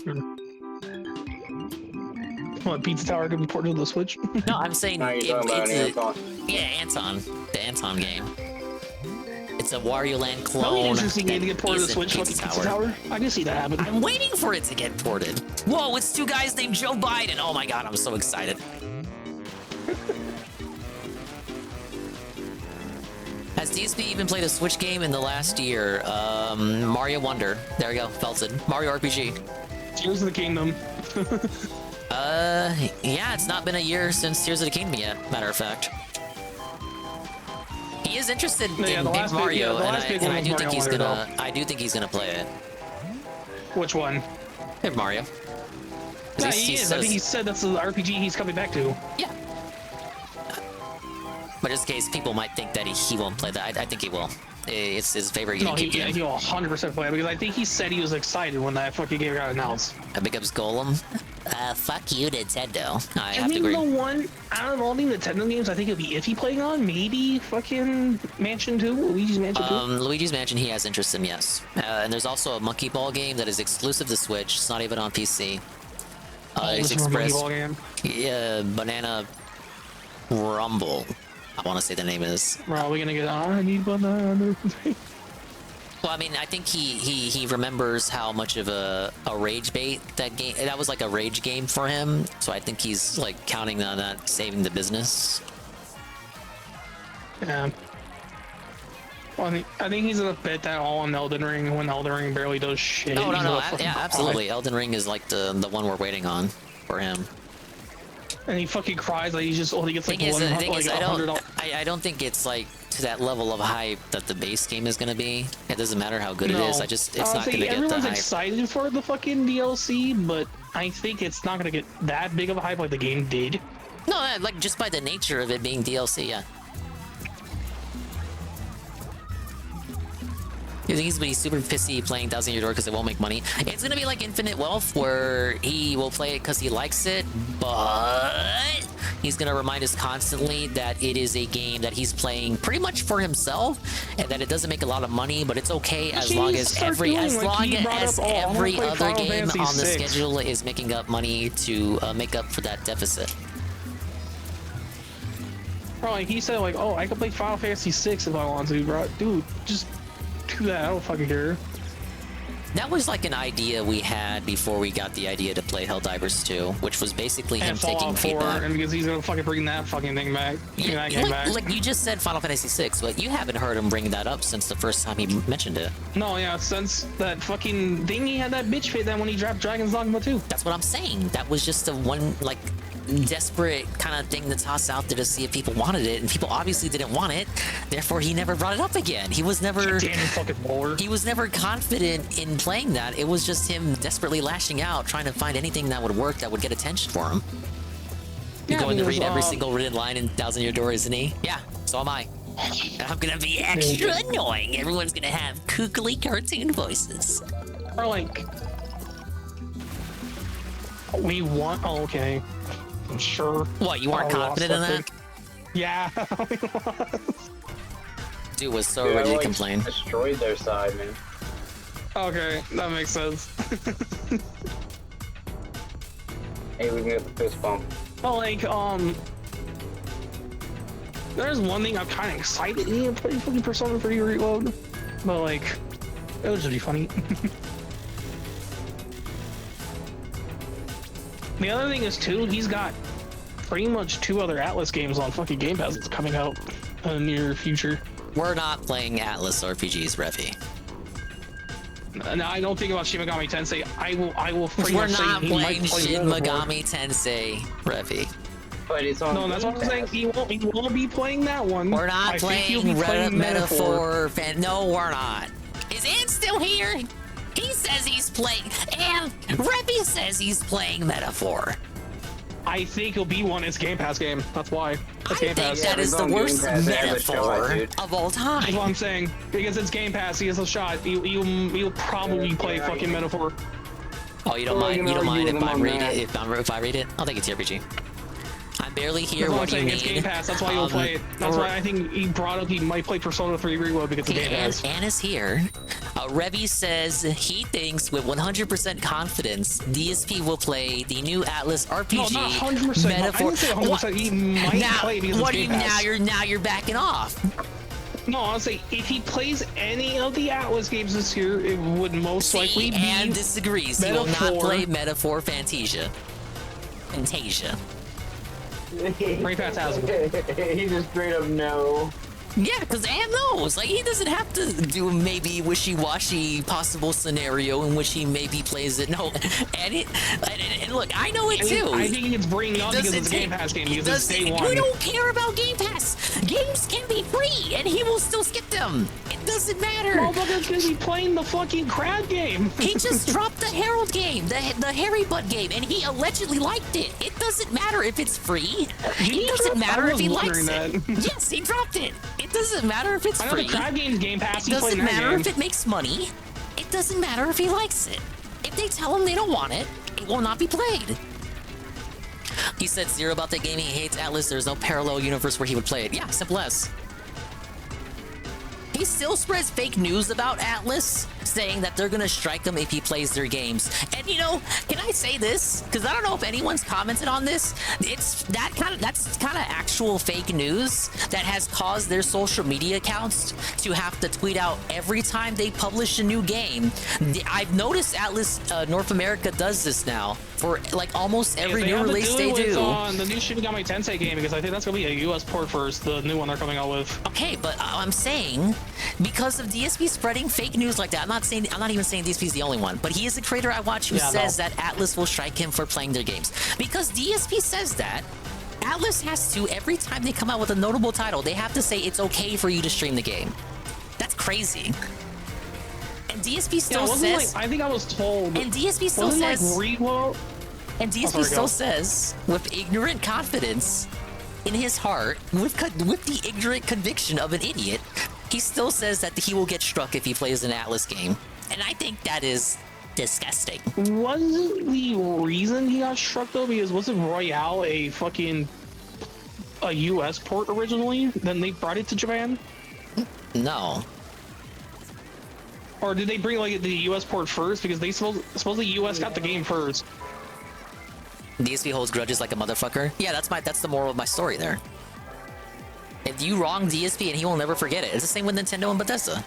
What, Pizza Tower could be ported to the Switch? No, I'm saying Anton. Yeah, Anton, the Anton game. It's a Wario Land clone. That'd be an interesting game to get ported to the isn't Switch. Pizza Tower. I can see that happen. I'm waiting for it to get ported. Whoa, it's two guys named Joe Biden. Oh my god, I'm so excited. Has DSP even played a Switch game in the last year? Mario Wonder. There we go, Felton. Mario RPG. Tears of the Kingdom. Yeah, it's not been a year since Tears of the Kingdom yet, matter of fact. He is interested in Big Mario, and I do think he's gonna. I do think he's gonna play it. Which one? Big Mario. Yeah, he is. I think he said that's the RPG he's coming back to. Yeah. But just in case people might think that he won't play that, I think he will. It's his favorite No, GameCube game. he will 100% play it because I think he said he was excited when that fucking game got announced. Big ups Golem. Fuck you, Nintendo. I have to think agree. the one out of all the Nintendo games I think it'd be iffy playing on, maybe fucking Mansion 2, Luigi's Mansion 2. Luigi's Mansion he has interest in, yes. And there's also a Monkey Ball game that is exclusive to Switch. It's not even on PC. It's Express. Monkey Ball game. Yeah, Banana Rumble. I want to say the name is. Are we gonna get I need banana? Well, I mean, I think he remembers how much of a rage bait that game. That was like a rage game for him. So I think he's like counting on that saving the business. Yeah. Well, I think he's gonna bet that all on Elden Ring when Elden Ring barely does shit. Oh, no, He's yeah, absolutely. Elden Ring is like the one we're waiting on for him. And he fucking cries like he gets like I don't think it's like to that level of hype that the base game is gonna be. It doesn't matter how good it is. It's not gonna get the everyone's hype. excited for the fucking DLC, but I think it's not gonna get that big of a hype like the game did. No, like just by the nature of it being DLC, yeah. You think he's gonna be super pissy playing 1,000 Year Door because it won't make money? It's gonna be like Infinite Wealth, where he will play it because he likes it, but he's gonna remind us constantly that it is a game that he's playing pretty much for himself, and that it doesn't make a lot of money, but it's okay as long as every other game on the schedule is making up money to make up for that deficit. Bro, like he said, like, oh, I could play Final Fantasy 6 if I want to, bro. Dude, just do that. I don't fucking care. That was like an idea we had before we got the idea to play Helldivers 2, which was basically him taking feedback. And because he's gonna fucking bring that fucking thing back. Like you just said Final Fantasy 6, but you haven't heard him bring that up since the first time he mentioned it. No, yeah, since that fucking thing he had that bitch fit that when he dropped Dragon's Dogma 2. That's what I'm saying. That was just the one, like, desperate kind of thing to toss out there to see if people wanted it, and people obviously didn't want it. Therefore, he never brought it up again. He was never he was never confident in playing that. It was just him desperately lashing out, trying to find anything that would work, that would get attention for him. You're going to read every single written line in 1,000 Year Door, isn't he? Yeah, so am I. And I'm gonna be extra annoying. Everyone's gonna have kookly cartoon voices. Or like, we want. Oh, okay. Sure. What, you weren't confident in that? Yeah. Dude was so ready to complain. Destroyed their side, man. Okay, that makes sense. Hey, we can get the fist bump. But like, there's one thing I'm kind of excited to play fucking Persona 3 Reload. But like, It was really funny. The other thing is too, he's got pretty much 2 other Atlas games on fucking Game Pass that's coming out in the near future. We're not playing Atlas RPGs, Revy. No, I don't think about Shin Megami Tensei. I will pretty We're much say not he might playing play Shin Metaphor. Megami Tensei, Revy. But it's on. No, that's what I'm saying. He won't be playing that one. We're not I think he'll playing be playing Metaphor. No, we're not. Is Ann still here? He says he's playing. And Revy says he's playing Metaphor. I think he'll be one. It's Game Pass game. That's why. It's I Game think Pass. that is the worst metaphor of all time. That's what I'm saying. Because it's Game Pass, he has a shot. He'll probably play fucking Metaphor. Oh, you don't mind? You don't mind if I read it? If I read it, I'll think it's RPG. I'm barely here. That's What do you I'm saying. need? It's Game Pass. That's why he'll play it. That's why I think he brought up he might play Persona 3 Reload because of Game Pass. Anna's here. Revy says he thinks with 100% confidence DSP will play the new Atlas RPG. No, not 100%. Metaphor. I didn't say 100%. He might now, play because what of do Game you Pass. now you're backing off. No, I'll say if he plays any of the Atlas games this year, it would most likely be. And disagrees. He will Metaphor. not play Metaphor Fantasia. Pretty fantastic. He just straight up no. Yeah, because Ann knows. Like, he doesn't have to do maybe wishy-washy possible scenario in which he maybe plays it. No, and look, I know it too. I think it's bringing up because it's a Game Pass game. Because it's day one. We don't care about Game Pass. Games can be free, and he will still skip them. It doesn't matter. Motherfucker's gonna be playing the fucking crab game. He just dropped the Herald game, the Harry Butt game, and he allegedly liked it. It doesn't matter if it's free. It doesn't matter if he likes it. Yes, he dropped it. It doesn't matter if it's I know free. the crab game's Game Pass. It doesn't matter if it makes money. It doesn't matter if he likes it. If they tell him they don't want it, it will not be played. He said zero about the game. He hates Atlas. There's no parallel universe where he would play it. Yeah, simple as. He still spreads fake news about Atlas, saying that they're gonna strike him if he plays their games. And you know, can I say this? Because I don't know if anyone's commented on this. That's kind of actual fake news that has caused their social media accounts to have to tweet out every time they publish a new game. I've noticed Atlas North America does this now for like almost every new release they do. The new Shin Megami Tensei game, because I think that's gonna be a US port first, the new one they're coming out with. Okay, but I'm saying because of DSP spreading fake news like that, I'm not even saying DSP is the only one, but he is a creator I watch who says that Atlas will strike him for playing their games. Because DSP says that, Atlas has to, every time they come out with a notable title, they have to say it's okay for you to stream the game. That's crazy. And DSP still says... I think I was told... And DSP still says... And DSP still says, with ignorant confidence in his heart, with the ignorant conviction of an idiot, he still says that he will get struck if he plays an Atlas game. And I think that is disgusting. Wasn't the reason he got struck though because wasn't Royale a US port originally? Then they brought it to Japan? No. Or did they bring like the US port first? Because they supposedly US got the game first. DSP holds grudges like a motherfucker. Yeah, that's the moral of my story there. If you wrong DSP and he will never forget it. It's the same with Nintendo and Bethesda.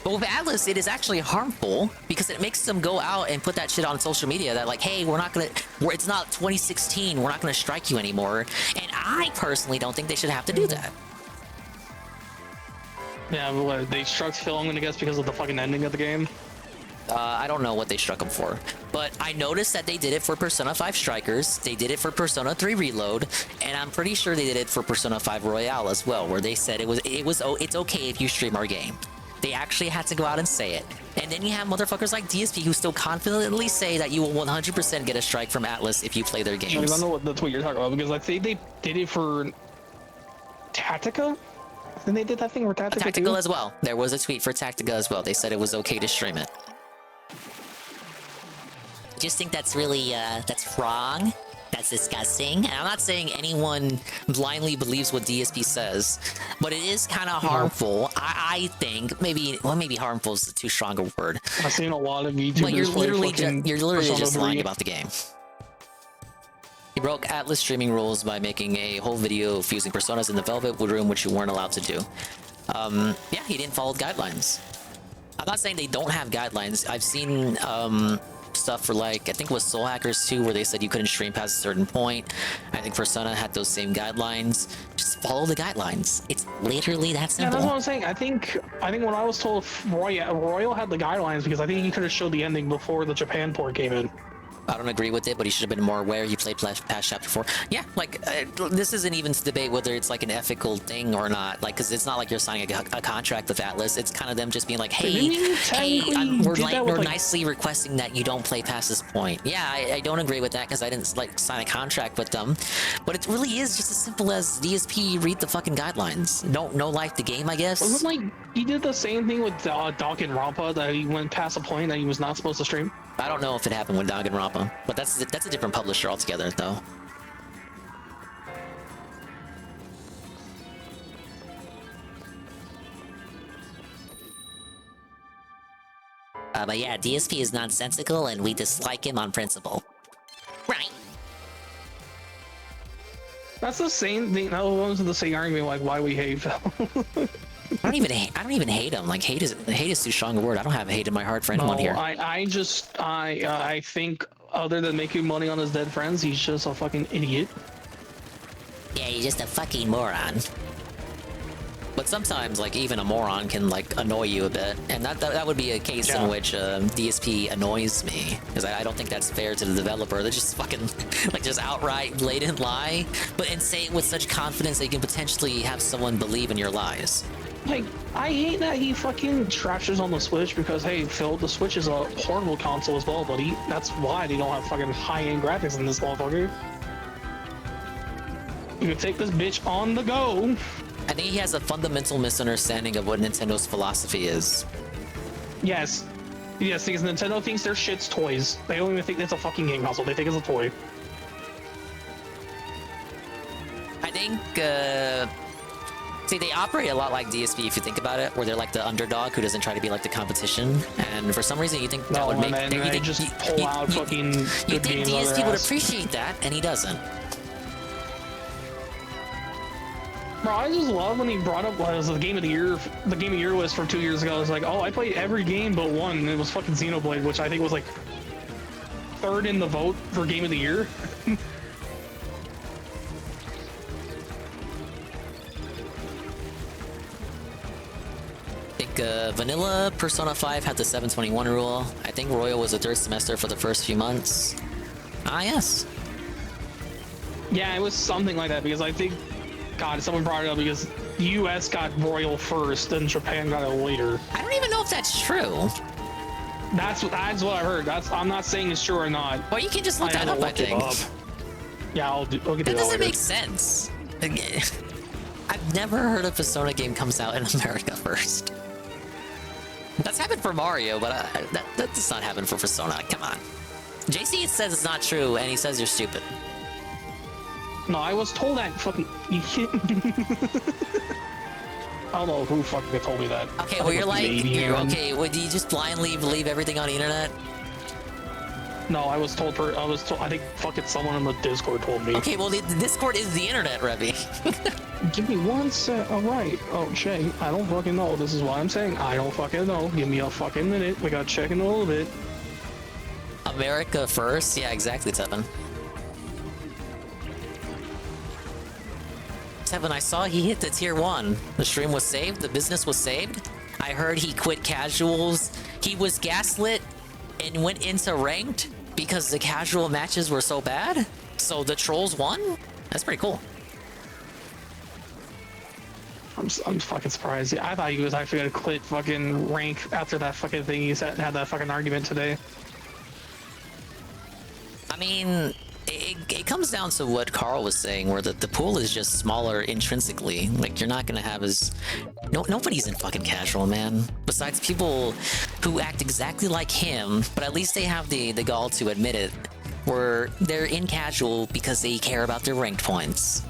But with Atlas, it is actually harmful because it makes them go out and put that shit on social media that like, hey, it's not 2016, we're not gonna strike you anymore. And I personally don't think they should have to do that. Yeah, but they struck Phil, I'm gonna guess because of the fucking ending of the game. I don't know what they struck him for, but I noticed that they did it for Persona 5 Strikers, they did it for Persona 3 Reload, and I'm pretty sure they did it for Persona 5 Royale as well, where they said it's okay if you stream our game. They actually had to go out and say it. And then you have motherfuckers like DSP who still confidently say that you will 100% get a strike from Atlas if you play their games. I don't know that's what you're talking about, because I think they did it for Tactica? Then they did that thing for Tactica Tactical as well. There was a tweet for Tactica as well. They said it was okay to stream it. I just think that's really, that's wrong. That's disgusting. And I'm not saying anyone blindly believes what DSP says, but it is kind of harmful. I think maybe harmful is too strong a word. I've seen a lot of YouTubers. But you're literally Persona just 3. lying about the game. He broke Atlas streaming rules by making a whole video fusing personas in the Velvet Room, which you weren't allowed to do. Yeah, he didn't follow the guidelines. I'm not saying they don't have guidelines. I've seen stuff for like, I think it was Soul Hackers 2 where they said you couldn't stream past a certain point. I think Persona had those same guidelines. Just follow the guidelines. It's literally that Yeah, simple. that's what I'm saying. I think when I was told Royal had the guidelines because I think he could have showed the ending before the Japan port came in. I don't agree with it, but he should have been more aware. He played past chapter 4. Yeah, like this isn't even to debate whether it's like an ethical thing or not. Like, because it's not like you're signing a contract with Atlas. It's kind of them just being like, hey, we're nicely requesting that you don't play past this point. Yeah, I don't agree with that because I didn't like sign a contract with them. But it really is just as simple as DSP read the fucking guidelines. No life the game, I guess. Wasn't like he did the same thing with Danganronpa that he went past a point that he was not supposed to stream? I don't know if it happened with Danganronpa, but that's a different publisher altogether, though. But yeah, DSP is nonsensical, and we dislike him on principle. Right. That's the same thing. That was the same argument, like why we hate Phil. I don't even hate him. Like hate is too strong a word. I don't have hate in my heart for anyone here. I think other than making money on his dead friends, he's just a fucking idiot. Yeah, he's just a fucking moron. But sometimes, like, even a moron can, like, annoy you a bit. And that would be a case in which DSP annoys me. Because I don't think that's fair to the developer. They're just fucking, like, just outright blatant lie. And say it with such confidence that you can potentially have someone believe in your lies. Like, I hate that he fucking trashes on the Switch because, hey, Phil, the Switch is a horrible console as well, buddy. That's why they don't have fucking high-end graphics in this motherfucker. You can take this bitch on the go. I think he has a fundamental misunderstanding of what Nintendo's philosophy is. Yes, because Nintendo thinks their shit's toys. They don't even think it's a fucking game console. They think it's a toy. I think, see, they operate a lot like DSP if you think about it, where they're like the underdog who doesn't try to be like the competition. And for some reason, you think that would make... You think DSP would appreciate that, and he doesn't. Bro, I just love when he brought up the game of the year. The game of the year list from 2 years ago. It's like, oh, I played every game but one, and it was fucking Xenoblade, which I think was like third in the vote for game of the year. I think vanilla Persona 5 had the 721 rule. I think Royal was the third semester for the first few months. Ah, yes. Yeah, it was something like that because I think, God, someone brought it up because the US got Royal first and Japan got it later. I don't even know if that's true. That's what I heard. I'm not saying it's true or not. Well, you can just look that up, I think. Yeah, I'll get that. That doesn't make sense. I've never heard a Persona game comes out in America first. That's happened for Mario, but that does not happen for Persona. Come on. JC says it's not true, and he says you're stupid. No, I was told that fucking... I don't know who fucking told me that. Okay, well you're like... okay, would you just blindly believe everything on the internet? No, I was told... I think fucking someone in the Discord told me. Okay, well the Discord is the internet, Revy. Give me one sec. Alright. Oh, Shay, I don't fucking know. This is why I'm saying I don't fucking know. Give me a fucking minute. We gotta check in a little bit. America first? Yeah, exactly, Tevin. Tevin, I saw he hit the tier 1. The stream was saved. The business was saved. I heard he quit casuals. He was gaslit and went into ranked because the casual matches were so bad. So the trolls won? That's pretty cool. I'm fucking surprised. I thought he was actually gonna quit fucking rank after that fucking thing he said, had that fucking argument today. I mean, it comes down to what Carl was saying, where the pool is just smaller intrinsically. Like, you're not gonna have as... nobody's in fucking casual, man. Besides people who act exactly like him, but at least they have the gall to admit it, where they're in casual because they care about their ranked points.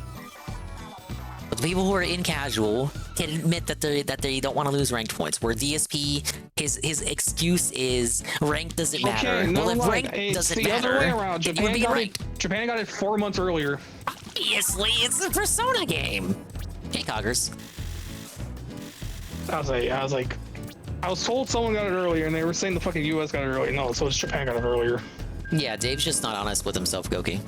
But the people who are in casual can admit that they don't want to lose ranked points. Where DSP, his excuse is rank doesn't matter. Okay, no, well, if rank it's doesn't the matter, other way around. Japan got it 4 months earlier. Obviously, it's a Persona game. Okay, Coggers. I was like, I was told someone got it earlier, and they were saying the fucking US got it earlier. No, so it's Japan got it earlier. Yeah, Dave's just not honest with himself, Goki.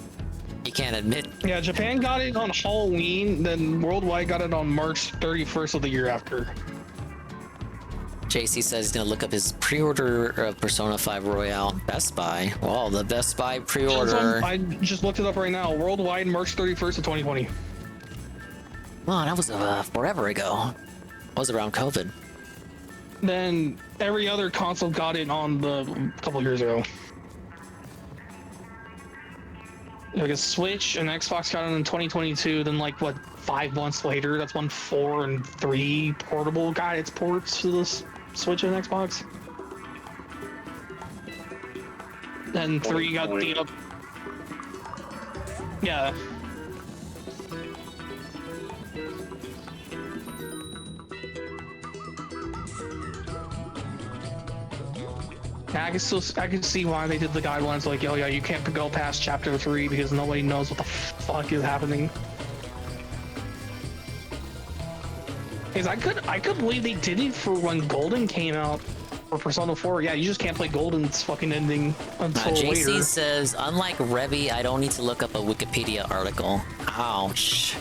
He can't admit. Yeah, Japan got it on Halloween, then Worldwide got it on March 31st of the year after. JC says he's gonna look up his pre-order of Persona 5 Royale Best Buy. Well, the Best Buy pre-order. I just looked it up right now. Worldwide, March 31st of 2020. Well, that was forever ago. It was around COVID. Then every other console got it on the couple years ago. Like a Switch and Xbox got it in 2022. Then like what, 5 months later, that's when 4 and 3 portable got its ports to the Switch and Xbox. Then 3 got the yeah. I can see why they did the guidelines like, yo, yeah, you can't go past chapter 3 because nobody knows what the fuck is happening. Because I could believe they did it for when Golden came out for Persona 4. Yeah, you just can't play Golden's fucking ending until JC later. says, unlike Revy, I don't need to look up a Wikipedia article. Ouch.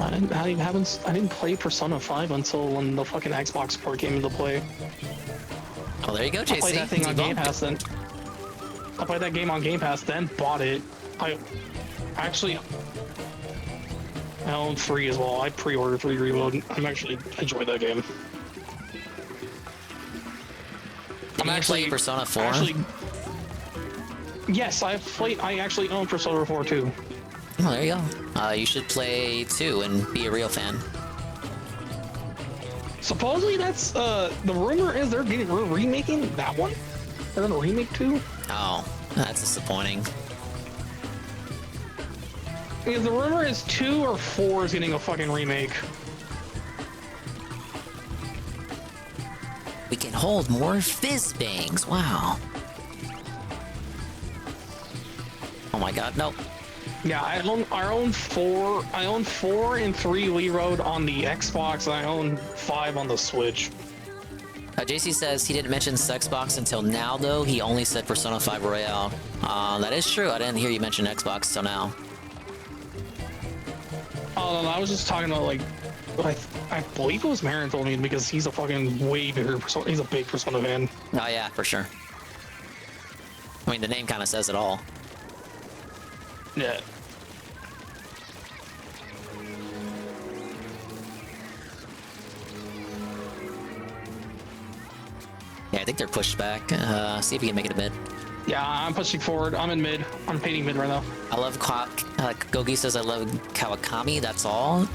I didn't play Persona 5 until when the fucking Xbox port came into play. Oh, there you go, JC. I played that thing on Game Pass then. I played that game on Game Pass, then bought it. I own 3 as well. I pre-ordered 3 Reload. I'm actually enjoyed that game. Did you play Persona 4? Yes, I actually own Persona 4 too. Oh, there you go. You should play 2 and be a real fan. Supposedly that's, the rumor is they're remaking that one? They're gonna remake 2? Oh, that's disappointing. Because the rumor is 2 or 4 is getting a fucking remake. We can hold more fizz bangs. Wow. Oh my god, no. Yeah, I own 4 and 3 Wii Road on the Xbox, and I own 5 on the Switch. JC says he didn't mention Xbox until now, though. He only said Persona 5 Royale. That is true. I didn't hear you mention Xbox till now. Oh, no, I was just talking about, like, I believe it was Marin told me, because he's a fucking way bigger Persona, he's a big Persona fan. Oh, yeah, for sure. I mean, the name kind of says it all. Yeah. Yeah, I think they're pushed back. See if we can make it a mid. Yeah, I'm pushing forward. I'm in mid. I'm painting mid right now. I love Gogi says I love Kawakami, that's all.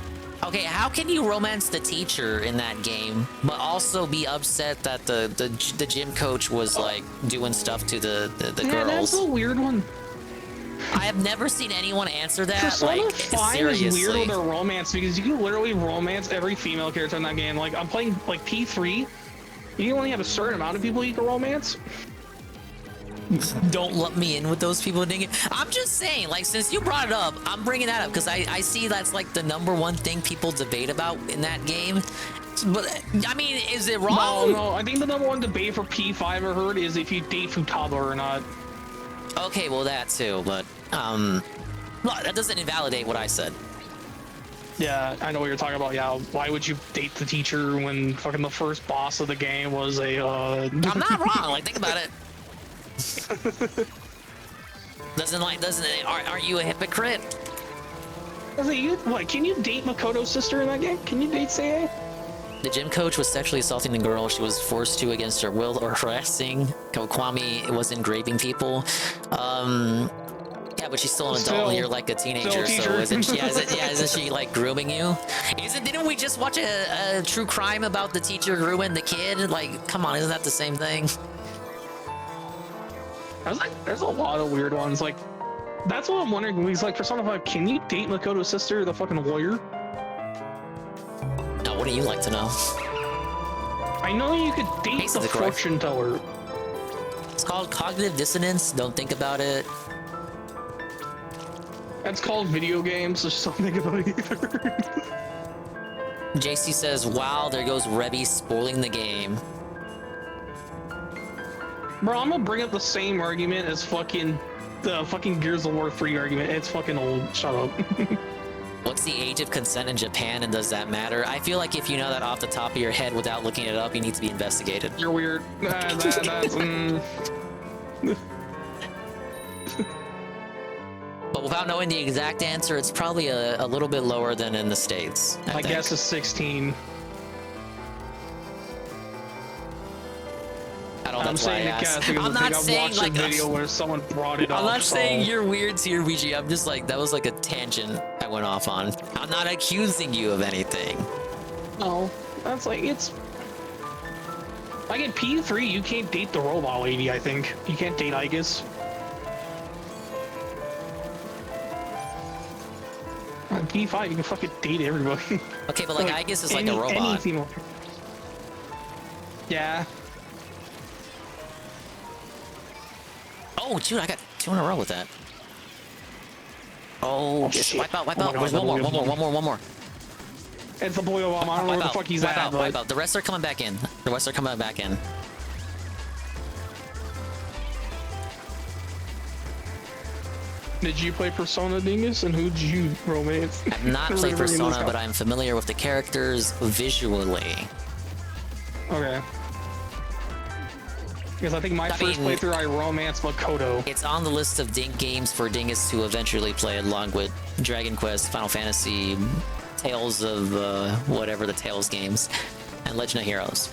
Okay, how can you romance the teacher in that game, but also be upset that the gym coach was like doing stuff to the yeah, girls? That's a weird one. I have never seen anyone answer that. Persona like 5 seriously. is weird with their romance because you can literally romance every female character in that game. Like I'm playing like P3, you only have a certain amount of people you can romance. Don't let me in with those people, dang it. I'm just saying, like, since you brought it up, I'm bringing that up because I see that's like the #1 thing people debate about in that game. But I mean, is it wrong? No, I think the #1 debate for P5 I heard is if you date Futaba or not. Okay, well that too, but well, that doesn't invalidate what I said. Yeah, I know what you're talking about. Yeah, why would you date the teacher when fucking the first boss of the game was a I'm not wrong. Like, think about it. Aren't you a hypocrite? What, can you date Makoto's sister in that game? Can you date Sei? The gym coach was sexually assaulting the girl she was forced to against her will or harassing. Kwame wasn't raping people. Yeah, but she's still an adult and you're like a teenager, so isn't she? Isn't she like grooming you? Didn't we just watch a true crime about the teacher grooming the kid? Like, come on, isn't that the same thing? There's a lot of weird ones. Like, that's what I'm wondering. He's like, Persona 5, can you date Makoto's sister, the fucking lawyer? Now, what do you like to know? I know you could date the fortune teller. It's called cognitive dissonance. Don't think about it. That's called video games, so just don't think about it either. JC says, wow, there goes Revy spoiling the game. Bro, I'm gonna bring up the same argument as fucking the fucking Gears of War 3 argument. It's fucking old. Shut up. What's the age of consent in Japan, and does that matter? I feel like if you know that off the top of your head without looking it up, you need to be investigated. You're weird. But without knowing the exact answer, it's probably a little bit lower than in the States. I guess it's 16. I'm saying to guess because I'm not saying like a video where someone brought it up. I'm not saying you're weird here, VG. I'm just like, that was like a tangent I went off on. I'm not accusing you of anything. No, that's like, it's... Like in P3, you can't date the robot lady, I think. You can't date Igus. On P5, you can fucking date everybody. Okay, but like Igus is like a robot. Yeah. Oh, dude, I got 2 in a row with that. Oh, shit. wipe out. God, There's one more. It's the boy Obama. I don't know where the fuck he's at. Wipe out. The rest are coming back in. Did you play Persona, Dingus? And who'd you romance? I've not played Persona, but I'm familiar with the characters visually. Okay. Because I think my first playthrough, I romanced Makoto. It's on the list of games for Dingus to eventually play, along with Dragon Quest, Final Fantasy, Tales of whatever the Tales games, and Legend of Heroes.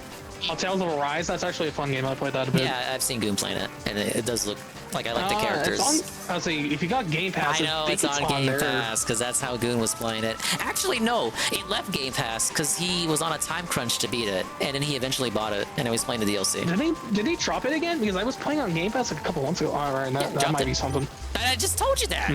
Oh, Tales of Arise? That's actually a fun game. I played that a bit. Yeah, I've seen Goon playing it, and it does look like I like the characters. I was saying, if you got Game Pass, I know it's on Game Pass because that's how Goon was playing it. Actually, no, it left Game Pass because he was on a time crunch to beat it, and then he eventually bought it, and he was playing the DLC. Did he drop it again? Because I was playing on Game Pass like a couple months ago. All right, that might be something. I just told you that.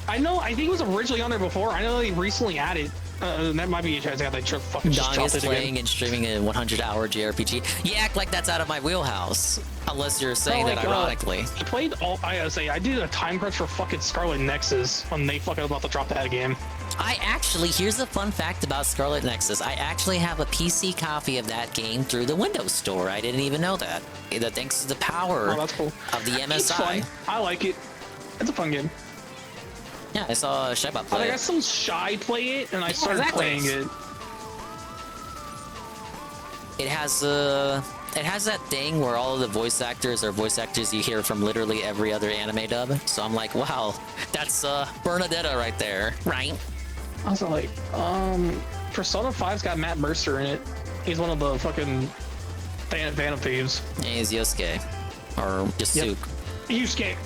I know. I think it was originally on there before. I know they recently added. That might be a chance I got that fucking Dong is playing again. and streaming a 100-hour JRPG. You act like that's out of my wheelhouse, unless you're saying that ironically. I played all. I did a time crunch for fucking Scarlet Nexus when they fucking about to drop that game. Here's a fun fact about Scarlet Nexus. I actually have a PC copy of that game through the Windows Store. I didn't even know that. Thanks to the power that's cool. of the MSI. It's fun. I like it. It's a fun game. Yeah, I saw Sheba play I got some Shy play it, and I started playing it. It has that thing where all of the voice actors are voice actors you hear from literally every other anime dub. So I'm like, wow, that's Bernadetta right there, right? I was like, Persona 5's got Matt Mercer in it. He's one of the fucking Phantom Thieves. Yeah, he's Yosuke. Or Yasuke. Yusuke.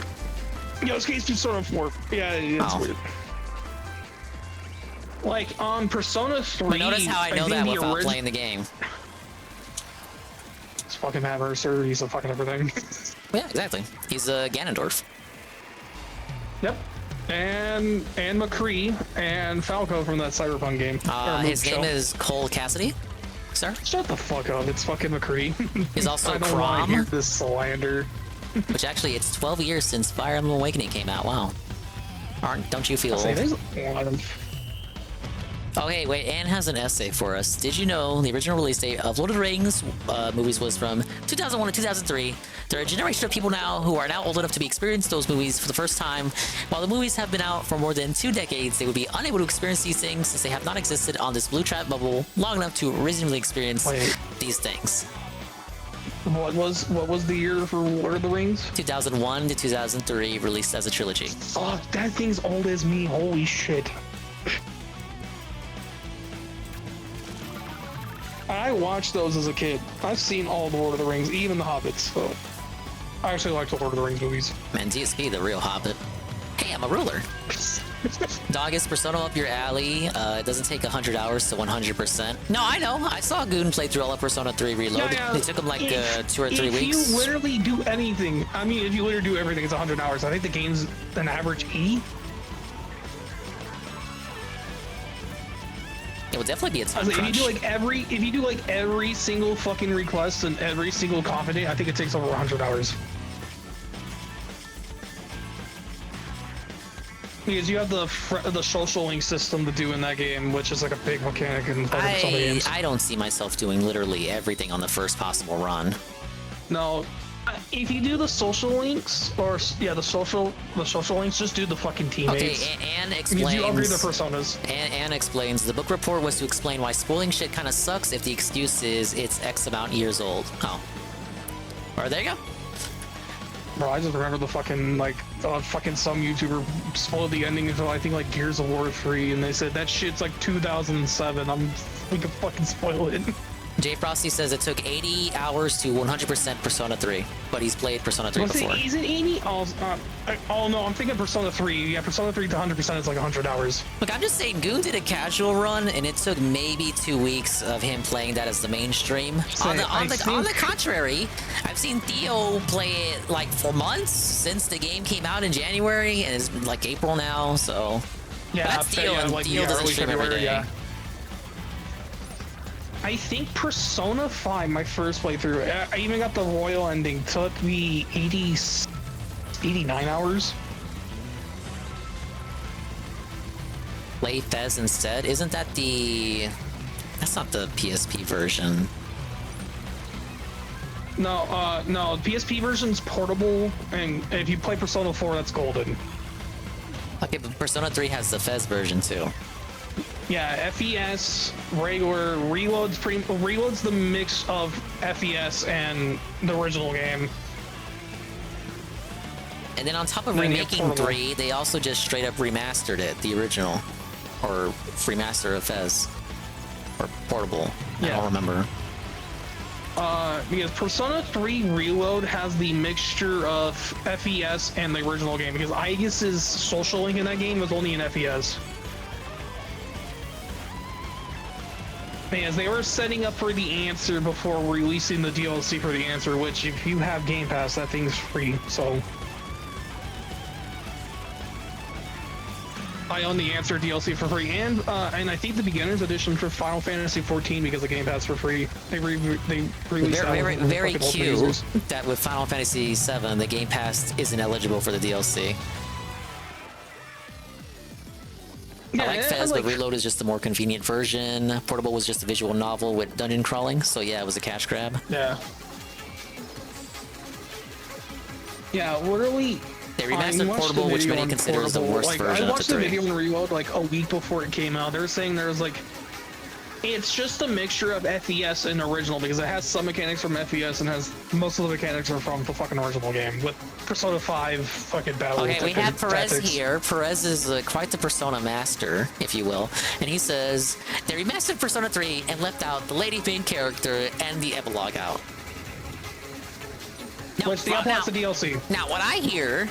Yosuke's Persona 4. Yeah, it's weird. Like, on Persona 3... But notice how I know that without playing the game. It's fucking Matt Mercer. He's a fucking everything. Yeah, exactly. He's Ganondorf. Yep. And McCree and Falco from that Cyberpunk game. His name is Cole Cassidy, sir? Shut the fuck up. It's fucking McCree. He's also I don't want to hear Crom. this slander. Which actually, it's 12 years since Fire Emblem Awakening came out. Wow. Don't you feel old? Okay, wait, Anne has an essay for us. Did you know the original release date of Lord of the Rings movies was from 2001 to 2003? There are a generation of people now who are now old enough to be experienced those movies for the first time. While the movies have been out for more than 2 decades, they would be unable to experience these things since they have not existed on this blue trap bubble long enough to reasonably experience these things. What was the year for Lord of the Rings? 2001 to 2003, released as a trilogy. Fuck, that thing's old as me. Holy shit. I watched those as a kid. I've seen all the Lord of the Rings, even the Hobbits, so I actually like the Lord of the Rings movies. Man, DSP, the real Hobbit. Hey, I'm a ruler. Dog, is Persona up your alley? It doesn't take 100 hours to 100%. No, I know. I saw Goon play through all of Persona 3 Reload. Yeah, It took him like 2 or 3 weeks. If you literally do anything, I mean, if you literally do everything, it's 100 hours. I think the game's an average 80. It would definitely be a time If crunch. you do like every single fucking request and every single confidant, I think it takes over 100 hours. Because you have the social link system to do in that game, which is like a big mechanic in some of the games. I don't see myself doing literally everything on the first possible run. No, if you do the social links, or yeah, the social links, just do the fucking teammates. Okay, Anne explains. Because you upgrade their personas. Anne explains the book report was to explain why spoiling shit kind of sucks if the excuse is it's X amount years old. Oh, or there you go. Bro, I just remember the fucking fucking some YouTuber spoiled the ending until I think like Gears of War 3, and they said that shit's like 2007. We could fucking spoil it. Jay Frosty says it took 80 hours to 100% Persona 3, but he's played Persona 3 before. Is it 80? Oh no, I'm thinking Persona 3. Yeah, Persona 3 to 100% is like 100 hours. Look, I'm just saying, Goon did a casual run, and it took maybe 2 weeks of him playing that as the mainstream. On the contrary, I've seen Theo play it like for months since the game came out in January, and it's like April now, so... Yeah, that's Theo, and Theo doesn't stream every day. Yeah. I think Persona 5, my first playthrough, I even got the royal ending, took me 89 hours. Play Fez instead? Isn't that the... That's not the PSP version. No, no, PSP version's portable, and if you play Persona 4, that's golden. Okay, but Persona 3 has the Fez version too. Yeah, FES, regular, reloads the mix of FES and the original game. And then on top of remaking 3, they also just straight up remastered it, the original. Or remaster of Fez. Or portable. I don't remember. Because Persona 3 Reload has the mixture of FES and the original game, because Aegis's social link in that game was only in FES. As they were setting up for the answer before releasing the DLC for the answer, which if you have Game Pass, that thing's free, so... I own the answer DLC for free, and I think the beginner's edition for Final Fantasy 14 because of Game Pass for free. They released very cute that with Final Fantasy 7, the Game Pass isn't eligible for the DLC. Yeah, I like Fez, but Reload is just the more convenient version. Portable was just a visual novel with dungeon crawling, so yeah, it was a cash grab. Yeah. Yeah, literally... They remastered Portable, which many consider as the worst version of the 3. I watched the video in Reload like a week before it came out. They were saying there's like... It's just a mixture of FES and original, because it has some mechanics from FES and has most of the mechanics are from the fucking original game with Persona 5 fucking battle. Okay, we have Perez here. Perez is quite the Persona master, if you will, and he says they remastered Persona 3 and left out the lady main character and the epilogue out. Now, which the epilogue's the DLC. Now, what I hear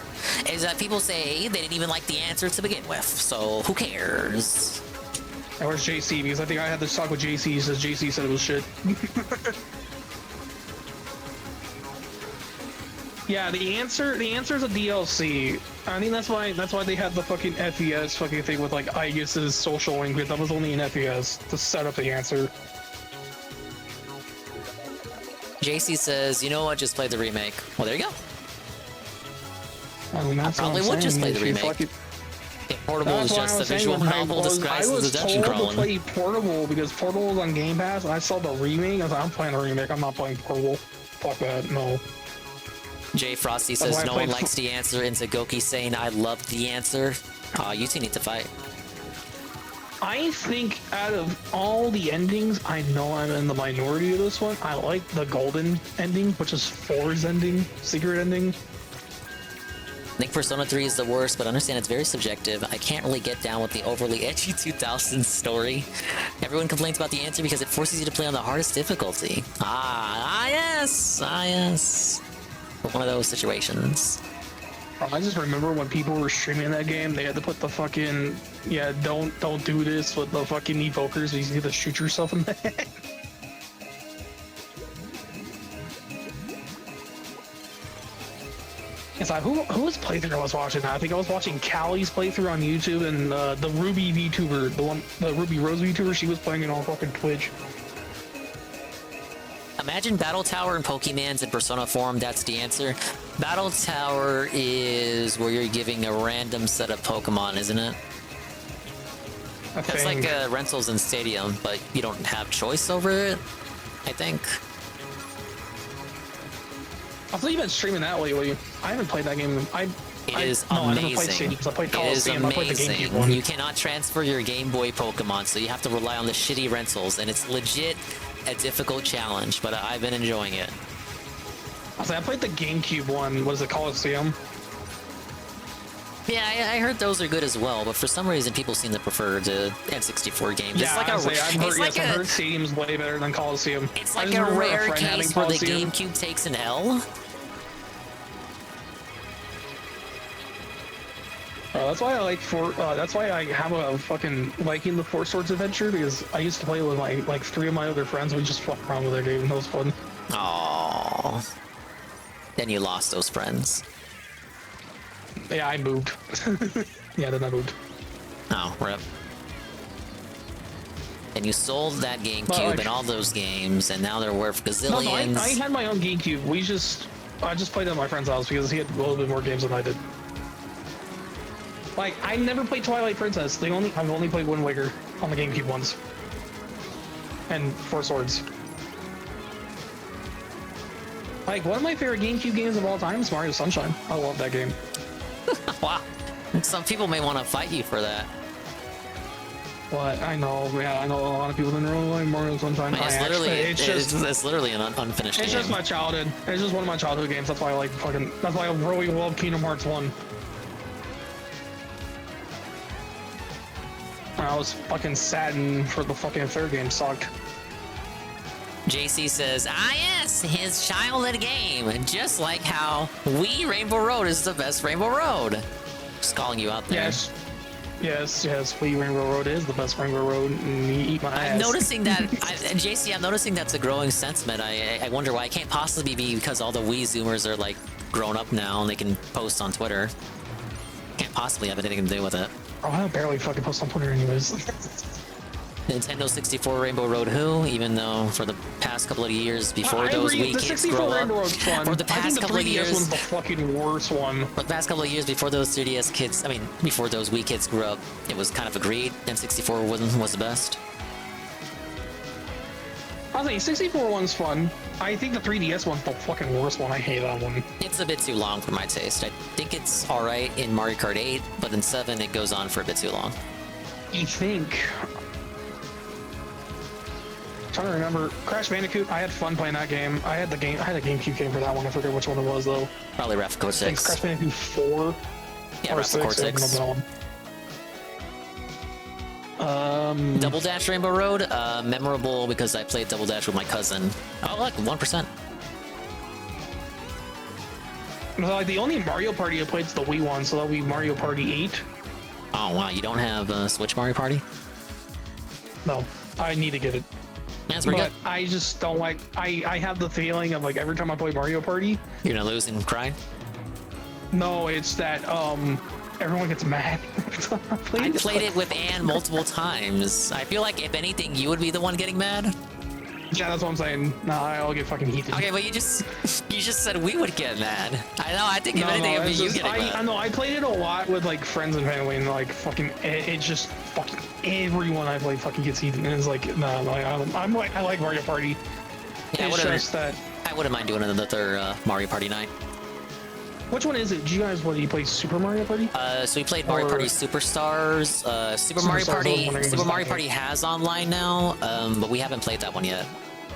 is that people say they didn't even like the answer to begin with, so who cares? And where's JC? Because I think I had this talk with JC. He says JC said it was shit. Yeah, the answer's a DLC. I think that's why they had the fucking FES fucking thing with like Aegis's social link. That was only in FES to set up the answer. JC says, you know what? Just play the remake. Well, there you go. I mean, I probably would just play the remake. Portable is just a visual novel disguised as a dungeon crawling. I was told to play Portable because Portable was on Game Pass, and I saw the remake. I was like, I'm playing the remake. I'm not playing Portable. Fuck that. No. Jay Frosty says no one likes the answer into Goki saying I love the answer. You two need to fight. I think out of all the endings, I know I'm in the minority of this one. I like the golden ending, which is 4's ending, secret ending. I think Persona 3 is the worst, but understand it's very subjective. I can't really get down with the overly edgy 2000s story. Everyone complains about the answer because it forces you to play on the hardest difficulty. Yes! One of those situations. I just remember when people were streaming that game, they had to put the fucking, don't do this with the fucking evokers. You need to shoot yourself in the head. It's like, whose playthrough I was watching? I think I was watching Callie's playthrough on YouTube, and the Ruby VTuber, the Ruby Rose VTuber, she was playing it on fucking Twitch. Imagine Battle Tower in Pokemon's in Persona form, that's the answer. Battle Tower is where you're giving a random set of Pokemon, isn't it? It's like rentals in Stadium, but you don't have choice over it, I think. I thought you've been streaming that lately. I haven't played that game. It is amazing. I played Coliseum. I played the GameCube one. You cannot transfer your Game Boy Pokemon, so you have to rely on the shitty rentals, and it's legit a difficult challenge, but I've been enjoying it. I played the GameCube one. Was it Coliseum? Yeah, I heard those are good as well, but for some reason people seem to prefer the N64 games. Yeah, I've heard Stadium's way better than Coliseum. It's like a rare case where the GameCube takes an L. That's why I like that's why I have a fucking liking the Four Swords Adventure, because I used to play with like 3 of my other friends. We just fuck around with that game. That was fun. Aww. Then you lost those friends. Yeah, I moved. Yeah, then I moved. Oh, rip. And you sold that GameCube and all those games, and now they're worth gazillions. No, I had my own GameCube. I just played it at my friend's house because he had a little bit more games than I did. Like, I never played Twilight Princess. I've only played Wind Waker on the GameCube once. And Four Swords. Like, one of my favorite GameCube games of all time is Mario Sunshine. I love that game. Wow. Some people may want to fight you for that. What? I know. Yeah, I know a lot of people didn't really like Mario Sunshine. It's literally an unfinished game. It's just my childhood. It's just one of my childhood games. That's why I that's why I really love Kingdom Hearts 1. I was fucking saddened for the fucking third game sucked. JC says, yes, his childhood game. Just like how Rainbow Road is the best Rainbow Road. Just calling you out there. Yes, Rainbow Road is the best Rainbow Road, and you eat my ass. I'm noticing that, JC, I'm noticing that's a growing sentiment. I wonder why. It can't possibly be because all the Wii Zoomers are like grown up now and they can post on Twitter. Can't possibly have anything to do with it. Oh, I barely fucking post on Twitter anyways. Nintendo 64 Rainbow Road who? Even though for the past couple of years before those Wii kids grow up, for the past couple of years, one's the fucking worst one. For the past couple of years before those 3DS kids, before those Wii kids grew up, it was kind of agreed N64 was the best. I think 64 one's fun. I think the 3DS one's the fucking worst one. I hate that one. It's a bit too long for my taste. I think it's alright in Mario Kart 8, but in 7 it goes on for a bit too long. You think? I'm trying to remember. Crash Bandicoot, I had fun playing that game. I had a GameCube game for that one. I forget which one it was though. Probably Revco 6. I think Crash Bandicoot 4. Yeah, Revco 6. Double Dash Rainbow Road, memorable because I played Double Dash with my cousin. Oh look, 1%. Like the only Mario Party I played is the Wii one, so that'll be Mario Party 8. Oh wow, you don't have Switch Mario Party? No, I need to get it. That's pretty good. I just don't like. I have the feeling of like every time I play Mario Party, you're gonna lose and cry. No, it's that everyone gets mad. I played it with Anne multiple times. I feel like if anything, you would be the one getting mad. Yeah, that's what I'm saying. Nah, I'll get fucking heated. Okay, but you just said we would get mad. I know. I think if anything, it'd be you getting mad. I know. I played it a lot with like friends and family, and like fucking, it just fucking everyone I play fucking gets heated, and it's like, nah, I like Mario Party. Yeah, it's just that I wouldn't mind doing another Mario Party night. Which one is it? Do you play Super Mario Party? So we played Mario Party Superstars. Super Mario Party has online now, but we haven't played that one yet.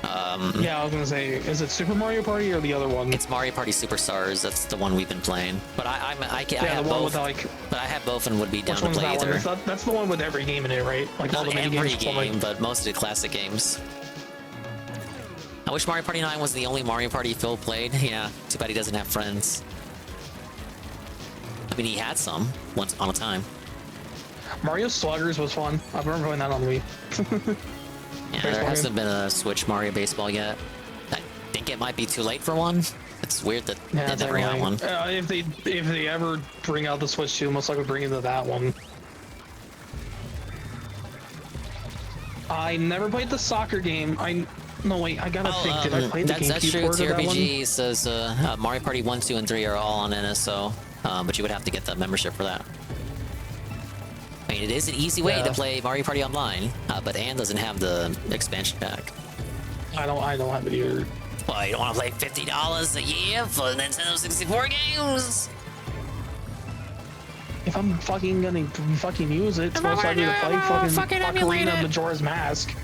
Yeah, I was gonna say, is it Super Mario Party or the other one? It's Mario Party Superstars. That's the one we've been playing. But I have both. But I have both and would be down to play either. That's the one with every game in it, right? Like not all the mini every games, game, but most of the classic games. I wish Mario Party 9 was the only Mario Party Phil played. Yeah, too bad he doesn't have friends. I mean, he had some once upon a time. Mario Sluggers was fun. I remember playing that on Wii. Yeah, there hasn't been a Switch Mario Baseball yet. I think it might be too late for one. It's weird that they never got one. If they ever bring out the Switch 2, most likely bring it to that one. I never played the soccer game. No, wait, I gotta think. Did I play the GameCube that's true. port of that one? TRPG says Mario Party 1, 2, and 3 are all on NSO, but you would have to get the membership for that. I mean, it is an easy way to play Mario Party Online, but Ann doesn't have the expansion pack. I don't have it either. Well, you don't want to play $50 a year for Nintendo 64 games? If I'm fucking gonna fucking use it, it's most likely to play fucking Ocarina of Majora's Mask.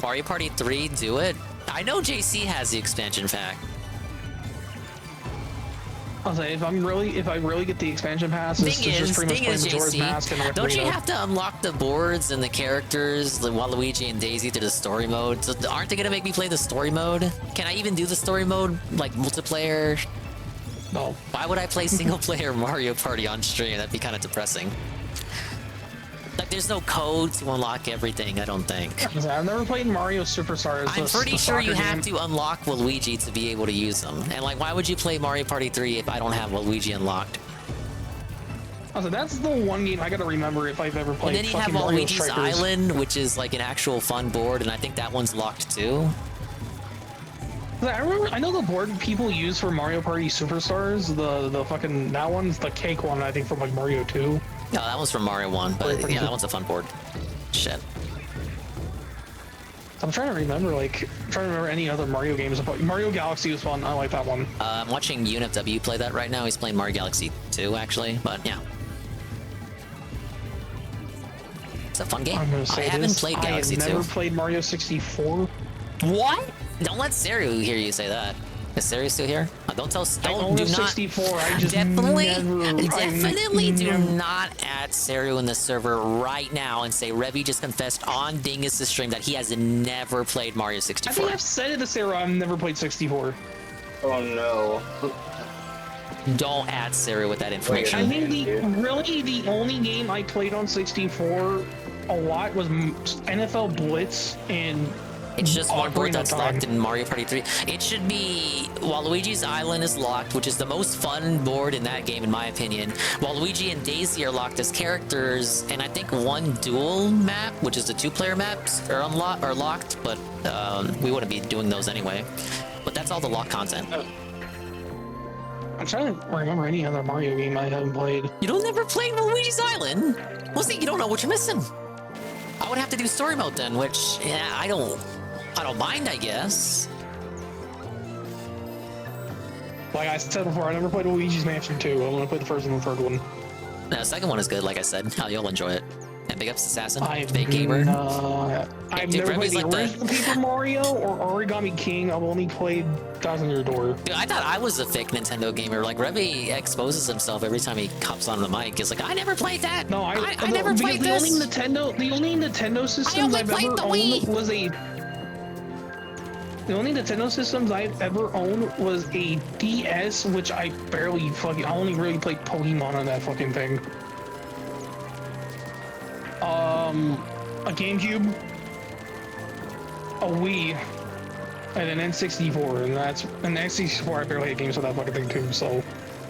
Mario Party 3, do it. I know JC has the expansion pack. I'll say if I really get the expansion pass, it's just pretty much play Majora's Mask and Ocarina. Don't you have to unlock the boards and the characters, like Waluigi and Daisy, through the story mode? So aren't they gonna make me play the story mode? Can I even do the story mode, like multiplayer? No. Why would I play single player Mario Party on stream? That'd be kind of depressing. Like, there's no code to unlock everything, I don't think. I've never played Mario Superstars. I'm pretty sure you have to unlock Waluigi to be able to use them. And, like, why would you play Mario Party 3 if I don't have Waluigi unlocked? Also, that's the one game I gotta remember if I've ever played. And then you have Waluigi's Island, which is, like, an actual fun board, and I think that one's locked, too. I know the board people use for Mario Party Superstars, the fucking, that one's the cake one, I think, from, like, Mario 2. No, that one's from Mario 1, but yeah, that one's a fun board. Shit. I'm trying to remember, any other Mario games. Mario Galaxy was fun. I like that one. I'm watching UNFW play that right now. He's playing Mario Galaxy 2, actually, but yeah. It's a fun game. I haven't played Galaxy 2. I've never played Mario 64. What? Don't let Seru hear you say that. Is Seru still here? Don't tell. Don't. Do not. 64. I just definitely do never. not add Seru in the server right now and say Revy just confessed on Dingus' stream that he has never played Mario 64. I think I've said it to Sarah. I've never played 64. Oh no. Don't add Seru with that information. I think the only game I played on 64 a lot was NFL Blitz and. It's just one board that's locked in Mario Party 3. It should be Waluigi's Island is locked, which is the most fun board in that game, in my opinion. Waluigi and Daisy are locked as characters, and I think one dual map, which is the two-player maps, are locked, but we wouldn't be doing those anyway. But that's all the locked content. I'm trying to remember any other Mario game I haven't played. You don't never played Waluigi's Island? Well, see, you don't know what you're missing. I would have to do story mode then, which, yeah, I don't mind, I guess. Like I said before, I never played Luigi's Mansion 2. I'm gonna play the first and the third one. No, the second one is good, like I said. You'll enjoy it. And big ups Assassin, fake gamer. I've never played the original Paper Mario or Origami King. I've only played Thousand Year Door. Dude, I thought I was a fake Nintendo gamer. Like, Revy exposes himself every time he hops on the mic. He's like, I never played that. No, I never played this. The only Nintendo systems I've ever owned was the only Nintendo systems I've ever owned was a DS, which I only really played Pokemon on that fucking thing. A GameCube, a Wii, and an N64, and an N64 I barely had games with that fucking thing too, so.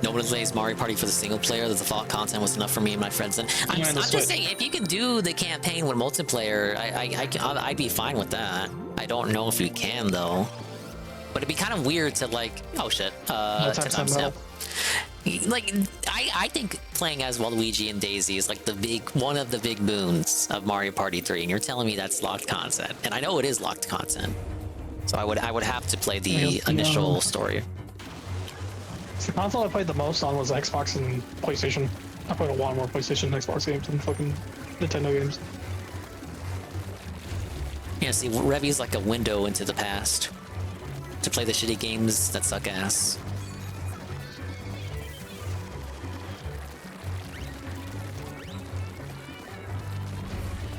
Nobody plays Mario Party for the single player. The default content was enough for me and my friends. And I'm just saying, if you can do the campaign with multiplayer, I'd be fine with that. I don't know if you can though, but it'd be kind of weird to like, oh shit, 10 times now. Like, I think playing as Waluigi and Daisy is like one of the big boons of Mario Party 3, and you're telling me that's locked content, and I know it is locked content. So I would have to play the initial story. The console I played the most on was Xbox and PlayStation. I played a lot more PlayStation and Xbox games than fucking Nintendo games. Yeah, see, Revy's like a window into the past to play the shitty games that suck ass.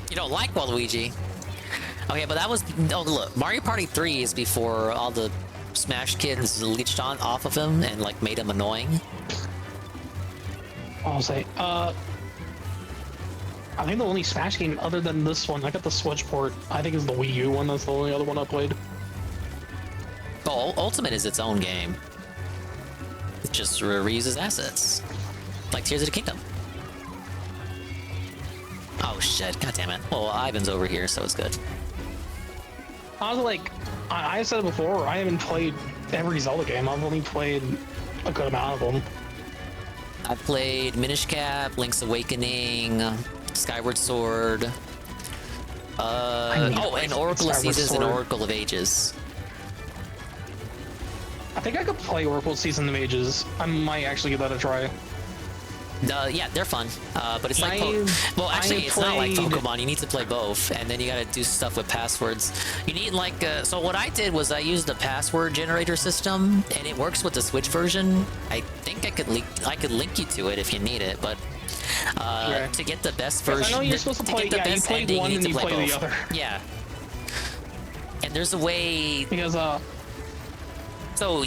You don't like Waluigi? Okay, but that was... Oh, look, Mario Party 3 is before all the Smash kids leached off of him and, like, made him annoying. I'll say, I think the only Smash game other than this one, I got the Switch port, I think is the Wii U one. That's the only other one I played. Oh, Ultimate is its own game. It just reuses assets. Like Tears of the Kingdom. Oh shit, god damn it. Well, Ivan's over here, so it's good. I was like, I said it before, I haven't played every Zelda game. I've only played a good amount of them. I've played Minish Cap, Link's Awakening, Skyward Sword. And Oracle of Seasons and Oracle of Ages. I think I could play Oracle Season of Ages. I might actually give that a try. Yeah, they're fun, but it's like well, actually, it's not like Pokemon. You need to play both, and then you got to do stuff with passwords. You need like so. What I did was I used the password generator system, and it works with the Switch version. I think I could link you to it if you need it, but to get the best version, I know you're supposed to play. Yeah, you play one and you play the other. Yeah, and there's a way because so.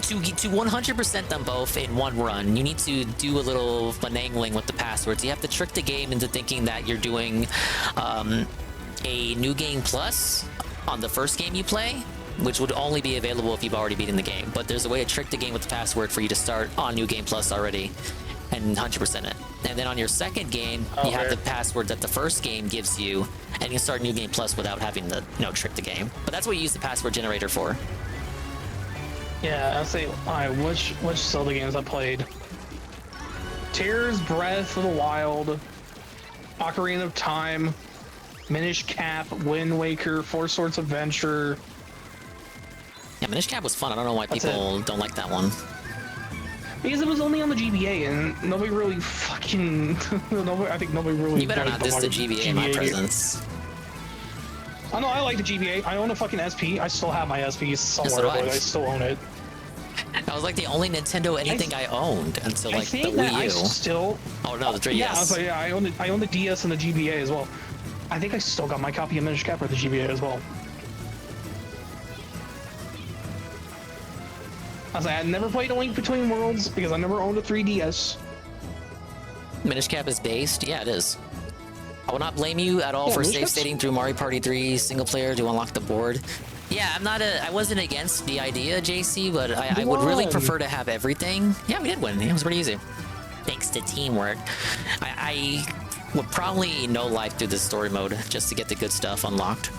To 100% them both in one run, you need to do a little finagling with the passwords. You have to trick the game into thinking that you're doing a new game plus on the first game you play, which would only be available if you've already beaten the game. But there's a way to trick the game with the password for you to start on new game plus already and 100% it. And then on your second game, you have the password that the first game gives you, and you start new game plus without having to, trick the game. But that's what you use the password generator for. Yeah, I'll say, alright, which Zelda games I played? Tears, Breath of the Wild, Ocarina of Time, Minish Cap, Wind Waker, Four Swords Adventure. Yeah, Minish Cap was fun. I don't know why people don't like that one. Because it was only on the GBA, and nobody really fucking... I think nobody really... You better not diss the GBA in my presence. I know, I like the GBA. I own a fucking SP. I still have my SP somewhere, but I still own it. That was like the only Nintendo anything I owned until like the Wii U. I still... Oh no, the 3DS. Yeah, I was like, yeah, I own the DS and the GBA as well. I think I still got my copy of Minish Cap for the GBA as well. I was like, I never played A Link Between Worlds because I never owned a 3DS. Minish Cap is based? Yeah, it is. I will not blame you at all for save stating through Mario Party 3 single player to unlock the board. Yeah, I wasn't against the idea, JC, but I would really prefer to have everything. Yeah, we did win. It was pretty easy. Thanks to teamwork. I would probably no life through the story mode just to get the good stuff unlocked.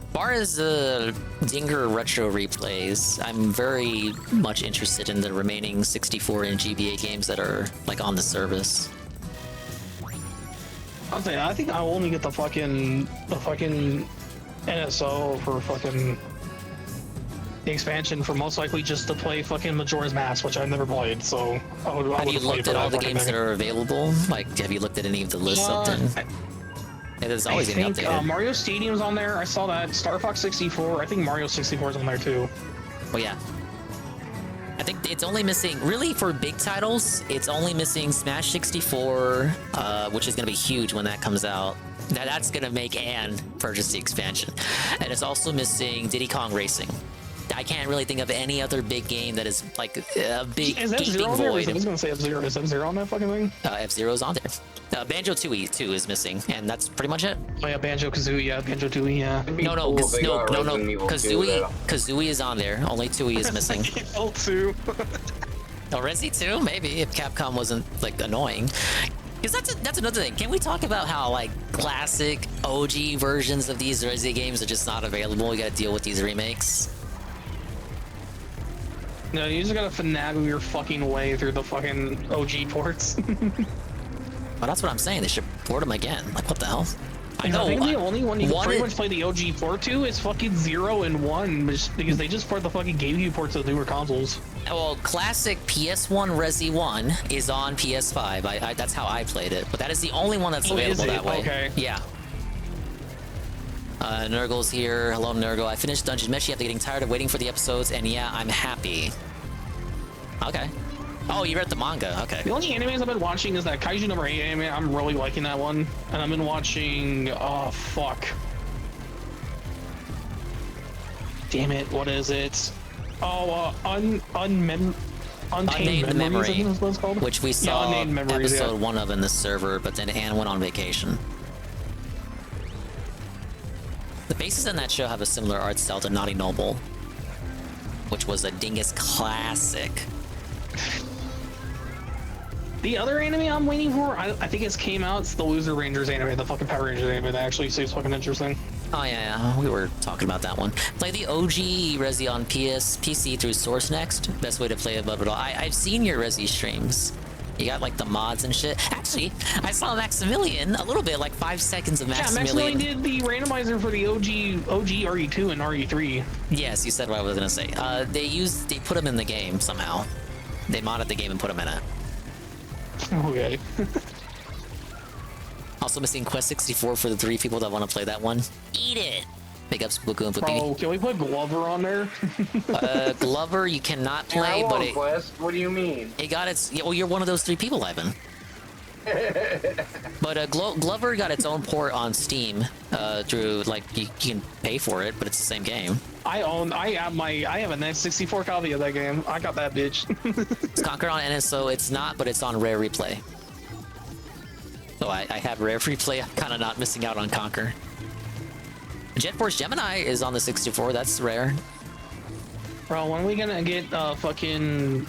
As far as Dinger Retro replays, I'm very much interested in the remaining 64-inch GBA games that are like on the service. I'll say, I think I'll only get the fucking NSO for fucking the expansion for most likely just to play fucking Majora's Mask, which I've never played. So have you looked at all the games that are available? Like, have you looked at any of the lists up there? It is always getting updated. Mario Stadium's on there. I saw that. Star Fox 64. I think Mario 64 is on there too. Oh yeah. I think it's only missing, really for big titles, it's only missing Smash 64, which is going to be huge when that comes out. That's going to make Anne purchase the expansion. And it's also missing Diddy Kong Racing. I can't really think of any other big game that is like a big gaping void. I was going to say F-Zero. Is F-Zero on that fucking thing? F-Zero's on there. Banjo-Tooie 2 is missing, and that's pretty much it. Oh yeah, Banjo-Kazooie, yeah, Banjo-Tooie, yeah. No, Kazooie is on there. Only Tooie is missing. L2. Oh, Resi 2? Maybe, if Capcom wasn't, like, annoying. Because that's another thing. Can we talk about how, like, classic OG versions of these Resi games are just not available? We gotta deal with these remakes. No, you just gotta finagle your fucking way through the fucking OG ports. Well, that's what I'm saying. They should port them again. Like, what the hell? I know. I think the only one you can pretty much play the OG port to is fucking 0 and 1, because they just port the fucking GameCube ports to the newer consoles. Well, classic PS1 Resi 1 is on PS5. That's how I played it, but that is the only one that's available that way. Okay. Yeah. Nurgle's here. Hello, Nurgle. I finished Dungeon Meshi after getting tired of waiting for the episodes, and yeah, I'm happy. Okay. Oh, you read the manga. Okay. The only animes I've been watching is that Kaiju number 8 anime. I'm really liking that one. And I've been watching... Oh, fuck. Damn it. What is it? Oh, Untamed Memories, I think is what it's called. Which we saw episode 1 of in the server, but then Anne went on vacation. The faces in that show have a similar art style to Naughty Noble, which was a Dingus classic. The other anime I'm waiting for, I think it's came out. It's the Loser Rangers anime, the fucking Power Rangers anime. That actually seems fucking interesting. Oh yeah, we were talking about that one. Play the OG Resi on PC through Source Next. Best way to play above it all. I've seen your Resi streams. You got like the mods and shit. Actually, I saw Maximilian a little bit, like 5 seconds of Maximilian. Yeah, Maximilian did the randomizer for the OG RE2 and RE3. Yes, you said what I was gonna say. They put them in the game somehow. They modded the game and put them in it. Okay. Also missing Quest 64 for the 3 people that want to play that one. Eat it! Big ups, Buku and Pupi. Oh, can we put Glover on there? Glover, you cannot play, but it... Quest. What do you mean? It got its... Well, you're one of those 3 people, Ivan. But Glover got its own port on Steam through, like, you can pay for it, but it's the same game. I have an N64 copy of that game. I got that bitch. It's Conquer on NSO. It's not, but it's on Rare Replay. So I have Rare Replay. I'm kind of not missing out on Conquer. Jet Force Gemini is on the 64. That's rare. Bro, when are we gonna get fucking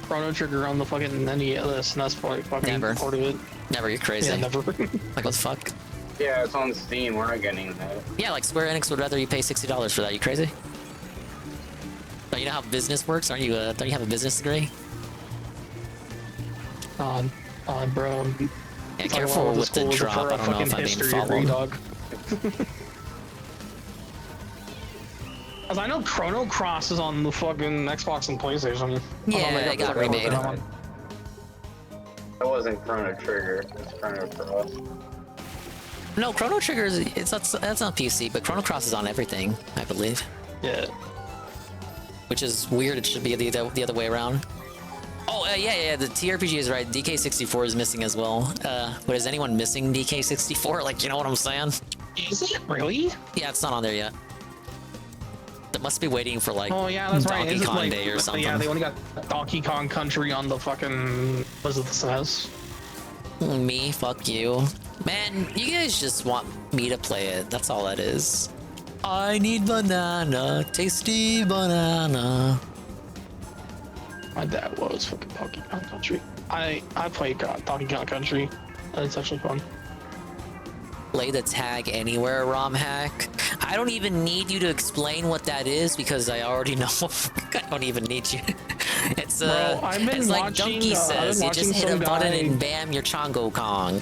Chrono Trigger on the fucking NES? And that's probably fucking Never. part of it. Never. You're crazy. Yeah, never. Like, what the fuck? Yeah, it's on Steam. We're not getting that. Yeah, like Square Enix would rather you pay $60 for that. You crazy? Don't you know how business works? Don't you have a business degree? Bro. Yeah, careful with the drop. I don't know if I'm being followed. Dog. As I know, Chrono Cross is on the fucking Xbox and PlayStation. Yeah, it got remade. That wasn't Chrono Trigger. It's Chrono Cross. No, Chrono Trigger is that's on PC, but Chrono Cross is on everything, I believe. Yeah. Which is weird. It should be the other way around. Oh yeah. The TRPG is right. DK64 is missing as well. But is anyone missing DK64? Like, you know what I'm saying? Is it really? Yeah, it's not on there yet. That must be waiting for like Donkey Kong Day or something. Yeah, they only got Donkey Kong Country on the fucking what is it, the SNES? Me, fuck you. Man, you guys just want me to play it. That's all that is. I need banana, tasty banana. My dad was fucking Donkey Kong Country. I played Donkey Kong Country. It's actually fun. Play the Tag Anywhere ROM hack. I don't even need you to explain what that is because I already know. I don't even need you. It's Bro, it's like Junkie says. You just hit a button and bam, you're Chongo Kong.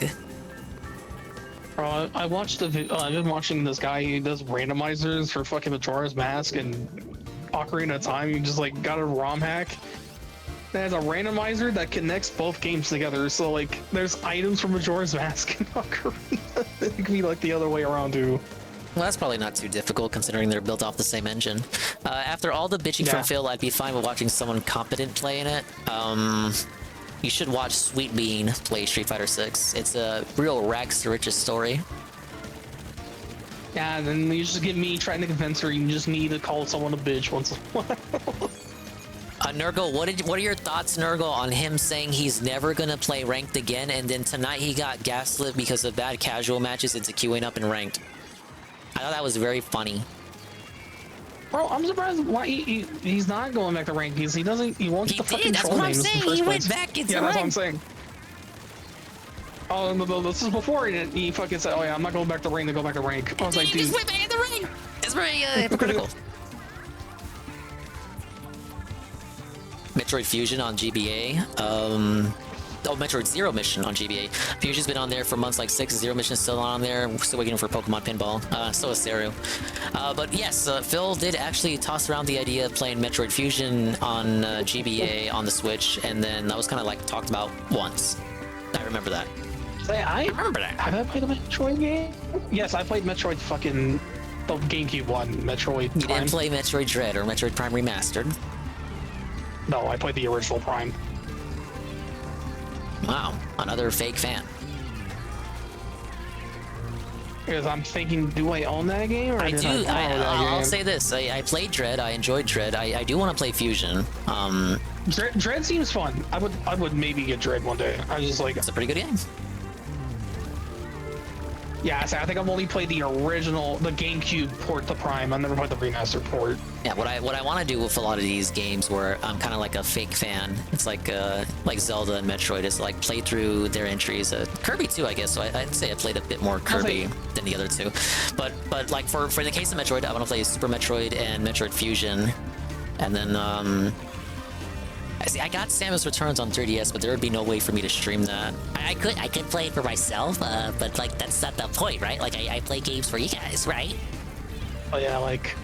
Bro, I watched I've been watching this guy who does randomizers for fucking Majora's Mask and Ocarina of Time. You just like got a ROM hack that has a randomizer that connects both games together. So like, there's items from Majora's Mask and Ocarina. It could be like the other way around too. Well, that's probably not too difficult considering they're built off the same engine. After all the bitching from Phil, I'd be fine with watching someone competent play in it. You should watch Sweet Bean play Street Fighter 6. It's a real rags to riches story. Yeah, and then you just get me trying to convince her you just need to call someone a bitch once in a while. Nurgle, what are your thoughts, Nurgle, on him saying he's never gonna play ranked again, and then tonight he got gaslit because of bad casual matches into queuing up in ranked? I thought that was very funny. Bro, I'm surprised why he's not going back to ranked because he won't get the fucking that's troll what I'm names saying. in the He first went place. back into Yeah, that's what I'm ranked. saying. Oh, no, this is before he fucking said, "Oh yeah, I'm not going back to rank to go back to rank." I was like, He dude. just went back into rank. It's very hypocritical. Metroid Fusion on GBA. Oh, Metroid Zero Mission on GBA. Fusion's been on there for months, like 6. Zero Mission's still on there. We're still waiting for Pokemon Pinball. So is Seru. But yes, Phil did actually toss around the idea of playing Metroid Fusion on GBA on the Switch, and then that was kind of like talked about once. I remember that. I remember that. Have I played a Metroid game? Yes, I played Metroid fucking the GameCube one, Metroid You Prime. didn't play Metroid Dread or Metroid Prime Remastered? No, I played the original Prime. Wow, another fake fan. Because I'm thinking, do I own that game? Or I did do. I borrow that I'll game? say this. I played Dread. I enjoyed Dread. I do want to play Fusion. Dread seems fun. I would maybe get Dread one day. I was just like, it's a pretty good game. Yeah, I think I've only played the original, the GameCube port to Prime. I've never played the remaster port. Yeah, what I want to do with a lot of these games where I'm kind of like a fake fan, it's like Zelda and Metroid, is like play through their entries. Kirby too, I guess. So I'd say I played a bit more Kirby than the other two. But like for the case of Metroid, I want to play Super Metroid and Metroid Fusion, and then I got Samus Returns on 3DS, but there would be no way for me to stream that. I could play it for myself, but like that's not the point, right? Like I play games for you guys, right? Oh yeah, like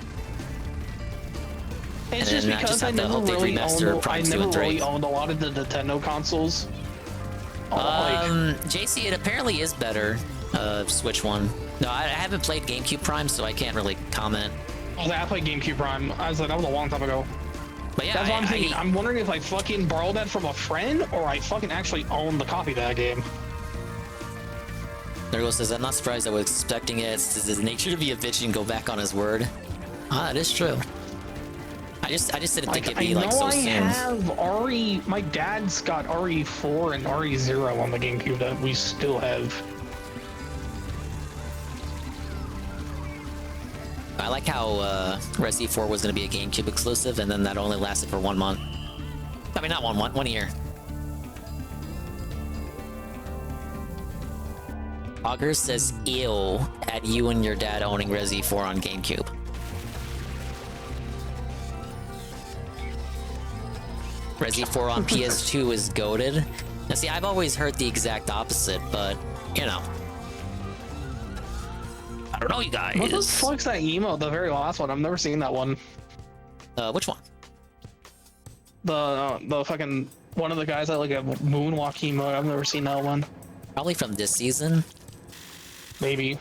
it's And just then I because just I have to never hope they really remaster owned, I Prime 2 never and 3. really owned a lot of the Nintendo consoles. JC, it apparently is better, Switch one. No, I haven't played GameCube Prime, so I can't really comment. I played GameCube Prime. I was like, that was a long time ago. But yeah, that's what I'm thinking. I'm wondering if I fucking borrowed that from a friend or I fucking actually own the copy of that game. Nergo says, I'm not surprised. I was expecting it. It's his nature to be a bitch and go back on his word. Ah, it is true. I just didn't think it'd be like so soon. I have RE. My dad's got RE4 and RE0 on the GameCube that we still have. I like how Resi 4 was going to be a GameCube exclusive, and then that only lasted for 1 month. I mean, not 1 month, 1 year. Augur says, ew, at you and your dad owning Resi 4 on GameCube. Resi 4 on PS2 is goated. Now see, I've always heard the exact opposite, but, you know. I don't know, you guys. What the fuck's that emo? The very last one. I've never seen that one. Which one? The fucking one of the guys that like a moonwalk emo. I've never seen that one. Probably from this season. Maybe.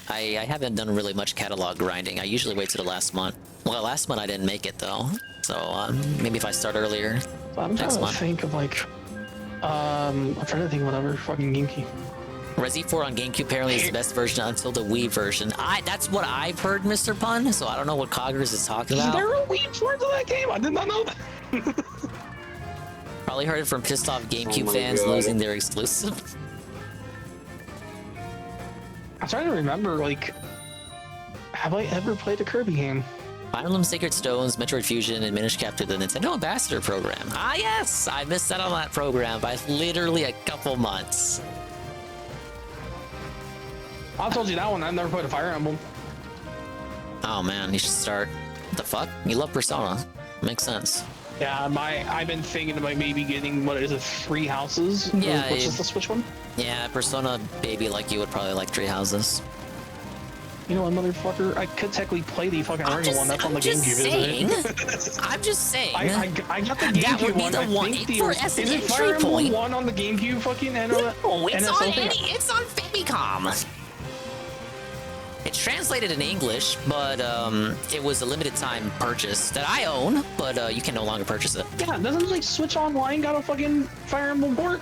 I haven't done really much catalog grinding. I usually wait to the last month. Well, last month I didn't make it though. So maybe if I start earlier I'm next trying month. to think of like, I'm trying to think of whatever fucking GameCube. Resi 4 on GameCube apparently is the best version until the Wii version. That's what I've heard, Mr. Pun, so I don't know what Coggers is talking about. Is there a Wii version of that game? I did not know that. Probably heard it from pissed off GameCube my fans God. losing their exclusive. I'm trying to remember, like, have I ever played a Kirby game? Fire Emblem Sacred Stones, Metroid Fusion, and Minish Cap through the Nintendo Ambassador program. Ah, yes! I missed out on that program by literally a couple months. I told you that one. I've never played a Fire Emblem. Oh man, you should start. What the fuck? You love Persona. Makes sense. Yeah, I've been thinking about maybe getting, what is it, 3 Houses? Yeah, Which is the Switch one? Yeah, Persona baby like you would probably like 3 Houses. You know what, motherfucker? I could technically play the fucking original one that's on the GameCube, isn't it? I'm just saying. I got the GameCube that would be one. the I one think for is it entry Fire Emblem point. 1 on the GameCube fucking NSO? No, it's on thing? it's on Famicom. It's translated in English, but it was a limited time purchase that I own, but you can no longer purchase it. Yeah, doesn't like Switch Online got a fucking Fire Emblem port?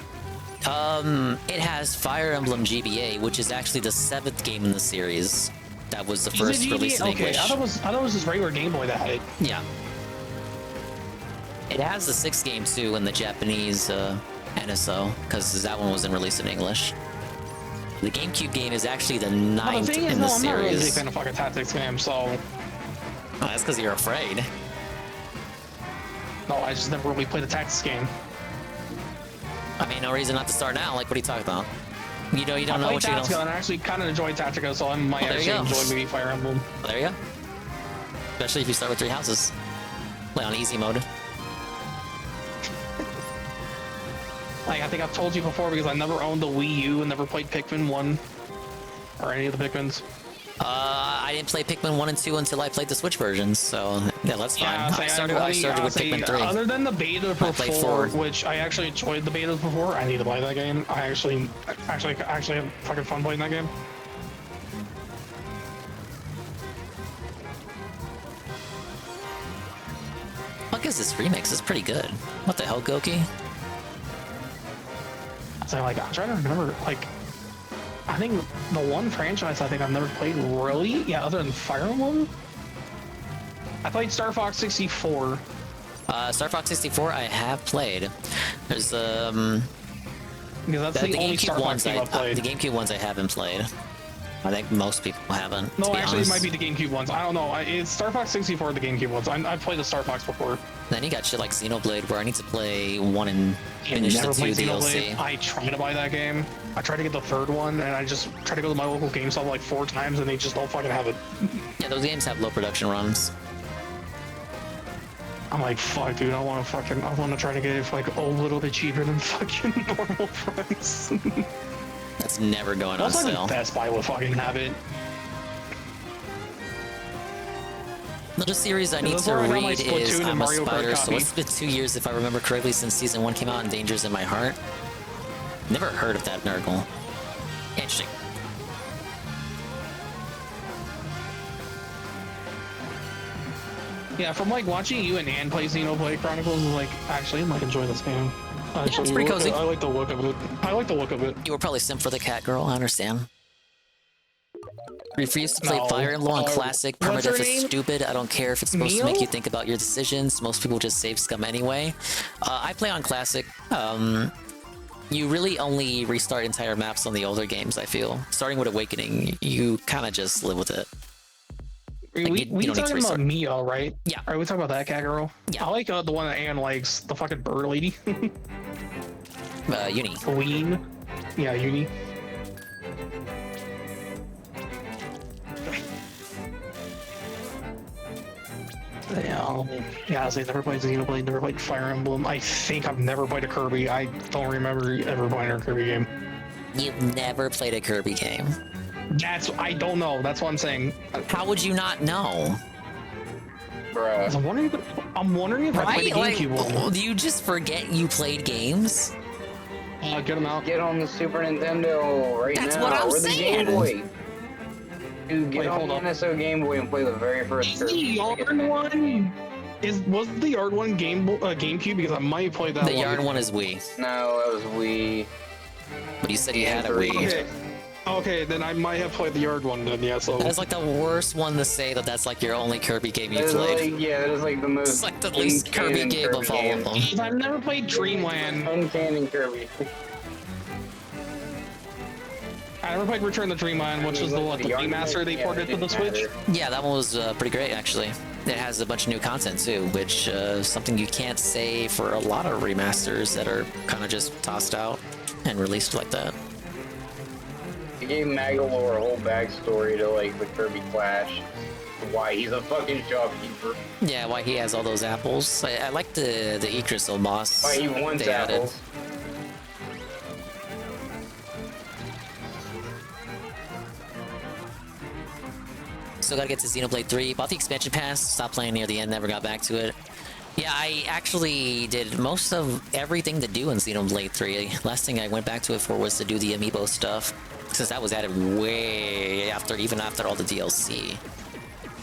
It has Fire Emblem GBA, which is actually the 7th game in the series. That was the first release in Okay, English. I thought it was just regular Game Boy that had it. Yeah. It has the 6th game too in the Japanese NSO, because that one wasn't released in English. The GameCube game is actually the 9th the thing is, in the I'm not really a big series. fan of fucking tactics game, so... Oh, that's because you're afraid. No, I just never really played a tactics game. I mean, no reason not to start now. Like, what are you talking about? You know, you don't know what you're Tactica, gonna... and I actually kind of enjoy Tactica, so I might Well, there you actually go. enjoy maybe Fire Emblem. Well, there you go. Especially if you start with 3 houses. Play on easy mode. Like, I think I've told you before because I never owned the Wii U and never played Pikmin 1 or any of the Pikmins. I didn't play Pikmin 1 and 2 until I played the Switch versions, so yeah, that's fine. Yeah, I started with Pikmin 3. Other than the beta I played 4. before, which I actually enjoyed the betas before, I need to play that game. I actually have fucking fun playing that game. What is this remix? It's pretty good. What the hell, Goki? So like, I'm trying to remember, like, I think the one franchise I think I've never played really, yeah, other than Fire Emblem. I played Star Fox 64. Star Fox 64 I have played. There's Because that's the only Star Fox game I've played. The GameCube ones I haven't played. I think most people haven't. No, to be actually, honest. it might be the GameCube ones. I don't know. It's Star Fox 64 or the GameCube ones. I've played the Star Fox before. Then you got shit like Xenoblade, where I need to play 1 and I finish the never 2 played DLC. Xenoblade. I tried to buy that game. I tried to get the third one, and I just tried to go to my local GameStop like 4 times, and they just don't fucking have it. Yeah, those games have low production runs. I'm like, fuck, dude. I want to try to get it for like a little bit cheaper than fucking normal price. That's never going on Also, I sale. think Best Buy would fucking have it. Another series I need that's to where I got my read is Splatoon and I'm a Mario Kart Spider, so copy. it's been 2 years if I remember correctly since season 1 came out and Danger's in My Heart. Never heard of that Nurgle. Interesting. Yeah, from like watching you and Ann play Xenoblade Chronicles, is like, actually, I might enjoy this game. Actually, it's pretty cozy. I like the look of it. I like the look of it. You were probably simp for the cat girl, I understand. Refuse to play No. Fire Emblem on Classic. What's her Primitive is name? stupid. I don't care if it's supposed to make Neil? you think about your decisions. Most people just save scum anyway. I play on Classic. You really only restart entire maps on the older games, I feel. Starting with Awakening, you kind of just live with it. Like, We you don't need to talking restart. about Mio, right? Yeah. Are we talking about that cat girl? Yeah. I like the one that Ann likes, the fucking bird lady. Uni. Queen. Yeah, Uni. Yeah, I never played Xenoblade, never played Fire Emblem. I think I've never played a Kirby. I don't remember ever playing a Kirby game. You've never played a Kirby game. I don't know. That's what I'm saying. How would you not know? Bruh. I'm wondering if I played the Like, GameCube one. do you just forget you played games? Get them out. Get on the Super Nintendo right That's now. what I'm or the saying. Game Boy. Dude, get Wait, on hold the up. NSO Game Boy and play the very first The Kirby. Yarn one was the Yarn one GameCube, because I might play that The one. Yarn one is Wii. No, that was Wii. But you said you had a Three. Wii. Okay, then I might have played the Yard one then, yeah, so... That's like the worst one to say that that's like your only Kirby game you That is played. like, yeah, that is like the most. It's like the least Kirby uncanon game of all of them. I've never played Dreamland. Uncanny Kirby. I never played Return to Dreamland, which was the remaster they ported to the Switch. Yeah, that one was pretty great actually. It has a bunch of new content too, which is something you can't say for a lot of remasters that are kind of just tossed out and released like that. It gave Magalore a whole backstory to like the Kirby Clash. Why he's a fucking shopkeeper. Yeah, why he has all those apples. I like the Yggdrasil moss. Why he wants they added. apples. Still gotta get to Xenoblade 3. Bought the expansion pass, stopped playing near the end, never got back to it. Yeah, I actually did most of everything to do in Xenoblade 3. Last thing I went back to it for was to do the amiibo stuff, since that was added way after, even after all the DLC.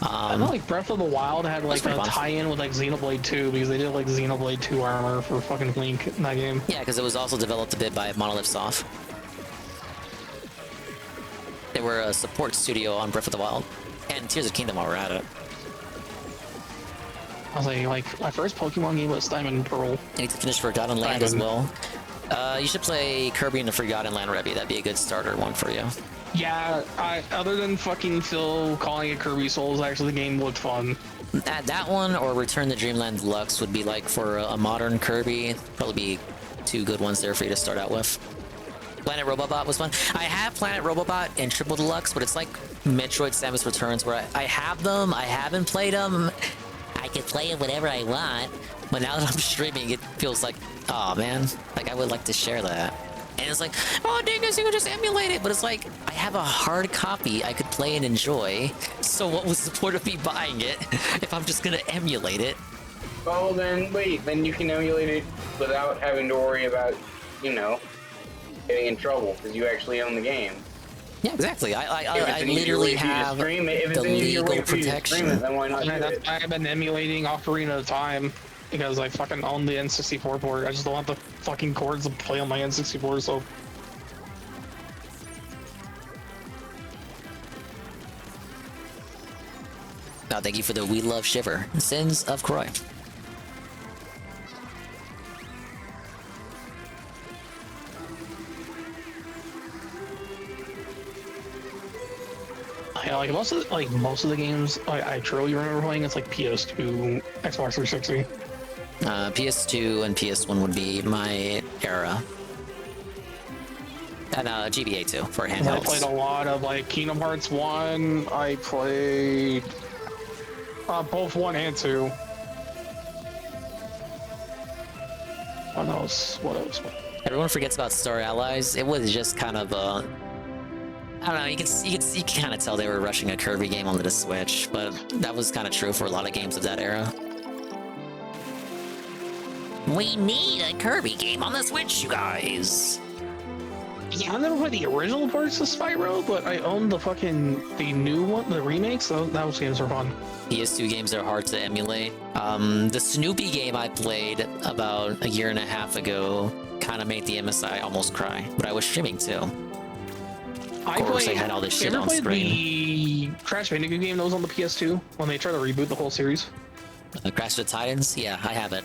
I know like Breath of the Wild had like a pretty fun. tie-in with like Xenoblade 2, because they did like Xenoblade 2 armor for fucking Link in that game. Yeah, because it was also developed a bit by Monolith Soft. They were a support studio on Breath of the Wild. And Tears of the Kingdom while we're at it. I was like my first Pokemon game was Diamond and Pearl. I need to finish Forgotten Land as well. You should play Kirby in the Forgotten Land, Revy. That'd be a good starter one for you. Yeah, other than fucking Phil calling it Kirby Souls, actually the game looked fun. That one or Return to Dreamland Deluxe would be like for a modern Kirby. Probably be two good ones there for you to start out with. Planet Robobot was fun. I have Planet Robobot in Triple Deluxe, but it's like Metroid Samus Returns, where I have them, I haven't played them. I can play it whenever I want, but now that I'm streaming, it feels like, oh man, like I would like to share that. And it's like, oh dang it, you can just emulate it, but it's like, I have a hard copy I could play and enjoy, so what was the point of me buying it if I'm just gonna emulate it? Well then, wait, then you can emulate it without having to worry about, you know, getting in trouble, because you actually own the game. Yeah, exactly. I literally have the legal protection. Then why not do it? I've been emulating Ocarina of Time because I fucking own the N64 port. I just don't have the fucking cords to play on my N64, so... Now, thank you for the We Love Shiver. Sins of Croy. Yeah, like most of the games I truly remember playing, it's like PS2, Xbox 360. PS2 and PS1 would be my era. And GBA too for handhelds. I played a lot of like Kingdom Hearts 1. I played both 1 and 2. What else? Everyone forgets about Star Allies. It was just kind of I don't know. You can kind of tell they were rushing a Kirby game onto the Switch, but that was kind of true for a lot of games of that era. We need a Kirby game on the Switch, you guys. Yeah, I never played the original parts of Spyro, but I own the new one, the remakes. Those games are fun. PS2 games are hard to emulate. The Snoopy game I played about a year and a half ago kind of made the MSI almost cry, but I was streaming too. Of course, I had all this shit on screen. The Crash Bandicoot game that was on the PS2 when they tried to reboot the whole series? Crash of the Titans? Yeah, I have it.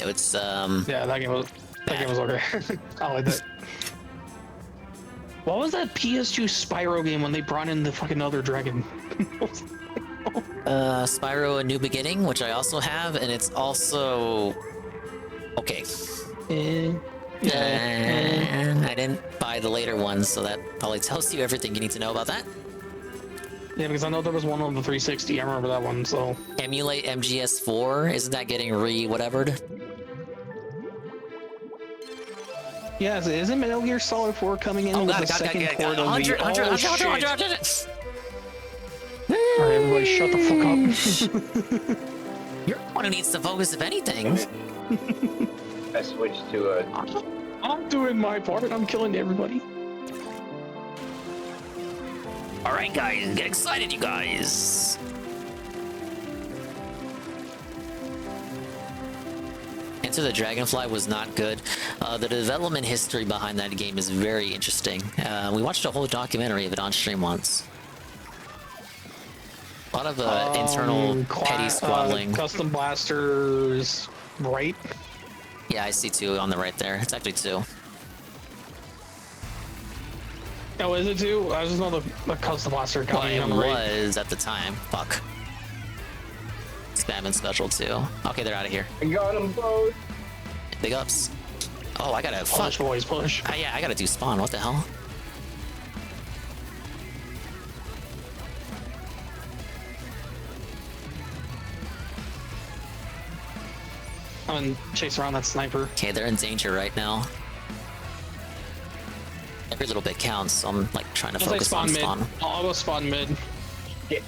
It's yeah, that game was okay. I like that. What was that PS2 Spyro game when they brought in the fucking other dragon? Spyro: A New Beginning, which I also have, and it's also okay. I didn't buy the later ones, so that probably tells you everything you need to know about that. Yeah, because I know there was one on the 360. I remember that one. So emulate MGS4. Isn't that getting whatevered? Yeah, isn't Metal Gear Solid 4 coming in with the second port of the... 100. Alright, everybody shut the fuck up. You're the one who needs to focus, if anything. I switched to a... I'm doing my part, I'm killing everybody. Alright guys, get excited you guys. Enter the Dragonfly was not good. The development history behind that game is very interesting. We watched a whole documentary of it on stream once. A lot of internal petty squabbling. Custom blasters, right? Yeah, I see 2 on the right there. It's actually 2. Oh, is it 2? I just know the custom blaster coming on the right. It was at the time. Fuck. Spam and special too. Okay, they're out of here. I got them both. Big ups. Oh, I gotta push, boys, push. Yeah, I gotta do spawn. What the hell? I'm gonna chase around that sniper. Okay, they're in danger right now. Every little bit counts, so I'm like trying to focus on spawn. I'll go spawn mid. Yeah.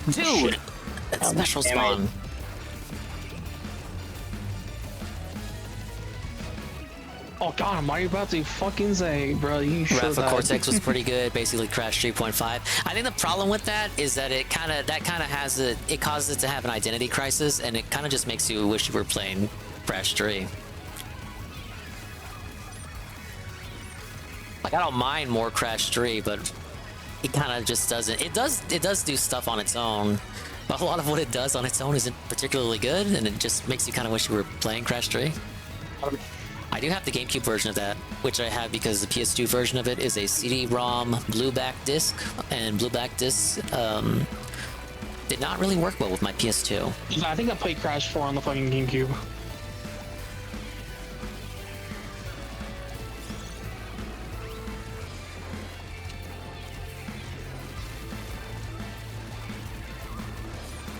Dude! That's special spawn. Oh god, am I about to fucking say, bro, you sure Rapha Cortex was pretty good, basically Crash 3.5. I think the problem with that is that it causes it to have an identity crisis, and it kind of just makes you wish you were playing Crash 3. Like, I don't mind more Crash 3, but it kind of just doesn't. It does do stuff on its own, but a lot of what it does on its own isn't particularly good, and it just makes you kind of wish you were playing Crash 3. I do have the GameCube version of that, which I have because the PS2 version of it is a CD-ROM blueback disc, and blueback disc did not really work well with my PS2. I think I played Crash 4 on the fucking GameCube.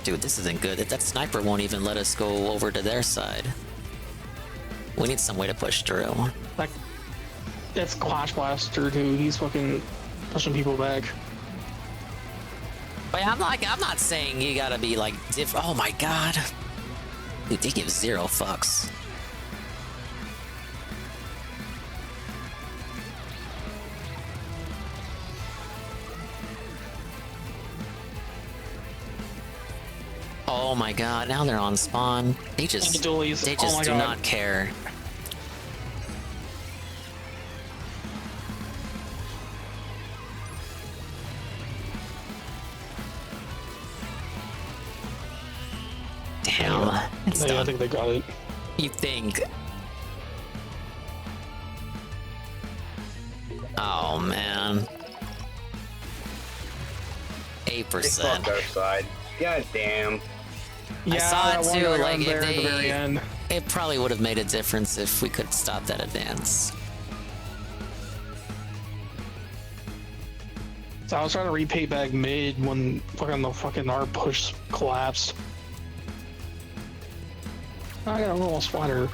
Dude, this isn't good. That sniper won't even let us go over to their side. We need some way to push through. Like, that's Clash Blaster, dude. He's fucking pushing people back. But I'm not saying you gotta be like different. Oh my god. Dude, they give 0 fucks. Oh my god, now they're on spawn. They just do not care. Damn. It's I done. think they got it. You think? Oh man. 8%. Dark side. God damn. I saw it too. Like if there at the very they, end. it probably would have made a difference if we could stop that advance. So I was trying to repay back mid when fucking our push collapsed. I got a little splatter.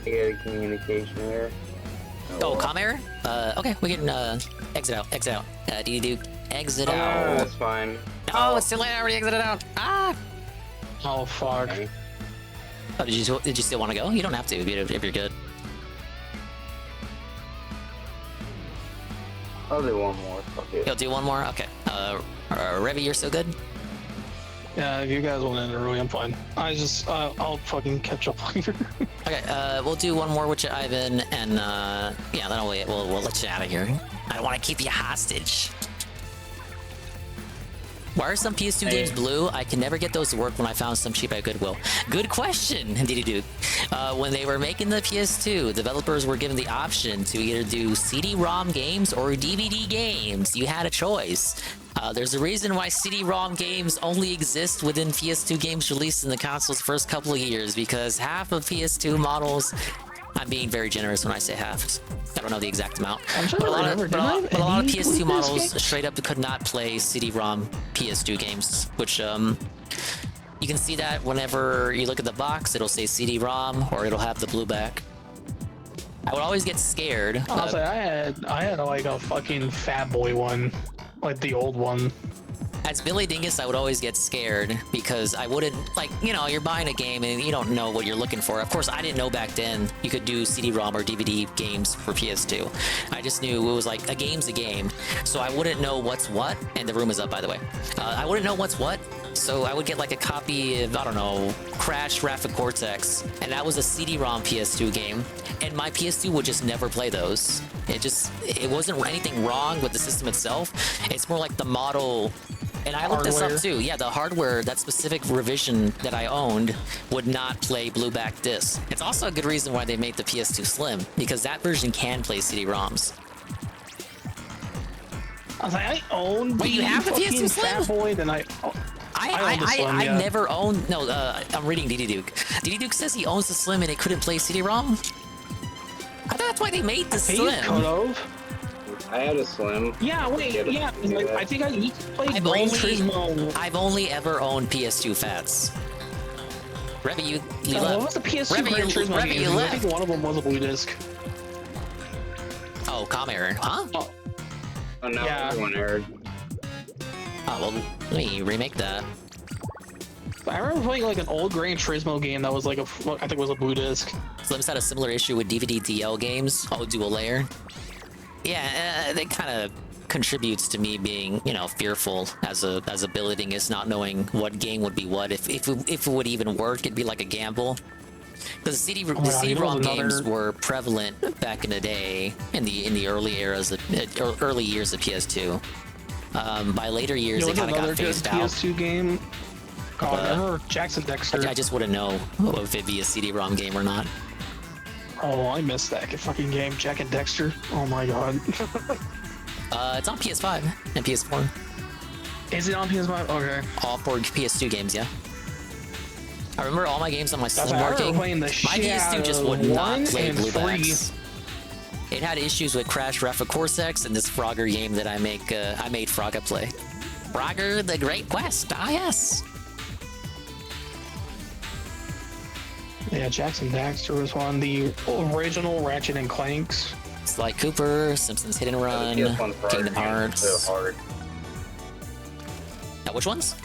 I got a communication error. Oh, com error? Okay, we can exit out. DDDuke, exit Oh, out. that's fine. Oh, it's too late. I already exited out. Ah. Oh fuck. Okay. Oh, did you still want to go? You don't have to if you're good. I'll do one more. Fuck it. You'll do one more. Okay. Revy, you're still good. Yeah, if you guys want to end early, I'm fine. I'll fucking catch up later. Okay. We'll do one more with you, Ivan, and yeah, then we'll let you out of here. I don't want to keep you hostage. Why are some PS2 games blue? I can never get those to work when I found some cheap at Goodwill. Good question, DDDuke. When they were making the PS2, developers were given the option to either do CD-ROM games or DVD games. You had a choice. There's a reason why CD-ROM games only exist within PS2 games released in the console's first couple of years, because half of PS2 models... I'm being very generous when I say half. I don't know the exact amount. But a lot of PS2 models straight up could not play CD-ROM PS2 games, which you can see that whenever you look at the box, it'll say CD-ROM or it'll have the blue back. I would always get scared. I'll say I had like a fucking Fat Boy one, like the old one. As Billy Dingus, I would always get scared because I wouldn't, like, you know, you're buying a game and you don't know what you're looking for. Of course, I didn't know back then you could do CD-ROM or DVD games for PS2. I just knew it was like a game's a game. So I wouldn't know what's what. And the room is up, by the way. I wouldn't know what's what. So I would get like a copy of, I don't know, Crash Rapid Cortex. And that was a CD-ROM PS2 game. And my PS2 would just never play those. It wasn't anything wrong with the system itself. It's more like the model... And I looked this up too. Yeah, the hardware, that specific revision that I owned would not play blueback discs. It's also a good reason why they made the PS2 Slim, because that version can play CD-ROMs. I was like, I own. Wait, you have the PS2 Slim? Fat Boy, then I never owned. No, I'm reading DDDuke. DDDuke says he owns the Slim and it couldn't play CD-ROM. I thought that's why they made the Slim. I had a Slim. Yeah, wait, yeah. I think I used to play Gran Turismo. I've only ever owned PS2 Fats. Revy, you left. What was the PS2 Gran Turismo game? I think one of them was a blue disc. Oh, com error, huh? Oh no, everyone errored. Oh, well, let me remake that. I remember playing like an old Gran Turismo game that was like I think it was a blue disc. Slim's had a similar issue with DVD DL games. I'll do a layer. Yeah, that kind of contributes to me being, you know, fearful as a Billy Dingus, not knowing what game would be what. If it would even work, it'd be like a gamble. Because the CD-ROM games were prevalent back in the day, in the early years of PS2. By later years, they kind of got phased out. PS2 game. Oh, remember Jackson Dexter? I just wouldn't know if it'd be a CD-ROM game or not. Oh, I missed that fucking game, Jack and Dexter. Oh my god. It's on PS5 and PS4. Is it on PS5? Okay. All 4 PS2 games, yeah. I remember all my games on my Slim working. My PS2 just would not play bluebacks. It had issues with Crash Rapid Cortex and this Frogger game that I made Frogger play. Frogger the Great Quest, ah yes. Yeah, Jackson Daxter was one. The original Ratchet and Clanks. Sly Cooper, Simpsons Hit and Run, Kingdom Hearts. Which ones?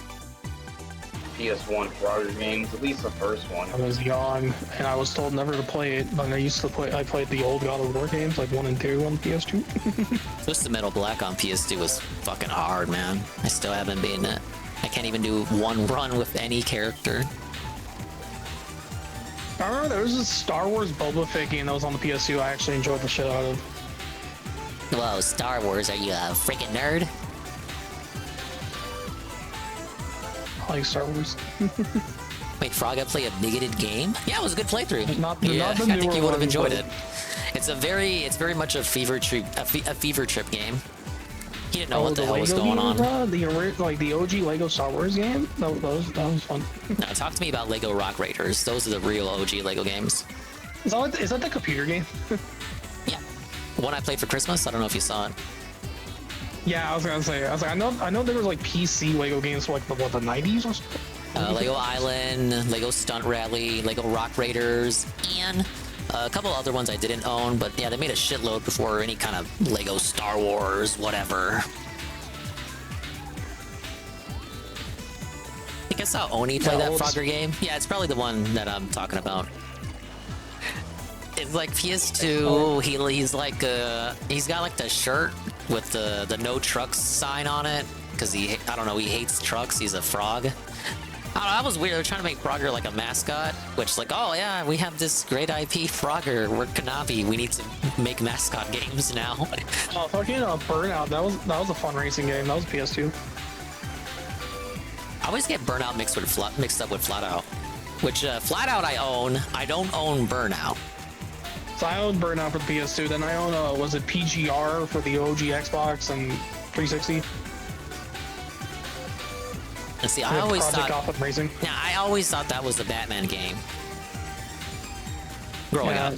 PS1 Frogger games, at least the first one. I was young, and I was told never to play it, but I played the old God of War games, like 1 and 2 on PS2. Twisted Metal Black on PS2 was fucking hard, man. I still haven't beaten it. I can't even do one run with any character. I remember there was this Star Wars Boba Fett game that was on the PS2 I actually enjoyed the shit out of. Whoa, Star Wars, are you a freaking nerd? I like Star Wars. Wait, Frog, I play a bigoted game? Yeah, it was a good playthrough. Not Yeah, the I think you would have newer enjoyed one, it. It's very much a fever trip, a fever trip game. He didn't know what the hell was going on. Like the OG Lego Star Wars game. That was fun. No, talk to me about Lego Rock Raiders. Those are the real OG Lego games. Is that the computer game? Yeah, one I played for Christmas. I don't know if you saw it. Yeah, I was gonna say. I was like, I know there was like PC Lego games for like the 90s or something. Lego Island, Lego Stunt Rally, Lego Rock Raiders, and a couple other ones I didn't own, but yeah, they made a shitload before any kind of Lego Star Wars, whatever. I think I saw Oni play that Frogger game. Yeah, it's probably the one that I'm talking about. It's like PS2. He's like he's got like the shirt with the no trucks sign on it because I don't know, he hates trucks. He's a frog. I don't know, that was weird. They're trying to make Frogger like a mascot, which like, oh yeah, we have this great IP Frogger. We're Konami. We need to make mascot games now. Oh, fucking Burnout. That was a fun racing game. That was PS2. I always get Burnout mixed up with Flat Out, which Flat Out I own. I don't own Burnout. So I own Burnout for the PS2. Then I own was it PGR for the OG Xbox and 360. And see, I always Project thought. Gotham Racing. Yeah, I always thought that was the Batman game. Growing up.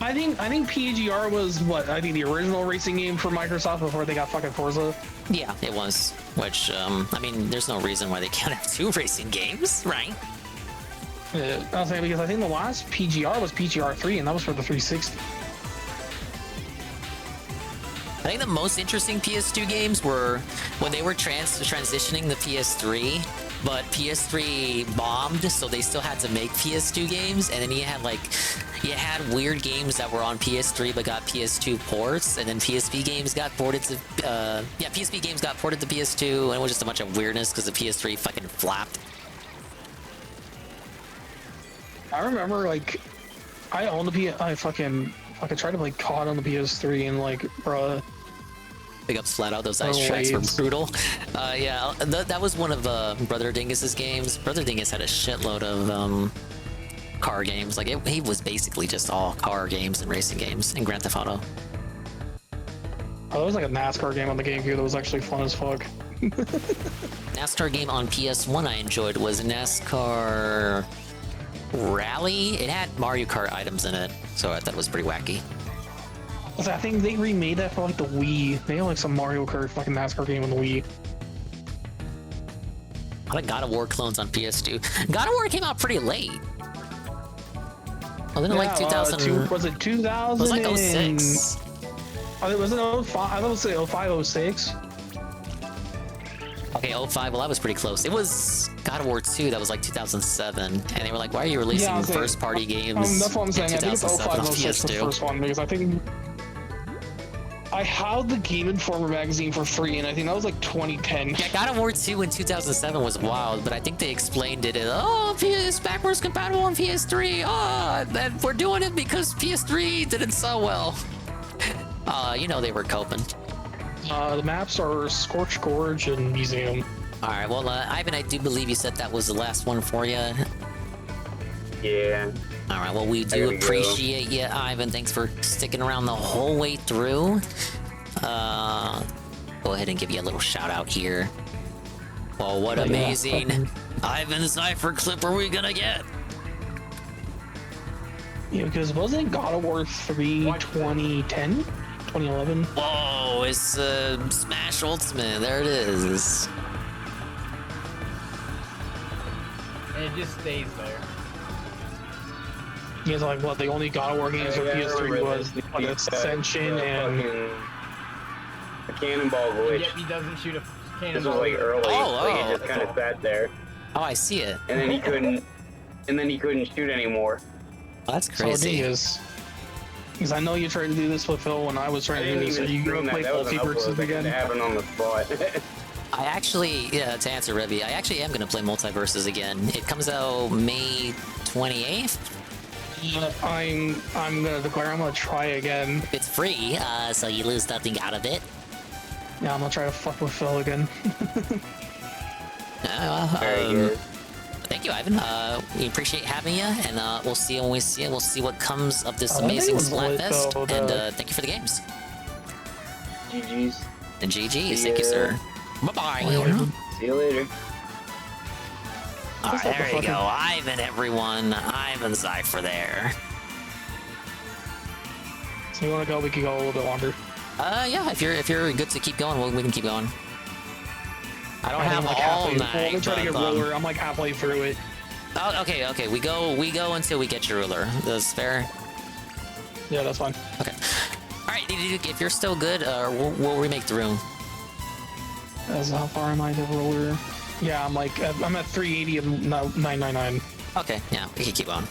I think PGR was what I think the original racing game for Microsoft before they got fucking Forza. Yeah, it was. Which I mean, there's no reason why they can't have two racing games, right? I was saying because I think the last PGR was PGR 3, and that was for the 360. I think the most interesting PS2 games were when they were transitioning the PS3, but PS3 bombed, so they still had to make PS2 games, and then you had weird games that were on PS3 but got PS2 ports, and then PSP games got ported to PSP games got ported to PS2, and it was just a bunch of weirdness because the PS3 fucking flopped. I remember like I owned the I tried to play COD on the PS3 and like bruh. Big ups Flat Out, those ice tracks were brutal. Yeah, that was one of Brother Dingus's games. Brother Dingus had a shitload of car games. Like he was basically just all car games and racing games in Grand Theft Auto. Oh, there was like a NASCAR game on the GameCube that was actually fun as fuck. NASCAR game on PS1 I enjoyed was NASCAR Rally. It had Mario Kart items in it, so I thought it was pretty wacky. I think they remade that for like the Wii. They had like some Mario Kart fucking NASCAR game on the Wii. A lot of God of War clones on PS2. God of War came out pretty late. Wasn't it like 2000? Was it 2000? It was like 06. Oh, was it 05? I thought it was 05, 06. Okay, 05, well that was pretty close. It was God of War 2, that was like 2007, and they were like, why are you releasing first-party games that's what I'm saying. I think it's 05, 06 the first one, because I think I had the Game Informer magazine for free, and I think that was like 2010. Yeah, God of War 2 in 2007 was wild, but I think they explained it as, oh, PS backwards compatible on PS3, and we're doing it because PS3 didn't sell well. You know they were coping. The maps are Scorched Gorge and Museum. Alright, well, Ivan, I do believe you said that was the last one for you. Yeah. Alright, well, we do appreciate you, Ivan. Thanks for sticking around the whole way through. Go ahead and give you a little shout out here. Well, what amazing Ivanzypher clip are we gonna get? Yeah, because wasn't God of War 3 2010? 2011? Whoa, it's Smash Ultimate. There it is. And it just stays there. You guys are like, what, the only God of War games for PS3 was the Ascension and... A cannonball glitch. Yep, he doesn't shoot a cannonball. This was like early. Like he just kind of sat there. Oh, I see it. And then he couldn't... And then he couldn't shoot anymore. Oh, that's crazy. Because I know you tried to do this with Phil when I was trying to do this. Are you going to play Multiverses again? Happened on the spot. I actually, yeah, to answer Revy, I actually am going to play Multiverses again. It comes out May 28th, I'm gonna declare I'm gonna try again. It's free, so you lose nothing out of it. Yeah, I'm gonna try to fuck with Phil again. Very good. Thank you, Ivan. We appreciate having you, and we'll see you when we see it. We'll see what comes of this amazing Splatfest, and thank you for the games. GG's. And GG's, thank you, sir. Bye-bye. See you later. Alright, there you go. Ivan, everyone. Ivanzypher there. So you wanna go? We can go a little bit longer. Yeah, if you're good to keep going, we can keep going. I don't have like all night. Well, let me try to get ruler. I'm like halfway through it. Oh, okay. We go until we get your ruler. That's fair. Yeah, that's fine. Okay. All right, DDDuke, if you're still good, we'll remake the room. As how far am I to ruler? Yeah, I'm at 380 and 999. Okay, yeah, we can keep on.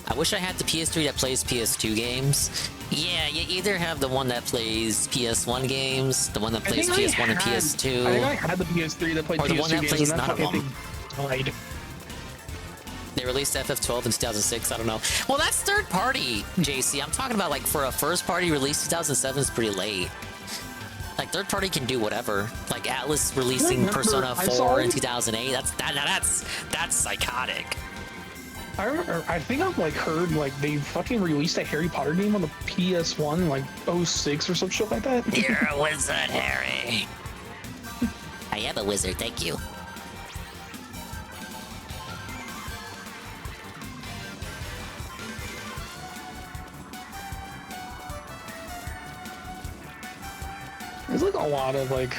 I wish I had the PS3 that plays PS2 games. Yeah, you either have the one that plays PS1 games, the one that plays PS1 and PS2. I think I had the PS3 that played PS2 games. Or the one that plays none of them. Died. They released FF12 in 2006, I don't know. Well, that's third party, JC. I'm talking about like for a first party release, 2007 is pretty late. Like third party can do whatever. Like Atlas releasing Persona 4 in 2008. That's psychotic. I remember, I think I've like heard like they fucking released a Harry Potter game on the PS1 like 06 or some shit like that. You're a wizard, Harry. I am a wizard, thank you. There's like a lot of like.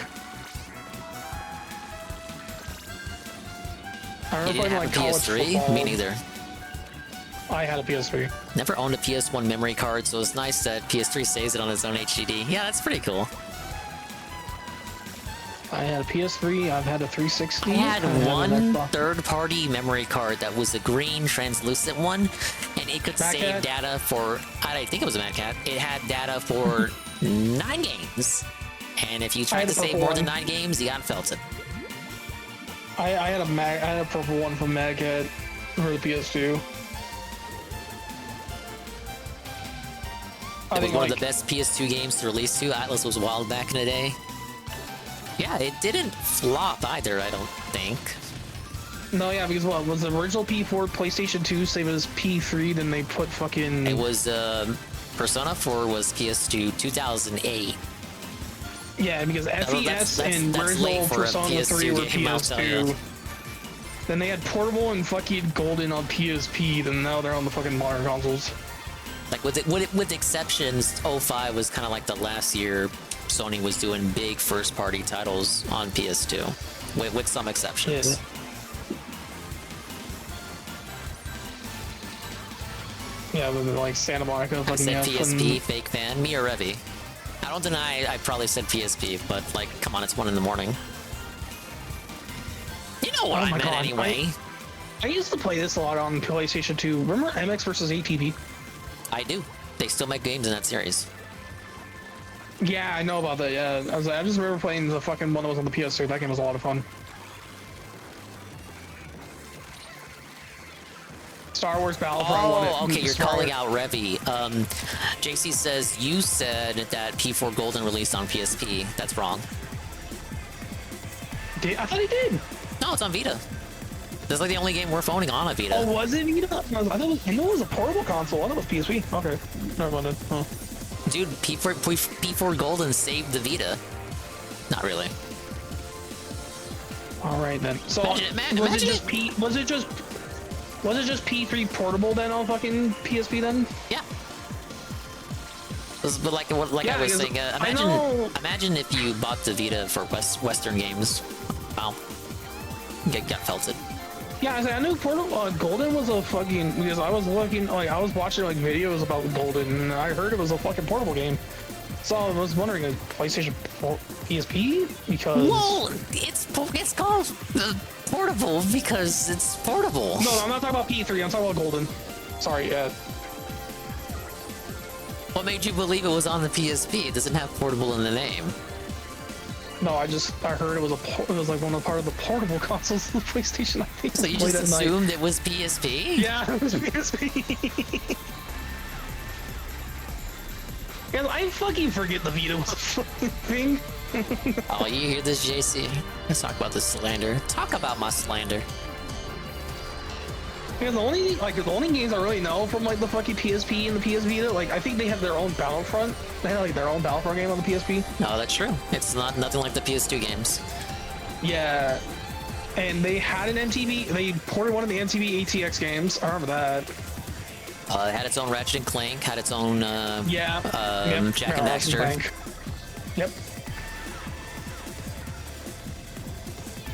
I remember you didn't have like a PS3? Me neither. I had a PS3. Never owned a PS1 memory card, so it's nice that PS3 saves it on its own HDD. Yeah, that's pretty cool. I had a PS3, I've had a 360. I had one third-party memory card that was a green translucent one, and it could save data for, I think it was a Mad Cat, it had data for 9 games. And if you tried to save more than 9 games, you got felt it. I had a purple one from Mad Cat for the PS2. It was one of the best PS2 games to release to. Atlas was wild back in the day. Yeah, it didn't flop either, I don't think. No, yeah, because what was the original P4 PlayStation 2 save as P3, then they put fucking. It was Persona 4 was PS2 2008. Yeah, because FES and original Persona 3 were PS2. Then they had portable and fucking golden on PSP. Then now they're on the fucking modern consoles. Like with exceptions, 05 was kind of like the last year Sony was doing big first-party titles on PS2, with some exceptions. Yeah, but like Santa Monica. I said PSP, fake fan. Me or Revy? I don't deny I probably said PSP, but like, come on, it's 1 in the morning. You know what I meant anyway. I used to play this a lot on PlayStation 2. Remember MX versus ATV? I do. They still make games in that series. Yeah, I know about that. Yeah, I just remember playing the fucking one that was on the PS3. That game was a lot of fun. Star Wars Battlefront. Oh, okay, you're calling out Revy. JC says you said that P4 Golden released on PSP. That's wrong. I thought he did. No, it's on Vita. That's like the only game worth owning on a Vita. Oh, was it Vita? I thought it was a portable console. I thought it was PSP. Okay, never mind then. Huh. Dude, P4 Golden saved the Vita. Not really. All right then. So was it just P3 portable then on fucking PSP then? Yeah. But like I was saying, imagine if you bought the Vita for Western games. Wow. Got felted. Yeah, I knew portable Golden was a fucking, because I was looking, like I was watching like videos about Golden and I heard it was a fucking portable game. So I was wondering, is PlayStation PSP? Because it's called portable because it's portable. No, I'm not talking about P3. I'm talking about Golden. Sorry, What made you believe it was on the PSP? It doesn't have portable in the name. No, I heard it was it was like one of part of the portable consoles of the PlayStation. I think. So you just assumed it was PSP? Yeah, it was PSP. Yeah, I fucking forget the Vita was a fucking thing. Oh, you hear this, JC? Let's talk about this slander. Talk about my slander. Yeah, the only games I really know from like the fucking PSP and the PS Vita, like I think they have their own Battlefront. They had like their own Battlefront game on the PSP. No, that's true. It's nothing like the PS2 games. Yeah, and they had an MTV. They ported one of the MTV ATX games. I remember that. It had its own Ratchet and Clank. Had its own Jack and Daxter. Yep.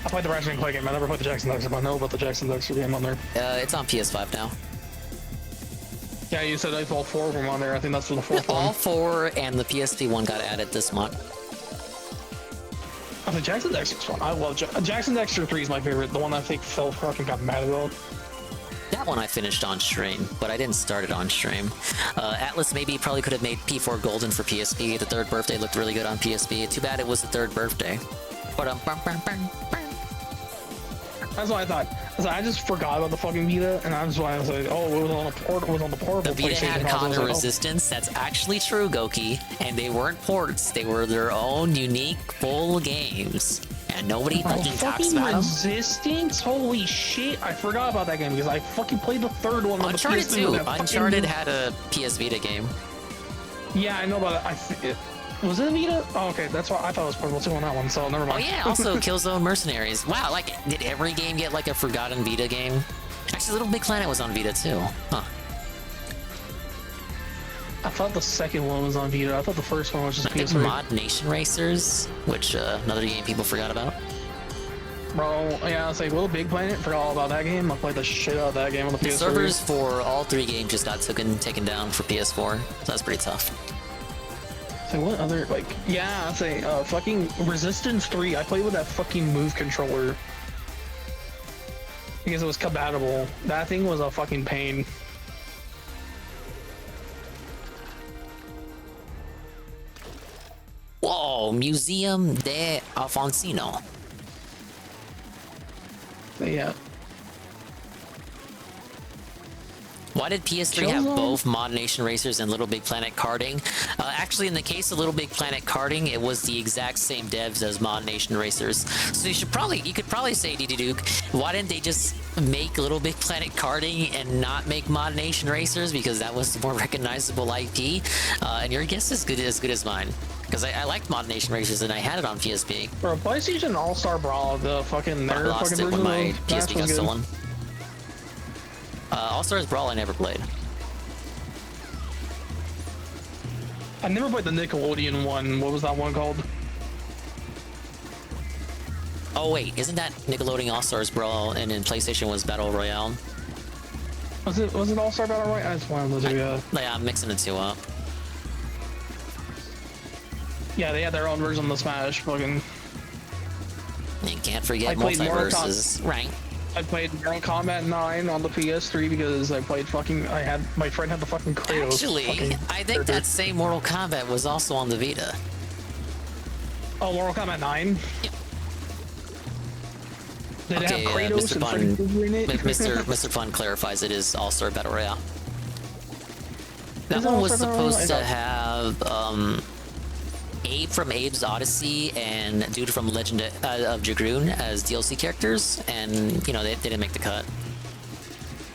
I played the Ratchet and Clank game. I never played the Jackson Daxter, but I know about the Jackson Daxter game on there. It's on PS5 now. Yeah, you said all 4 of them on there. I think that's for the 4th one. All 4 and the PSP one got added this month. I think Jackson Daxter's fun. I love Jackson Daxter 3 is my favorite. The one I think Phil fucking got mad about. That one I finished on stream, but I didn't start it on stream. Atlas maybe probably could have made P4 Golden for PSP. The 3rd birthday looked really good on PSP. Too bad it was the 3rd birthday. That's what I thought. I just forgot about the fucking Vita, and that's why I was like, oh, it was on the portable. The Vita had Counter Resistance. That's actually true, Goki. And they weren't ports. They were their own unique full games. And nobody fucking talks about them. Resistance? Holy shit! I forgot about that game because I fucking played the 3rd one. Uncharted too. Uncharted had a PS Vita game. Yeah, I know about it. Was it a Vita? Oh, okay, that's why I thought it was portable too on that one, so never mind. Oh yeah, also Killzone Mercenaries. Wow, like, did every game get like a forgotten Vita game? Actually, Little Big Planet was on Vita too. Huh. I thought the 2nd one was on Vita. I thought the 1st one was just PS3. Mod Nation Racers, which another game people forgot about. Bro, yeah, I was like, Little Big Planet, forgot all about that game. I played the shit out of that game on the PS3. The servers for all 3 games just got taken down for PS4, so that's pretty tough. So what other, like, yeah, I'd say, fucking Resistance 3, I played with that fucking Move controller. Because it was compatible. That thing was a fucking pain. Whoa, Museum de Alfonsino. Yeah. Why did PS3 have both Mod Nation Racers and Little Big Planet Karting? Actually, in the case of Little Big Planet Karting, it was the exact same devs as Mod Nation Racers. So you could probably say, DDDuke, why didn't they just make Little Big Planet Karting and not make Mod Nation Racers? Because that was the more recognizable IP. And your guess is good as mine. Because I liked Mod Nation Racers and I had it on PSP. For a PlayStation All-Star Brawl, the fucking I lost it when my PSP got stolen. All-Stars Brawl I never played. I never played the Nickelodeon one. What was that one called? Oh wait, isn't that Nickelodeon All-Stars Brawl and then PlayStation was Battle Royale? Was it All-Star Battle Royale? I just wanted to yeah, I'm mixing the two up. Yeah, they had their own version of the Smash fucking. You can't forget Multiverses, right? I played Mortal Kombat 9 on the PS3 because I played my friend had the fucking Kratos. Actually, I think that same Mortal Kombat was also on the Vita. Oh, Mortal Kombat 9? Yep. Did it have Kratos Mr. Fun, and in it? Mr. Fun clarifies it is All-Star Battle Royale. That one was supposed to have Abe from Abe's Odyssey and Dude from Legend of Dragoon as DLC characters, and you know they didn't make the cut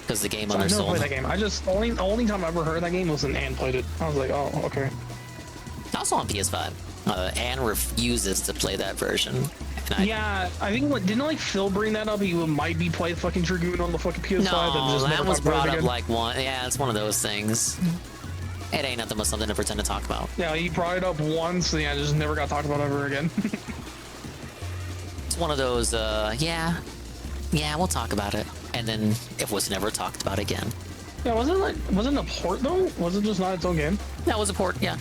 because the game undersold. I never played that game. I just only time I ever heard that game was when Ann played it. I was like, oh, okay. Also on PS5. Ann refuses to play that version. Yeah, I think didn't Phil bring that up? He might be playing fucking Dragoon on the fucking PS5. No, that was brought up like one. Yeah, it's one of those things. It ain't nothing but something to pretend to talk about. Yeah, he brought it up once, and yeah, just never got talked about ever again. It's one of those, yeah, we'll talk about it, and then it was never talked about again. Yeah, wasn't it a port though? Was it just not its own game? That was a port, yeah.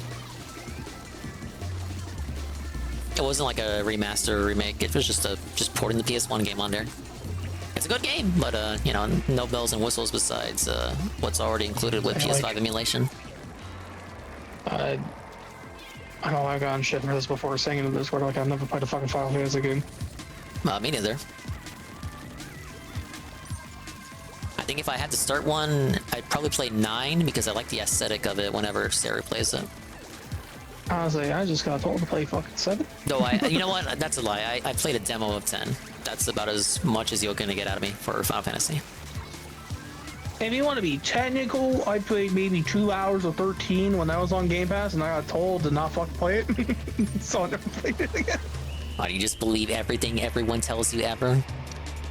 It wasn't like a remaster or remake. It was just porting the PS1 game on there. It's a good game, but you know, no bells and whistles besides what's already included with PS5 emulation. I know I've gotten shit for this before, saying in the Discord like I've never played a fucking Final Fantasy game. Me neither. I think if I had to start one, I'd probably play 9 because I like the aesthetic of it whenever Sarah plays it. Honestly, I just got told to play fucking 7. Though you know what? That's a lie. I played a demo of 10. That's about as much as you're gonna get out of me for Final Fantasy. If you want to be technical, I played maybe 2 hours of 13 when I was on Game Pass, and I got told to not fucking play it, so I never played it again. Oh, do you just believe everything everyone tells you ever?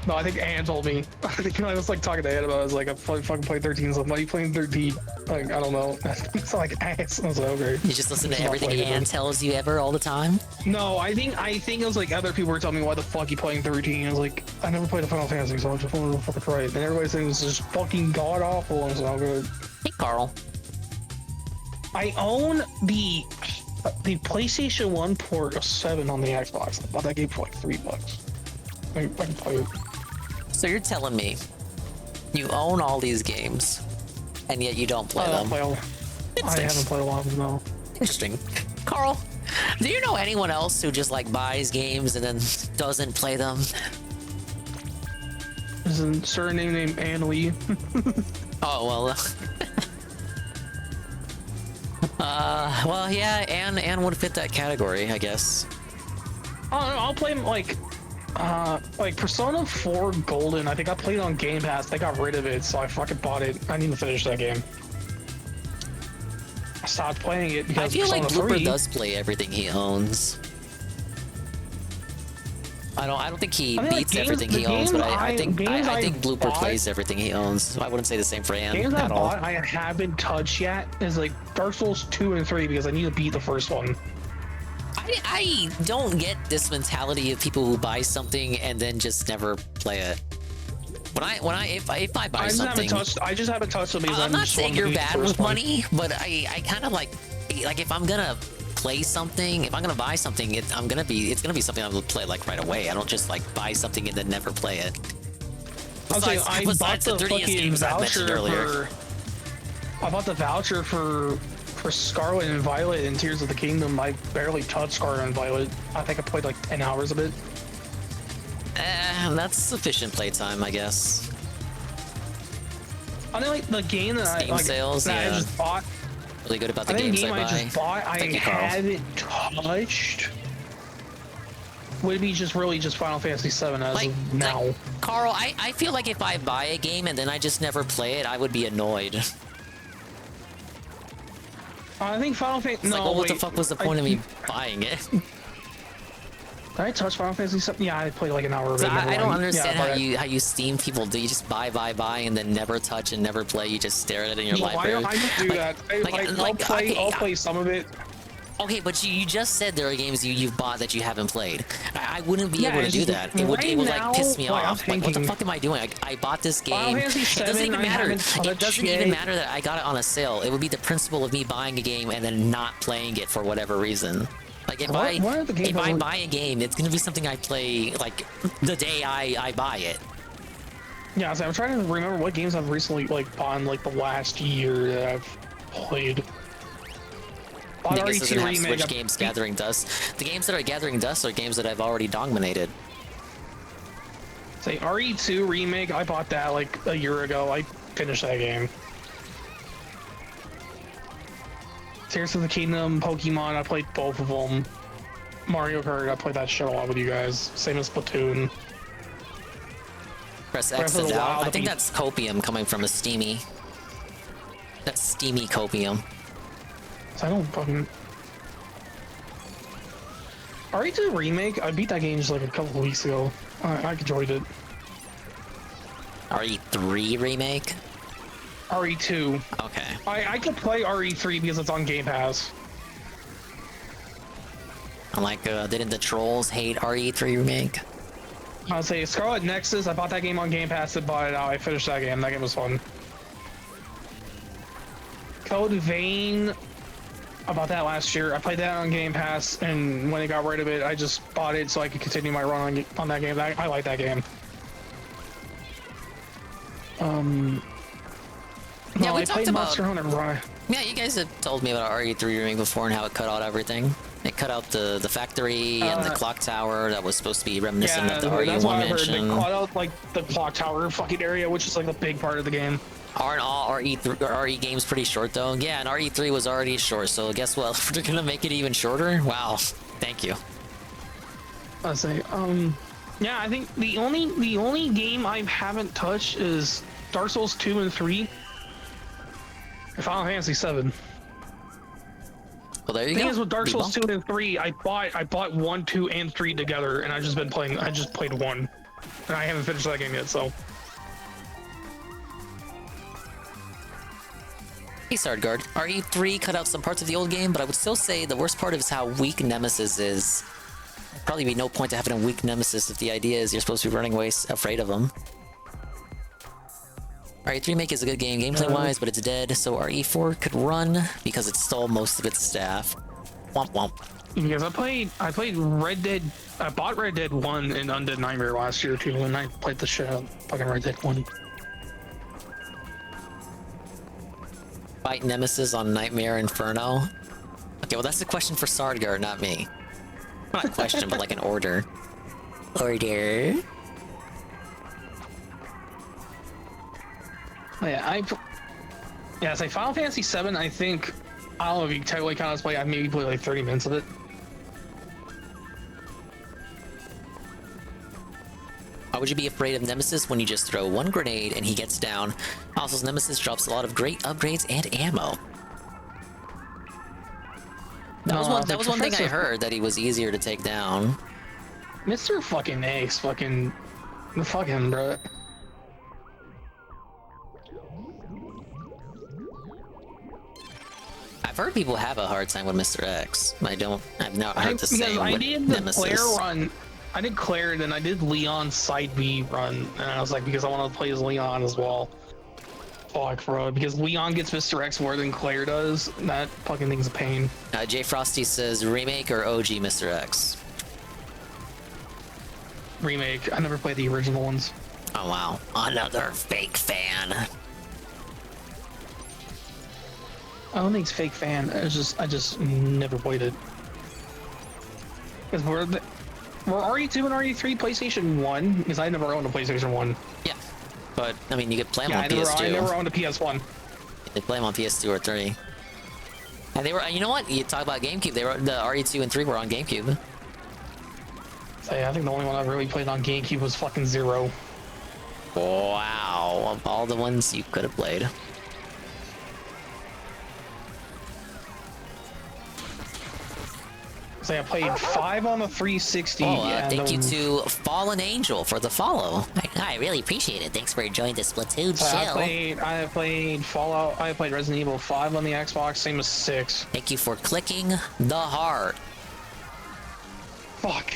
No, I think Ann told me. I think I was like talking to Ann about it. I was like, I fucking played 13. So why are you playing 13? Like, I don't know. It's like ass. I was like, okay. You just listen to everything Ann tells you ever all the time? No, I think it was like other people were telling me why the fuck you playing 13. I was like, I never played a Final Fantasy, so I just wanted to fucking try it. And everybody's saying it was just fucking god awful. And so I'm good. Hey, Carl. I own the PlayStation 1 port of 7 on the Xbox. I bought that game for like $3. I can play it. So you're telling me you own all these games, and yet you don't play them? I haven't played a lot of them, though. Interesting. Carl, do you know anyone else who just like buys games and then doesn't play them? There's a surname named Ann Lee. Oh, well. Well, yeah, Ann would fit that category, I guess. I'll play like Persona 4 Golden. I think I played it on Game Pass. They got rid of it, so I fucking bought it. I need to finish that game. I stopped playing it because I feel like Persona Blooper 3. does play everything he owns. I don't think he beats everything he owns, but I think Blooper plays everything he owns. So I wouldn't say the same for Ann Games at all. I haven't touched yet is like Dark Souls 2 and 3 because I need to beat the first one. I don't get this mentality of people who buy something and then just never play it. If I buy something, I just haven't touched them because I'm not saying you're bad with money, but I kind of like if I'm gonna play something, if I'm gonna buy something, it's gonna be something I'm gonna play like right away. I don't just like buy something and then never play it. Besides the 3DS games I mentioned earlier. I bought the voucher for Scarlet and Violet and Tears of the Kingdom. I barely touched Scarlet and Violet. I think I played like 10 hours of it. That's sufficient playtime, I guess. I think like the game that Steam sales, I just bought. Really good about the games I buy. Just bought, I haven't touched. Would be just Final Fantasy 7 as of now. Like, Carl, I feel like if I buy a game and then I just never play it, I would be annoyed. I think Final Fantasy. No, like, well, what the fuck was the point of me buying it? Did I touch Final Fantasy 7? Yeah, I played like an hour of it. I don't understand how you Steam people do. You just buy and then never touch and never play. You just stare at it in your library. I just do that. I'll play some of it. Okay, but you just said there are games you've bought that you haven't played. I wouldn't be able to do that. It would like piss me off. Like, what the fuck am I doing? I bought this game. It doesn't even matter. It doesn't even matter that I got it on a sale. It would be the principle of me buying a game and then not playing it for whatever reason. Like if I buy a game, it's gonna be something I play like the day I buy it. Yeah, so I'm trying to remember what games I've recently like bought in like the last year that I've played. I think this doesn't have Switch games gathering dust. The games that are gathering dust are games that I've already dominated. Say RE2 remake, I bought that like a year ago. I finished that game. Tears of the Kingdom, Pokemon, I played both of them. Mario Kart, I played that shit a lot with you guys. Same as Splatoon. Press X to down. I think that's copium coming from a steamy. That's steamy copium. I don't fucking... RE2 remake, I beat that game just like a couple of weeks ago. I enjoyed it. RE3 remake? RE2. Okay. I could play RE3 because it's on Game Pass. I'm like, didn't the trolls hate RE3 remake? I'll say Scarlet Nexus, I bought that game on Game Pass and bought it out. I finished that game. That game was fun. Code Vein, I bought that last year. I played that on Game Pass, and when they got rid of it, I just bought it so I could continue my run on that game. I like that game. Yeah, I played Monster Hunter Rise. Yeah, you guys have told me about RE3 remake before and how it cut out everything. It cut out the factory and the clock tower that was supposed to be reminiscent of the that's what RE1 I heard. They mansion. cut out like the clock tower fucking area, which is like a big part of the game. Aren't all RE games pretty short though? Yeah, and RE3 was already short, so guess what? They're gonna make it even shorter? Wow. Thank you. I say, yeah, I think the only game I haven't touched is Dark Souls 2 and 3. And Final Fantasy 7. Well, there you The thing go. is with Dark Souls 2 and 3, I bought 1, 2, and 3 together, and I just played 1. And I haven't finished that game yet, so. Hey, Sardguard. RE3 cut out some parts of the old game, but I would still say the worst part is how weak Nemesis is. Probably be no point to having a weak Nemesis if the idea is you're supposed to be running away afraid of them. RE3 Remake is a good game gameplay-wise, but it's dead, so RE4 could run because it stole most of its staff. Womp womp. Because I played Red Dead. I bought Red Dead 1 and Undead Nightmare last year too, and I played the shit out of fucking Red Dead 1. Fight Nemesis on Nightmare Inferno. Okay, well that's a question for Sardguard, not me. Not a question, but like an order. Order. Yeah, say Final Fantasy 7. I think I don't know if you technically count as play. I maybe played like 30 minutes of it. Why would you be afraid of Nemesis when you just throw one grenade and he gets down? Also, Nemesis drops a lot of great upgrades and ammo. That was one thing I heard, that he was easier to take down. Mr. fucking X, fuck him, bro. I've heard people have a hard time with Mr. X. I've not heard the same I with did the Nemesis. Claire run. I did Claire, then I did Leon's side B run, and I was like, because I want to play as Leon as well. Fuck, bro, because Leon gets Mr. X more than Claire does. That fucking thing's a pain. Jay Frosty says remake or OG Mr. X? Remake. I never played the original ones. Oh wow, another fake fan. I don't think it's fake fan. I just never played it. Because we're RE2 and RE3 PlayStation 1? Because I never owned a PlayStation 1. Yeah, but I mean, you could play them on I PS2. never owned a PS1. They play them on PS2 or 3. And they were, you know what? You talk about GameCube. They were the RE2 and 3 were on GameCube. So yeah, I think the only one I really played on GameCube was fucking 0. Wow, of all the ones you could have played. So I played 5 on the 360. Thank you to Fallen Angel for the follow. I really appreciate it. Thanks for joining the Splatoon so chill. I played Fallout. I played Resident Evil 5 on the Xbox. Same as 6. Thank you for clicking the heart. Fuck.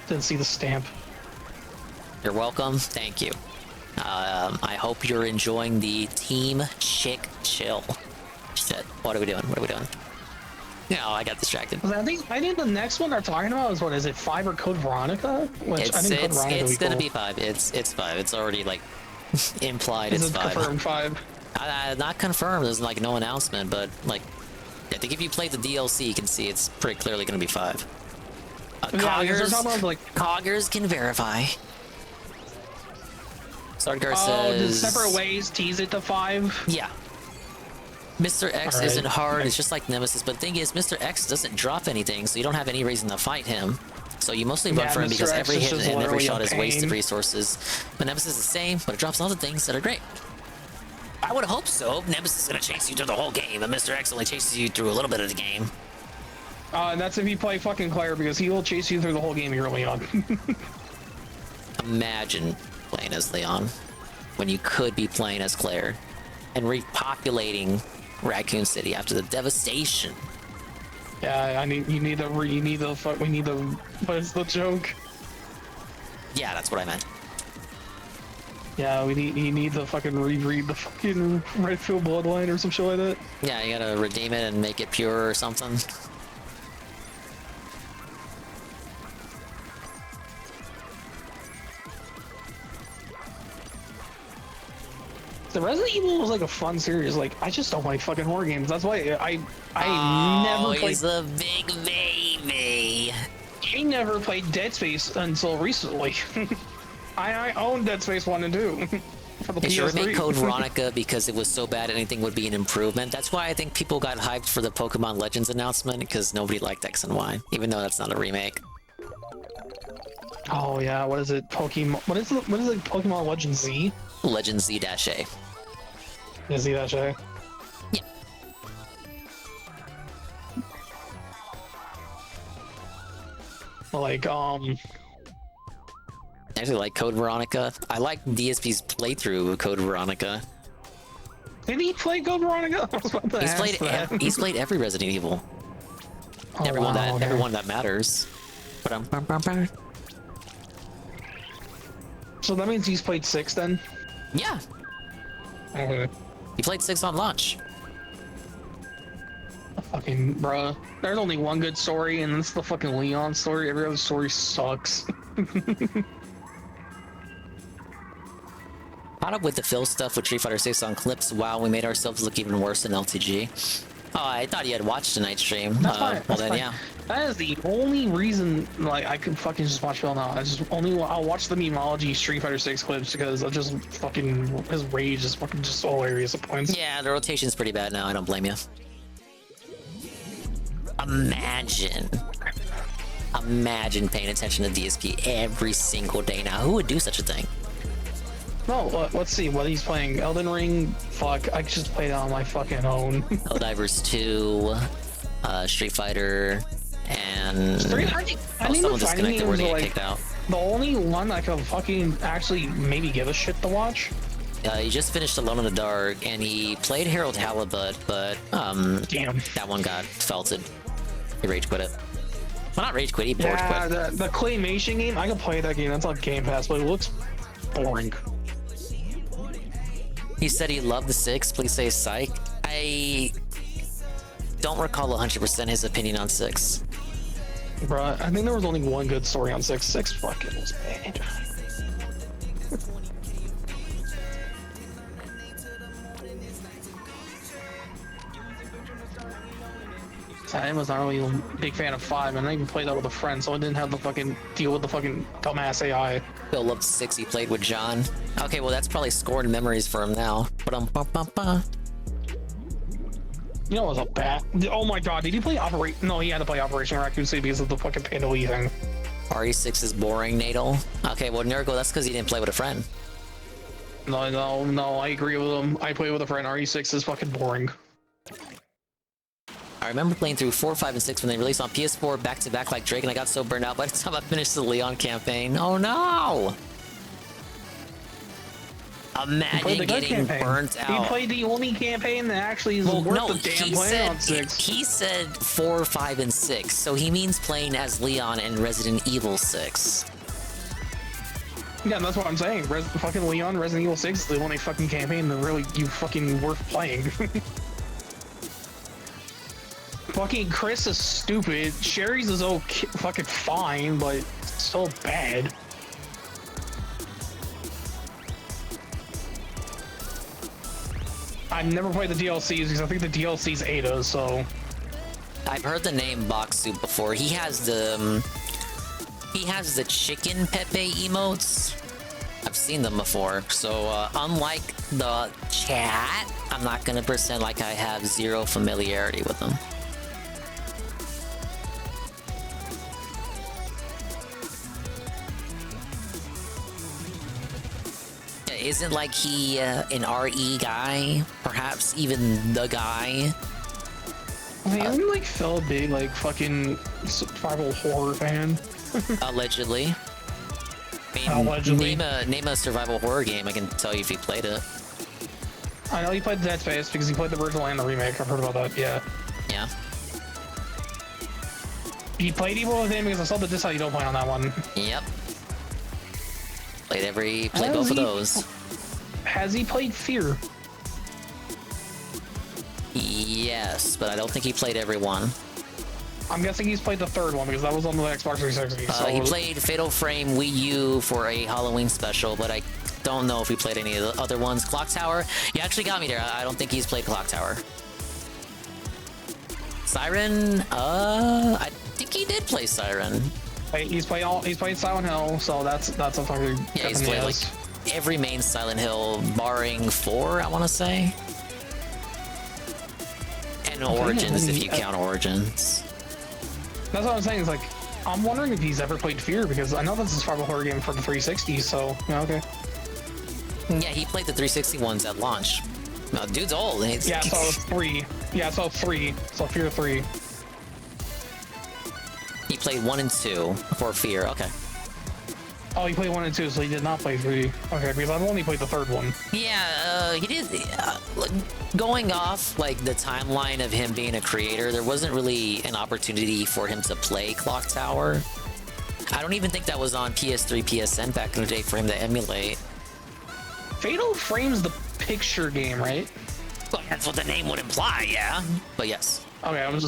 Didn't see the stamp. You're welcome. Thank you. I hope you're enjoying the Team Chick Chill. She said, what are we doing? What are we doing? No, I got distracted. I think the next one they're talking about is what is it, 5 or Code Veronica? Which It's gonna be 5. It's 5. It's already like implied. Is it's it 5. confirmed 5? Not confirmed. There's like no announcement, but like I think if you play the DLC, you can see it's pretty clearly gonna be 5. Coggers can verify. Sardgar says. Did Separate Ways tease it to 5? Yeah. Mr. X isn't hard, it's just like Nemesis, but the thing is, Mr. X doesn't drop anything, so you don't have any reason to fight him. So you mostly run for him because every hit and every shot is wasted resources. But Nemesis is the same, but it drops all the things that are great. I would hope so. Nemesis is gonna chase you through the whole game, and Mr. X only chases you through a little bit of the game. And that's if you play fucking Claire, because he will chase you through the whole game early on. Imagine playing as Leon when you could be playing as Claire and repopulating Raccoon City after the devastation. Yeah, what is the joke? Yeah, that's what I meant. Yeah, you need to fucking reread the fucking Redfield Bloodline or some shit like that. Yeah, you gotta redeem it and make it pure or something. The Resident Evil was like a fun series. Like, I just don't like fucking horror games. That's why I never played. He's a big baby. I never played Dead Space until recently. I own Dead Space 1 and 2. For the They should PS3. remake Code Veronica because it was so bad anything would be an improvement. That's why I think people got hyped for the Pokemon Legends announcement, because nobody liked X and Y, even though that's not a remake. Oh yeah, what is it? Pokemon. What is it? Pokemon Legend Z? Legend Z-A. Yeah, Z-A. Yeah. Like I actually like Code Veronica. I like DSP's playthrough of Code Veronica. Did he play Code Veronica? I was about to ask that. He's played every Resident Evil. Oh, everyone wow, okay. everyone that matters. So that means he's played 6 then? Yeah. Okay. He played 6 on launch. Fucking bruh. There's only one good story, and it's the fucking Leon story. Every other story sucks. Caught up with the Phil stuff with Street Fighter 6 on clips. Wow, we made ourselves look even worse than LTG. Oh, I thought you had watched tonight's stream. That's fine. Well then, yeah. That is the only reason, like, I could fucking just watch Phil now. I'll watch the Memology Street Fighter 6 clips because I just fucking, his rage is fucking just hilarious at points. Yeah, the rotation's pretty bad now. I don't blame you. Imagine paying attention to DSP every single day now. Who would do such a thing? No, let's see what he's playing. Elden Ring. Fuck, I could just play that on my fucking own. Helldivers 2, Street Fighter, and someone disconnected where they get kicked out. The only one I could fucking actually maybe give a shit to watch. He just finished Alone in the Dark, and he played Harold Halibut, but damn, that one got felted. He rage quit it. Well, not rage quit. He board quit. The claymation game. I can play that game. That's on Game Pass, but it looks boring. He said he loved the 6. Please say psych. I don't recall 100% his opinion on 6. Bruh, I think there was only one good story on 6. 6 fucking was bad. I was not really a big fan of 5, and I even played that with a friend, so I didn't have to fucking deal with the fucking dumbass AI. Bill loved 6. He played with John. Okay, well that's probably scored memories for him now. You know, it was a bat. Oh my god, did he play Operation? No, he had to play Operation Raccoon City because of the fucking Pandoli thing. RE6 is boring, Nadal. Okay, well Nurgle, that's because he didn't play with a friend. No, I agree with him. I play with a friend. RE6 is fucking boring. I remember playing through 4, 5, and 6 when they released on PS4 back-to-back like Drake, and I got so burned out by the time I finished the Leon campaign. Oh no! Imagine getting burnt out. He played the only campaign that actually is worth the damn play on 6. He said 4, 5, and 6, so he means playing as Leon in Resident Evil 6. Yeah, that's what I'm saying. Fucking Leon, Resident Evil 6 is the only fucking campaign that really you fucking worth playing. Fucking Chris is stupid. Sherry's is okay, fucking fine, but still bad. I've never played the DLCs because I think the DLC's Ada, so... I've heard the name Box Soup before. He has the chicken Pepe emotes. I've seen them before, so unlike the chat, I'm not gonna pretend like I have zero familiarity with them. Isn't like he an RE guy? Perhaps even the guy? I mean, isn't like Phil big like fucking survival horror fan? Allegedly. I mean, allegedly. Name a survival horror game. I can tell you if he played it. I know he played Dead Space because he played the original and the remake. I've heard about that. Yeah. Yeah. He played Evil Within because I saw the disc how you don't play on that one. Yep. Played both of those. Has he played Fear? Yes, but I don't think he played every one. I'm guessing he's played the third one because that was on the Xbox 360. So he played Fatal Frame Wii U for a Halloween special, but I don't know if he played any of the other ones. Clock Tower, you actually got me there. I don't think he's played Clock Tower. Siren, I think he did play Siren. He's played Silent Hill, so that's a fucking. Yeah, he's played like every main Silent Hill, barring 4, I want to say. And Origins, if you count Origins. That's what I'm saying. Is like, I'm wondering if he's ever played Fear, because I know that's a survival horror game for the 360. So yeah, okay. Yeah, he played the 360 ones at launch. No, dude's old. Yeah, so 3. Yeah, so 3. So Fear 3. He played 1 and 2 for Fear. Okay. Oh, he played 1 and 2, so he did not play 3. Okay, because I've only played the 3rd one. Yeah, he did. Going off like the timeline of him being a creator, there wasn't really an opportunity for him to play Clock Tower. I don't even think that was on PS3, PSN back in the day for him to emulate. Fatal Frame's the picture game, right? Well, that's what the name would imply, yeah. But yes. Okay, I'm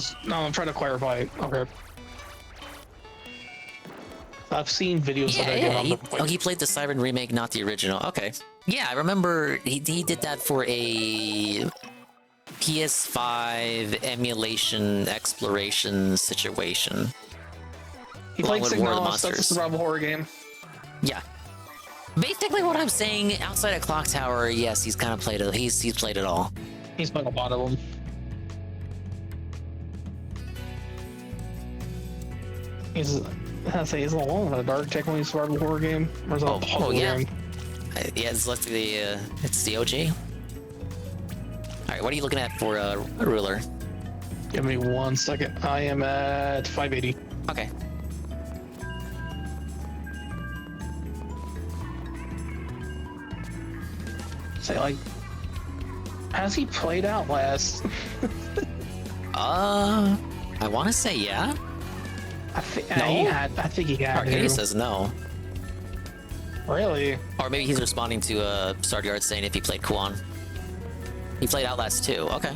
trying to clarify it. Okay. I've seen videos of that game. He played the Siren remake, not the original. Okay. Yeah, I remember he did that for a PS5 emulation exploration situation. He played Csnow, that's a survival horror game. Yeah. Basically what I'm saying, outside of Clock Tower, yes, he's kind of played it. He's played it all. He's played a lot of them. He's a long a dark technically survival horror game. Or is it a puzzle game? Yeah, it's the OG. All right, what are you looking at for a ruler? Give me 1 second. I am at 580. Okay. Say like, has he played Outlast? I want to say yeah. I think he had. Arcady says no. Really? Or maybe he's responding to Stardyard saying if he played Kuan. He played Outlast 2. Okay.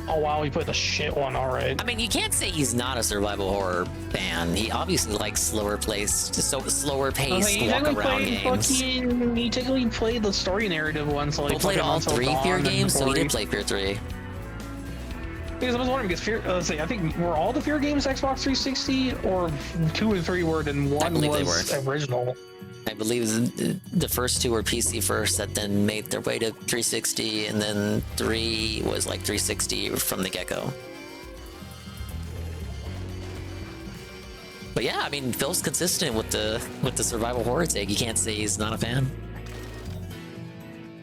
Oh wow, he played the shit one. All right. I mean, you can't say he's not a survival horror fan. He obviously likes slower paced walk around games. He technically played the story narrative one. So he played all 3 Fear games, so he did play Fear 3. Because I was wondering, because Fear, let's see, I think were all the Fear games Xbox 360, or 2 and 3 were, and 1 was original. I believe the first 2 were PC first, that then made their way to 360, and then 3 was like 360 from the get-go. But yeah, I mean, Phil's consistent with the survival horror take. You can't say he's not a fan.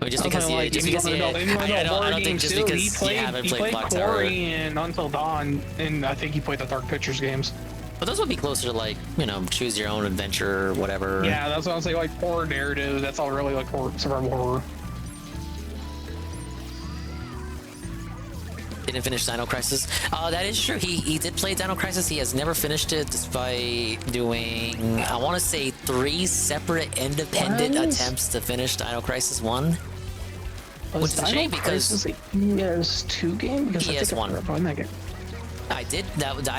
I mean, just because I don't think just because he haven't played Clock Tower. He played and Until Dawn, and I think he played the Dark Pictures games. But those would be closer to like, you know, choose your own adventure or whatever. Yeah, that's what I'm saying, like horror narrative. That's all really like survival horror. Didn't finish Dino Crisis. That is true. He did play Dino Crisis. He has never finished it, despite doing, I want to say, 3 separate independent attempts to finish Dino Crisis 1. Which is a shame because PS2 game. Because PS1. That game. I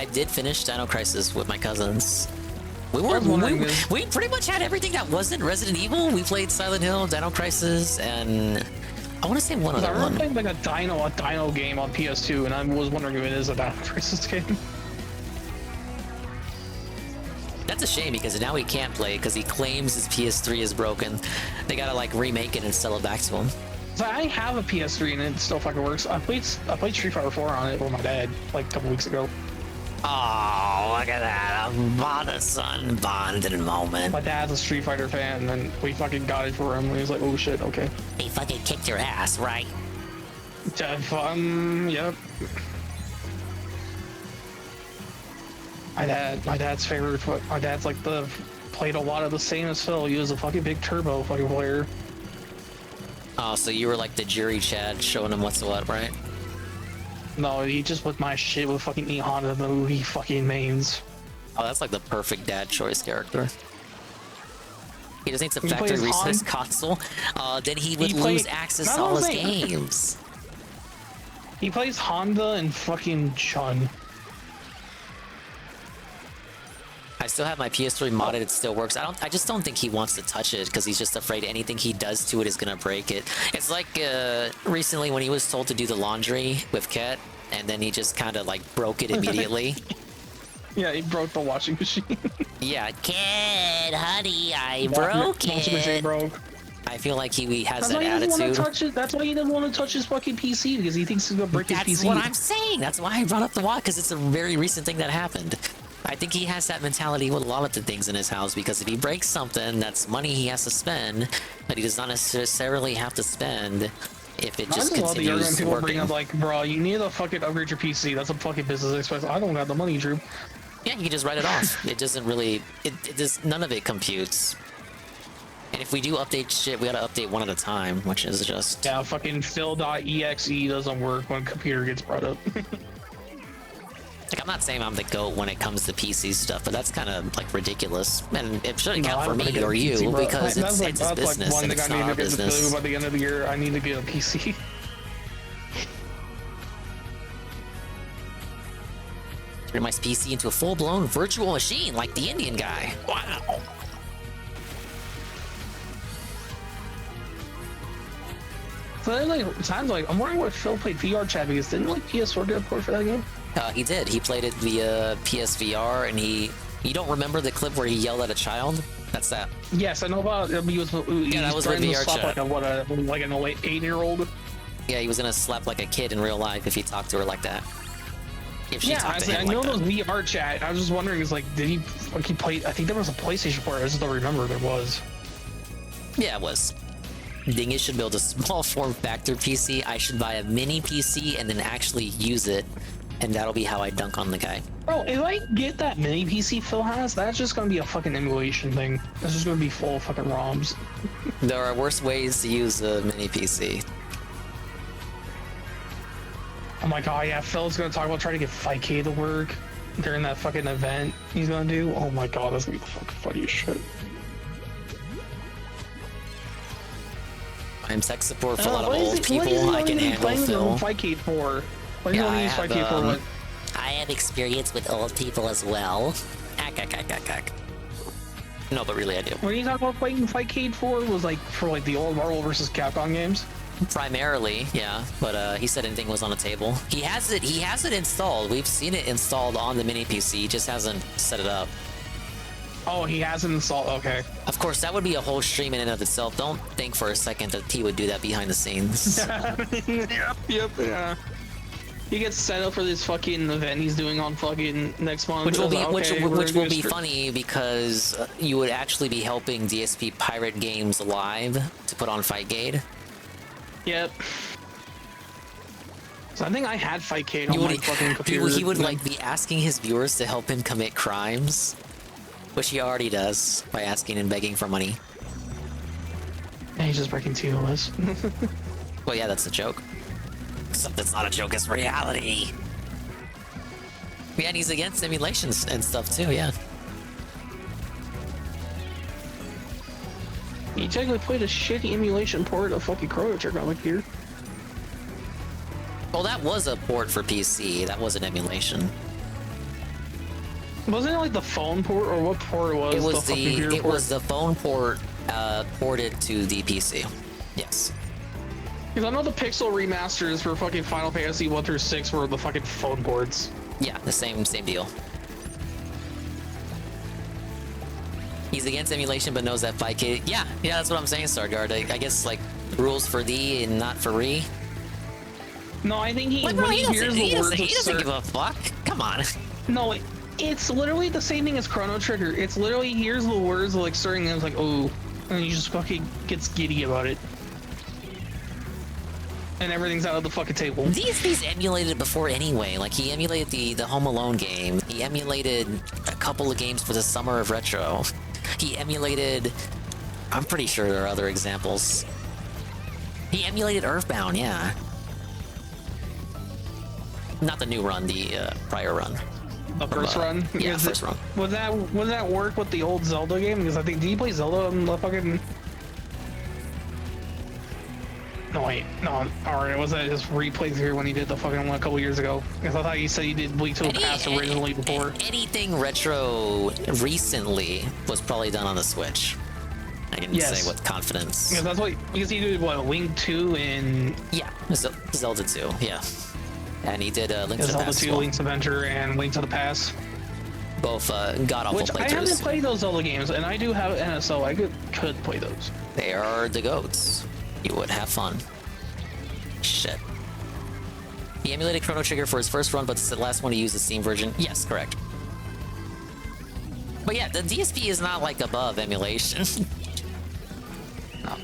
did finish Dino Crisis with my cousins. We pretty much had everything that wasn't Resident Evil. We played Silent Hill, Dino Crisis, and I want to say one other one. I remember playing like a Dino game on PS2, and I was wondering if it is a Dino Crisis game. That's a shame because now he can't play because he claims his PS3 is broken. They gotta like remake it and sell it back to him. So I have a PS3 and it still fucking works. I played Street Fighter 4 on it with my dad like a couple weeks ago. Oh, look at that. A father-son bonded moment. My dad's a Street Fighter fan, and we fucking got it for him. And he was like, oh shit, okay. He fucking kicked your ass, right? Yep. My dad's favorite, my dad's like played a lot of the same as Phil. He was a fucking big turbo fucking player. Oh, so you were like the jury Chad showing him what's what, right? No, he just put my shit with fucking E Honda the movie fucking mains. Oh, that's like the perfect dad choice character. He just needs to factory reset his console. Then he would lose access to all his games. He plays Honda and fucking Chun. I still have my PS3 modded. It still works. I just don't think he wants to touch it because he's just afraid anything he does to it is gonna break it. It's like recently when he was told to do the laundry with Ket, and then he just kind of like broke it immediately. Yeah, he broke the washing machine. Yeah, Ket, honey, I broke it. Washing machine broke. I feel like he has That's that why he doesn't want to attitude. touch it. That's why he doesn't want to touch his fucking PC because he thinks he's gonna break his PC. That's what I'm saying. That's why I brought up the watch because it's a very recent thing that happened. I think he has that mentality with a lot of the things in his house because if he breaks something, that's money he has to spend that he does not necessarily have to spend if it just continues people working. bring up like, bro, you need to fucking upgrade your PC. That's a fucking business expense. I don't got the money, Drew. Yeah, you can just write it off. It doesn't really. It does. None of it computes. And if we do update shit, we gotta update one at a time, which is just... Yeah, fucking fill.exe doesn't work when a computer gets brought up. Like, I'm not saying I'm the GOAT when it comes to PC stuff, but that's kind of, like, ridiculous. And it shouldn't count for me or you, PC, because that's it's his business, one and thing it's I not need our to get to business. do by the end of the year. I need to get a PC. Turn my PC into a full-blown virtual machine, like the Indian guy. Wow. So then, like, sounds like I'm wondering what Phil played VR chat because didn't like PS4 get a port for that game? He did. He played it via PSVR, and you don't remember the clip where he yelled at a child? That's that. Yes, I know about. He was that was with VR chat. Like an 8-year-old. Yeah, he was gonna slap like a kid in real life if he talked to her like that. If she Yeah, talked to him I like know that. those VR chat. I was just wondering, is like, did he play? I think there was a PlayStation port. I just don't remember there was. Yeah, it was. Dingus should build a small form factor PC. I should buy a mini PC and then actually use it, and that'll be how I dunk on the guy. Bro, if I get that mini PC Phil has, that's just gonna be a fucking emulation thing. That's just gonna be full of fucking ROMs. There are worse ways to use a mini PC. Oh my god, yeah, Phil's gonna talk about trying to get 5K to work during that fucking event he's gonna do. Oh my god, that's gonna be the fucking funniest shit. I'm tech support for a lot of old people. I can handle Phil. 5K for? What do you Yeah, want to use 5K for? What? I have experience with old people as well. No, but really I do. What are you talking about playing 5K for? Was like for like the old Marvel vs. Capcom games? Primarily, yeah, but he said anything was on the table. He has it installed. We've seen it installed on the mini PC. He just hasn't set it up. Oh, he hasn't installed. Okay. Of course, that would be a whole stream in and of itself. Don't think for a second that he would do that behind the scenes. Yep, yeah. He gets set up for this fucking event he's doing on fucking next month. Which will be Okay, which will be we're funny because you would actually be helping DSP Pirate Games Live to put on Fightgate. Yep. So I think I had 5K on my fucking computer. He would like be asking his viewers to help him commit crimes, which he already does by asking and begging for money. And he's just breaking TOS. Well, yeah, that's a joke. Except it's not a joke, it's reality. Yeah, and he's against simulations and stuff too, yeah. He technically played a shitty emulation port of fucking Chrono Trigger on here. Well, that was a port for PC. That was an emulation. Wasn't it like the phone port, or what port was? It was the was the phone port ported to the PC. Yes. Because I know the pixel remasters for fucking Final Fantasy 1 through 6 were the fucking phone ports. Yeah, the same deal. He's against emulation, but knows that 5K. Yeah, that's what I'm saying, Stargard. I guess like rules for thee and not for re. No, I think he. Like, bro, when he hears the words doesn't assert- give a fuck. Come on. No, it's literally the same thing as Chrono Trigger. It's literally hears the words like starting and it's like, oh, and he just fucking gets giddy about it. And everything's out of the fucking table. He's emulated before anyway. Like, he emulated the Home Alone game. He emulated a couple of games for the Summer of Retro. He emulated... I'm pretty sure there are other examples. He emulated Earthbound, yeah. Not the new run, the prior run. The first run? Yeah, first run. Would that work with the old Zelda game? Because I think, did you play Zelda on the fucking... No, wait. No, alright. Was that his replay through when he did the fucking one a couple years ago? Because I thought you said you did Bleak to the Past originally before. Anything retro recently was probably done on the Switch. I can say with confidence. Yeah, that's what, because he did what, Link 2 and... Yeah, Zelda 2, yeah. And he did Link to the Zelda Past 2, Link's Adventure, and Link to the Past. Both god-awful Which playthroughs. I haven't played those Zelda games, and I do have an NSO. I could play those. They are the goats. You would have fun. Shit. He emulated Chrono Trigger for his first run, but it's the last one to use the Steam version. Yes, correct. But yeah, the DSP is not like above emulation. No.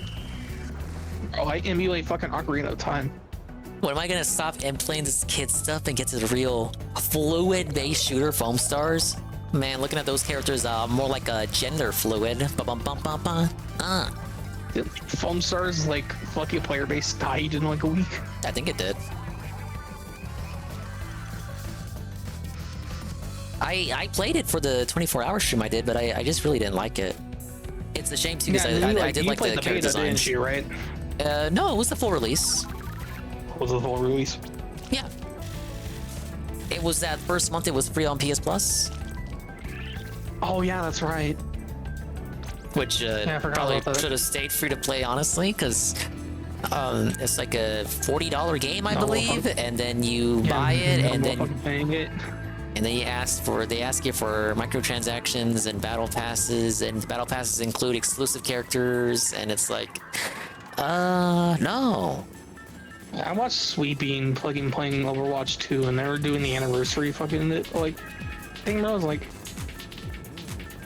Oh, I emulate fucking Ocarina of Time. When am I gonna stop and playing this kid stuff and get to the real fluid-based shooter Foam Stars? Man, looking at those characters, more like a gender fluid. Foam Stars, like, fucking player base died in like a week. I think it did. I played it for the 24-hour stream I did, but I just really didn't like it. It's a shame too, because I did like the character designs. Didn't you, right? No, it was the full release. Was the full release? Yeah. It was that first month it was free on PS Plus. Oh yeah, that's right. Which probably should have stayed free to play, honestly, because it's like a $40 game, I believe, and then you buy it, and then they ask you for microtransactions and battle passes, and battle passes include exclusive characters, and it's like, no. I watched Sweeping playing Overwatch 2, and they were doing the anniversary fucking like thing. I was like,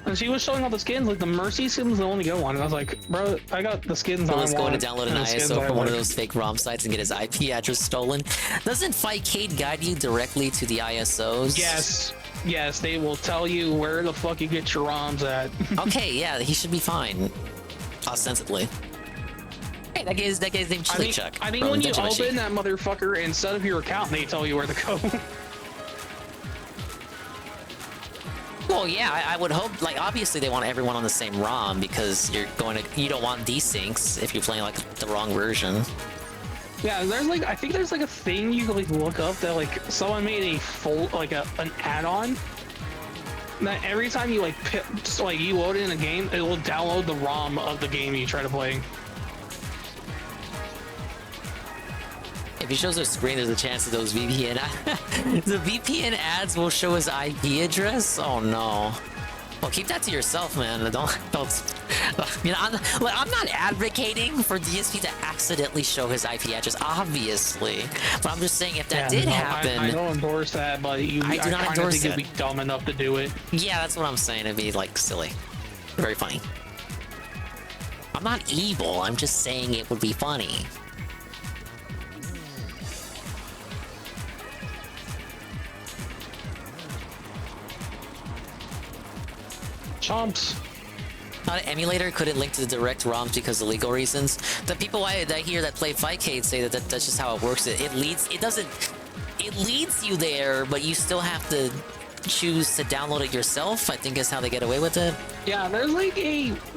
and she was showing all the skins. Like the Mercy skin was the only good one, and I was like, bro, I got the skins. Let's go in to download an ISO from one of those fake ROM sites and get his IP address stolen. Doesn't Fightcade guide you directly to the ISOs? Yes, they will tell you where the fuck you get your ROMs at. Okay, yeah, he should be fine, ostensibly. Hey, that guy's named Chili Chuck. I mean, when you open that motherfucker and set up your account, they tell you where to go. Well, yeah, I would hope. Like, obviously, they want everyone on the same ROM because you don't want desyncs if you're playing like the wrong version. Yeah, there's like, I think there's like a thing you can like look up that like someone made a full an add-on that every time you you load it in a game, it will download the ROM of the game you try to play. If he shows a screen, there's a chance that those VPN the VPN ads will show his IP address. Oh no! Well, keep that to yourself, man. Don't. You know, I'm not advocating for DSP to accidentally show his IP address, obviously. But I'm just saying if that did happen, I don't endorse that, but I do not endorse think you'd be dumb enough to do it. Yeah, that's what I'm saying. It'd be like silly, very funny. I'm not evil. I'm just saying it would be funny. Chomps. Not an emulator couldn't link to the direct ROMs because of legal reasons. The people I hear that play Fightcade say that that's just how it works. It leads you there, but you still have to choose to download it yourself, I think is how they get away with it. Yeah, there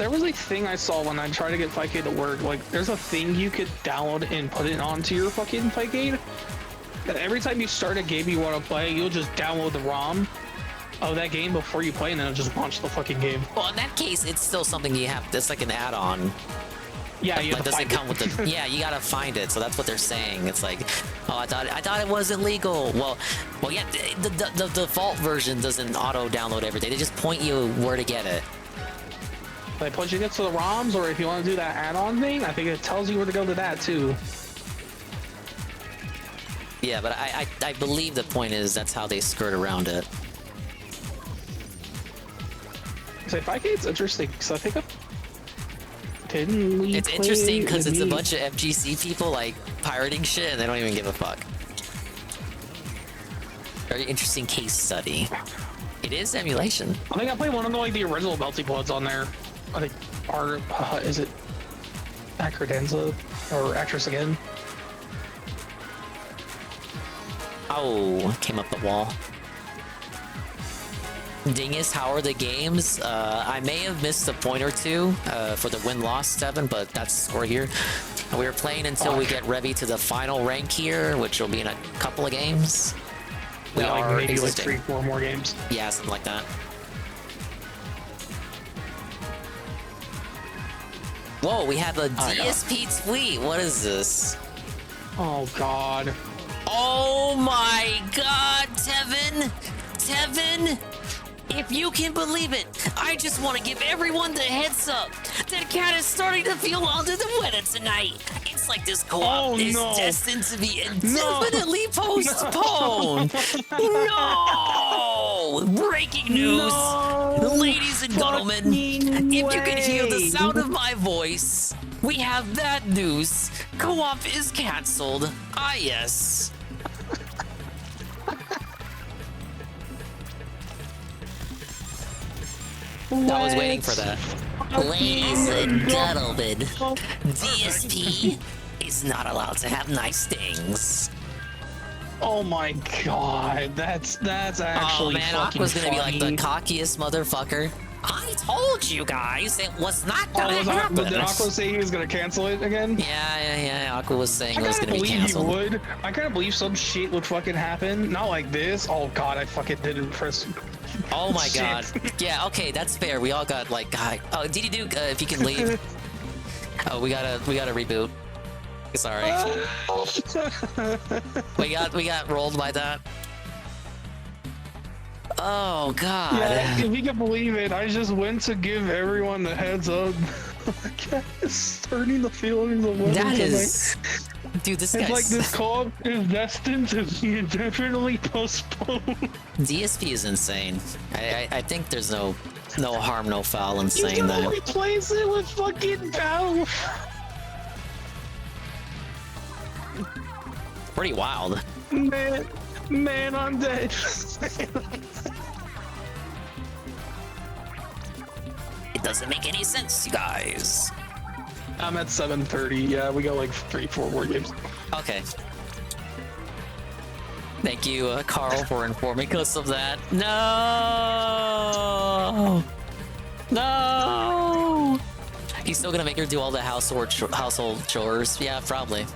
was a thing I saw when I tried to get Fightcade to work. Like, there's a thing you could download and put it onto your fucking Fightcade. That every time you start a game you want to play, you'll just download the ROM of that game before you play, and then it'll just launch the fucking game. Well, in that case, it's still something you have. It's like an add-on. Yeah, you doesn't come with the. Yeah, you gotta find it. So that's what they're saying. It's like, oh, I thought it wasn't legal. Well, yeah. The default version doesn't auto-download everything. They just point you where to get it. They point you to the ROMs, or if you want to do that add-on thing, I think it tells you where to go to that too. Yeah, but I believe the point is that's how they skirt around it. So Fightcade's interesting because I think it's interesting because it's a bunch of FGC people like pirating shit and they don't even give a fuck. Very interesting case study. It is emulation. I think I played one of the original Melty Bloods on there. I think is it Acrodenza or Actress Again? Oh, came up the wall. Dingus, how are the games? I may have missed a point or two for the win-loss 7, but that's the score here. We're playing until we get Revy to the final rank here, which will be in a couple of games. We Yeah, like are maybe existing. like 3-4 more games. Yeah, something like that. Whoa, we have a DSP tweet. What is this? Oh god. Oh my god, Tevin! Tevin! If you can believe it, I just want to give everyone the heads up that Cat is starting to feel under the weather tonight. It's like this co-op is destined to be indefinitely postponed. No! Breaking news! Ladies and gentlemen, if you can hear the sound of my voice, we have bad news. Co-op is cancelled. Ah, yes. I was waiting for that. Ladies and gentlemen, DSP is not allowed to have nice things. Oh my god, that's actually man, fucking Aqua's gonna funny. be like the cockiest motherfucker. I told you guys it was not gonna happen. Did Aqua say he was gonna cancel it again? Yeah. Aqua was saying I it was kinda gonna be believe canceled. he would. I kind of believe some shit would fucking happen. Not like this. Oh god, I fucking didn't press. Oh my Shit. god. Yeah, okay, that's fair. We all got like, oh, DDDuke, if you can leave. Oh, we gotta reboot. Sorry. we got rolled by that. Oh god. Yeah, if you can believe it, I just went to give everyone the heads up. It's turning the feelings of women. That is, dude. This it's guy's like this co-op is destined to be indefinitely postponed. DSP is insane. I think there's no harm, no foul in saying You gotta that. replace it with fucking Battle. Pretty wild. Man, I'm dead. It doesn't make any sense, you guys. I'm at 7:30. Yeah, we got like 3-4 more games. Okay. Thank you, Carl, for informing us of that. No! No! He's still gonna make her do all the household chores. Yeah, probably.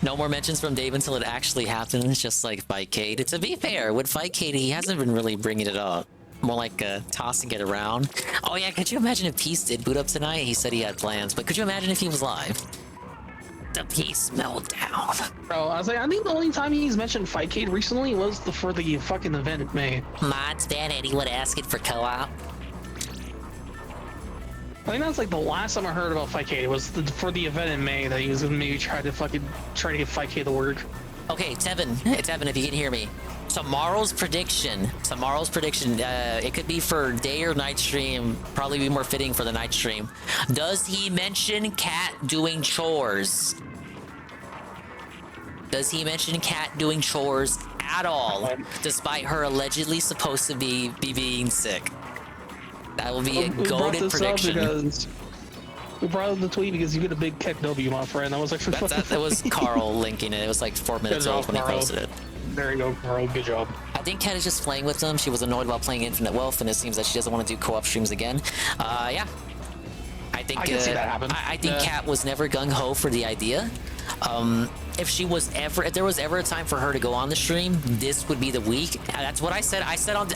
No more mentions from Dave until it actually happens, just like Fightcade. To be fair, with Fightcade, he hasn't been really bringing it up. More like tossing it around. Oh yeah, could you imagine if Peace did boot up tonight? He said he had plans, but could you imagine if he was live? The Peace meltdown. Bro, I was like, I think the only time he's mentioned Fightcade recently was for the fucking event in May. Mods ban anyone asking for co-op. I think that's like the last time I heard about Fightcade. It was for the event in May that he was gonna maybe try to get Fightcade to work. Okay, Tevin, if you can hear me. Tomorrow's prediction, it could be for day or night stream, probably be more fitting for the night stream. Does he mention Cat doing chores? Does he mention Cat doing chores at all, despite her allegedly supposed to be being sick? That will be a goated prediction. We brought up the tweet because you get a big Keck W, my friend. That was actually that was Carl linking it. It was like 4 minutes old when he posted it. There you go, Carl. Good job. I think Kat is just playing with them. She was annoyed about playing Infinite Wealth, and it seems that she doesn't want to do co-op streams again. Yeah. I think can see that happen. I think Kat was never gung-ho for the idea. If there was ever a time for her to go on the stream, this would be the week. That's what I said. I said on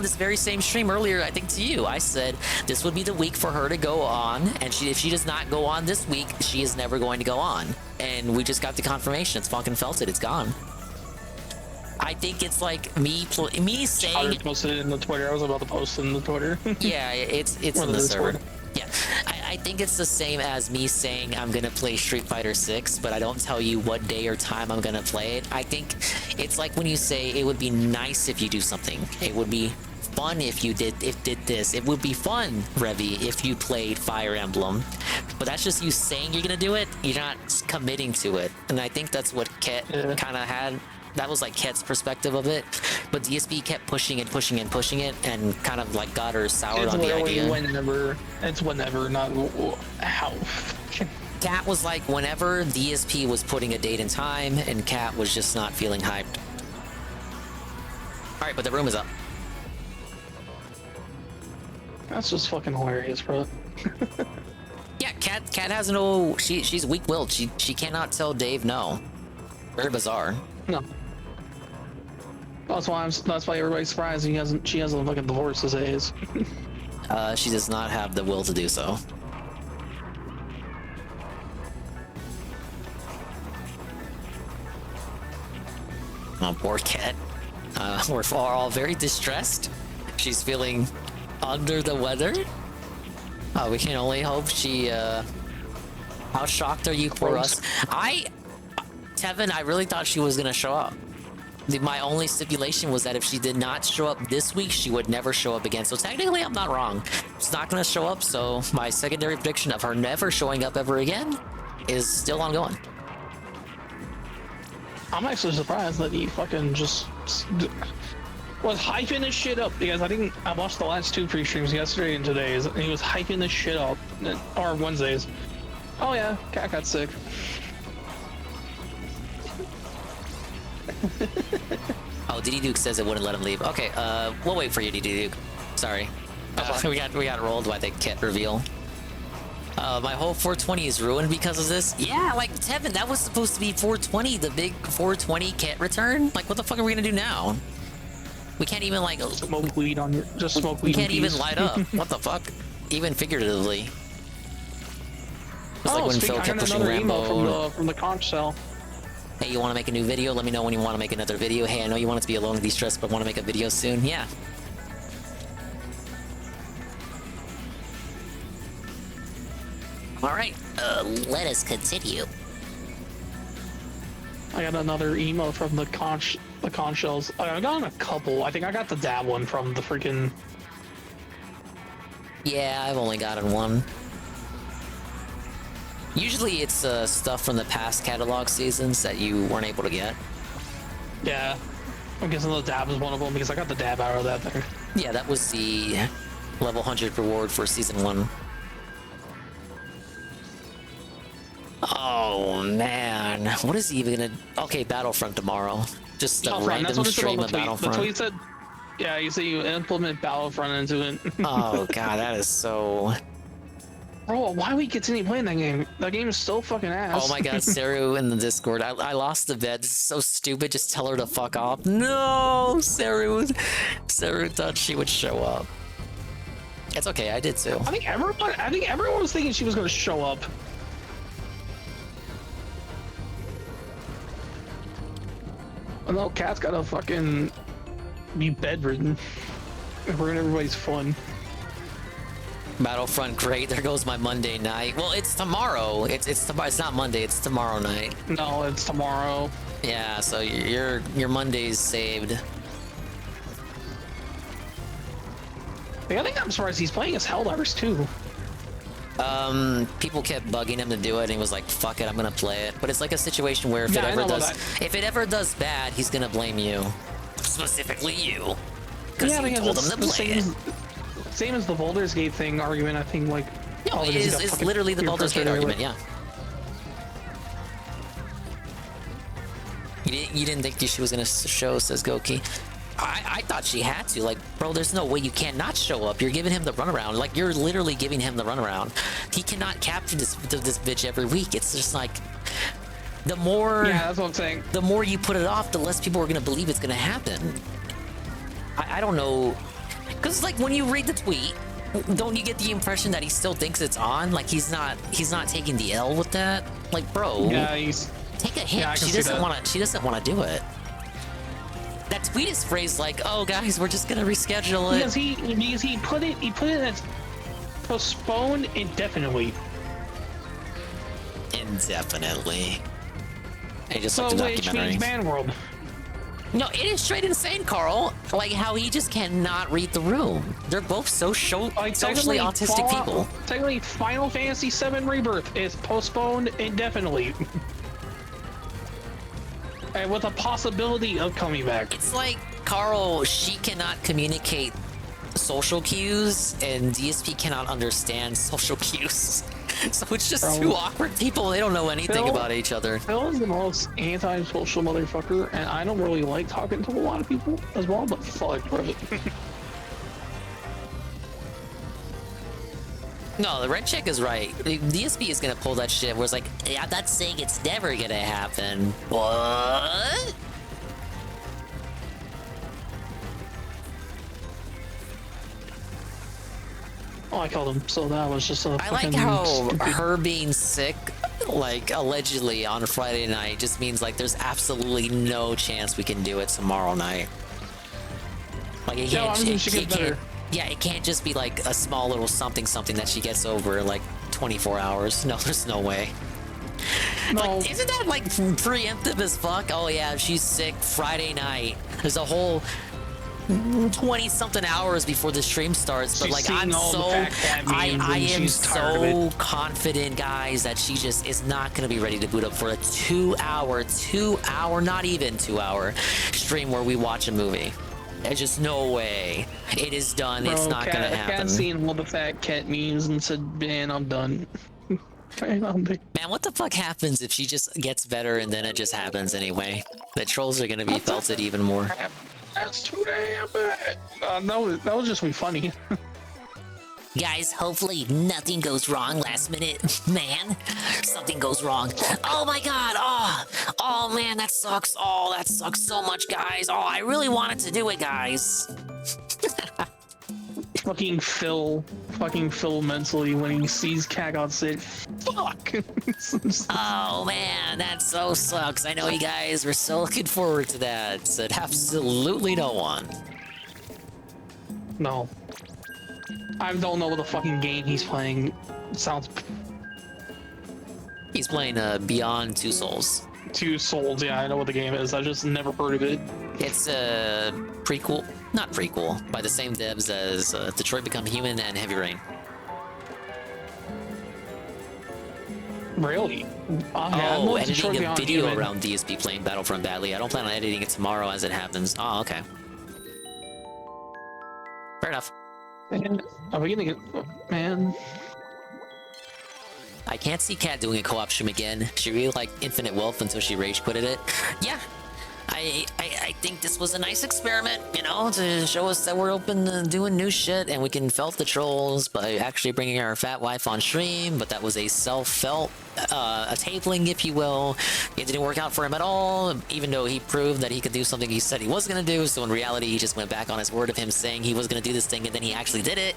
this very same stream earlier, I think to you, I said this would be the week for her to go on, and if she does not go on this week, she is never going to go on. And we just got the confirmation. It's fucking felt it. It's gone. I think it's like me saying. I posted it in the Twitter. I was about to post it in the Twitter. Yeah, it's in the server. Yeah, I think it's the same as me saying I'm gonna play Street Fighter 6, but I don't tell you what day or time I'm gonna play it. I think it's like when you say it would be nice if you do something. It would be fun if you did this. It would be fun, Revy, if you played Fire Emblem. But that's just you saying you're gonna do it. You're not committing to it. And I think that's what Ket kind of had. That was like Ket's perspective of it, but DSP kept pushing it, and kind of like got her soured on the idea. It's whenever, not how. Kat was like whenever DSP was putting a date and time, and Kat was just not feeling hyped. All right, but the room is up. That's just fucking hilarious, bro. Yeah, Cat has no. She's weak-willed. She cannot tell Dave no. Very bizarre. No. That's why everybody's surprised she hasn't fucking divorced his ass. She does not have the will to do so. Oh, poor Cat. We're all very distressed. She's feeling under the weather. We can only hope she. How shocked are you for us? Tevin, I really thought she was gonna show up. My only stipulation was that if she did not show up this week, she would never show up again. So technically, I'm not wrong. She's not gonna show up. So my secondary prediction of her never showing up ever again is still ongoing. I'm actually surprised that he fucking just was hyping this shit up, because I think I watched the last 2 pre-streams yesterday and today's, and he was hyping this shit up, or Wednesdays. Oh yeah, Cat got sick. Oh, DDDuke says it wouldn't let him leave. Okay, we'll wait for you, DDDuke. Sorry. We got rolled by the Cat reveal. My whole 420 is ruined because of this. Yeah, like Tevin, that was supposed to be 420, the big 420 Cat return. Like, what the fuck are we gonna do now? We can't even like smoke weed on your. Just smoke weed. We can't even light up. What the fuck? Even figuratively. It's like when Phil kept pushing Rambo. From the conch cell. Hey, you want to make a new video? Let me know when you want to make another video. Hey, I know you want it to be alone and be stressed, but want to make a video soon? Yeah. All right, let us continue. I got another emo from the conch shells. I got a couple. I think I got the dab one from the freaking. Yeah, I've only gotten one. Usually it's stuff from the past catalog seasons that you weren't able to get. Yeah, I'm guessing the dab is one of them because I got the dab out of that thing. Yeah, that was the level 100 reward for season 1. Oh man, what is he even gonna? Okay, Battlefront tomorrow. Just a random stream of Battlefront. That's what he said. Yeah, you say you implement Battlefront into it. Oh god, that is so. Bro, why we continue playing that game? That game is so fucking ass. Oh my god, Saru in the Discord. I lost the bet. This is so stupid. Just tell her to fuck off. No, Saru thought she would show up. It's okay, I did too. I think everyone was thinking she was gonna show up. Oh no, Cat's gotta fucking be bedridden. Ruin everybody's fun. Battlefront, great. There goes my Monday night. Well, it's tomorrow. It's not Monday. It's tomorrow night. No, it's tomorrow. Yeah, so your Monday's saved. I think I'm surprised he's playing as Helldivers too. People kept bugging him to do it, and he was like, "Fuck it, I'm gonna play it." But it's like a situation where if it ever does bad, he's gonna blame you, specifically you, because you told him to play it. Same as the Baldur's Gate thing argument. I think like. No, it's literally the Baldur's Gate argument. Yeah. You didn't think she was gonna show, says Goki. I thought she had to. Like, bro, there's no way you can't not show up. You're giving him the runaround. Like, you're literally giving him the runaround. He cannot capture this bitch every week. It's just like, the more... Yeah, that's what I'm saying. The more you put it off, the less people are going to believe it's going to happen. I don't know. Because, like, when you read the tweet, don't you get the impression that he still thinks it's on? Like, he's not taking the L with that? Like, bro, yeah, he's... take a hint. Yeah, she doesn't want to do it. That tweet is phrased like, "Oh guys, we're just gonna reschedule it." Because he put it as postponed indefinitely. Indefinitely. I just so looked at which documentary. means man world. No, it is straight insane, Carl. Like how he just cannot read the room. They're both socially autistic people. Technically, Final Fantasy VII Rebirth is postponed indefinitely. And with a possibility of coming back. It's like, Carl, she cannot communicate social cues, and DSP cannot understand social cues. So it's just two awkward people. They don't know anything about each other. Phil is the most anti-social motherfucker, and I don't really like talking to a lot of people as well, but fuck, bro. No, the red chick is right. The DSP is gonna pull that shit where it's like, yeah, I'm not saying it's never gonna happen. What? Oh, I killed him, so that was just a I like how her being sick, like, allegedly on a Friday night just means, like, there's absolutely no chance we can do it tomorrow night. Like, it can't, it can't just be, like, a small little something that she gets over, like, 24 hours. No, there's no way. No. Like, isn't that, like, preemptive as fuck? Oh, yeah, she's sick Friday night. There's a whole 20-something hours before the stream starts, but like I'm so I am so confident, guys, that she just is not going to be ready to boot up for a 2 hour, not even 2 hour stream where we watch a movie. There's just no way. It is done. Bro, it's not going to happen. Cat seen all the fat cat memes and said, man, I'm done. Man, what the fuck happens if she just gets better and then it just happens anyway? The trolls are going to be felted even more. That's too damn bad. That was just be funny. Guys, hopefully nothing goes wrong last minute. Man, something goes wrong. Oh my god, oh man, that sucks. Oh, that sucks so much, guys. Oh, I really wanted to do it, guys. fucking Phil mentally when he sees Cat got sick. Fuck. Oh man, that so sucks. I know you guys were so looking forward to that. Said absolutely no one. No. I don't know what the fucking game he's playing. It sounds. He's playing Beyond Two Souls. Two Souls, yeah, I know what the game is. I just never heard of it. It's a prequel, not prequel, by the same devs as Detroit Become Human and Heavy Rain. Really? Oh, editing a video around DSP playing Battlefront badly. I don't plan on editing it tomorrow as it happens. Oh, okay. Fair enough. Man, are we getting it? Man. I can't see Kat doing a co-op stream again. She really liked Infinite Wealth until she rage quitted it. Yeah, I think this was a nice experiment, you know, to show us that we're open to doing new shit and we can felt the trolls by actually bringing our fat wife on stream, but that was a self-felt, a tabling, if you will. It didn't work out for him at all, even though he proved that he could do something he said he was going to do, so in reality he just went back on his word of him saying he was going to do this thing and then he actually did it.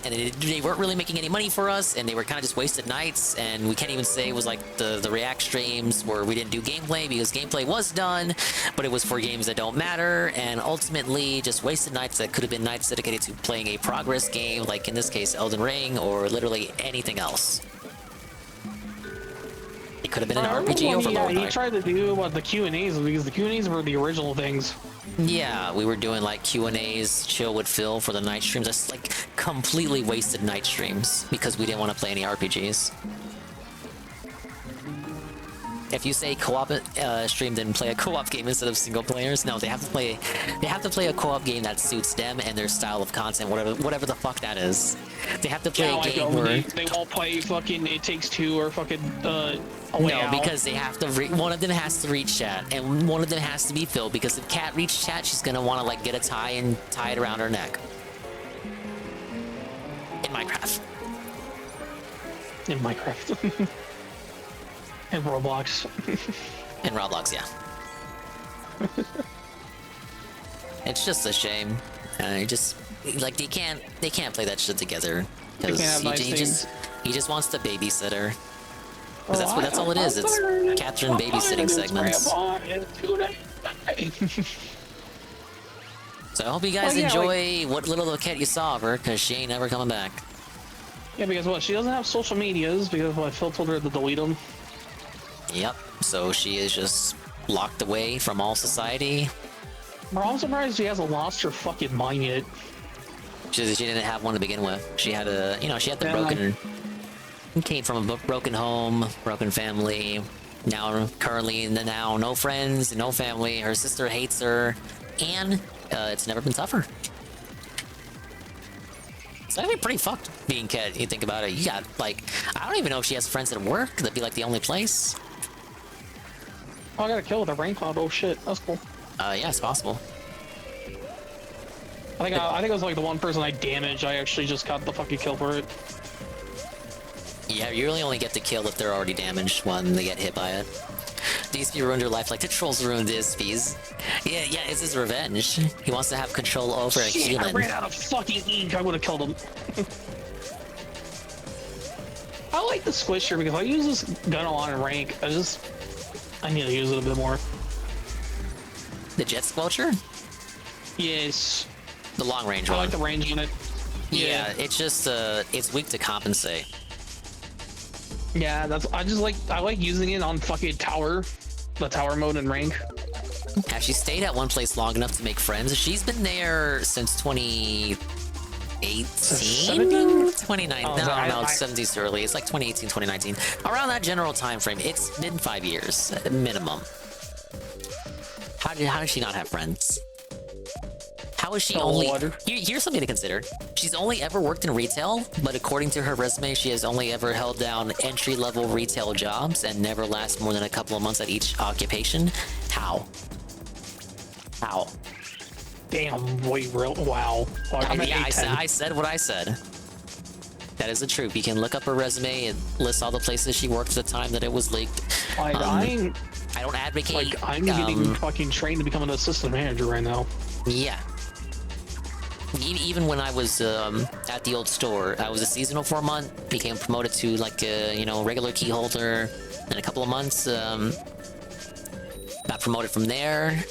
And they weren't really making any money for us, and they were kind of just wasted nights, and we can't even say it was like the React streams where we didn't do gameplay, because gameplay was done, but it was for games that don't matter, and ultimately just wasted nights that could have been nights dedicated to playing a progress game, like in this case Elden Ring, or literally anything else. It could have been an RPG overload. He tried to do the Q&As, because the Q&As were the original things. Yeah, we were doing like Q&As, chill with Phil for the night streams. That's like completely wasted night streams because we didn't want to play any RPGs. If you say co-op stream, then play a co-op game instead of single players. No, they have to play a co-op game that suits them and their style of content, whatever the fuck that is. They have to play a game where they won't play fucking It Takes Two or fucking no, because they have to. One of them has to reach chat, and one of them has to be Phil. Because if Kat reaches chat, she's gonna want to like get a tie and tie it around her neck. In Minecraft. In Minecraft. In Roblox. In Roblox, yeah. It's just a shame. Just like they can't play that shit together because he just wants the babysitter. Because that's all it is. It's Catherine babysitting segments. So I hope you guys enjoy what little cat you saw of her, because she ain't never coming back. Yeah, because what? She doesn't have social medias because Phil told her to delete them. Yep. So she is just locked away from all society. Bro, I'm surprised she hasn't lost her fucking mind yet. She didn't have one to begin with. She had the broken. Came from a broken home, broken family. Now, currently, no friends, no family. Her sister hates her, and it's never been tougher. It's actually pretty fucked being Kat. You think about it. You got like, I don't even know if she has friends at work. That'd be like the only place. Oh, I got a kill with a rain cloud. Oh shit, that's cool. Yeah, it's possible. I think it was like the one person I damaged. I actually just got the fucking kill for it. Yeah, you really only get the kill if they're already damaged when they get hit by it. DSP ruined her life like the trolls ruined DSP's. Yeah, it's his revenge. He wants to have control over a Shit, human. I ran out of fucking ink. I would have killed him. I like the squisher because I use this gun a lot in rank. I need to use it a bit more. The jet squelcher? Yes. The long range I one. like the range on it. Yeah, it's just it's weak to compensate. Yeah, I like using it on fucking tower, the tower mode in rank. Yeah, she stayed at one place long enough to make friends. She's been there since 2018? 2019? Oh, No, I don't know. 17's too early. It's like 2018, 2019. Around that general time frame. It's been 5 years, minimum. How did she not have friends? How is she only... Here's something to consider. She's only ever worked in retail, but according to her resume, she has only ever held down entry-level retail jobs and never last more than a couple of months at each occupation. How? How? Damn, boy, real wow. I said what I said. That is the truth. You can look up her resume and list all the places she worked at the time that it was leaked. Like, I don't advocate. Like, I'm getting fucking trained to become an assistant manager right now. Yeah. Even when I was at the old store, I was a seasonal for a month, became promoted to like a regular key holder. In a couple of months, got promoted from there.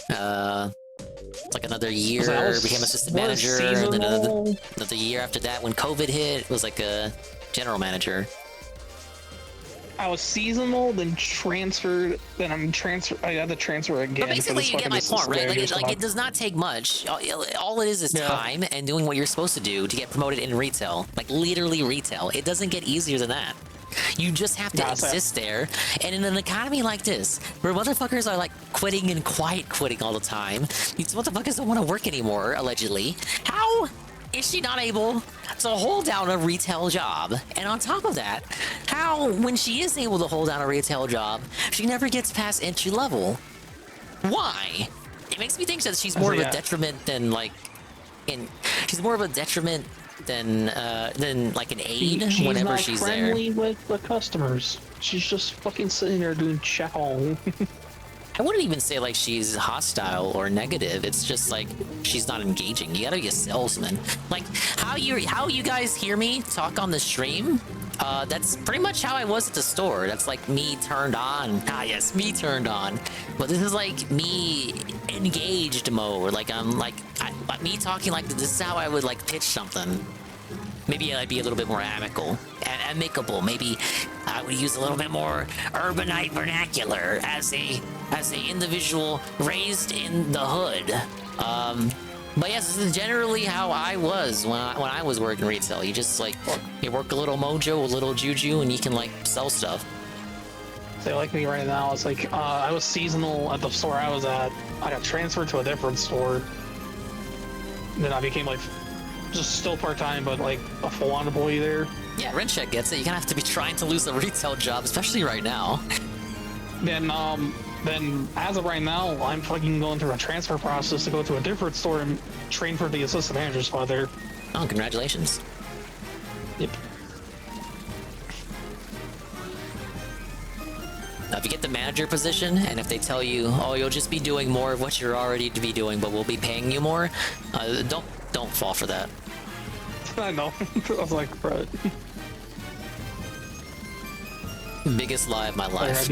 Like another year, became assistant manager, and then another year after that, when COVID hit, was like a general manager. I was seasonal, then transferred, then I had to transfer again. But basically, you get my point, right? Like it does not take much. All it is time and doing what you're supposed to do to get promoted in retail. Like literally retail. It doesn't get easier than that. You just have to exist there. And in an economy like this, where motherfuckers are like quitting and quiet quitting all the time, these motherfuckers don't want to work anymore, allegedly. How is she not able to hold down a retail job? And on top of that, how, when she is able to hold down a retail job, she never gets past entry level? Why? It makes me think that she's more of a detriment than like, she's more of a detriment than like an aid whenever she's there. She's not friendly with the customers. She's just fucking sitting there doing chow. I wouldn't even say like she's hostile or negative. It's just like she's not engaging. You gotta be a salesman. Like how you guys hear me talk on the stream, that's pretty much how I was at the store. That's like me turned on. Ah yes, me turned on. But this is like me engaged mode. Like I'm like me talking like this is how I would like pitch something. Maybe I'd be a little bit more amicable. Maybe I would use a little bit more urbanite vernacular as a individual raised in the hood. But yes, this is generally how I was when I was working retail. You just like you work a little mojo, a little juju, and you can like sell stuff. They like me right now. It's like I was seasonal at the store I was at. I got transferred to a different store. Then I became like just still part-time, but like a full-on employee there. Yeah, Rencheck gets it. You're gonna have to be trying to lose a retail job, especially right now. Then as of right now, I'm fucking going through a transfer process to go to a different store and train for the assistant manager spot there. Oh, congratulations. Yep. Now, if you get the manager position, and if they tell you, oh, you'll just be doing more of what you're already to be doing, but we'll be paying you more, don't fall for that. I know. I was like, bro. Biggest lie of my life.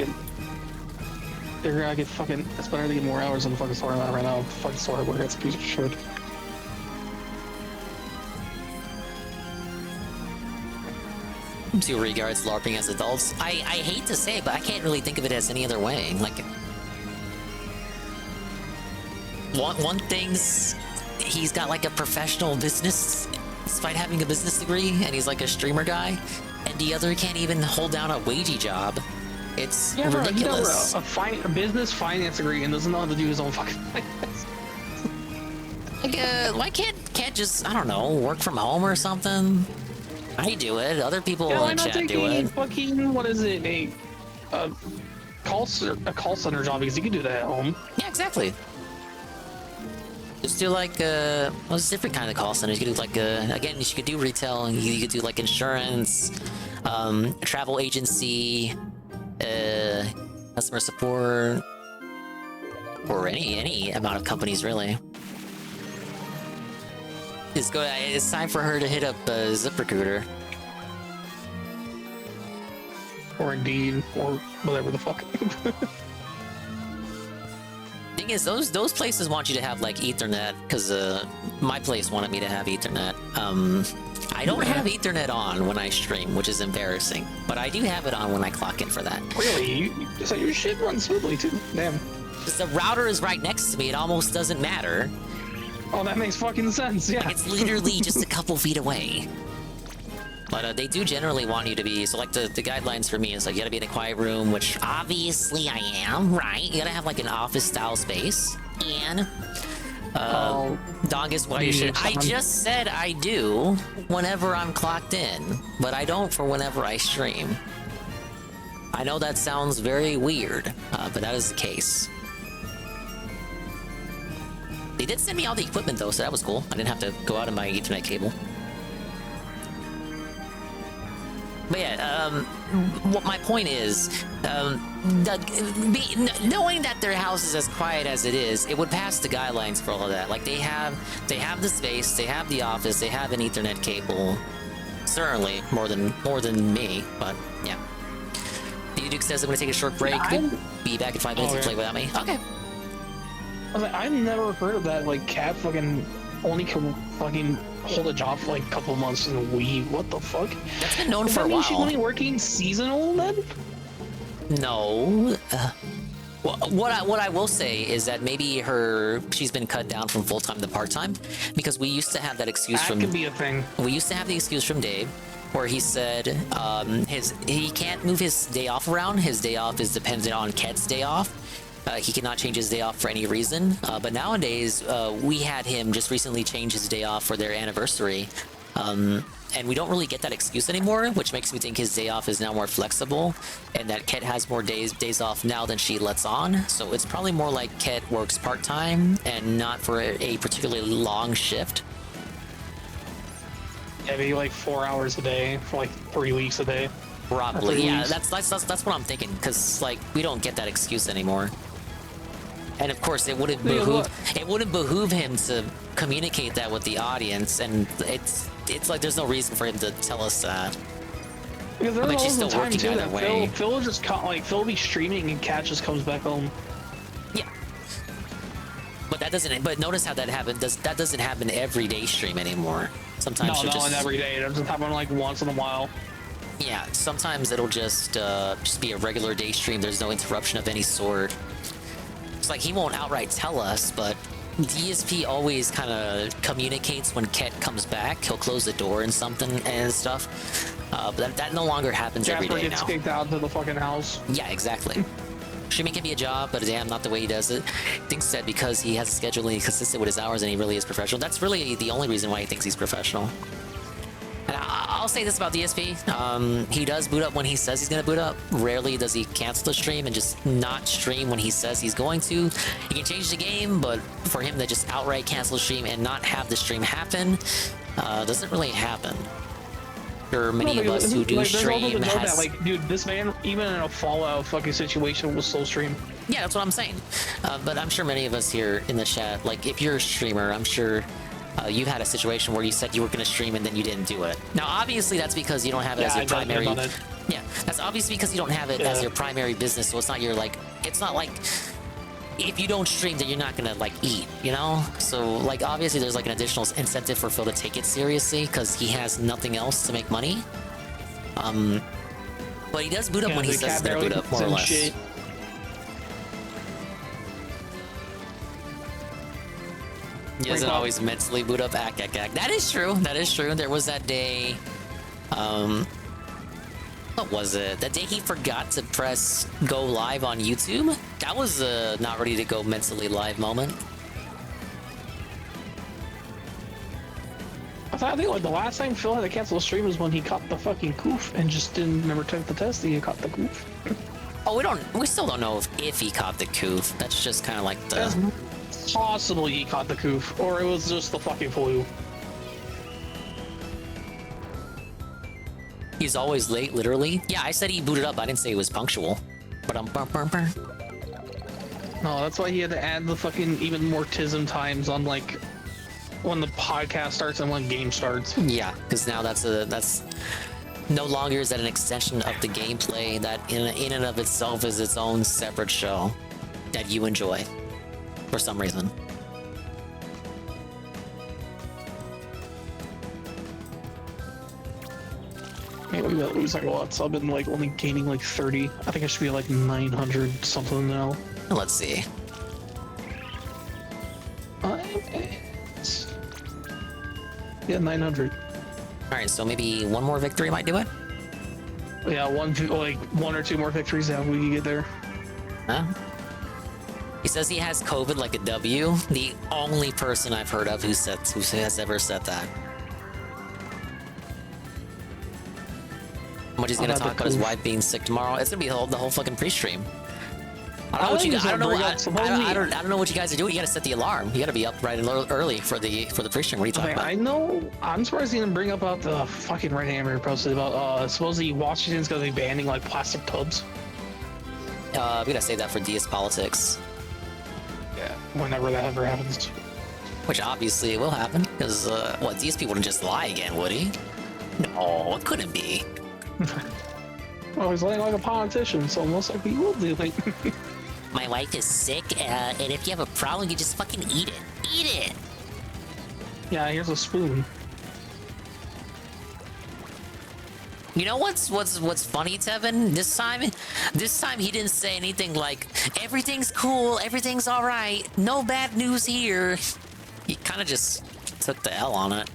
They're gonna get fucking. It's better to get more hours in the fucking store I'm at right now. The fucking store where it's a piece of shit. To regards LARPing as adults, I hate to say it, but I can't really think of it as any other way. Like, one thing's he's got like a professional business, despite having a business degree, and he's like a streamer guy, and the other can't even hold down a wagey job. It's ridiculous. A business finance degree and doesn't know how to do his own fucking finance. Like, why can't just, I don't know, work from home or something? I do it. Other people in chat do it. Fucking, what is it? A call center job, because you can do that at home. Yeah, exactly. Just do like well, it's different kind of call centers. You could do like again, you could do retail, and you could do like insurance, travel agency, customer support, or any amount of companies really. It's time for her to hit up ZipRecruiter. Or Indeed, or whatever the fuck. Thing is, those places want you to have like Ethernet, because my place wanted me to have Ethernet. I don't have Ethernet on when I stream, which is embarrassing, but I do have it on when I clock in for that. Really? So your shit runs smoothly too. Damn. Because the router is right next to me, it almost doesn't matter. Oh, that makes fucking sense. Yeah. Like, it's literally just a couple feet away. But they do generally want you to be, so like the guidelines for me is like you gotta be in a quiet room, which obviously I am, right? You gotta have like an office style space. And dog is why you should. I just said I do whenever I'm clocked in, but I don't for whenever I stream. I know that sounds very weird, but that is the case. They did send me all the equipment though, so that was cool. I didn't have to go out of my Ethernet cable. But yeah, what my point is, knowing that their house is as quiet as it is, it would pass the guidelines for all of that. Like they have the space, they have the office, they have an Ethernet cable. Certainly more than me, but yeah. Duke says I'm gonna take a short break. Be back in 5 minutes to play without me. Okay. I was like, I've never heard of that. Like, Cat fucking only can fucking hold a job for like a couple months in a week. What the fuck? That's been known for a while. She's only working seasonal then? No. What I will say is that maybe she's been cut down from full time to part time, because we used to have that excuse from. That could be a thing. We used to have the excuse from Dave, where he said he can't move his day off around. His day off is dependent on Ket's day off. He cannot change his day off for any reason. But nowadays, we had him just recently change his day off for their anniversary. And we don't really get that excuse anymore, which makes me think his day off is now more flexible, and that Ket has more days off now than she lets on. So it's probably more like Ket works part-time and not for a particularly long shift. Yeah, maybe like 4 hours a day for like 3 weeks a day. Probably, yeah. That's what I'm thinking, because like we don't get that excuse anymore. And of course, it wouldn't behoove him to communicate that with the audience, and it's like there's no reason for him to tell us that. Because there's she's still time working too either that way. Phil will just Phil will be streaming and Cat just comes back home. Yeah. But that doesn't. But notice how that happened. That doesn't happen every day stream anymore. Sometimes No, not every day. It doesn't happen like once in a while. Yeah, sometimes it'll just be a regular day stream. There's no interruption of any sort. It's like he won't outright tell us, but DSP always kind of communicates when Ket comes back. He'll close the door and something and stuff. But that no longer happens every day now. Gets kicked out to the fucking house. Yeah, exactly. Streaming can be a job, but damn, not the way he does it. Thinks that because he has a schedule and he's consistent with his hours and he really is professional. That's really the only reason why he thinks he's professional. And I'll say this about DSP. He does boot up when he says he's going to boot up. Rarely does he cancel the stream and just not stream when he says he's going to. He can change the game, but for him to just outright cancel the stream and not have the stream happen doesn't really happen. There are many of us who do stream. That, like, dude, this man, even in a Fallout fucking situation, will still stream. Yeah, that's what I'm saying. But I'm sure many of us here in the chat, like, if you're a streamer, I'm sure you've had a situation where you said you were going to stream and then you didn't do it. Now, obviously, that's because you don't have it as your primary. Yeah, that's obviously because you don't have it as your primary business. So it's not your it's not like if you don't stream, then you're not gonna like eat, you know. So like obviously, there's like an additional incentive for Phil to take it seriously because he has nothing else to make money. But he does boot up when he says he's gonna boot up, more or less. Shit. He doesn't always mentally boot up. Act. That is true. That is true. There was that day. What was it? That day he forgot to press go live on YouTube? That was a not ready to go mentally live moment. I think like the last time Phil had to cancel a stream was when he caught the fucking goof and just didn't never took the test. He caught the goof. Oh, we still don't know if he caught the goof. That's just kind of like the. possibly he caught the coof, or it was just the fucking flu. He's always late, literally. Yeah, I said he booted up. I didn't say he was punctual. But No, that's why he had to add the fucking even more tism times on like when the podcast starts and when game starts. Yeah, because now that's no longer is that an extension of the gameplay that in and of itself is its own separate show that you enjoy for some reason. Man, we got losing a lot, so I've been like only gaining like 30. I think I should be like 900 something now. Let's see. Yeah, 900. All right, so maybe one more victory might do it. Yeah, one or two more victories, yeah, we can get there. Huh? He says he has COVID like a W. The only person I've heard of who has ever said that. How much he's gonna talk about his wife being sick tomorrow? It's gonna be the whole fucking pre-stream. I don't know what you guys are doing. You gotta set the alarm. You gotta be up bright and early for the pre-stream. What are you talking about? I know. I'm surprised he didn't bring up about the fucking Red Hammer posted about supposedly Washington's gonna be banning like plastic tubs. We gotta save that for DS politics. Yeah, whenever that ever happens. Which obviously it will happen, because DSP wouldn't just lie again, would he? No, it couldn't be. Well, he's laying like a politician, so most likely he will do it. My wife is sick, and if you have a problem, you just fucking eat it. Eat it! Yeah, here's a spoon. You know what's funny, Tevin? This time he didn't say anything like everything's cool, everything's all right, no bad news here. He kind of just took the L on it.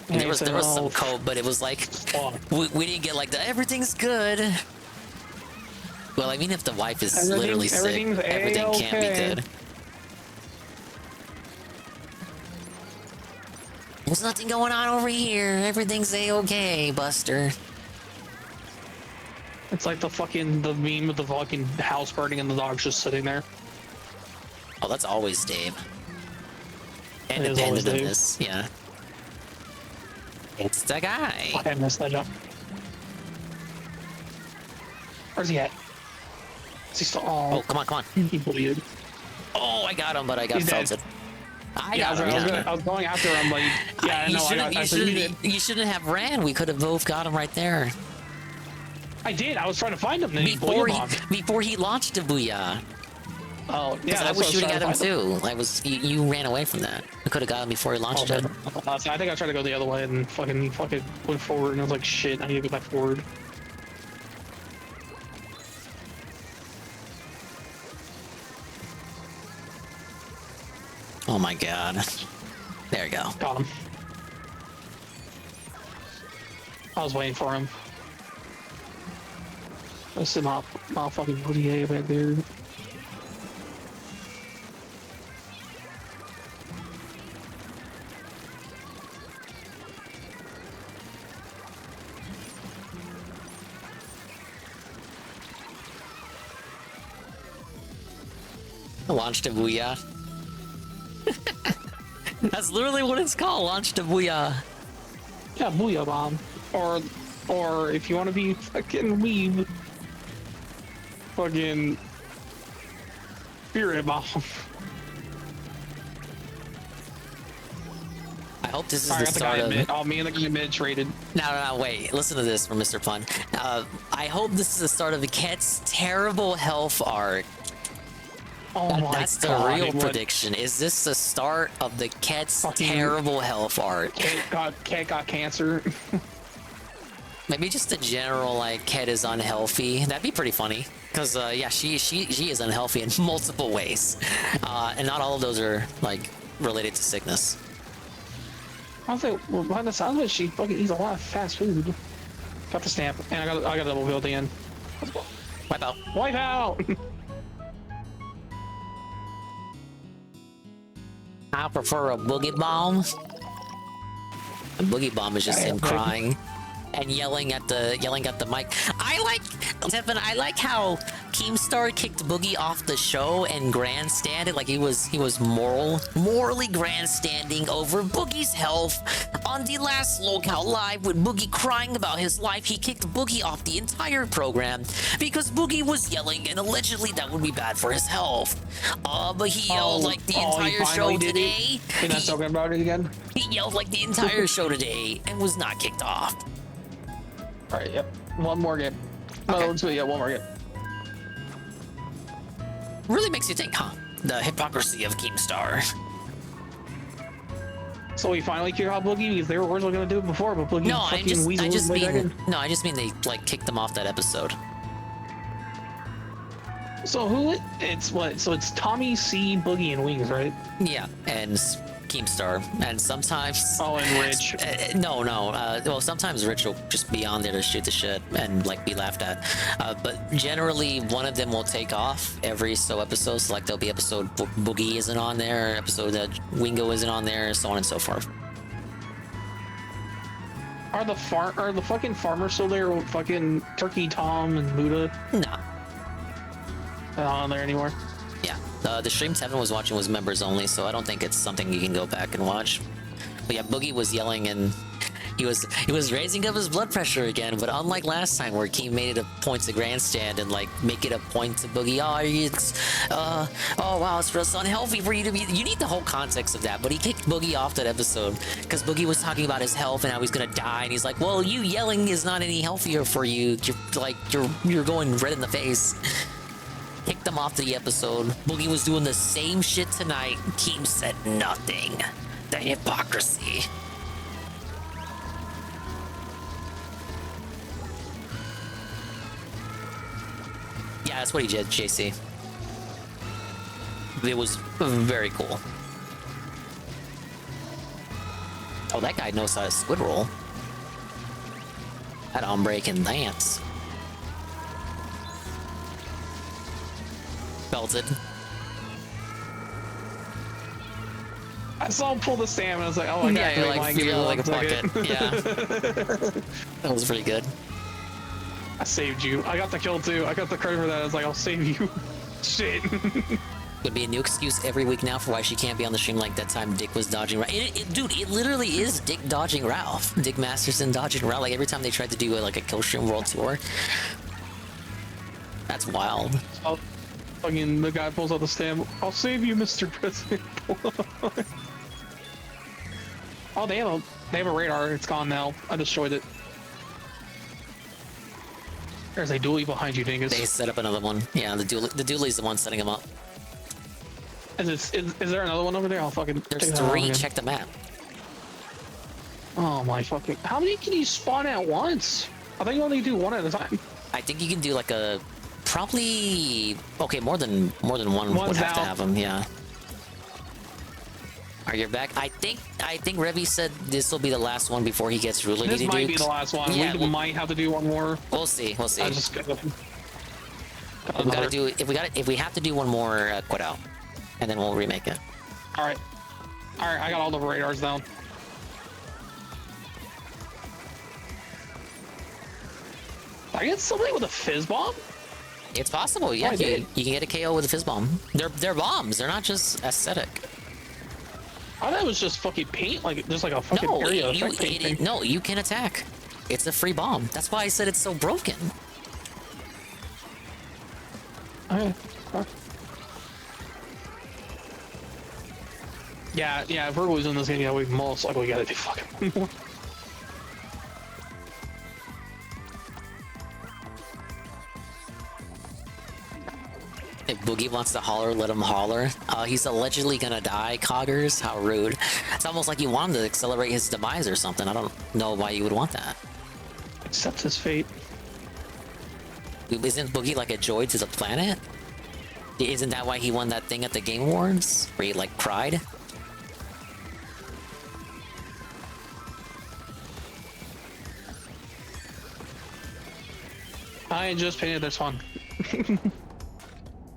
Yeah, there was some code, but it was like we didn't get like the everything's good. Well, I mean, if the wife is literally sick, everything can't be good. There's nothing going on over here. Everything's a-okay, Buster. It's like the meme with the fucking house burning and the dog's just sitting there. Oh, that's always Dave. Independent of this, yeah. It's the guy. I missed that jump. Where's he at? Is he still? Oh, come on. He bleeded. Oh, I got him, but I got felted. I was going after him, like, yeah, you shouldn't have ran. We could have both got him right there. I did. I was trying to find him. Then before he launched a booyah. Oh, yeah. I was shooting at him too. You ran away from that. We could have got him before he launched it. I think I tried to go the other way and fucking went forward, and I was like, shit, I need to go back forward. Oh my god. There you go. Got him. I was waiting for him. I see my fucking booty back there. Launched a booyah. That's literally what it's called. Launched a booyah. Yeah, booyah bomb. Or if you want to be fucking weeb, fucking spirit bomb. I hope this is the start of... Oh, me and the guy mid-traded. No, wait. Listen to this from Mr. Pun. I hope this is the start of the Ket's terrible health arc. Oh that's the real prediction. Is this the start of the Ket's terrible health arc? Ket got cancer. Maybe just the general, like, Ket is unhealthy. That'd be pretty funny. Because, yeah, she is unhealthy in multiple ways. And not all of those are, like, related to sickness. I was like, well, by the sound of it, she fucking eats a lot of fast food. Got the stamp, and I got a double build in. Wipe out. Wipe out! I prefer a boogie bomb. A boogie bomb is just him crying. and yelling at the mic. I like how Keemstar kicked Boogie off the show and grandstanded like he was morally grandstanding over Boogie's health on the last Lockout Live with Boogie crying about his life. He kicked Boogie off the entire program because Boogie was yelling and allegedly that would be bad for his health. But he yelled like the entire show today. You're not talking about it again? He yelled like the entire show today and was not kicked off. All right, yep. One more game. No, let's do one more game. Really makes you think, huh? The hypocrisy of Keemstar. So we finally kicked out Boogie because they were originally going to do it before, but Boogie I just mean they like kicked them off that episode. So it's what? So it's Tommy, C, Boogie, and Wings, right? Yeah, and Keemstar, and sometimes. Oh, and Rich. Well, sometimes Rich will just be on there to shoot the shit and like be laughed at. But generally, one of them will take off every so episodes. So, like there'll be episode Boogie isn't on there, episode that Wingo isn't on there, so on and so forth. Are the fucking farmers still there? With fucking Turkey Tom and Muda? Nah. Not on there anymore. Yeah. The stream Tevin was watching was members only, so I don't think it's something you can go back and watch. But yeah, Boogie was yelling and he was raising up his blood pressure again, but unlike last time where Keem made it a point to grandstand and like make it a point to Boogie, oh wow, it's just unhealthy for you to be. You need the whole context of that, but he kicked Boogie off that episode because Boogie was talking about his health and how he's gonna die, and he's like, well, you yelling is not any healthier for you. You're going red in the face. Kicked them off the episode. Boogie was doing the same shit tonight. Keem said nothing. The hypocrisy. Yeah, that's what he did, JC. It was very cool. Oh, that guy knows how to squid roll. That hombre can dance. Belted. I saw him pull the stamina. I was like, oh, I got like a bucket. Yeah. That was pretty good. I saved you. I got the kill too. I got the credit for that. I was like, I'll save you. Shit. Would be a new excuse every week now for why she can't be on the stream like that time Dick was dodging Ralph. Dude, it literally is Dick dodging Ralph. Dick Masterson dodging Ralph. Like every time they tried to do like a Kill Stream World Tour. That's wild. Oh, fucking the guy pulls out the stamp. I'll save you, Mr. President. Oh, they have a radar. It's gone now. I destroyed it. There's a dually behind you, dingus. They set up another one. Yeah, the dually's the one setting them up. Is there another one over there? I'll fucking. There's 3. Check the map. Oh my fucking! How many can you spawn at once? I think you only do one at a time. I think you can do like a probably more than one would have to have them. Yeah. Are you back? I think Revy said this will be the last one before he gets Rulity. This might be the last one. Yeah, we might have to do one more. We'll see. We'll see. I just we gotta do if we have to do one more quit out, and then we'll remake it. All right. I got all the radars down. I get somebody with a fizz bomb. It's possible. Yeah, you can get a KO with a fizz bomb. They're bombs. They're not just aesthetic. I thought it was just fucking paint, like just like a fucking area effect paint thing. No, you can attack. It's a free bomb. That's why I said it's so broken. Okay. Yeah, if we're losing this game, yeah, we most likely gotta do fucking more. If Boogie wants to holler, let him holler. He's allegedly gonna die, Coggers. How rude. It's almost like you want him to accelerate his demise or something. I don't know why you would want that. Accepts his fate. Isn't Boogie like a joy to the planet? Isn't that why he won that thing at the Game Awards? Where he like cried? I just painted this one.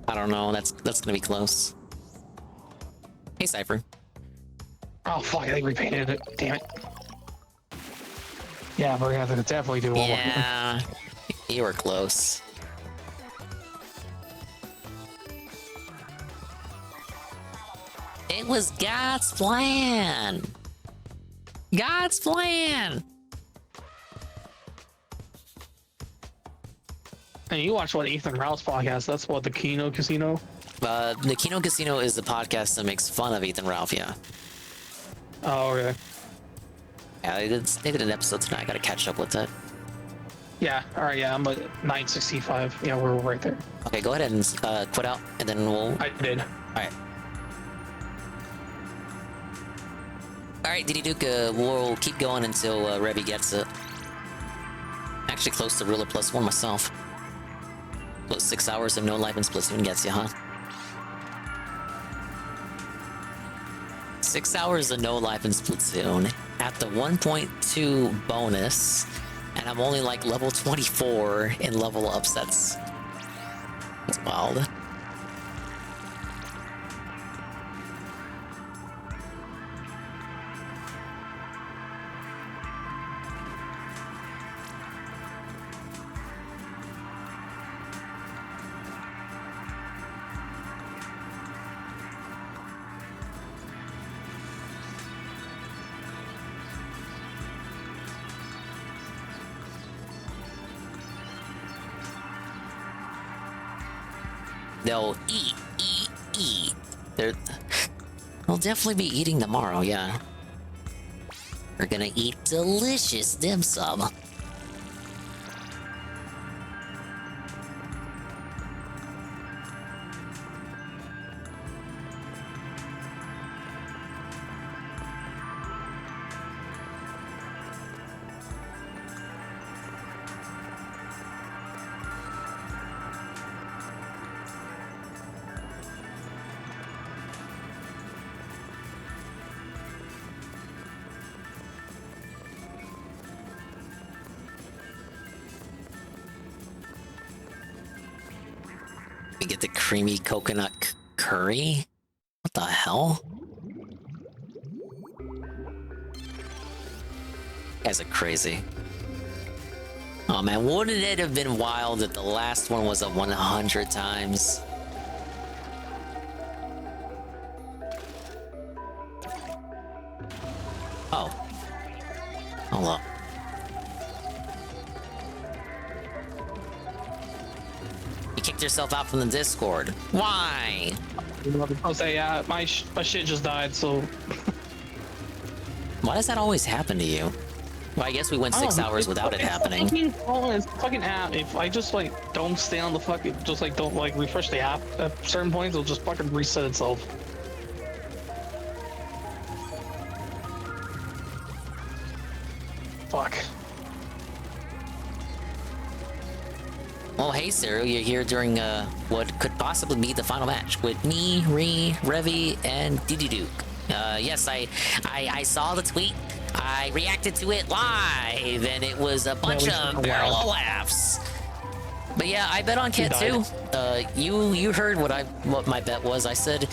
I don't know. That's gonna be close. Hey, Cypher. Oh fuck! I repainted it. Damn it. Yeah, we're gonna have to definitely do one more. Yeah, you were close. It was God's plan. God's plan. And you watch what Ethan Ralph's podcast? That's what the Kino Casino. The Kino Casino is the podcast that makes fun of Ethan Ralph. Yeah. Oh, okay. Yeah, they did an episode tonight. I gotta catch up with it. Yeah. All right. Yeah, I'm at 965. Yeah, we're right there. Okay, go ahead and quit out, and then we'll. I did. All right. All right, DDDuke, we'll keep going until Revy gets it. Actually, close to Ruler +1 myself. What, 6 hours of no life in Splatoon gets you, huh? 6 hours of no life in Splatoon at the 1.2 bonus, and I'm only like level 24 in level upsets. That's wild. They'll eat. They'll definitely be eating tomorrow, yeah. We're gonna eat delicious dim sum. We get the creamy coconut curry? What the hell? You guys are crazy. Oh man, wouldn't it have been wild if the last one was a 100 times? Oh. Hello. You kicked yourself out from the Discord. Why? I'll say, yeah, my shit just died, so... Why does that always happen to you? Well, I guess we went 6 hours without it happening. It's fucking app. If I just like don't stay on the fucking, just like don't like refresh the app at certain points, it'll just fucking reset itself. Fuck. Well, hey, Cyril, you're here during what could possibly be the final match with me, Revy, and DDDuke. Yes, I saw the tweet. I reacted to it live, and it was a bunch of barrel of laughs. But yeah, I bet on Kit too. You heard what my bet was. I said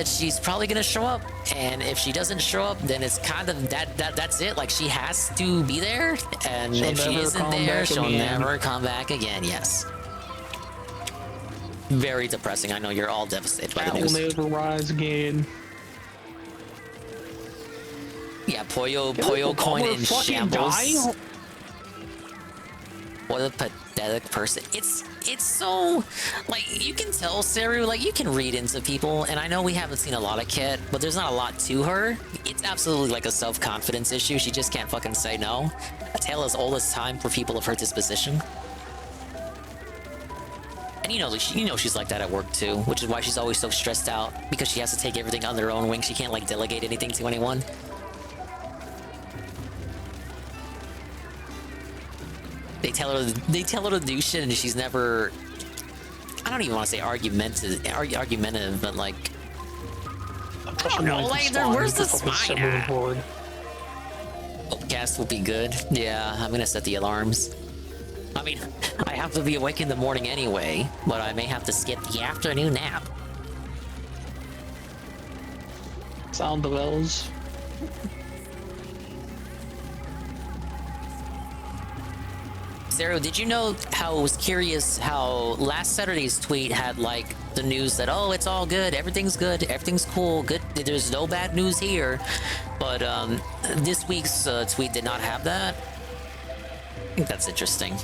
she's probably gonna show up, and if she doesn't show up, then it's kind of that's it. Like, she has to be there, and if she isn't there, she'll never come back again. Yes. Very depressing. I know you're all devastated by the news. That will never rise again. Yeah, Pollo coin in shambles. What a pathetic person. It's so, like, you can tell Saru, like, you can read into people, and I know we haven't seen a lot of Kit, but there's not a lot to her. It's absolutely like a self-confidence issue. She just can't fucking say no. A tale as old as time for people of her disposition. And you know she's like that at work too, which is why she's always so stressed out, because she has to take everything under her own wing. She can't, like, delegate anything to anyone. They tell her to do shit, and she's never. I don't even want to say argumentative, but like. I don't know, like, where's the spine at? Upcast will be good. Yeah, I'm gonna set the alarms. I mean, I have to be awake in the morning anyway, but I may have to skip the afternoon nap. Sound the bells. Sarah, did you know how I was curious how last Saturday's tweet had like the news that, oh, it's all good, everything's cool, good, there's no bad news here. But this week's tweet did not have that. I think that's interesting.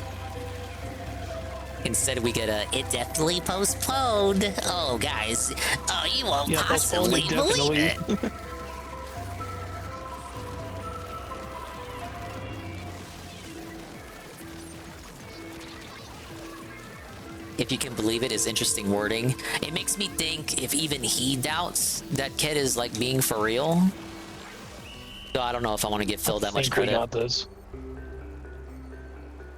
Instead, we get it definitely postponed. Oh, guys, oh, you won't possibly believe it. If you can believe it, is interesting wording. It makes me think if even he doubts that Kid is like being for real. So I don't know if I want to give Phil that much credit. Got this.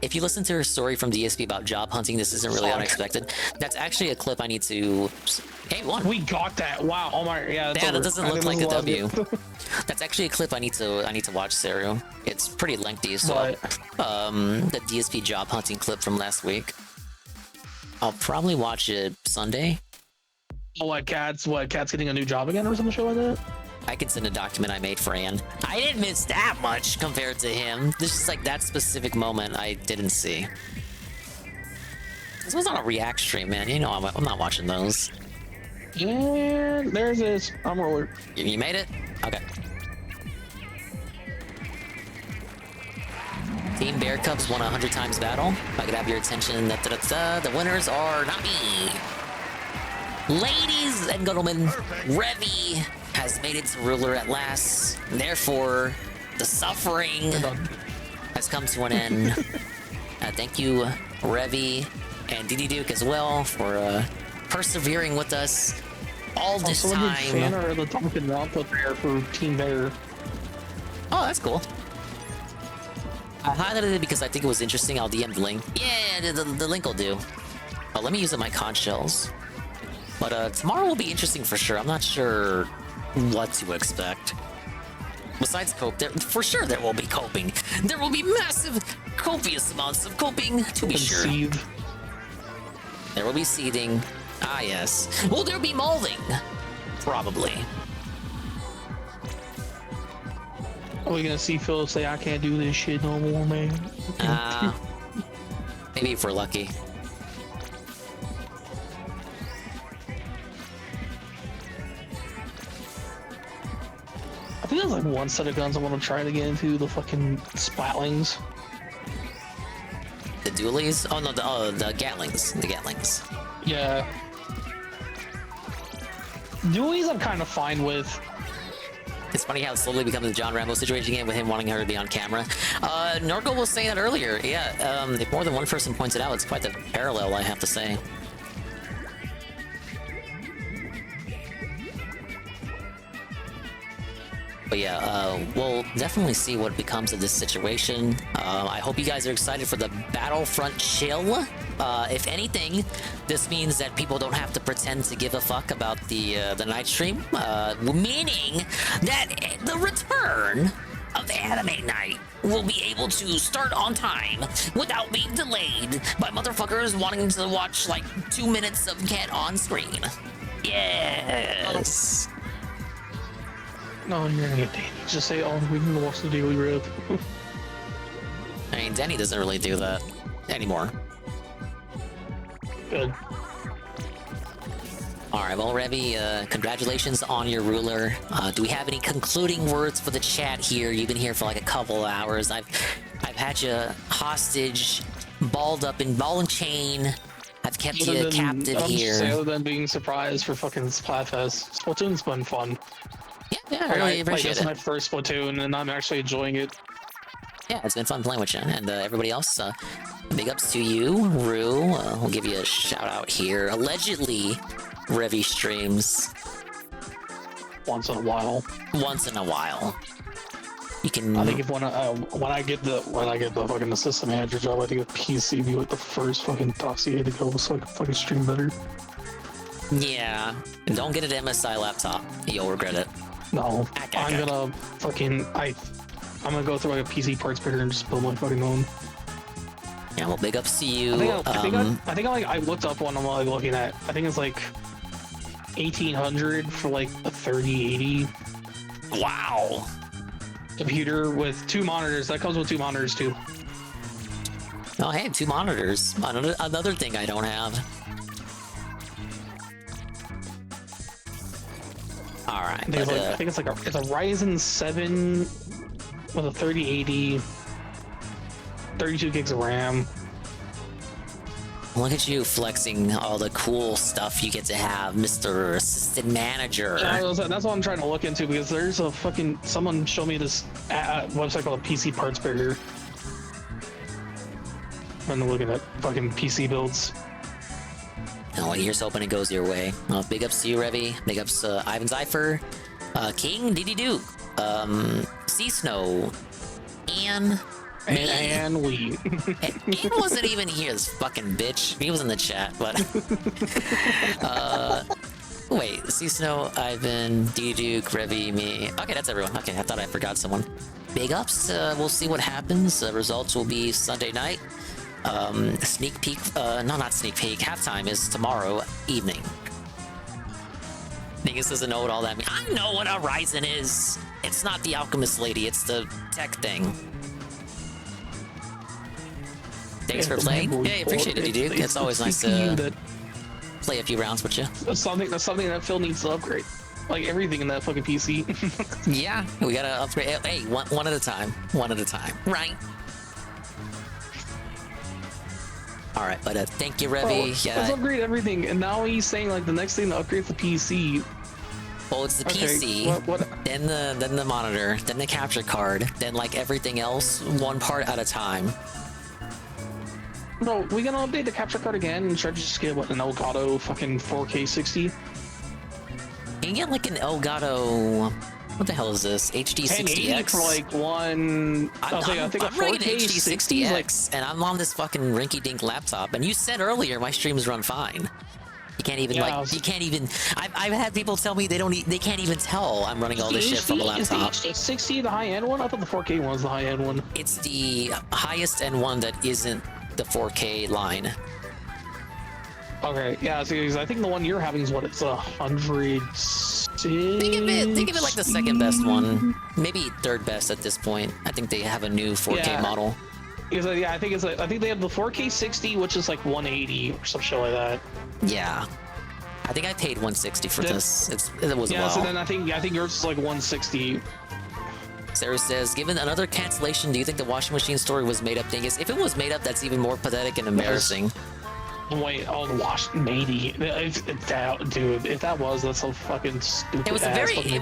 If you listen to her story from DSP about job hunting, this isn't really unexpected. That's actually a clip I need to. Hey, one. We got that. Wow. Oh my. Yeah. That doesn't look like a W. That's actually a clip I need to watch, Saru. It's pretty lengthy, so the DSP job hunting clip from last week. I'll probably watch it Sunday. Oh, what Cat's getting a new job again or some shit like that? I can send a document I made for Ann. I didn't miss that much compared to him. This is like that specific moment I didn't see. This was on a React stream, man. You know I'm not watching those. Yeah, there's this. I'm rolling. You made it? Okay. Team Bear Cubs won 100 times battle. If I could have your attention, the winners are not me. Ladies and gentlemen, Revy has made it to ruler at last. Therefore, the suffering has come to an end. Thank you, Revy and KingDDDuke as well for persevering with us all this time. Fan or the Duncan Round there for Team Bear. Oh, that's cool. I highlighted it because I think it was interesting. I'll DM the link. Yeah, the link will do. Oh, let me use up my conch shells. But tomorrow will be interesting for sure. I'm not sure what to expect. Besides cope, for sure there will be coping. There will be massive, copious amounts of coping, to be sure. Seethe. There will be seething. Ah, yes. Will there be molding? Probably. Are we gonna see Phil say, I can't do this shit no more, man? Maybe if we're lucky. I think there's like one set of guns I want to try to get into, the fucking Splatlings. The dualies? Oh no, the Gatlings. The Gatlings. Yeah. Dualies I'm kind of fine with. It's funny how it slowly becomes a John Rambo situation again with him wanting her to be on camera. Norgo was saying that earlier. Yeah, if more than one person points it out, it's quite the parallel, I have to say. But yeah, we'll definitely see what becomes of this situation. I hope you guys are excited for the Battlefront chill. If anything, this means that people don't have to pretend to give a fuck about the night stream, meaning that the return of Anime Night will be able to start on time without being delayed by motherfuckers wanting to watch like 2 minutes of Cat on screen. Yes. No, you're gonna get Danny. Just say, oh, we can watch the Daily Rip. I mean, Danny doesn't really do that anymore. Good. Alright, well, Revy, congratulations on your ruler. Do we have any concluding words for the chat here? You've been here for like a couple of hours. I've had you hostage, balled up in ball and chain. I've kept you captive here. Other than being surprised for fucking Splatfest. Splatoon's been fun. Yeah, I really appreciate it. It's my first Splatoon, and I'm actually enjoying it. Yeah, it's been fun playing with you, and everybody else. Big ups to you, Rue. We'll give you a shout out here. Allegedly, Revy streams. Once in a while. Once in a while. You can. I think if when I get the fucking assistant manager job, I think a PC be like the first fucking dossier to go so I can fucking stream better. Yeah, and don't get an MSI laptop. You'll regret it. No, I'm gonna go through like a PC parts picker and just build my fucking own. Yeah, well, big ups to you. I think I looked up one I'm like looking at. I think it's like 1800 for like a 3080. Wow. Computer with 2 monitors. That comes with 2 monitors too. Oh, hey, 2 monitors. Another thing I don't have. All right. I think it's a Ryzen 7 with a 3080, 32 gigs of RAM. Look at you flexing all the cool stuff you get to have, Mr. Assistant Manager. Yeah, that's what I'm trying to look into, because there's a fucking someone showed me this website called PC Parts Picker. I'm looking at fucking PC builds. Oh, here's hoping it goes your way. Well, big ups to you, Revy. Big ups to Ivanzypher, KingDDDuke, Csnow, and we. He wasn't even here, this fucking bitch. He was in the chat, but wait, Csnow, Ivan, DDDuke, Revy, me. Okay, that's everyone. Okay, I thought I forgot someone. Big ups. We'll see what happens. Results will be Sunday night. Sneak peek. No, not sneak peek. Halftime is tomorrow evening. Niggas doesn't know what all that means. I know what a Ryzen is. It's not the Alchemist lady. It's the tech thing. Thanks for playing. Yeah, appreciate it, Duke. It's always nice to play a few rounds with you. That's something that Phil needs to upgrade. Like everything in that fucking PC. Yeah, we gotta upgrade. Hey, one at a time. One at a time. Right. All right, but thank you, Revy. Yeah. Let's upgrade everything, and now he's saying like the next thing to upgrade is the PC. Well, it's the PC, then the monitor, then the capture card, then like everything else, one part at a time. Bro, we gonna update the capture card again and try to just get what, an Elgato fucking 4K 60? You can get like an Elgato. What the hell is this? HD60X? For like one. I think I'm running an HD60X, and I'm on this fucking rinky-dink laptop. And you said earlier my streams run fine. You can't even you can't even. I've had people tell me they can't even tell I'm running all this shit from a laptop. Is the HD60 the high-end one? I thought the 4K one was the high-end one. It's the highest end one that isn't the 4K line. Okay, yeah, because I think the one you're having is what, it's 100. Think of it like the second best one, maybe third best at this point. I think they have a new 4K model. Because I think they have the 4K 60, which is like 180 or some shit like that. Yeah, I think I paid 160 for this. It was yeah. So then I think yours is like 160. Sarah says, given another cancellation, do you think the washing machine story was made up? Thing is, if it was made up, that's even more pathetic and embarrassing. Wait, the wash, maybe. If that was, that's so fucking stupid. It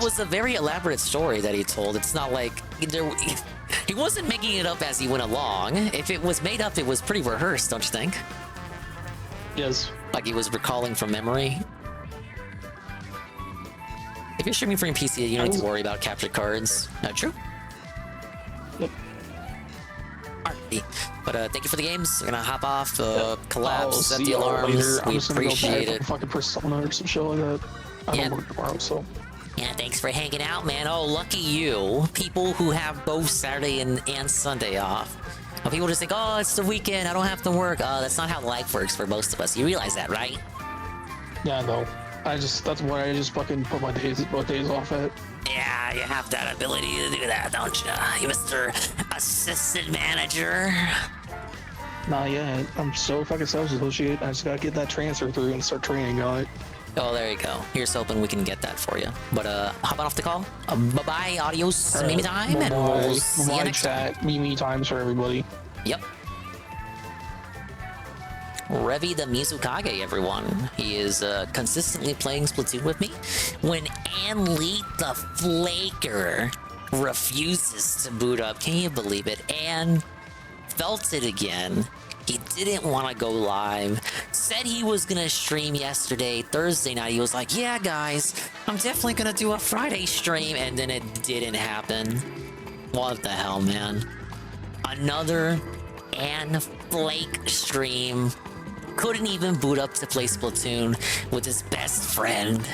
was a very elaborate story that he told. It's not like he wasn't making it up as he went along. If it was made up, it was pretty rehearsed, don't you think? Yes. Like he was recalling from memory. If you're streaming from your PC, you don't need to worry about capture cards. True? Yep. Alright. But thank you for the games. We're gonna hop off, collapse, set the alarms. We appreciate it. Fucking Persona or some shit like that. I don't work tomorrow, so. Yeah, thanks for hanging out, man. Oh, lucky you. People who have both Saturday and Sunday off. People just think, oh, it's the weekend, I don't have to work. That's not how life works for most of us. You realize that, right? Yeah, no. That's where I just fucking put my days off at. Yeah, you have that ability to do that, don't you? You Mr. Assistant Manager. Not yet. I'm so fucking self-associated. I just gotta get that transfer through and start training on it. Oh, there you go. Here's hoping we can get that for you. But hop on off the call. Bye-bye, adios, Mimi time, and we'll see you next time. Mimi times for everybody. Yep. Revy the Mizukage, everyone. He is consistently playing Splatoon with me. When Anli the Flaker refuses to boot up, can you believe it? And felt it again. He didn't want to go live. Said he was going to stream yesterday, Thursday night. He was like, yeah, guys, I'm definitely going to do a Friday stream. And then it didn't happen. What the hell, man? Another Ann Flake stream. Couldn't even boot up to play Splatoon with his best friend.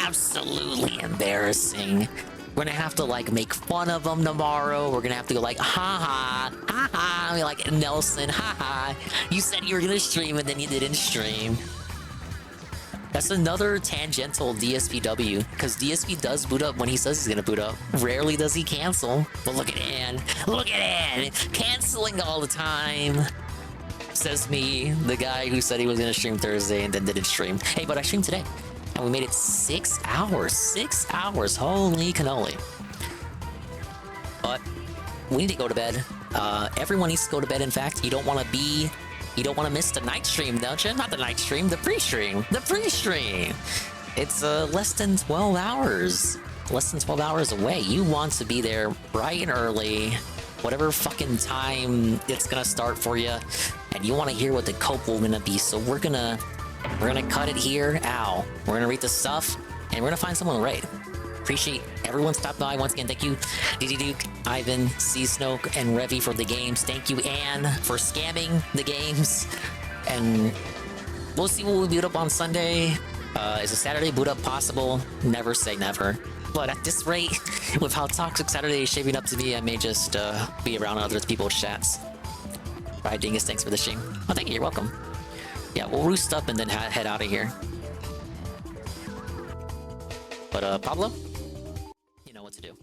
Absolutely embarrassing. We're gonna have to like make fun of him tomorrow. We're gonna have to go like, ha ha, I mean, like Nelson, ha ha. You said you were gonna stream and then you didn't stream. That's another tangential DSPW, because DSP does boot up when he says he's gonna boot up. Rarely does he cancel. But look at Ann. Look at Ann! Canceling all the time. Says me, the guy who said he was gonna stream Thursday and then didn't stream. Hey, but I streamed today. And we made it 6 hours. 6 hours. Holy cannoli. But we need to go to bed. Everyone needs to go to bed, in fact. You don't want to miss the night stream, don't you? Not the night stream, the pre-stream. The pre-stream! It's less than 12 hours. Less than 12 hours away. You want to be there bright and early, whatever fucking time it's gonna start for you. And you want to hear what the cope will gonna be. So we're gonna cut it here. Ow. We're gonna read the stuff, and we're gonna find someone to raid. Appreciate everyone stopped by once again. Thank you, DDDuke, Ivan, Csnow, and Revy for the games. Thank you, Anne, for scamming the games. And we'll see what we boot up on Sunday. Is a Saturday boot up possible? Never say never. But at this rate, with how toxic Saturday is shaping up to be, I may just be around other people's chats. Right, Dingus, thanks for the stream. Oh, thank you, you're welcome. Yeah, we'll roost up and then head out of here. But, Pablo? You know what to do.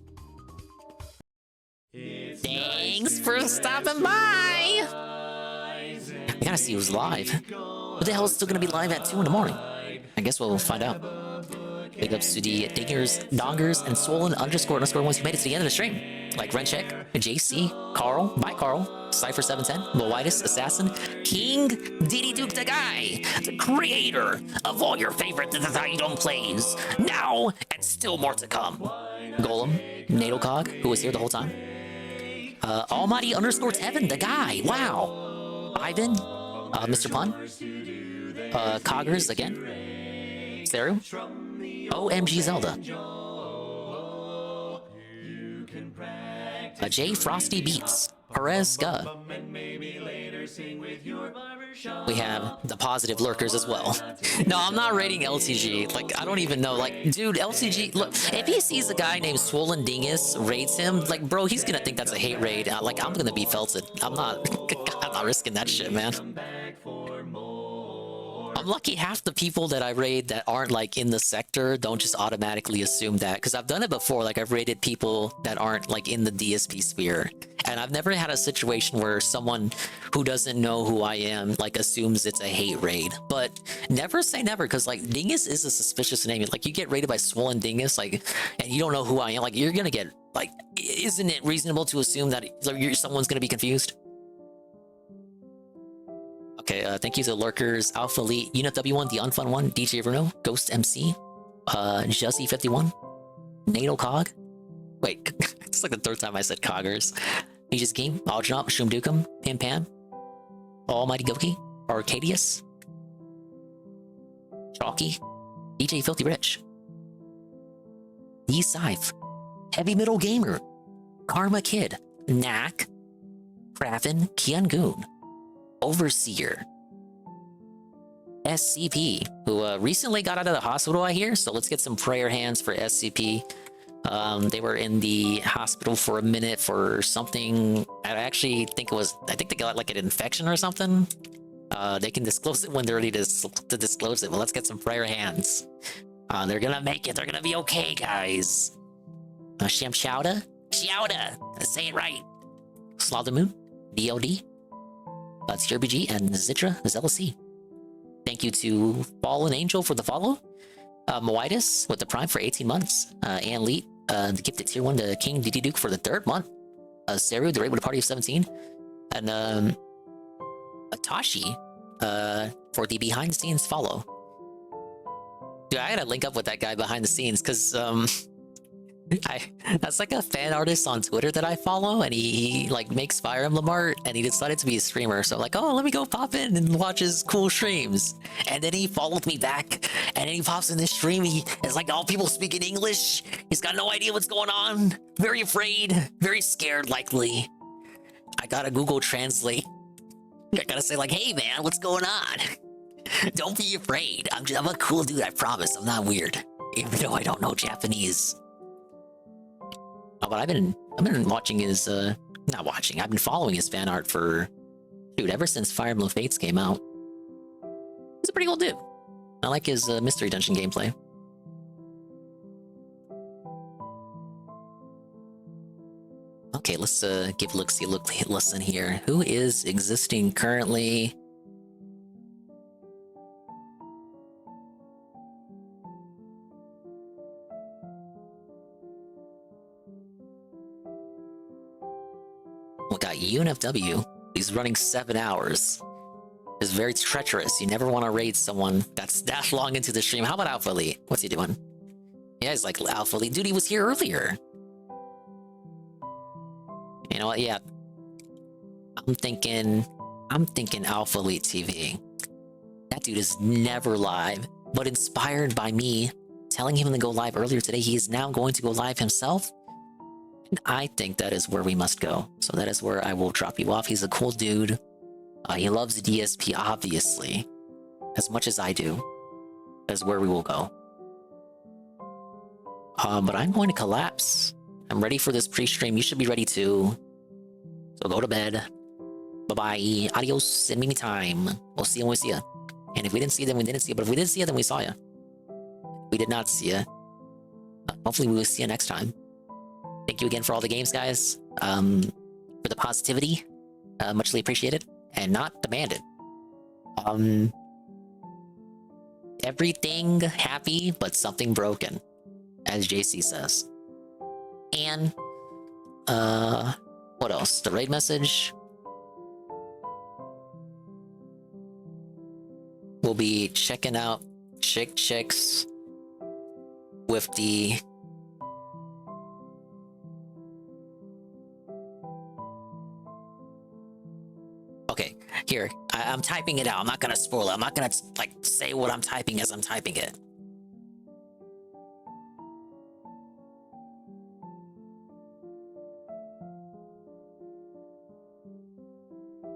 Thanks for stopping by! I gotta see who's live. What the hell is still gonna be live at 2 in the morning? I guess we'll find out. Big ups to the Dongers, and Swollen__ ones who made it to the end of the stream. Like Rencheck, JC, Carl, Bye Carl, Cypher710, Loitis, Assassin, KingDDDuke the guy, the creator of all your favorite Item plays. Now, and still more to come. Golem, Natalcog, who was here the whole time. Almighty_Tevin, the guy, wow. Ivan, Mr. Pun, Coggers again, Seru, OMG Zelda, J Frosty Beats, Perez Scud. We have the positive lurkers as well. No, I'm not rating LTG. Like, I don't even know. Like, dude, LTG, look, if he sees a guy named Swollen Dingus raids him, like, bro, he's gonna think that's a hate raid. Like, I'm gonna be felted. I'm not risking that shit, man. I'm lucky half the people that I raid that aren't like in the sector don't just automatically assume that, because I've done it before. Like, I've raided people that aren't like in the DSP sphere, and I've never had a situation where someone who doesn't know who I am like assumes it's a hate raid. But never say never, because like Dingus is a suspicious name. Like, you get raided by Swollen Dingus, like, and you don't know who I am, like, you're gonna get like, isn't it reasonable to assume that someone's gonna be confused? Okay, thank you to Lurkers, Alpha Elite, Unit W1, The Unfun One, DJ Bruno, Ghost MC, Juzzy51, Natalcog. Wait, it's like the third time I said Coggers. Aegis Game, Aldronop, Shumdukum, Pim Pam, Almighty Goki, Arcadius, Chalky, DJ Filthy Rich, D Scythe, Heavy Middle Gamer, Karma Kid, Knack, Kraven, Kian-Goon, Overseer, SCP, who recently got out of the hospital, I hear, so let's get some prayer hands for SCP. They were in the hospital for a minute for something. I think they got like an infection or something. They can disclose it when they're ready to disclose it, but let's get some prayer hands. They're gonna make it. They're gonna be okay, guys. Sham Chowda? Chowda! Say it right. Slaughtermoon, DOD, TRBG, and Zitra Zelasi. Thank you to Fallen Angel for the follow. Moitis with the Prime for 18 months. Ann Leet, the gifted tier 1 to KingDDDuke for the 3rd month. Seru, the raid with a party of 17. And Atashi for the behind the scenes follow. Dude, I gotta link up with that guy behind the scenes, because that's like a fan artist on Twitter that I follow, and he like makes Fire Emblem art, and he decided to be a streamer. So I'm like, oh, let me go pop in and watch his cool streams. And then he followed me back, and then he pops in this stream. He is like, all people speaking English. He's got no idea what's going on. Very afraid, very scared, likely. I gotta Google Translate. I gotta say like, hey man, what's going on? Don't be afraid. I'm a cool dude, I promise. I'm not weird, even though I don't know Japanese. Oh, but I've been watching his, not watching, I've been following his fan art for, dude, ever since Fire Emblem Fates came out. He's a pretty cool dude. I like his Mystery Dungeon gameplay. Okay, let's give a listen here. Who is existing currently? We got UNFW. He's running 7 hours. It's very treacherous. You never want to raid someone that's that long into the stream. How about Alpha Elite? What's he doing? Yeah, he's like Alpha Elite. Dude, he was here earlier. You know what? Yeah. I'm thinking Alpha Elite TV. That dude is never live, but inspired by me telling him to go live earlier today, he is now going to go live himself. And I think that is where we must go. So that is where I will drop you off. He's a cool dude. He loves DSP, obviously, as much as I do. That's where we will go. But I'm going to collapse. I'm ready for this pre-stream. You should be ready too. So go to bed. Bye-bye. Adios and mini time. We'll see you when we see you. And if we didn't see you, then we didn't see you. But if we did see you, then we saw you. We did not see you. Hopefully we will see you next time. Thank you again for all the games, guys. For the positivity. Muchly appreciated. And not demanded. Everything happy, but something broken. As JC says. And, what else? The raid message. We'll be checking out Chicks with the... Okay, here. I'm typing it out. I'm not gonna spoil it. I'm not gonna, like, say what I'm typing as I'm typing it.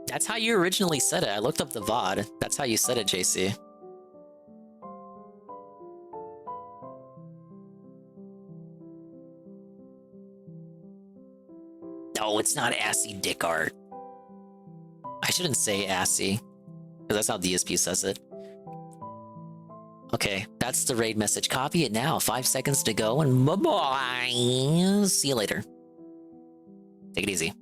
That's how you originally said it. I looked up the VOD. That's how you said it, JC. No, it's not assy dick art. I shouldn't say assy, because that's how DSP says it. Okay, that's the raid message. Copy it now. 5 seconds to go, and bye-bye. See you later. Take it easy.